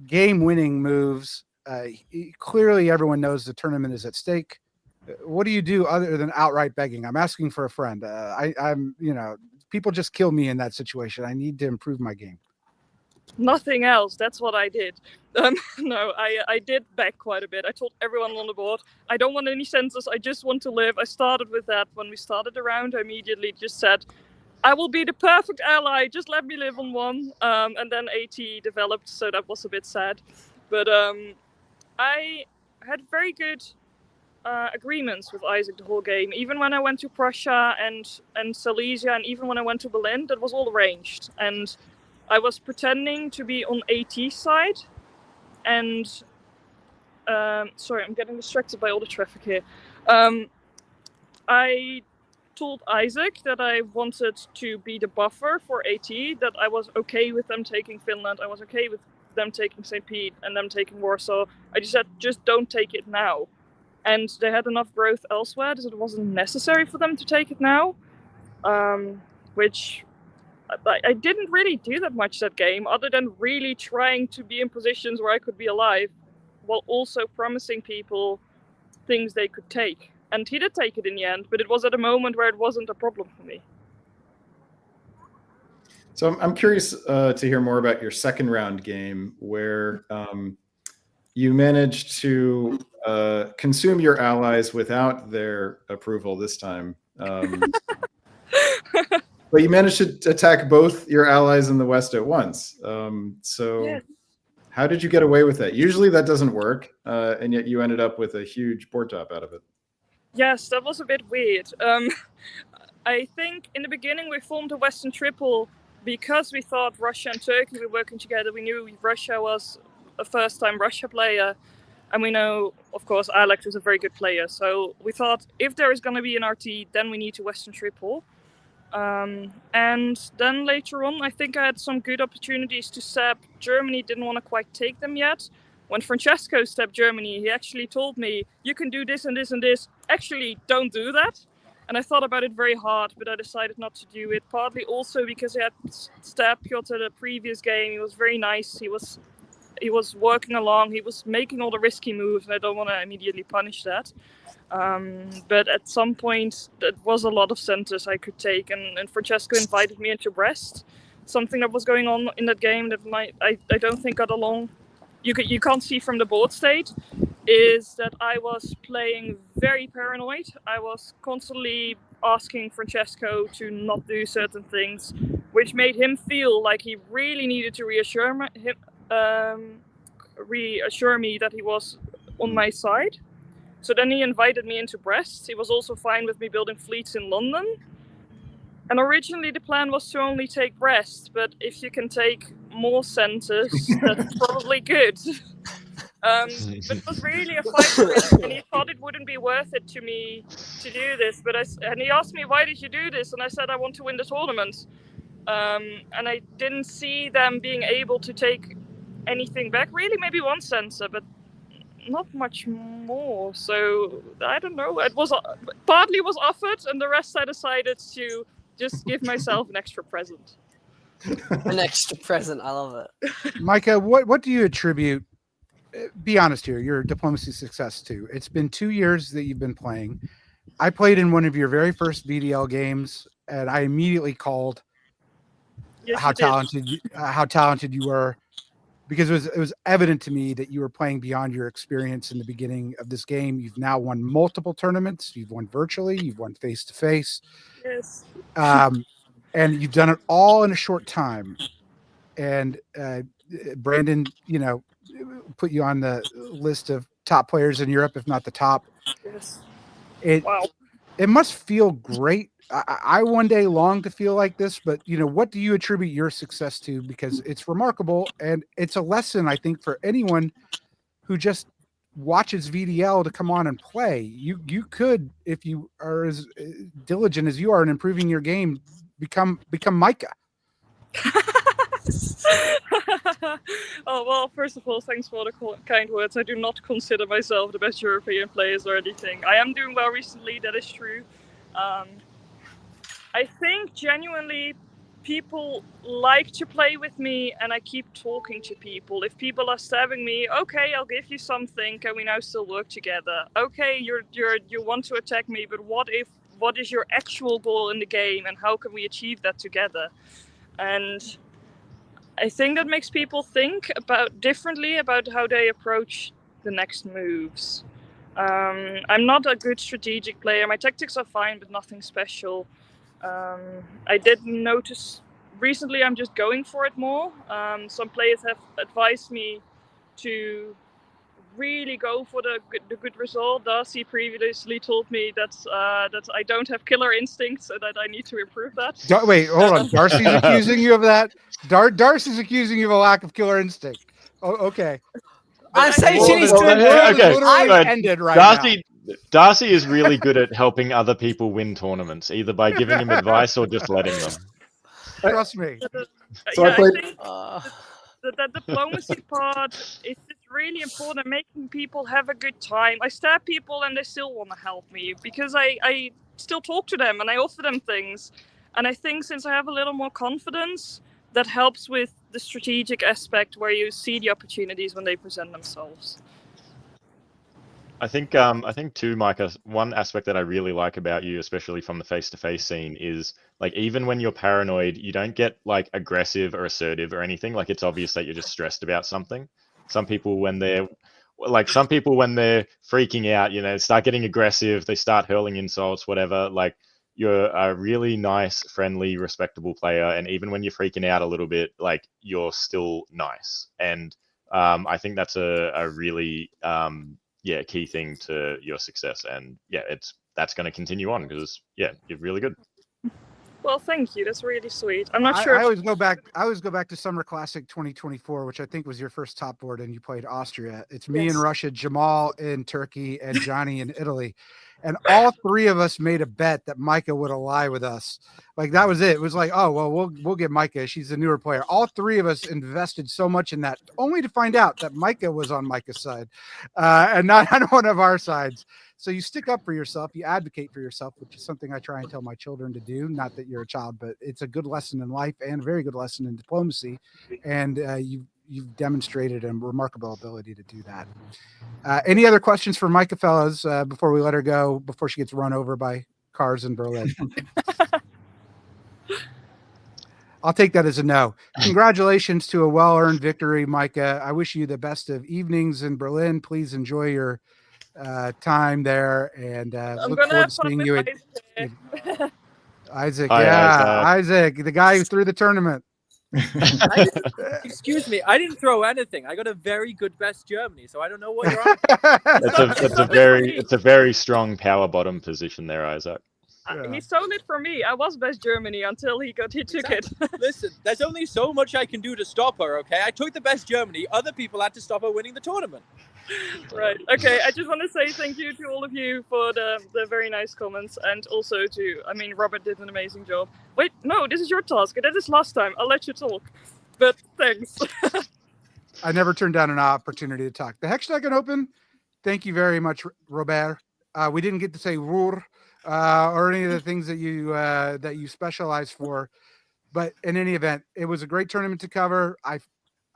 Game-winning moves. Clearly, everyone knows the tournament is at stake. What do you do other than outright begging? I'm asking for a friend. I'm, people just kill me in that situation. I need to improve my game. Nothing else. That's what I did. No, I did beg quite a bit. I told everyone on the board, I don't want any census. I just want to live. I started with that. When we started the round, I immediately just said, I will be the perfect ally. Just let me live on one. And then AT developed, so that was a bit sad. But I had very good agreements with Isaac the whole game. Even when I went to Prussia and Silesia, and even when I went to Berlin, that was all arranged. And I was pretending to be on AT side. And sorry, I'm getting distracted by all the traffic here. I told Isaac that I wanted to be the buffer for AT, that I was okay with them taking Finland, I was okay with them taking St. Pete and them taking Warsaw. I just said, just don't take it now. And they had enough growth elsewhere that it wasn't necessary for them to take it now, which I didn't really do that much that game, other than really trying to be in positions where I could be alive, while also promising people things they could take. And he did take it in the end, but it was at a moment where it wasn't a problem for me. So I'm curious to hear more about your second round game, where you managed to consume your allies without their approval this time. But you managed to attack both your allies in the West at once. So how did you get away with that? Usually that doesn't work, and yet you ended up with a huge board top out of it. Yes, that was a bit weird. I think in the beginning we formed a Western triple because we thought Russia and Turkey were working together. We knew Russia was a first-time Russia player, and we know, of course, Alex is a very good player. So we thought if there is going to be an RT, then we need a Western triple. And then later on, I think I had some good opportunities to step. Germany didn't want to quite take them yet. When Francesco stepped Germany, he actually told me, you can do this and this and this. Actually, don't do that. And I thought about it very hard, but I decided not to do it. Partly also because I had stepped Piotr the previous game. He was very nice. He was working along. He was making all the risky moves, and I don't want to immediately punish that. But at some point, there was a lot of centers I could take, and Francesco invited me into Brest. Something that was going on in that game that I don't think got along. You can't see from the board state, is that I was playing very paranoid. I was constantly asking Francesco to not do certain things, which made him feel like he really needed to reassure me that he was on my side. So then he invited me into Brest. He was also fine with me building fleets in London. And originally the plan was to only take Brest, but if you can take more centers, that's probably good. But it was really a fight for him, and he thought it wouldn't be worth it to me to do this. And he asked me, why did you do this? And I said, I want to win the tournament. And I didn't see them being able to take anything back. Really, maybe one center, but not much more. So I don't know. It was partly was offered, and the rest I decided to just give myself an extra present. An extra present. I love it. Micah, what do you attribute? Be honest here. Your diplomacy success to. It's been 2 years that you've been playing. I played in one of your very first VDL games, and I immediately called how talented you were, because it was evident to me that you were playing beyond your experience in the beginning of this game. You've now won multiple tournaments. You've won virtually. You've won face to face. Yes. And you've done it all in a short time. And Brandon, put you on the list of top players in Europe, if not the top. Yes. Wow. It must feel great. I one day long to feel like this, but what do you attribute your success to? Because it's remarkable, and it's a lesson, I think, for anyone who just watches VDL to come on and play. You could, if you are as diligent as you are in improving your game, become Micah. Oh, well, first of all, thanks for the kind words. I do not consider myself the best European players or anything. I am doing well recently, that is true. I think genuinely people like to play with me, and I keep talking to people. If people are stabbing me, okay, I'll give you something. Can we now still work together? Okay, you want to attack me, but what is your actual goal in the game, and how can we achieve that together? And I think that makes people think differently about how they approach the next moves. I'm not a good strategic player. My tactics are fine, but nothing special. I did notice recently I'm just going for it more. Some players have advised me to really go for the good result. Darcy previously told me that I don't have killer instincts and that I need to improve that. Wait, hold on. Darcy's accusing you of that? Darcy's accusing you of a lack of killer instinct. Oh, okay. I'm saying she needs to literally ended right now. Darcy is really good at helping other people win tournaments, either by giving them advice or just letting them. Trust me. So I played. I think that diplomacy part is really important, making people have a good time. I stab people and they still want to help me because I still talk to them and I offer them things. And I think since I have a little more confidence, that helps with the strategic aspect where you see the opportunities when they present themselves. I think too, Micah, one aspect that I really like about you, especially from the face-to-face scene, is like even when you're paranoid, you don't get like aggressive or assertive or anything. Like it's obvious that you're just stressed about something. Some people when they're freaking out, you know, start getting aggressive, they start hurling insults, whatever. Like you're a really nice, friendly, respectable player, and even when you're freaking out a little bit, like you're still nice. And I think that's a really key thing to your success. And yeah, that's going to continue on because yeah, you're really good. Well, thank you. That's really sweet. I'm not I sure. always go back to Summer Classic 2024, which I think was your first top board, and you played Austria. It's me in Yes. Russia, Jamal in Turkey, and Johnny in Italy. And all three of us made a bet that Micah would ally with us. Like that was it. It was like, oh well, we'll get Micah. She's the newer player. All three of us invested so much in that, only to find out that Micah was on Micah's side, and not on one of our sides. So you stick up for yourself, you advocate for yourself, which is something I try and tell my children to do. Not that you're a child, but it's a good lesson in life and a very good lesson in diplomacy. And you've demonstrated a remarkable ability to do that. Any other questions for Micah, fellas, before we let her go, before she gets run over by cars in Berlin? I'll take that as a no. Congratulations to a well-earned victory, Micah. I wish you the best of evenings in Berlin. Please enjoy your time there, and I'm look gonna forward have to fun seeing with you at Isaac. Isaac. Hi, Yeah, Isaac. Isaac, the guy who threw the tournament. Excuse me, I didn't throw anything. I got a very good best Germany, so I don't know what you're on. It's a very strong power bottom position there, Isaac. He stole it from me. I was best Germany until he took it. Listen, there's only so much I can do to stop her, okay? I took the best Germany. Other people had to stop her winning the tournament. Right. Okay. I just want to say thank you to all of you for the very nice comments, and also to, I mean, Robert did an amazing job. Wait, no, this is your task. I did this last time. I'll let you talk. But thanks. I never turned down an opportunity to talk. The Hechstechen Open, thank you very much, Robert. We didn't get to say Ruhr or any of the things that you specialize for, but in any event, it was a great tournament to cover.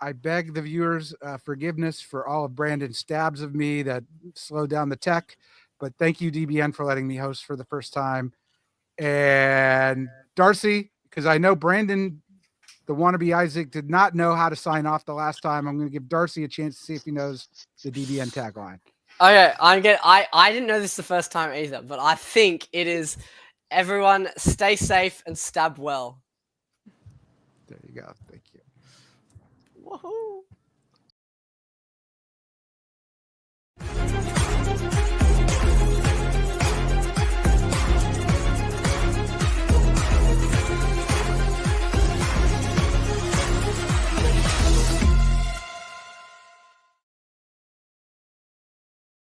I beg the viewers forgiveness for all of Brandon's stabs of me that slowed down the tech, but thank you, DBN, for letting me host for the first time. And Darcy, because I know Brandon, the wannabe Isaac, did not know how to sign off the last time. I'm going to give Darcy a chance to see if he knows the DBN tagline. Okay, I didn't know this the first time either, but I think it is everyone stay safe and stab well. There you go. Thank you. Woohoo!